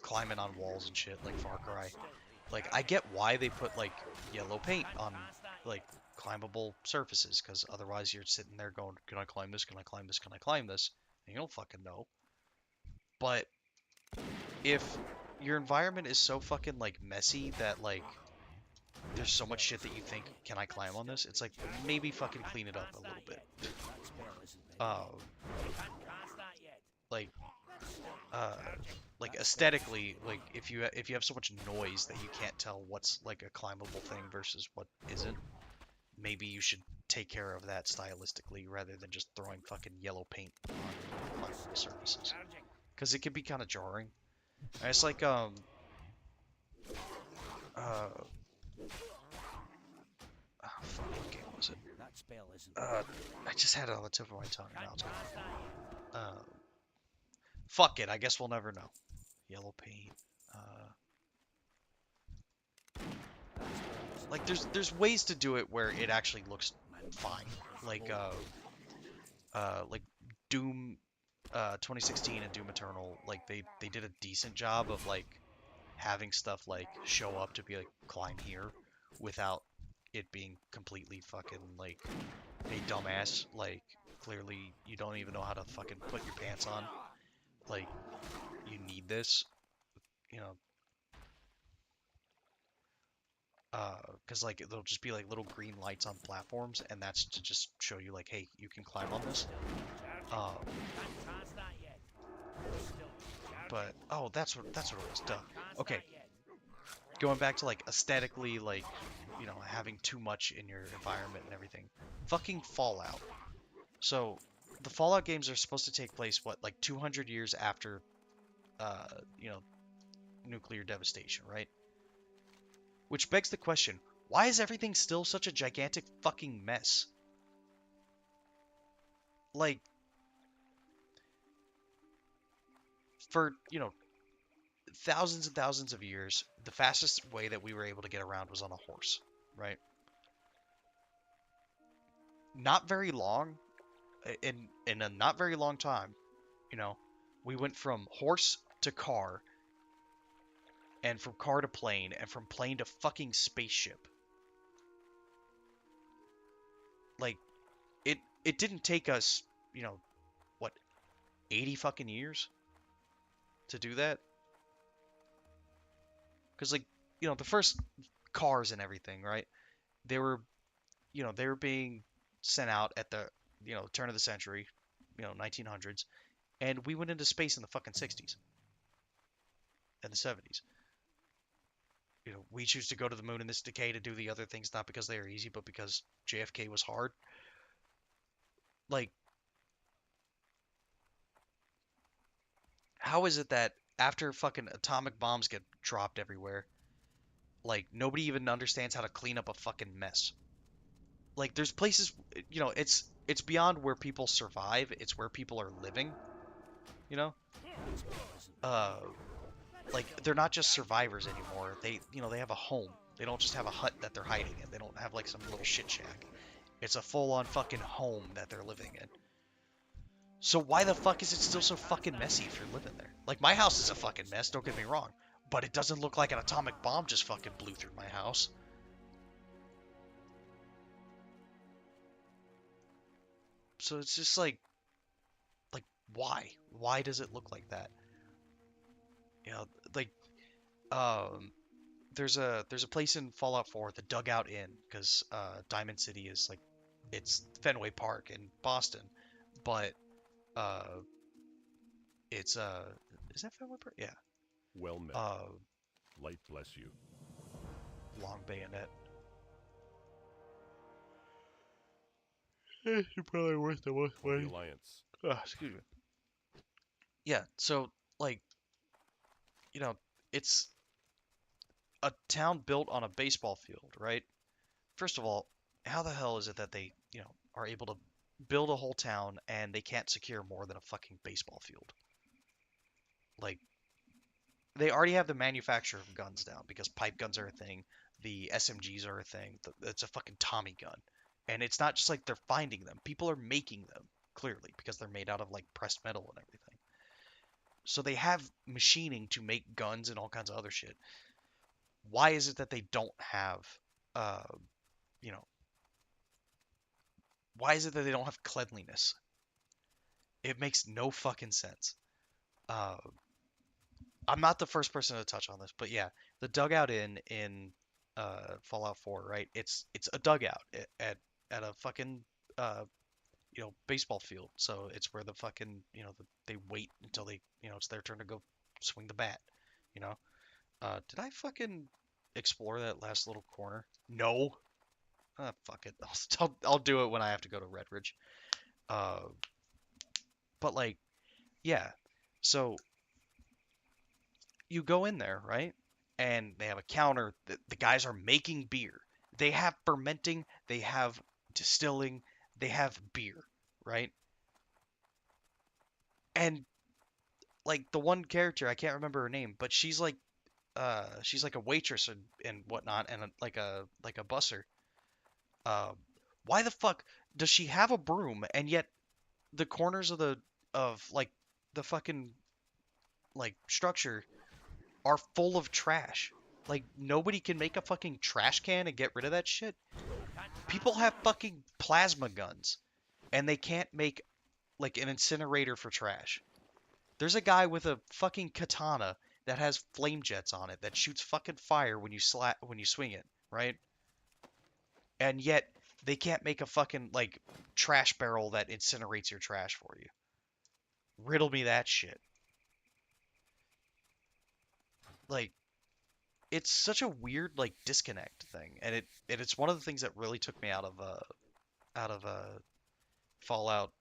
climbing on walls and shit like Far Cry. Like I get why they put like yellow paint on like climbable surfaces, because otherwise you're sitting there going, can I climb this? Can I climb this? Can I climb this? And you don't fucking know. But if your environment is so fucking like messy that like there's so much shit that you think, can I climb on this? It's like, maybe fucking clean it up a little bit. Like, uh, like aesthetically, like if you have so much noise that you can't tell what's like a climbable thing versus what isn't, maybe you should take care of that stylistically rather than just throwing fucking yellow paint on climbable surfaces. Because it can be kind of jarring. And it's like uh oh, fuck, what game was it? I just had it on the tip of my tongue. Now it's gone. Fuck it. I guess we'll never know. Yellow paint. Like there's ways to do it where it actually looks fine. Like Doom 2016 and Doom Eternal, like they did a decent job of like having stuff like show up to be like climb here without it being completely fucking like a dumbass. Like clearly you don't even know how to fucking put your pants on. Like you need this, you know, because like it'll just be like little green lights on platforms, and that's to just show you like, hey, you can climb on this. But oh, that's what it was. Duh. Okay, going back to like aesthetically, like you know, having too much in your environment and everything. Fucking Fallout. So the Fallout games are supposed to take place what, like 200 years after, you know, nuclear devastation, right? Which begs the question, why is everything still such a gigantic fucking mess? Like, for, you know, thousands and thousands of years, the fastest way that we were able to get around was on a horse, right? Not very long, in a not very long time, you know, we went from horse to car, and from car to plane, and from plane to fucking spaceship. Like, it didn't take us, you know, what, 80 fucking years to do that? Because, like, you know, the first cars and everything, right? They were, you know, they were being sent out at the, you know, turn of the century, you know, 1900s, and we went into space in the fucking 60s and the 70s. You know, we choose to go to the moon in this decade to do the other things, not because they are easy, but because JFK was hard. Like, how is it that after fucking atomic bombs get dropped everywhere, like nobody even understands how to clean up a fucking mess? Like there's places, you know, it's beyond where people survive, it's where people are living, you know? Uh like they're not just survivors anymore. They, you know, they have a home. They don't just have a hut that they're hiding in. They don't have like some little shit shack. It's a full-on fucking home that they're living in. So why the fuck is it still so fucking messy if you're living there? Like, my house is a fucking mess, don't get me wrong. But it doesn't look like an atomic bomb just fucking blew through my house. So it's just like, why? Why does it look like that? You know, like, um, there's a place in Fallout 4, the Dugout Inn, because Diamond City is like, it's Fenway Park in Boston, but uh, it's is that Fenway Park? Yeah. Well met. Uh, Light bless you. Long bayonet. You're probably worth the most For the Alliance. excuse me. Yeah, so like, you know, it's a town built on a baseball field, right? First of all, how the hell is it that they, you know, are able to build a whole town and they can't secure more than a fucking baseball field? Like, they already have the manufacture of guns down because pipe guns are a thing, the SMGs are a thing. It's a fucking Tommy gun. And it's not just like they're finding them. People are making them, clearly, because they're made out of like pressed metal and everything. So they have machining to make guns and all kinds of other shit. Why is it that they don't have, uh, you know, why is it that they don't have cleanliness? It makes no fucking sense. I'm not the first person to touch on this, but yeah, the Dugout Inn in Fallout 4, right? It's a dugout at a fucking uh baseball field. So it's where the fucking they wait until it's their turn to go swing the bat. You know. Did I fucking explore that last little corner? No. Fuck it. I'll do it when I have to go to Redridge. Uh, but like, yeah. So you go in there, right? And they have a counter. The guys are making beer. They have fermenting. They have distilling. They have beer, right? And like the one character, I can't remember her name, but she's like a waitress and whatnot, and like a busser. Uh, why the fuck does she have a broom and yet the corners of like the fucking like structure are full of trash? Like nobody can make a fucking trash can and get rid of that shit. People have fucking plasma guns and they can't make like an incinerator for trash. There's a guy with a fucking katana that has flame jets on it that shoots fucking fire when you swing it, right? And yet they can't make a fucking like trash barrel that incinerates your trash for you. Riddle me that shit. Like it's such a weird like disconnect thing, and it's one of the things that really took me out of Fallout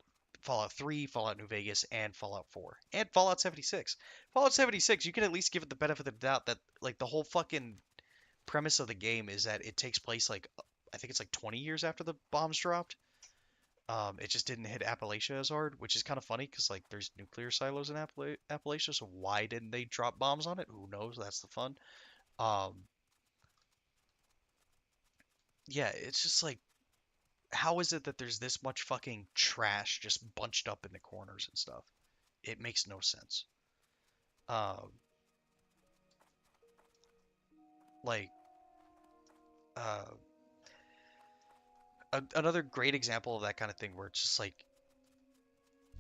Fallout 3, Fallout New Vegas, and Fallout 4, and Fallout 76. Fallout 76, you can at least give it the benefit of the doubt that like the whole fucking premise of the game is that it takes place like I think it's like 20 years after the bombs dropped. It just didn't hit Appalachia as hard, which is kind of funny because like there's nuclear silos in Appalachia, so why didn't they drop bombs on it? Who knows? That's the fun. Um, yeah, it's just like, how is it that there's this much fucking trash just bunched up in the corners and stuff? It makes no sense. Um, like, uh, another great example of that kind of thing where it's just like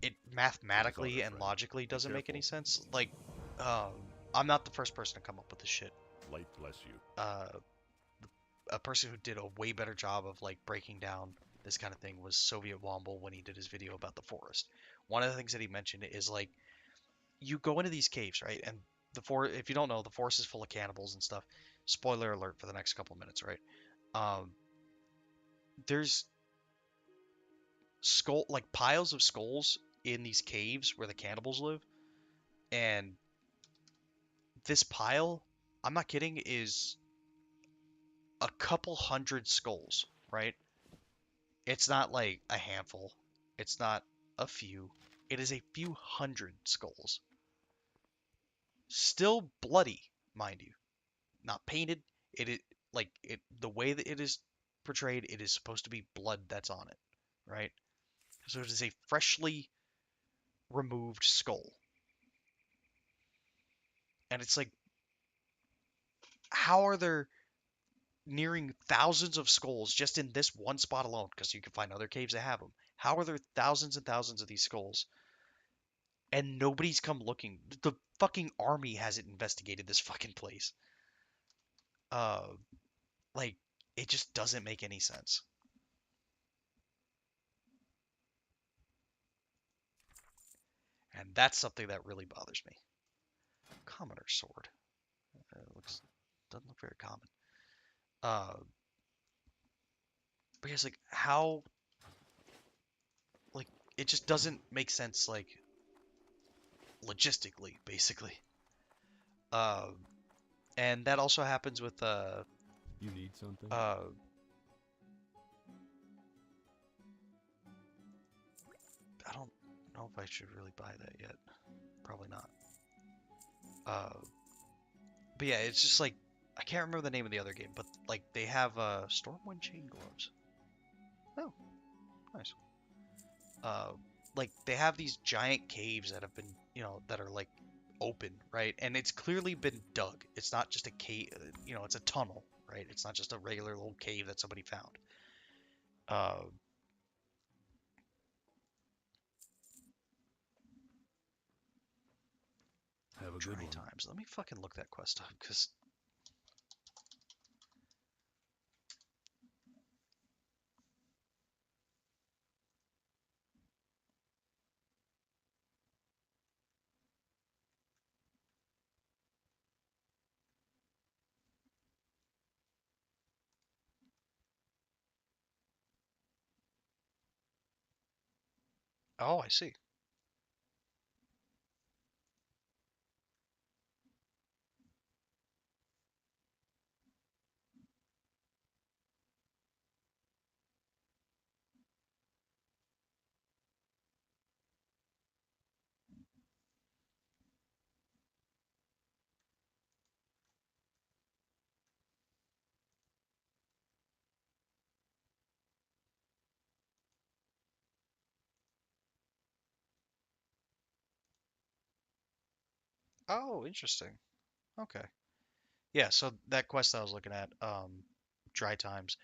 it Things are, mathematically and friend. logically Be doesn't make any careful. sense. Like, um, I'm not the first person to come up with this shit. Light bless you. Uh, a person who did a way better job of like breaking down this kind of thing was Soviet Womble when he did his video about the forest. One of the things that he mentioned is like you go into these caves, right? And if you don't know, the forest is full of cannibals and stuff. Spoiler alert for the next couple minutes, right? Um, there's like piles of skulls in these caves where the cannibals live, and this pile, I'm not kidding, is a couple hundred skulls, right? It's not like a handful. It's not a few. It is a few hundred skulls. Still bloody, mind you. Not painted. It is like it the way that it is portrayed, it is supposed to be blood that's on it, right? So it is a freshly removed skull. And it's like, how are there nearing thousands of skulls just in this one spot alone? Because you can find other caves that have them. How are there thousands and thousands of these skulls and nobody's come looking? The fucking army hasn't investigated this fucking place. Uh, like it just doesn't make any sense. And that's something that really bothers me. Commoner sword. Looks doesn't look very common. Uh, because like how like it just doesn't make sense like logistically, basically. Um, and that also happens with You need something? I don't know if I should really buy that yet. Probably not. Uh, but yeah, it's just like I can't remember the name of the other game, but like they have Stormwind chain gloves. Oh, nice. Uh, like they have these giant caves that have been, that are like open, right? And it's clearly been dug. It's not just a cave, it's a tunnel, right? It's not just a regular little cave that somebody found. Uh, Have a good Dry one. times. Let me fucking look that quest up because Oh, I see. Oh, interesting. Okay. Yeah, so that quest I was looking at, Dry Times,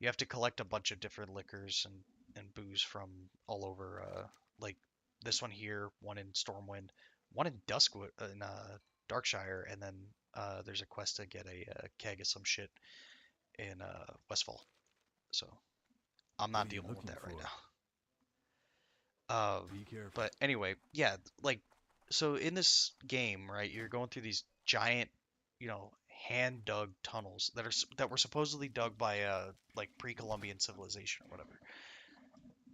you have to collect a bunch of different liquors and booze from all over, like this one here, one in Stormwind, one in Duskwood, in Darkshire, and then there's a quest to get a keg of some shit in Westfall. So I'm What not are you dealing with looking that right for? now. Be careful. But anyway, yeah, like so in this game, right, you're going through these giant, hand dug tunnels that were supposedly dug by like pre-Columbian civilization or whatever.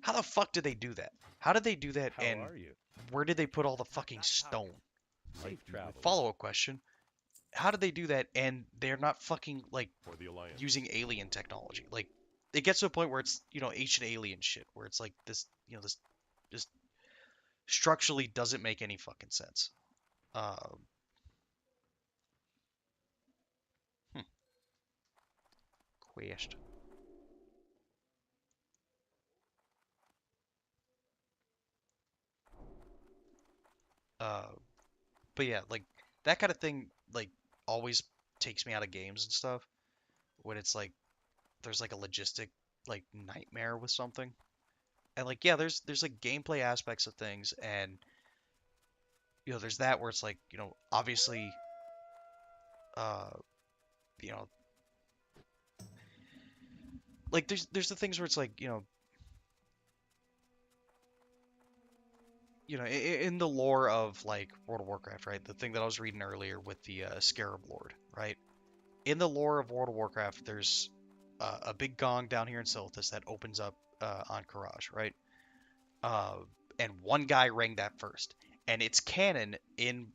How the fuck did they do that? How did they do that How and are you? where did they put all the Not, fucking not target. stone? Safe travels. Follow-up question. How did they do that and they're not fucking like For the Alliance. using alien technology? Like it gets to a point where it's, ancient alien shit where it's like this, this structurally doesn't make any fucking sense. Um, hmm, Quest. Uh, but yeah, like that kind of thing, like always takes me out of games and stuff when it's like there's like a logistic like nightmare with something. And like yeah, there's like gameplay aspects of things, and there's that where it's like obviously uh you know like there's the things where it's like in the lore of like World of Warcraft, right? The thing that I was reading earlier with the Scarab Lord, right? In the lore of World of Warcraft, there's a big gong down here in Silithus that opens up on Karaj, right? Uh, and one guy rang that first, and it's canon in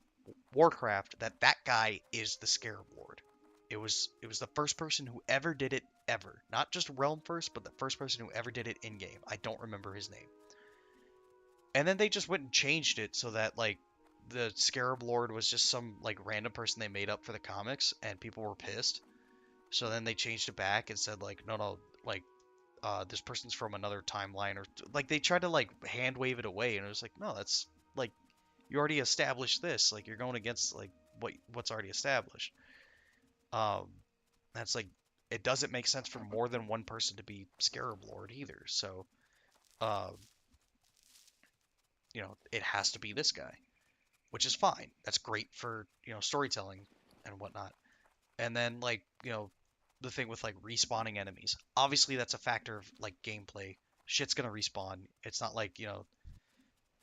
Warcraft that that guy is the Scarab Lord. It was the first person who ever did it ever, not just realm first, but the first person who ever did it in game. I don't remember his name. And then they just went and changed it so that like the Scarab Lord was just some like random person they made up for the comics, and people were pissed. So then they changed it back and said like, no, no, like this person's from another timeline, or like they tried to like hand wave it away, and it was like, no, that's like you already established this. Like you're going against like what's already established. Um, that's like it doesn't make sense for more than one person to be Scarab Lord either. So, uh, it has to be this guy, which is fine. That's great for storytelling and whatnot. And then like the thing with like respawning enemies. Obviously, that's a factor of like gameplay. Shit's gonna respawn. It's not like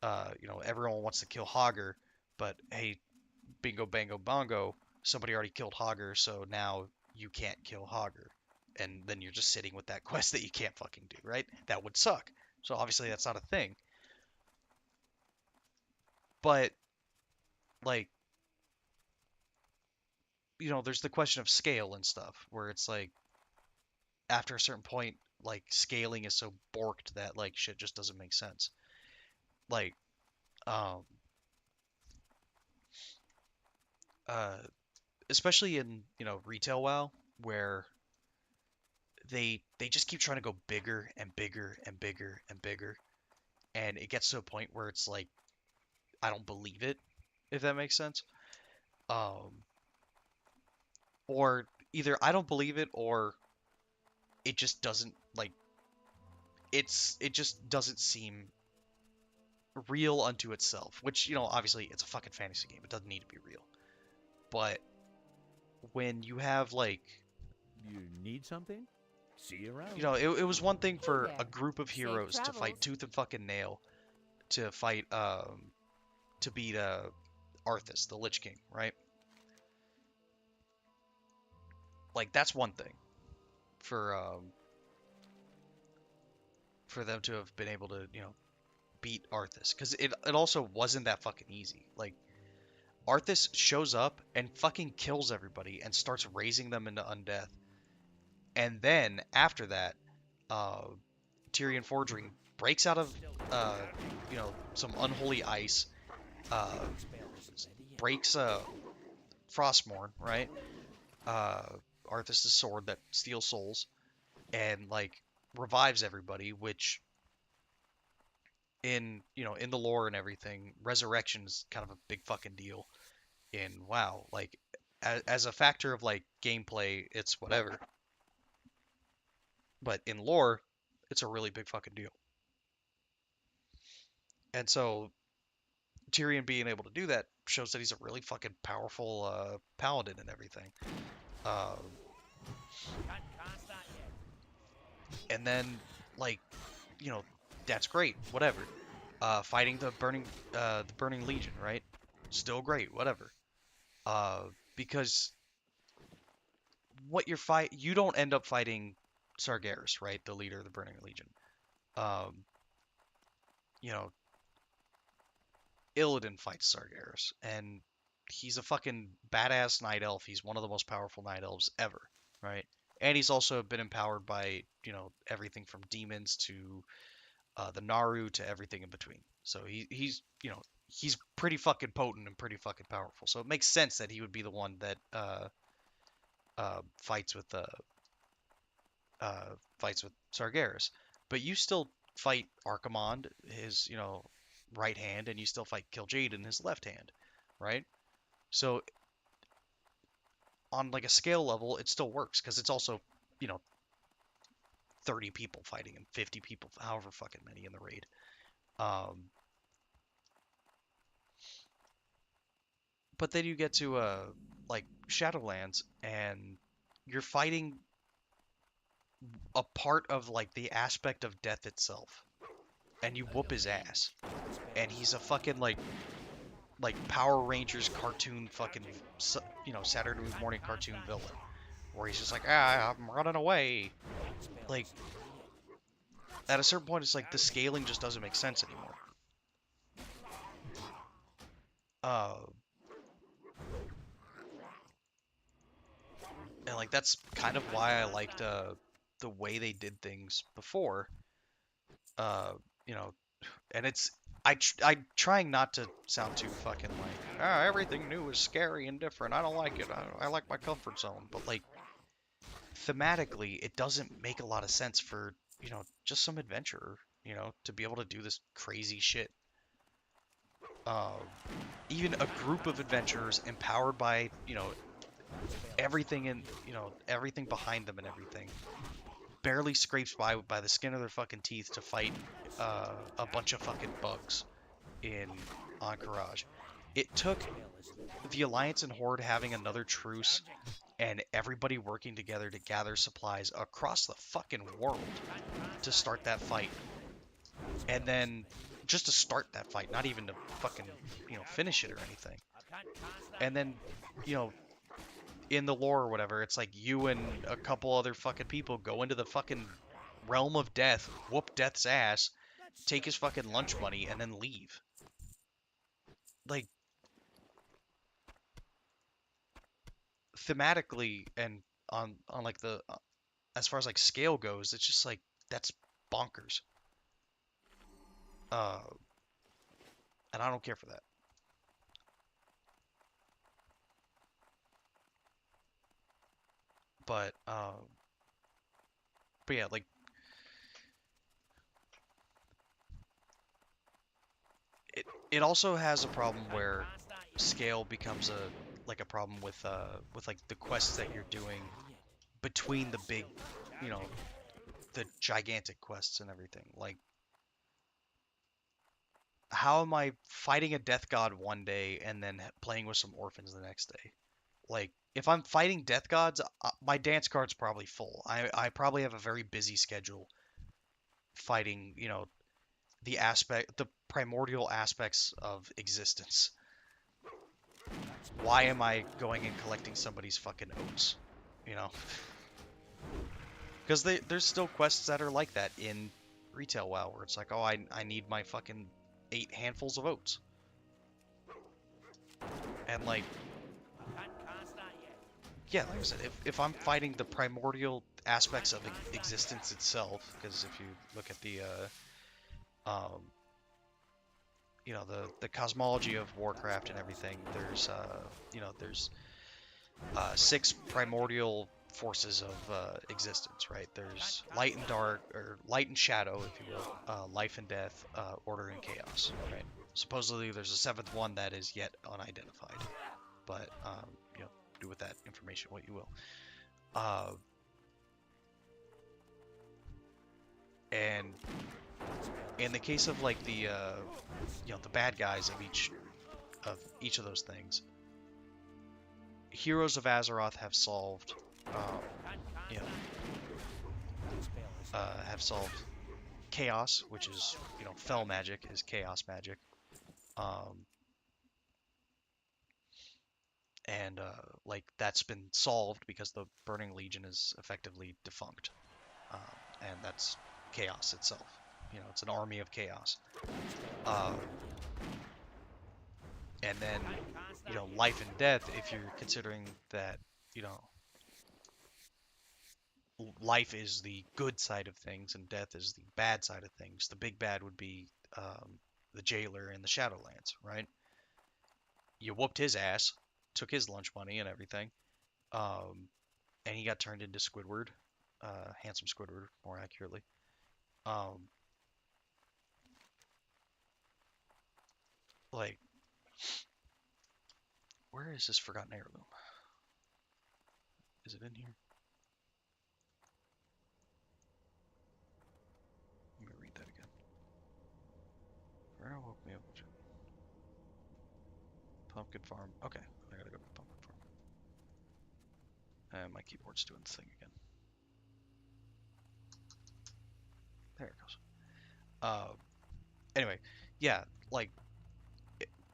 everyone wants to kill Hogger, but hey, bingo bango bongo, somebody already killed Hogger, so now you can't kill Hogger, and then you're just sitting with that quest that you can't fucking do, right? That would suck. So obviously that's not a thing. But like there's the question of scale and stuff, where it's like after a certain point, like scaling is so borked that like shit just doesn't make sense. Like, um, uh, especially in retail WoW, where they just keep trying to go bigger and bigger and bigger and bigger, and it gets to a point where it's like I don't believe it, if that makes sense. Um, or either I don't believe it, or it just doesn't like it just doesn't seem real unto itself. Which obviously it's a fucking fantasy game; it doesn't need to be real. But when you have like You need something? See you around. it was one thing Hey for a there. group of Safe heroes to fight travels. tooth and fucking nail to fight to beat Arthas, the Lich King, right? Like that's one thing for them to have been able to beat Arthas, because it also wasn't that fucking easy. Like, Arthas shows up and fucking kills everybody and starts raising them into undeath. And then, after that, uh, Tyrion Fordring breaks out of, some unholy ice, uh, breaks, Frostmourne, right? Uh, Arthas' sword that steals souls, and, like, revives everybody, which in the lore and everything, resurrection is kind of a big fucking deal in WoW. Like, as a factor of, like, gameplay, it's whatever. But in lore, it's a really big fucking deal. And so Tyrion being able to do that shows that he's a really fucking powerful paladin and everything. Uh, and then, like, you know, that's great, whatever. Fighting the Burning Legion, right? Still great, whatever. Because you don't end up fighting Sargeras, right? The leader of the Burning Legion. Um, you know, Illidan fights Sargeras, and he's a fucking badass night elf. He's one of the most powerful night elves ever, right? And he's also been empowered by, everything from demons to the Naru to everything in between. So he's pretty fucking potent and pretty fucking powerful. So it makes sense that he would be the one that fights with Sargeras. But you still fight Archimonde, his right hand, and you still fight Kil'jaeden, his left hand, right? So on, like, a scale level, it still works because it's also 30 people fighting him, 50 people, however fucking many in the raid. But then you get to like, Shadowlands, and you're fighting a part of, like, the aspect of death itself, and you whoop his ass, and he's a fucking, like Power Rangers cartoon fucking Saturday morning cartoon villain, where he's just like, I'm running away. Like, at a certain point, it's like the scaling just doesn't make sense anymore. And, like, that's kind of why I liked the way they did things before. You know, and I'm trying not to sound too fucking like, everything new is scary and different. I don't like it. I like my comfort zone. But, like, thematically, it doesn't make a lot of sense for, just some adventurer, to be able to do this crazy shit. Even a group of adventurers empowered by, everything everything behind them and everything, barely scrapes by the skin of their fucking teeth to fight a bunch of fucking bugs in Encourage. It took the Alliance and Horde having another truce and everybody working together to gather supplies across the fucking world to start that fight. And then just to start that fight, not even to fucking, finish it or anything. And then, in the lore or whatever, it's like you and a couple other fucking people go into the fucking realm of death, whoop Death's ass, take his fucking lunch money, and then leave. Like, thematically and on like the as far as, like, scale goes, it's just like, that's bonkers. And I don't care for that. But yeah, like, it also has a problem where scale becomes a problem with like the quests that you're doing between the big, the gigantic quests and everything. Like, how am I fighting a death god one day and then playing with some orphans the next day? Like, if I'm fighting death gods, my dance card's probably full. I probably have a very busy schedule fighting, the primordial aspects of existence. Why am I going and collecting somebody's fucking oats? Because there's still quests that are like that in retail WoW where it's like, oh, I need my fucking 8 handfuls of oats. And like, yeah, like I said, if I'm fighting the primordial aspects of existence itself, because if you look at the you know, the cosmology of Warcraft and everything, there's you know, there's 6 primordial forces of existence, right? There's light and dark, or light and shadow, if you will, life and death, order and chaos, right? Supposedly there's a 7th one that is yet unidentified, but you know, do with that information what you will. And in the case of like the you know, the bad guys of each of those things, heroes of Azeroth have solved you know, have solved chaos, which is, you know, fel magic is chaos magic, and like that's been solved because the Burning Legion is effectively defunct, and that's chaos itself. You know, it's an army of chaos. And then, you know, life and death, if you're considering that, you know, life is the good side of things and death is the bad side of things, the big bad would be the jailer in the Shadowlands, right? You whooped his ass, took his lunch money and everything, and he got turned into Squidward, handsome Squidward, more accurately. Like, where is this forgotten heirloom? Is it in here? Let me read that again. Where woke me up with it? Pumpkin farm. Okay, I gotta go to the pumpkin farm. And my keyboard's doing the thing again. There it goes. Anyway, yeah, like,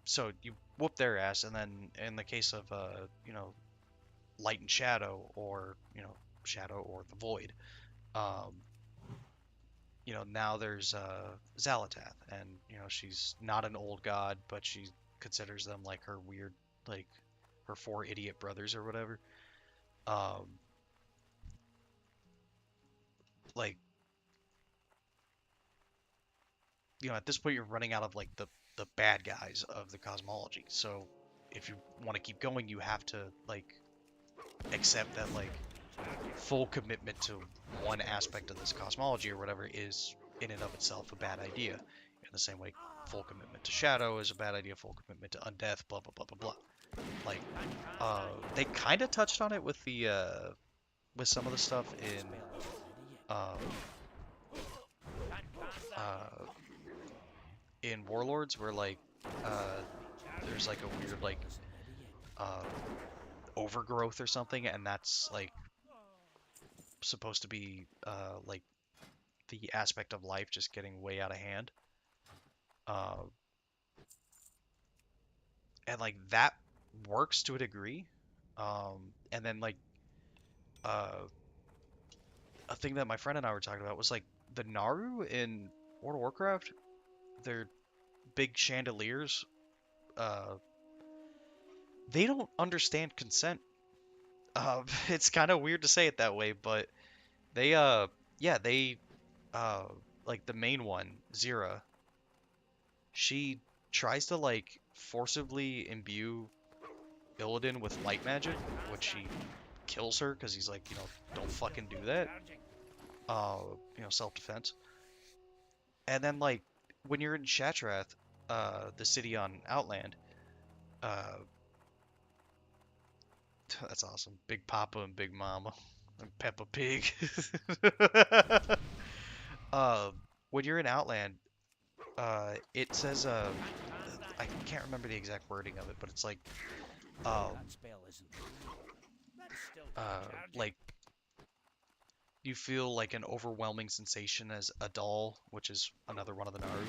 so you whoop their ass, and then in the case of you know, light and shadow, or you know, shadow or the void, you know, now there's Xalatath, and you know, she's not an old god, but she considers them like her weird, like her 4 idiot brothers or whatever. Um, like, you know, at this point you're running out of like the bad guys of the cosmology. So if you want to keep going, you have to like accept that like full commitment to one aspect of this cosmology or whatever is in and of itself a bad idea. In the same way, full commitment to shadow is a bad idea. Full commitment to undeath, blah blah blah blah blah. Like, they kind of touched on it with the with some of the stuff in Warlords, where like there's like a weird like overgrowth or something, and that's like supposed to be like the aspect of life just getting way out of hand. And like that works to a degree. And then like a thing that my friend and I were talking about was like the Naru in World of Warcraft, they're big chandeliers. They don't understand consent. It's kind of weird to say it that way, but they yeah, they uh like the main one, Zira, she tries to like forcibly imbue Illidan with light magic, which he kills her because he's like, you know, don't fucking do that. You know, self-defense. And then like when you're in Shattrath, the city on Outland, uh, that's awesome. Big Papa and Big Mama and Peppa Pig. uh, when you're in Outland, it says I can't remember the exact wording of it, but it's like like you feel like an overwhelming sensation as a doll, which is another one of the Naru,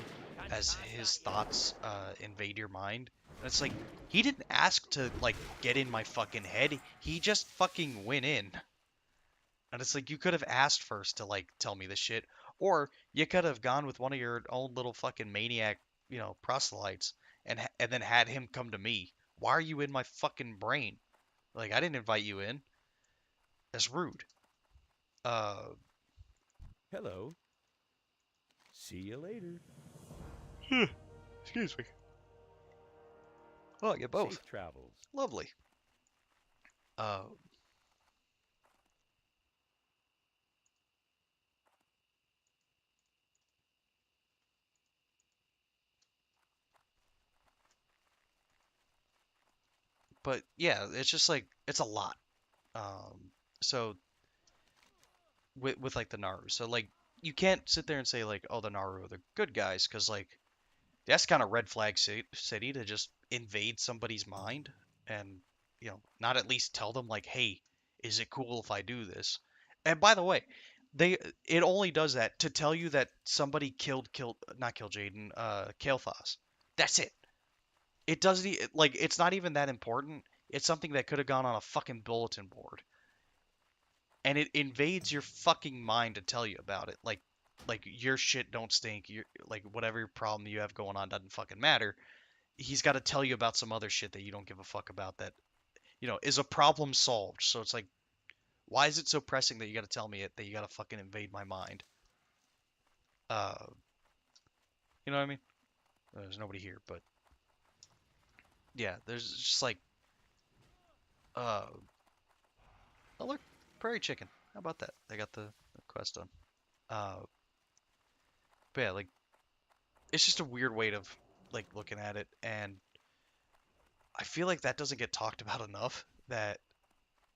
as his thoughts invade your mind. And it's like, he didn't ask to like get in my fucking head. He just fucking went in. And it's like, you could have asked first to like tell me this shit, Or you could have gone with one of your own little fucking maniac, proselytes, and then had him come to me. Why are you in my fucking brain? Like, I didn't invite you in. That's rude. Uh, Hello. See you later. excuse me. Oh, I get both. Safe travels. Lovely. Uh, but yeah, it's just like it's a lot. So with like the Naru, so like you can't sit there and say like, oh, the Naru are the good guys, because like that's kind of red flag city to just invade somebody's mind and not at least tell them like, hey, is it cool if I do this? And by the way, they it only does that to tell you that somebody killed not killed Jaden, Kael'thas. That's it. It doesn't like it's not even that important. It's something that could have gone on a fucking bulletin board, and it invades your fucking mind to tell you about it. Like your shit don't stink. Your like whatever problem you have going on doesn't fucking matter. He's got to tell you about some other shit that you don't give a fuck about that is a problem solved. So it's like, why is it so pressing that you got to tell me it, that you got to fucking invade my mind? Uh, you know what I mean? There's nobody here, but yeah, there's just like, uh, oh look, prairie chicken. How about that? They got the quest done. Uh, but yeah, like it's just a weird way of like looking at it, and I feel like that doesn't get talked about enough. That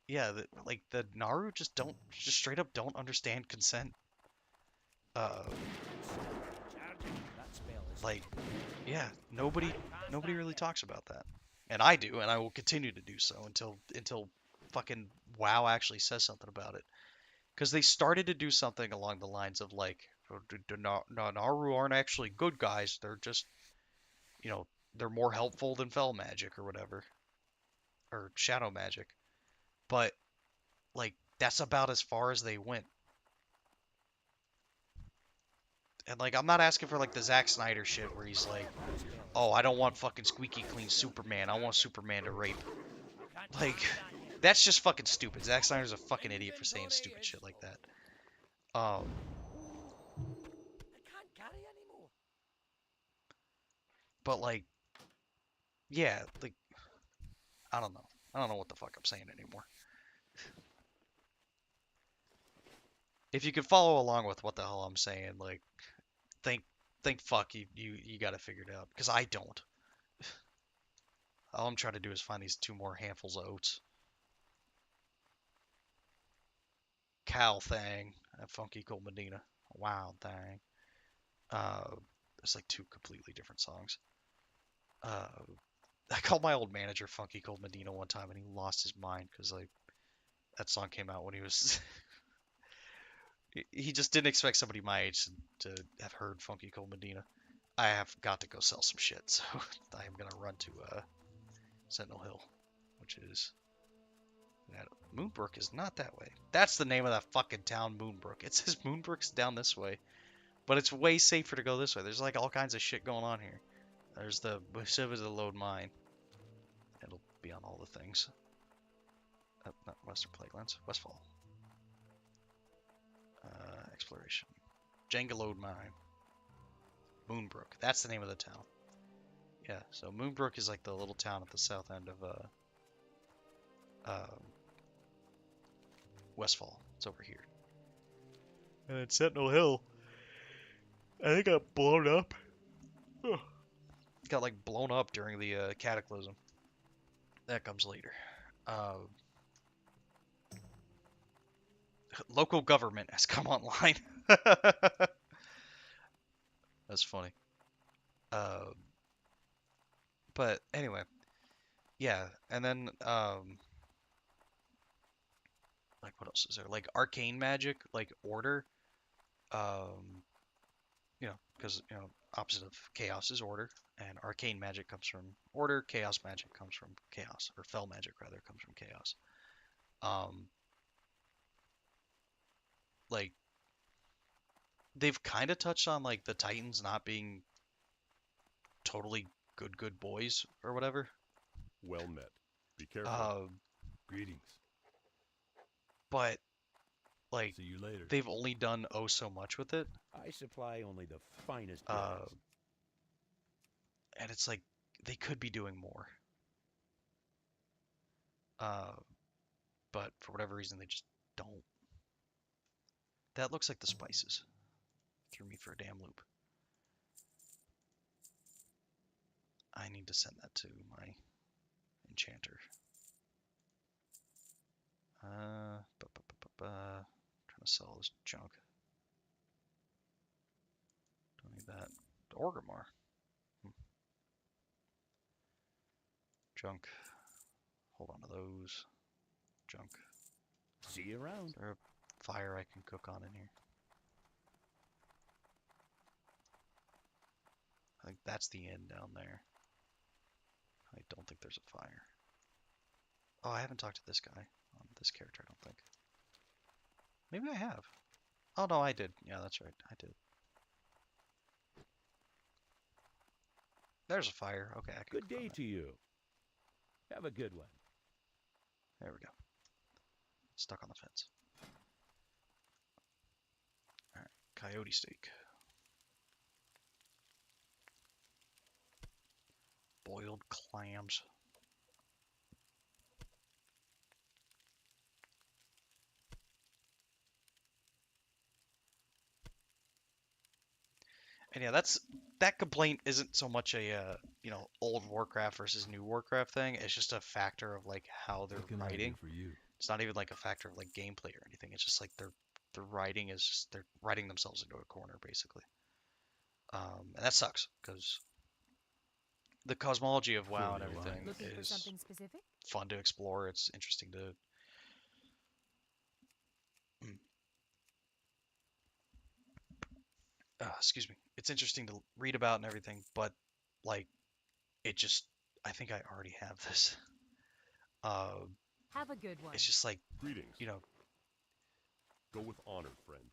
yeah, like the Naru just straight up don't understand consent. Uh, That spell is like yeah, nobody really talks about that, and I do, and I will continue to do so until fucking WoW actually says something about it. Because they started to do something along the lines of like, "Oh, Naru aren't actually good guys. They're just you know they're more helpful than Fell magic or whatever, or Shadow magic." But like that's about as far as they went. And like I'm not asking for like the Zack Snyder shit where he's like, "Oh, I don't want fucking squeaky clean Superman. I want Superman to rape." Like that's just fucking stupid. Zack Snyder's a fucking idiot for saying stupid shit like that. I can't carry anymore. But like yeah, like I don't know. I don't know what the fuck I'm saying anymore. If you could follow along with what the hell I'm saying, like think fuck you got it figured out because I don't. All I'm trying to do is find these two more handfuls of oats. Cow thing, that funky cold Medina, wild thing. Uh, it's like two completely different songs. Uh, I called my old manager Funky Cold Medina one time, and he lost his mind because like that song came out when he was. He just didn't expect somebody my age to have heard Funky Cold Medina. I have got to go sell some shit, so I am gonna run to Sentinel Hill, which is that Moonbrook is not that way. That's the name of that fucking town, Moonbrook. It says Moonbrook's down this way, but it's way safer to go this way. There's like all kinds of shit going on here. There's the Pacific Load Mine. It'll be on all the things. Not Western Plaguelands, Westfall. Exploration. Jengalode Mine. Moonbrook. That's the name of the town. Yeah, so Moonbrook is like the little town at the south end of Westfall. It's over here. And then Sentinel Hill, I think got blown up. Ugh. Got like blown up during the cataclysm. That comes later. Uh, Local government has come online. That's funny. Uh, but anyway, yeah, and then like what else is there? Like arcane magic, like order. Um, because opposite of chaos is order, and arcane magic comes from order. Chaos magic comes from chaos, or fell magic rather comes from chaos. Um, like they've kind of touched on like the Titans not being totally good boys or whatever. Well met. Be careful. Uh, Greetings. but like See you later. they've only done oh so much with it. I supply only the finest Uh, goods. and it's like they could be doing more. Uh, but for whatever reason they just don't. That looks like the spices. Threw me for a damn loop. I need to send that to my enchanter. Trying to sell this junk. Don't need that. Orgrimmar. Junk. Hold on to those. Junk. See you around. Is there a fire I can cook on in here? I think that's the inn down there. I don't think there's a fire. Oh, I haven't talked to this guy on this character, I don't think. Maybe I have. Oh, no, I did. Yeah, that's right. I did. There's a fire. Okay, I can Good cook on day that. to you. Have a good one. There we go. Stuck on the fence. Alright, coyote steak. Boiled clams. And yeah, that complaint isn't so much a old Warcraft versus new Warcraft thing. It's just a factor of like how they're What can I do writing. for you? It's not even like a factor of like gameplay or anything. It's just like their writing is just they're writing themselves into a corner basically. And that sucks because the cosmology of WoW and For the everything Alliance. Looking for is something specific? fun to explore. It's interesting to excuse me. It's interesting to read about and everything, but like it just I think I already have this. Uh, Have a good one. it's just like Greetings. you know Go with honor, friend.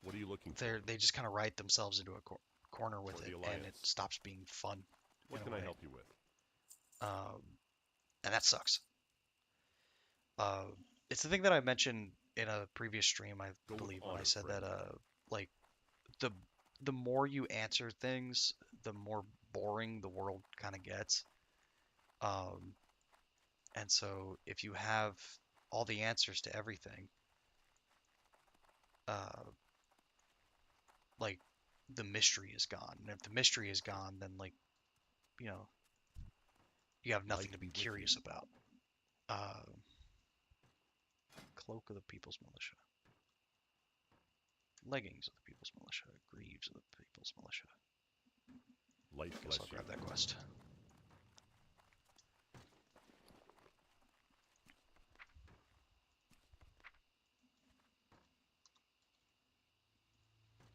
What are you looking for? they just kind of write themselves into a corner with For it, the and it Alliance. stops being fun. What in a can I way. help you with? Um, and that sucks. Uh, it's the thing that I mentioned in a previous stream, I Go with believe, when I honor, said friend. that like the the more you answer things, the more boring the world kind of gets. Um, and so if you have all the answers to everything, uh, like the mystery is gone. And if the mystery is gone, then like you know you have nothing Light to be be with you. curious about. Uh, Cloak of the People's Militia. Leggings of the People's Militia. Greaves of the People's Militia. Light Guess bless I'll you. grab that quest.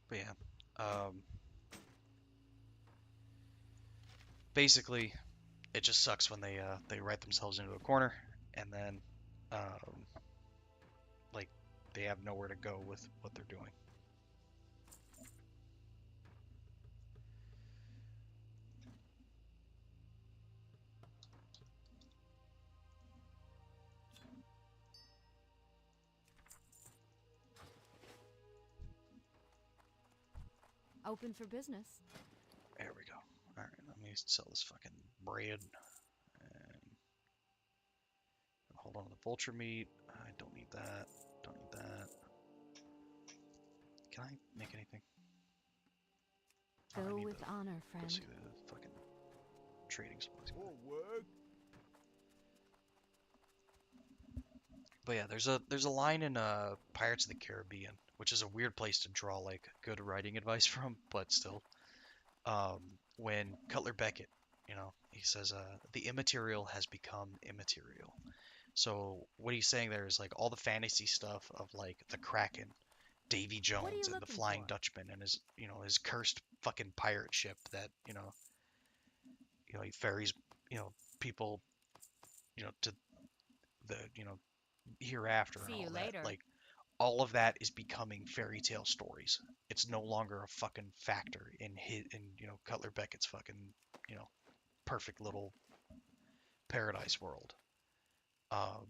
But yeah, basically, it just sucks when they write themselves into a corner, and then um, like they have nowhere to go with what they're doing. Open for business. There we go. All right, let me sell this fucking bread and hold on to the vulture meat. I don't need that. Don't need that. Can I make anything? Oh, I Go need with the, honor, go friend. see the fucking trading supplies. More work. But yeah, there's a line in Pirates of the Caribbean, which is a weird place to draw like good writing advice from, but still. When Cutler Beckett, he says, the immaterial has become immaterial. So what he's saying there is like all the fantasy stuff of like the Kraken, Davy What are Jones, you and the looking Flying for? Dutchman, and his cursed fucking pirate ship that he ferries people to the hereafter and See you all that. later. Like all of that is becoming fairy tale stories. It's no longer a fucking factor in Cutler Beckett's fucking, you know, perfect little paradise world. Um,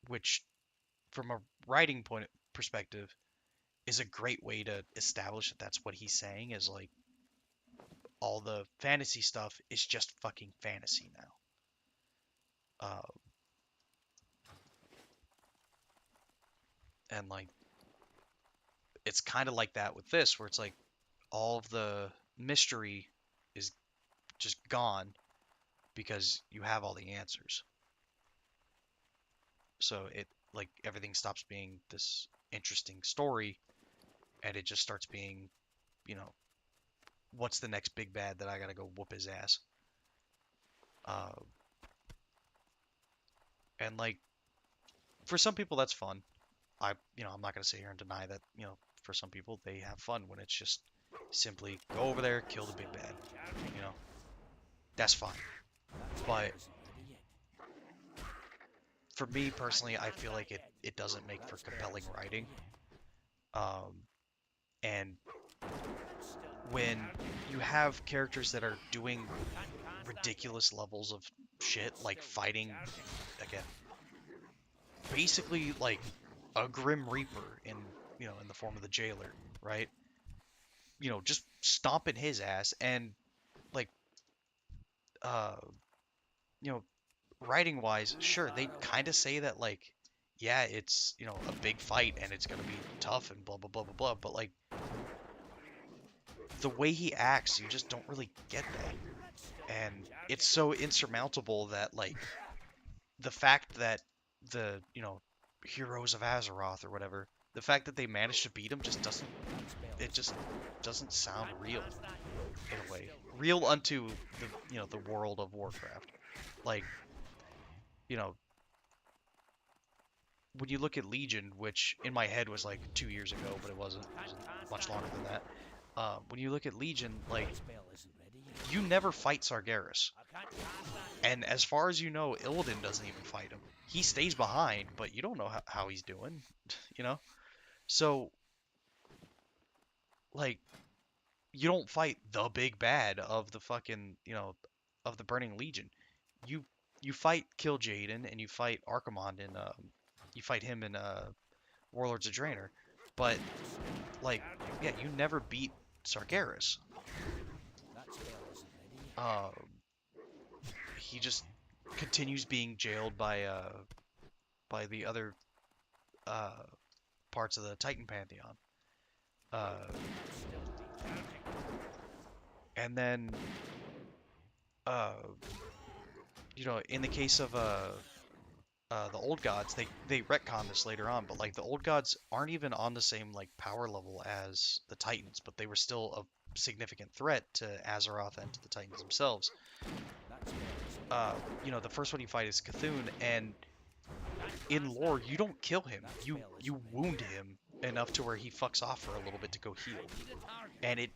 which from a writing point perspective is a great way to establish that that's what he's saying is like all the fantasy stuff is just fucking fantasy now. And like it's kind of like that with this where it's like all of the mystery is just gone because you have all the answers. So it like everything stops being this interesting story and it just starts being, you know, what's the next big bad that I gotta go whoop his ass? Uh, and like for some people that's fun. I'm not gonna sit here and deny that, for some people they have fun when it's just simply go over there, kill the big bad. You know, that's fine. But for me personally, I feel like it doesn't make for compelling writing. And when you have characters that are doing ridiculous levels of shit, like fighting, again, basically like a Grim Reaper in the form of the Jailer, right? Just stomping his ass and like, uh, you know, writing wise, sure, they kind of say that like, yeah, it's, a big fight and it's gonna be tough and blah blah blah blah blah, but like the way he acts, you just don't really get that. And it's so insurmountable that like the fact that the, heroes of Azeroth or whatever, the fact that they managed to beat him just doesn't sound real in a way. Real unto the world of Warcraft. Like, you know, when you look at Legion, which in my head was like 2 years ago, but it wasn't much longer than that. When you look at Legion, like, you never fight Sargeras. And as far as you know, Illidan doesn't even fight him. He stays behind, but you don't know how he's doing, you know? So, like, you don't fight the big bad of the fucking, of the Burning Legion. You you fight Kill Jaden and you fight Archimonde in you fight him in Warlords of Draenor. But like, yeah, you never beat Sargeras. Uh, he just continues being jailed by the other uh parts of the Titan Pantheon. Uh, and then uh in the case of the old gods, they retcon this later on, but like the old gods aren't even on the same like power level as the Titans, but they were still a significant threat to Azeroth and to the Titans themselves. The first one you fight is Cthulhu, and in lore you don't kill him. You wound him enough to where he fucks off for a little bit to go heal. And it,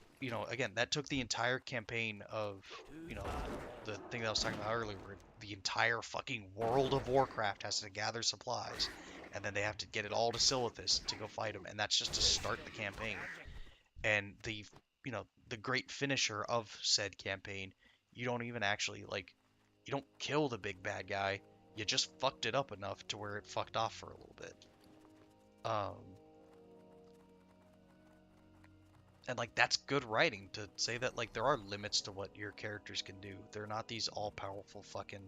again, that took the entire campaign of, the thing that I was talking about earlier, where the entire fucking world of Warcraft has to gather supplies, and then they have to get it all to Silithus to go fight him, and that's just to start the campaign. And the great finisher of said campaign, you don't even actually, like, you don't kill the big bad guy, you just fucked it up enough to where it fucked off for a little bit. And like that's good writing to say that like there are limits to what your characters can do. They're not these all-powerful fucking,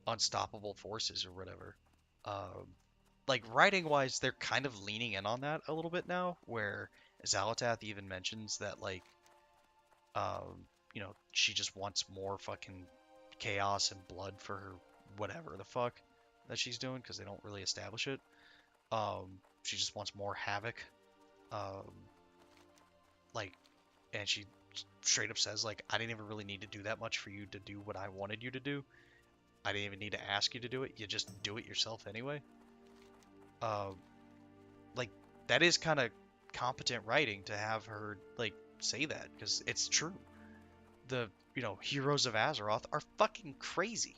unstoppable forces or whatever. Like writing wise, they're kind of leaning in on that a little bit now, where Xalatath even mentions that like, she just wants more fucking chaos and blood for her whatever the fuck that she's doing, because they don't really establish it. She just wants more havoc. Um, like, and she straight up says like, I didn't even really need to do that much for you to do what I wanted you to do. I didn't even need to ask you to do it. You just do it yourself anyway. Like that is kind of competent writing to have her like say that, because it's true. The heroes of Azeroth are fucking crazy.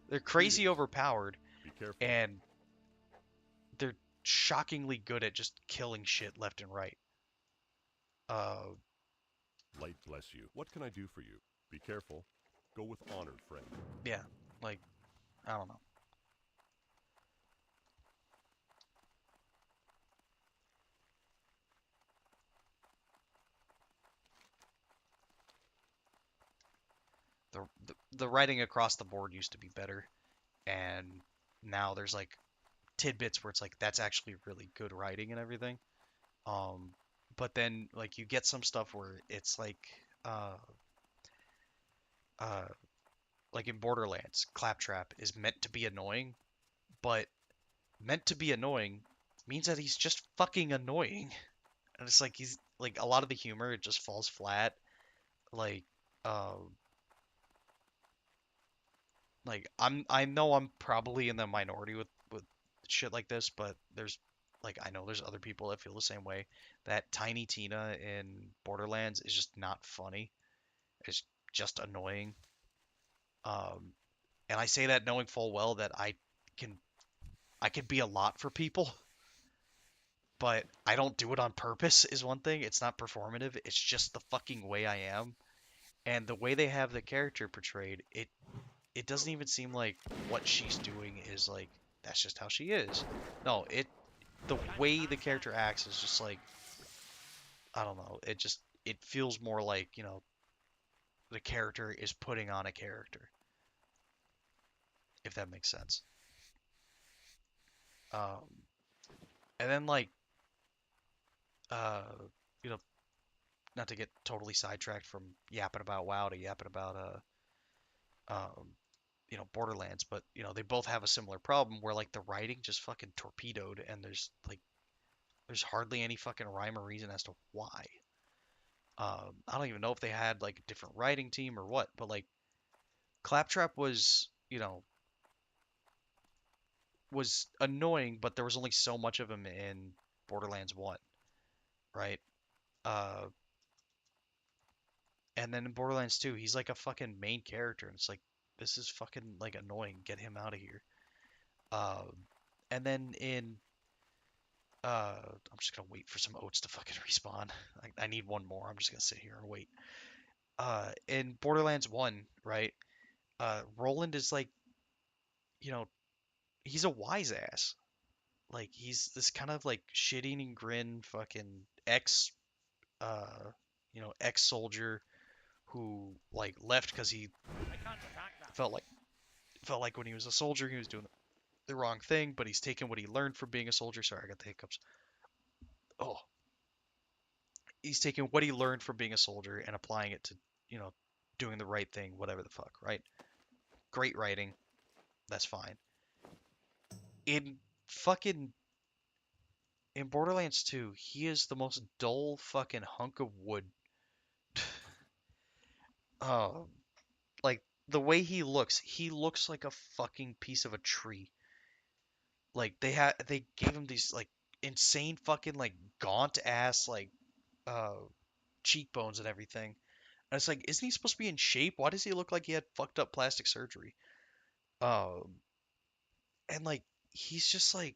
They're crazy overpowered, careful. and they're shockingly good at just killing shit left and right. Uh, Light bless you. What can I do for you? Be careful. Go with honor, friend. yeah, like I don't know. The writing across the board used to be better, and now there's like tidbits where it's like that's actually really good writing and everything. Um, but then like you get some stuff where it's uh uh like in Borderlands, Claptrap is meant to be annoying, but meant to be annoying means that he's just fucking annoying. And it's like he's like a lot of the humor it just falls flat. Like um I know I'm probably in the minority with shit like this, but there's like I know there's other people that feel the same way. That Tiny Tina in Borderlands is just not funny. It's just annoying. Um, and I say that knowing full well that can I can be a lot for people, but I don't do it on purpose is one thing. It's not performative. It's just the fucking way I am. And the way they have the character portrayed, it doesn't even seem like what she's doing is like that's just how she is. No, the way the character acts is just like I don't know. It feels more like, the character is putting on a character, if that makes sense. Um and then like uh you know, not to get totally sidetracked from yapping about WoW to yapping about Borderlands, but they both have a similar problem where like the writing just fucking torpedoed and there's hardly any fucking rhyme or reason as to why. I don't even know if they had like a different writing team or what, but like Claptrap was annoying, but there was only so much of him in Borderlands 1, right? Uh, and then in Borderlands 2, he's like a fucking main character, and it's like this is fucking like annoying. Get him out of here. Um, and then in I'm just gonna wait for some oats to fucking respawn. I need one more. I'm just gonna sit here and wait. In Borderlands 1, right? Roland is like, you know, he's a wise ass. Like he's this kind of like shit-eating grin fucking uh ex-soldier who like left because he felt like felt like when he was a soldier he was doing the wrong thing, but he's taken what he learned from being a soldier. Sorry, I got the hiccups. Oh, he's taking what he learned from being a soldier and applying it to, you know, doing the right thing, whatever the fuck, right? Great writing, that's fine. In fucking in Borderlands 2, he is the most dull fucking hunk of wood. Oh, like the way he looks like a fucking piece of a tree. Like they gave him these like insane fucking like gaunt ass like uh cheekbones and everything. And it's like, isn't he supposed to be in shape? Why does he look like he had fucked up plastic surgery? Um, and like he's just like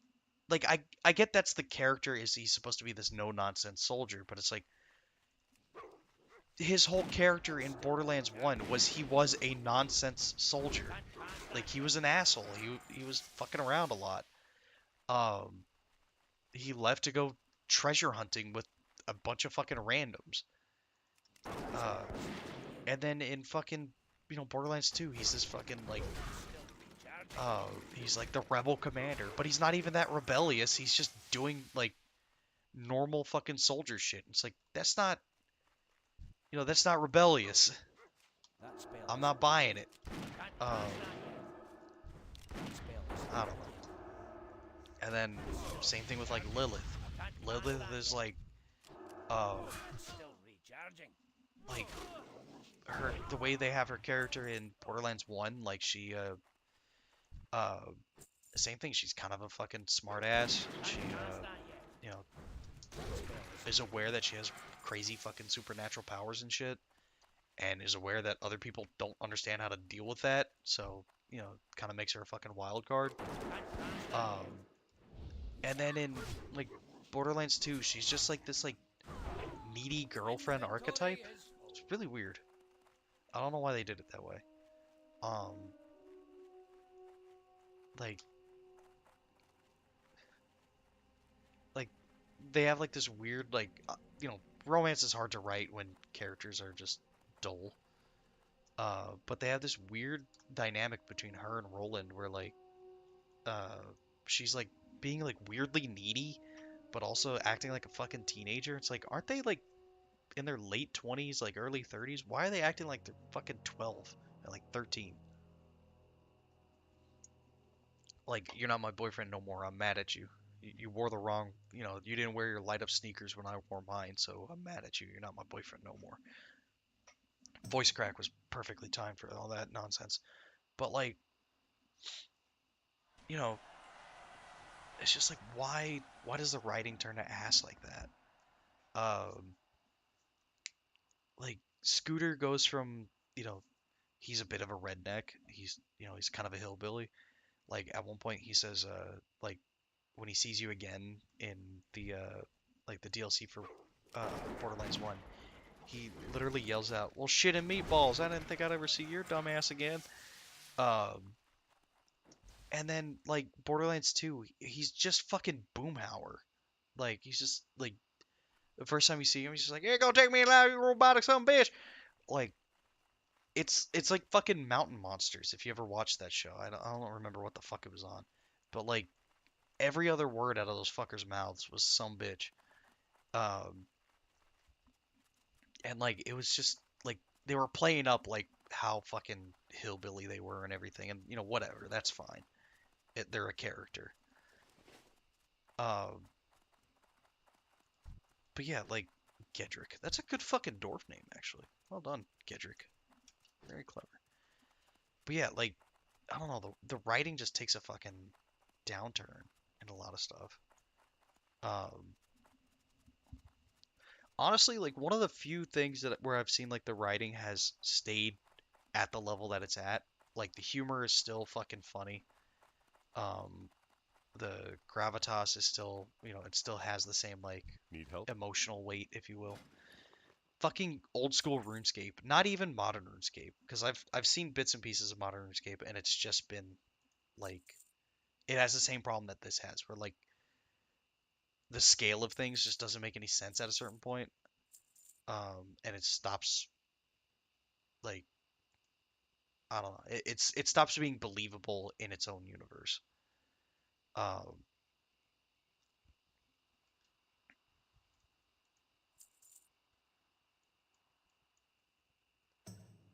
I get that's the character is he's supposed to be this no nonsense soldier, but it's like his whole character in Borderlands 1 was he was a nonsense soldier. Like he was an asshole. He was fucking around a lot. Um, he left to go treasure hunting with a bunch of fucking randoms. Uh, and then in fucking Borderlands 2, he's this fucking like he's like the rebel commander, but he's not even that rebellious. He's just doing like normal fucking soldier shit. It's like that's not rebellious. I'm not buying it. Um, I don't know. And then same thing with like Lilith. Lilith is uh, like the way they have her character in Borderlands 1, like she uh same thing. She's kind of a fucking smartass. She you know is aware that she has crazy fucking supernatural powers and shit, and is aware that other people don't understand how to deal with that. So you know, kind of makes her a fucking wild card. And then in like Borderlands 2, she's just like this like needy girlfriend archetype. It's really weird. I don't know why they did it that way. Um, like like they have like this weird like you know, romance is hard to write when characters are just dull. But they have this weird dynamic between her and Roland where like uh she's like being like weirdly needy but also acting like a fucking teenager. It's like, aren't they like in their late 20s, like early 30s? Why are they acting like they're fucking 12 and like 13? Like, you're not my boyfriend no more. I'm mad at you. You wore the wrong, you know, you didn't wear your light up sneakers when I wore mine, so I'm mad at you. You're not my boyfriend no more. Voice crack was perfectly timed for all that nonsense. But like, you know, it's just like why does the writing turn to ass like that? Um like Scooter goes from, you know, he's a bit of a redneck. He's, you know, he's kind of a hillbilly. Like at one point he says like when he sees you again in the like the DLC for uh Borderlands 1, he literally yells out, "Well, shit and meatballs. I didn't think I'd ever see your dumbass again." Um and then like Borderlands 2, he's just fucking Boomhauer. Like he's just like the first time you see him, he's just like, "You're gonna take me alive, you robotic son of a bitch." Like it's like fucking Mountain Monsters. If you ever watched that show, I don't remember what the fuck it was on, but like every other word out of those fuckers' mouths was some bitch. Um, and like it was just like they were playing up like how fucking hillbilly they were and everything, and you know whatever, that's fine. They're a character. Um, but yeah, like Gedrick, that's a good fucking dwarf name actually. Well done, Gedrick. Very clever. But yeah, like I don't know, the writing just takes a fucking downturn in a lot of stuff. Um, honestly, like one of the few things that where I've seen like the writing has stayed at the level that it's at. Like the humor is still fucking funny. Um, the gravitas is still, you know, it still has the same like Need help? emotional weight, if you will. Fucking old school RuneScape, not even modern RuneScape, because I've seen bits and pieces of modern RuneScape, and it's just been like it has the same problem that this has, where like the scale of things just doesn't make any sense at a certain point, and it stops like I don't know, it stops being believable in its own universe. Um,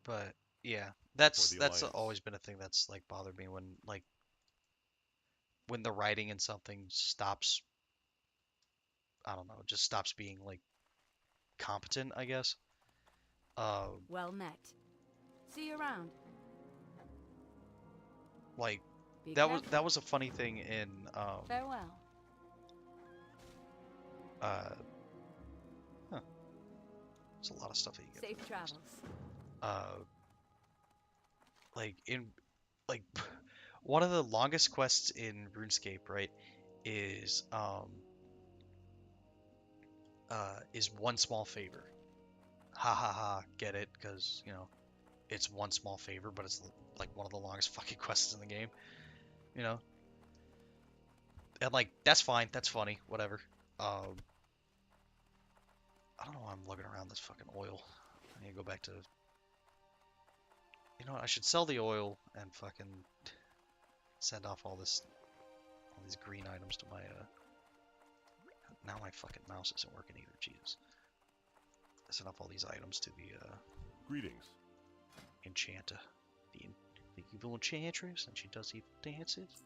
but yeah, For the that's Alliance. always been a thing that's like bothered me when like when the writing in something stops, I don't know, just stops being like competent, I guess. Well met. See you around. Like Be that careful. was a funny thing in Farewell. uh huh, there's a lot of stuff that you get Safe for this. travels. Uh like in like one of the longest quests in RuneScape, right, is one small favor. Ha ha ha, get it? Because, you know, it's one small favor, but it's like one of the longest fucking quests in the game, you know? And like that's fine, that's funny, whatever. Um I don't know why I'm lugging around this fucking oil. I need to go back to, you know what, I should sell the oil and fucking send off all these green items to my now my fucking mouse isn't working either, Jesus. Send off all these items to the Greetings. enchanter. The evil enchantress, and she does evil dances.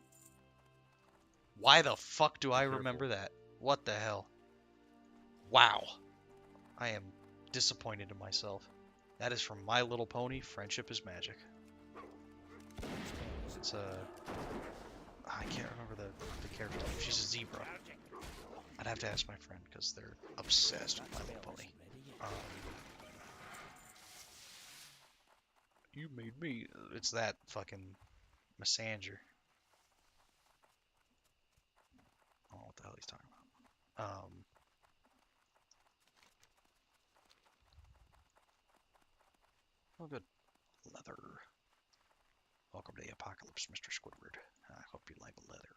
Why the fuck do I Careful. remember that? What the hell? Wow. I am disappointed in myself. That is from My Little Pony, Friendship is Magic. It's I can't remember the character name. She's a zebra. I'd have to ask my friend because they're obsessed with My Little Pony. You made me. It's that fucking Massanger. I don't know what the hell he's talking about. Oh, good. Leather. Welcome to the apocalypse, Mr. Squidward. I hope you like leather.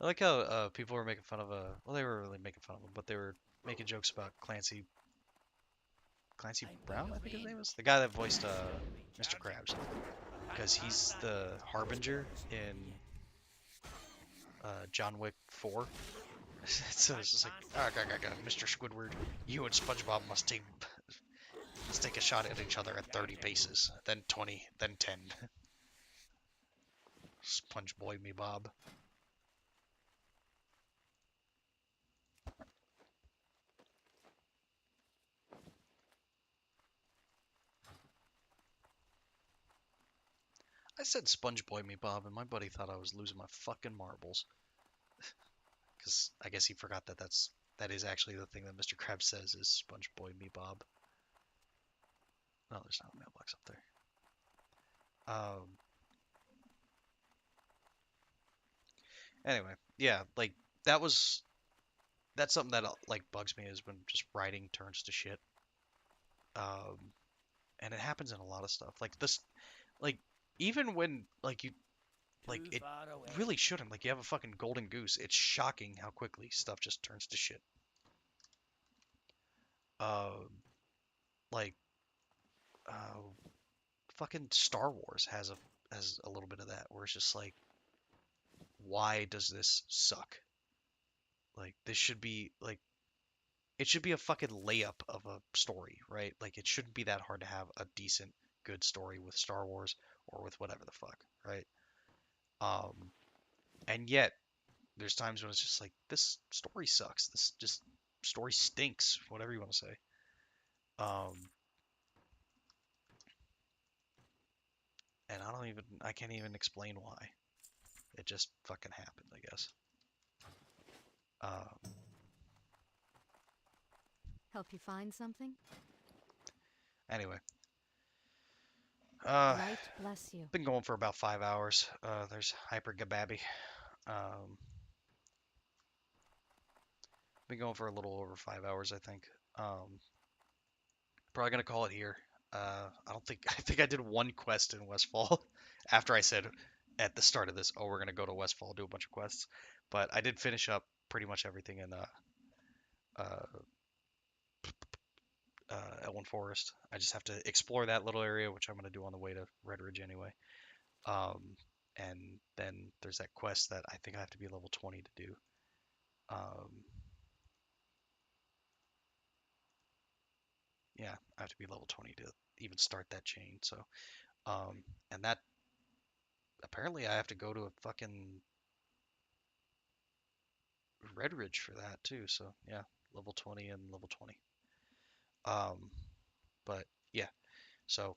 I like how people were making fun of well, they were really making fun of him, but they were making jokes about Clancy Brown, I think his name is, the guy that voiced Mr. Krabs, because he's the Harbinger in John Wick 4. So it's just like, Mr. Squidward, you and SpongeBob must take a shot at each other at 30 paces, then 20, then 10. Sponge boy me Bob. I said Sponge boy me Bob, and my buddy thought I was losing my fucking marbles. Because I guess he forgot that that is actually the thing that Mr. Krabs says is Sponge boy me Bob. No, there's not a mailbox up there. Anyway, yeah, like that's something that like bugs me is when just writing turns to shit. Um, and it happens in a lot of stuff. Like this, like even when like you like Too it far away. really shouldn't. Like you have a fucking golden goose. It's shocking how quickly stuff just turns to shit. Like uh, fucking Star Wars has a little bit of that where it's just like, why does this suck? Like this should be like it should be a fucking layup of a story, right? Like it shouldn't be that hard to have a decent, good story with Star Wars or with whatever the fuck, right? Um, and yet there's times when it's just like this story sucks. This just story stinks, whatever you want to say. Um, and I can't even explain why. It just fucking happened, I guess. Um, Help you find something? anyway, Light bless you. been going for about 5 hours. There's Hyper Gababi. Um, been going for a little over 5 hours, I think. Probably gonna call it here. I don't think I think I did one quest in Westfall after I said at the start of this, oh, we're gonna go to Westfall, do a bunch of quests. But I did finish up pretty much everything in uh, Elwyn Forest. I just have to explore that little area, which I'm gonna do on the way to Red Ridge anyway. Um, and then there's that quest that I think I have to be level 20 to do. Um, yeah, I have to be level 20 to even start that chain. So, and that apparently I have to go to a fucking Red Ridge for that too. So yeah, level 20 and level 20. Um, but yeah, so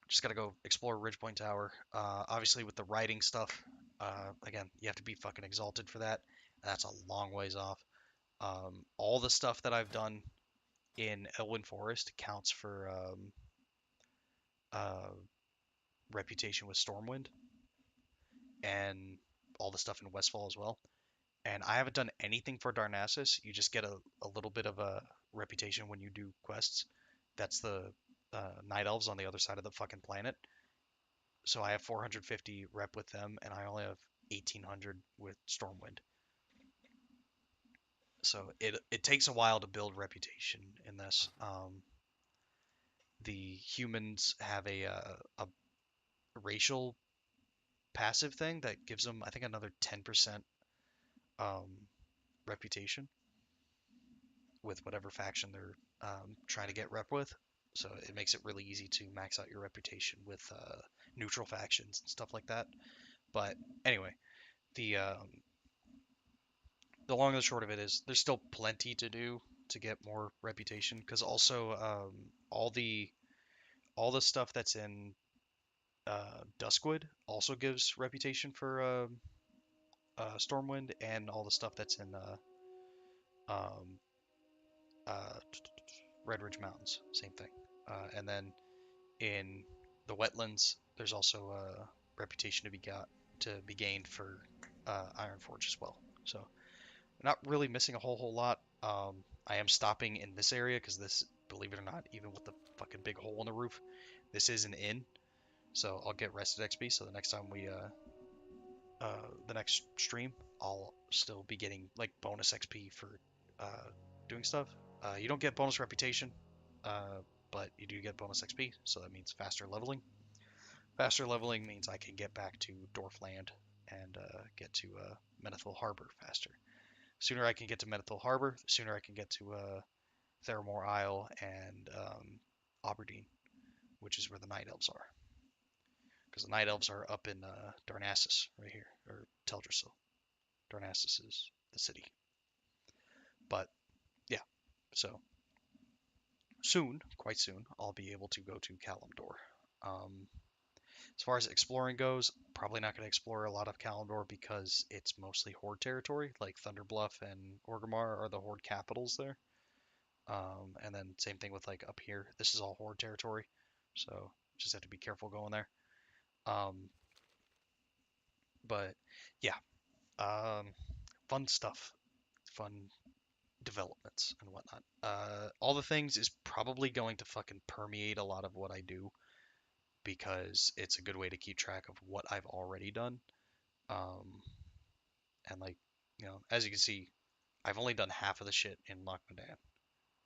just gotta go explore Ridgepoint Tower. Obviously with the writing stuff, again, you have to be fucking exalted for that. That's a long ways off. All the stuff that I've done in Elwyn Forest counts for uh, reputation with Stormwind, and all the stuff in Westfall as well. And I haven't done anything for Darnassus. You just get a little bit of a reputation when you do quests. That's the Night Elves on the other side of the fucking planet. So I have 450 rep with them, and I only have 1800 with Stormwind. So it takes a while to build reputation in this. The humans have a racial passive thing that gives them, I think, another 10% um, reputation with whatever faction they're trying to get rep with. So it makes it really easy to max out your reputation with neutral factions and stuff like that. But anyway, the the long and the short of it is there's still plenty to do to get more reputation, because also all the stuff that's in Duskwood also gives reputation for Stormwind and all the stuff that's in um, uh, Red Ridge Mountains. Same thing. And then in the wetlands, there's also a reputation to be gained for Ironforge as well. So not really missing a whole lot. I am stopping in this area because this, believe it or not, even with the fucking big hole in the roof, this is an inn. So I'll get rested XP. So the next time the next stream, I'll still be getting like bonus XP for doing stuff. You don't get bonus reputation, but you do get bonus XP. So that means faster leveling. Faster leveling means I can get back to Dorfland and get to Menethil Harbor faster. Sooner I can get to Menethil Harbor, the sooner I can get to Theramore Isle and Aberdeen, which is where the Night Elves are. Because the Night Elves are up in Darnassus, right here, or Teldrassil. Darnassus is the city. But yeah, so soon, quite soon, I'll be able to go to Kalimdor. As far as exploring goes, probably not going to explore a lot of Kalimdor because it's mostly Horde territory, like Thunderbluff and Orgrimmar are the Horde capitals there. And then same thing with like up here. This is all Horde territory, so just have to be careful going there. But yeah, fun stuff, fun developments and whatnot. All the things is probably going to fucking permeate a lot of what I do because it's a good way to keep track of what I've already done. And like, as you can see, I've only done half of the shit in Lochmadan.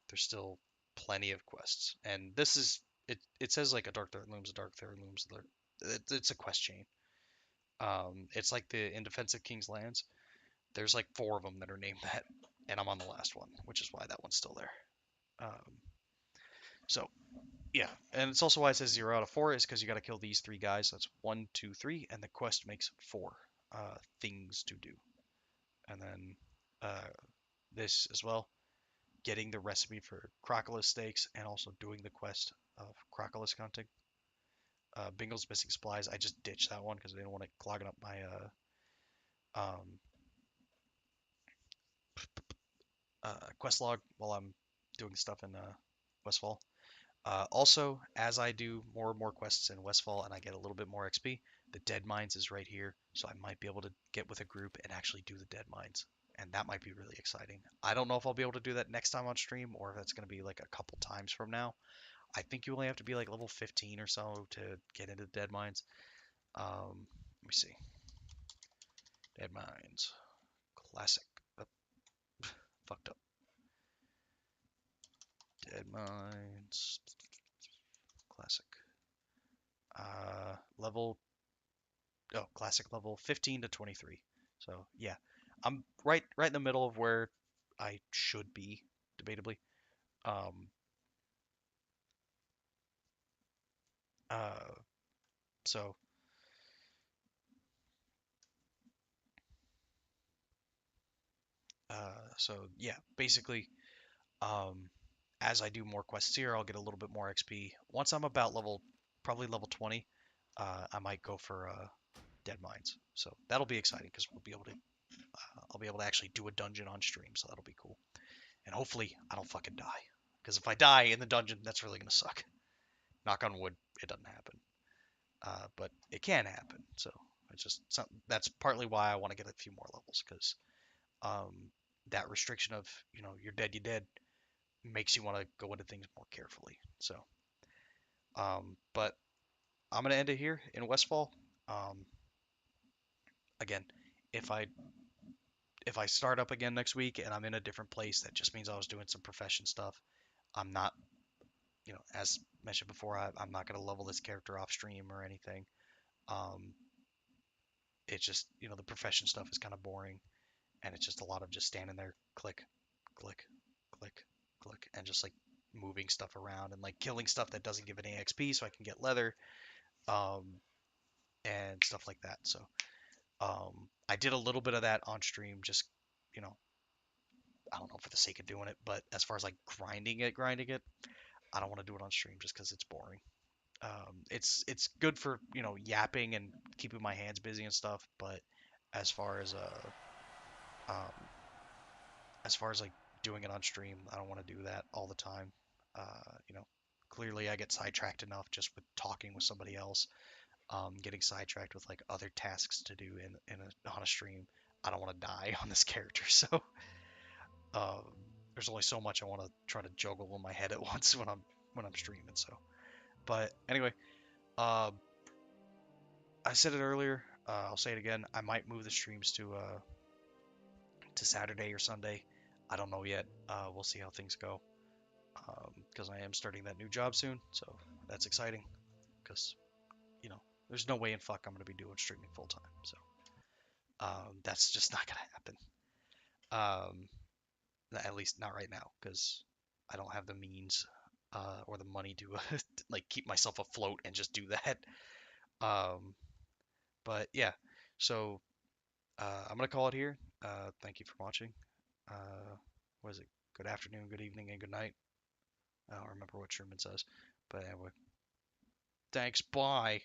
There's still plenty of quests, and this is it. It says like a dark threat looms, a dark threat looms. It's a quest chain. It's like the in Defense of King's Lands. There's like 4 of them that are named that, and I'm on the last one, which is why that one's still there. So yeah, and it's also why it says 0 out of 4 is because you got to kill these 3 guys. That's 1, 2, 3, and the quest makes 4 things to do. And then this as well, getting the recipe for Crocodile steaks and also doing the quest of Crocodile hunting. Bingle's missing supplies. I just ditched that one because I didn't want it clogging up my quest log while I'm doing stuff in Westfall. Also, as I do more and more quests in Westfall and I get a little bit more XP, the Dead Mines is right here, so I might be able to get with a group and actually do the Dead Mines, and that might be really exciting. I don't know if I'll be able to do that next time on stream or if that's going to be like a couple times from now. I think you only have to be like level 15 or so to get into the Dead Mines. Let me see. Dead Mines. Classic. Oh, fucked up. Dead Mines. Classic. Level. Oh, classic level 15 to 23. So yeah, I'm right in the middle of where I should be, debatably. Um. Uh. So. So yeah, basically, um, as I do more quests here, I'll get a little bit more XP. Once I'm about probably level 20, I might go for Dead Mines. So that'll be exciting because I'll be able to actually do a dungeon on stream. So that'll be cool. And hopefully I don't fucking die. Because if I die in the dungeon, that's really gonna suck. Knock on wood, it doesn't happen. But it can happen. So it's just something. That's partly why I want to get a few more levels because that restriction of you're dead makes you want to go into things more carefully. So, but I'm gonna end it here in Westfall. Um, again, if I start up again next week and I'm in a different place, that just means I was doing some profession stuff. I'm not, as mentioned before, I'm not gonna level this character off stream or anything. Um, it's just the profession stuff is kind of boring, and it's just a lot of just standing there, click, click, click, click, and just like moving stuff around and like killing stuff that doesn't give any XP so I can get leather, um, and stuff like that. So I did a little bit of that on stream, just you know, I don't know for the sake of doing it, but as far as like grinding it, I don't want to do it on stream just because it's boring. It's good for yapping and keeping my hands busy and stuff, but as far as um, as far as like doing it on stream, I don't want to do that all the time. You know, clearly I get sidetracked enough just with talking with somebody else, getting sidetracked with like other tasks to do on a stream. I don't want to die on this character, so um, there's only so much I want to try to juggle in my head at once when I'm streaming. So, but anyway, uh, I said it earlier. I'll say it again. I might move the streams to Saturday or Sunday. I don't know yet. We'll see how things go. Because I am starting that new job soon, so that's exciting. Because you know, there's no way in fuck I'm gonna be doing streaming full time. So that's just not gonna happen. At least not right now, because I don't have the means or the money to like keep myself afloat and just do that. Um, but yeah, so I'm gonna call it here. Thank you for watching. What is it? Good afternoon, good evening, and good night. I don't remember what Sherman says, but anyway, thanks. Bye.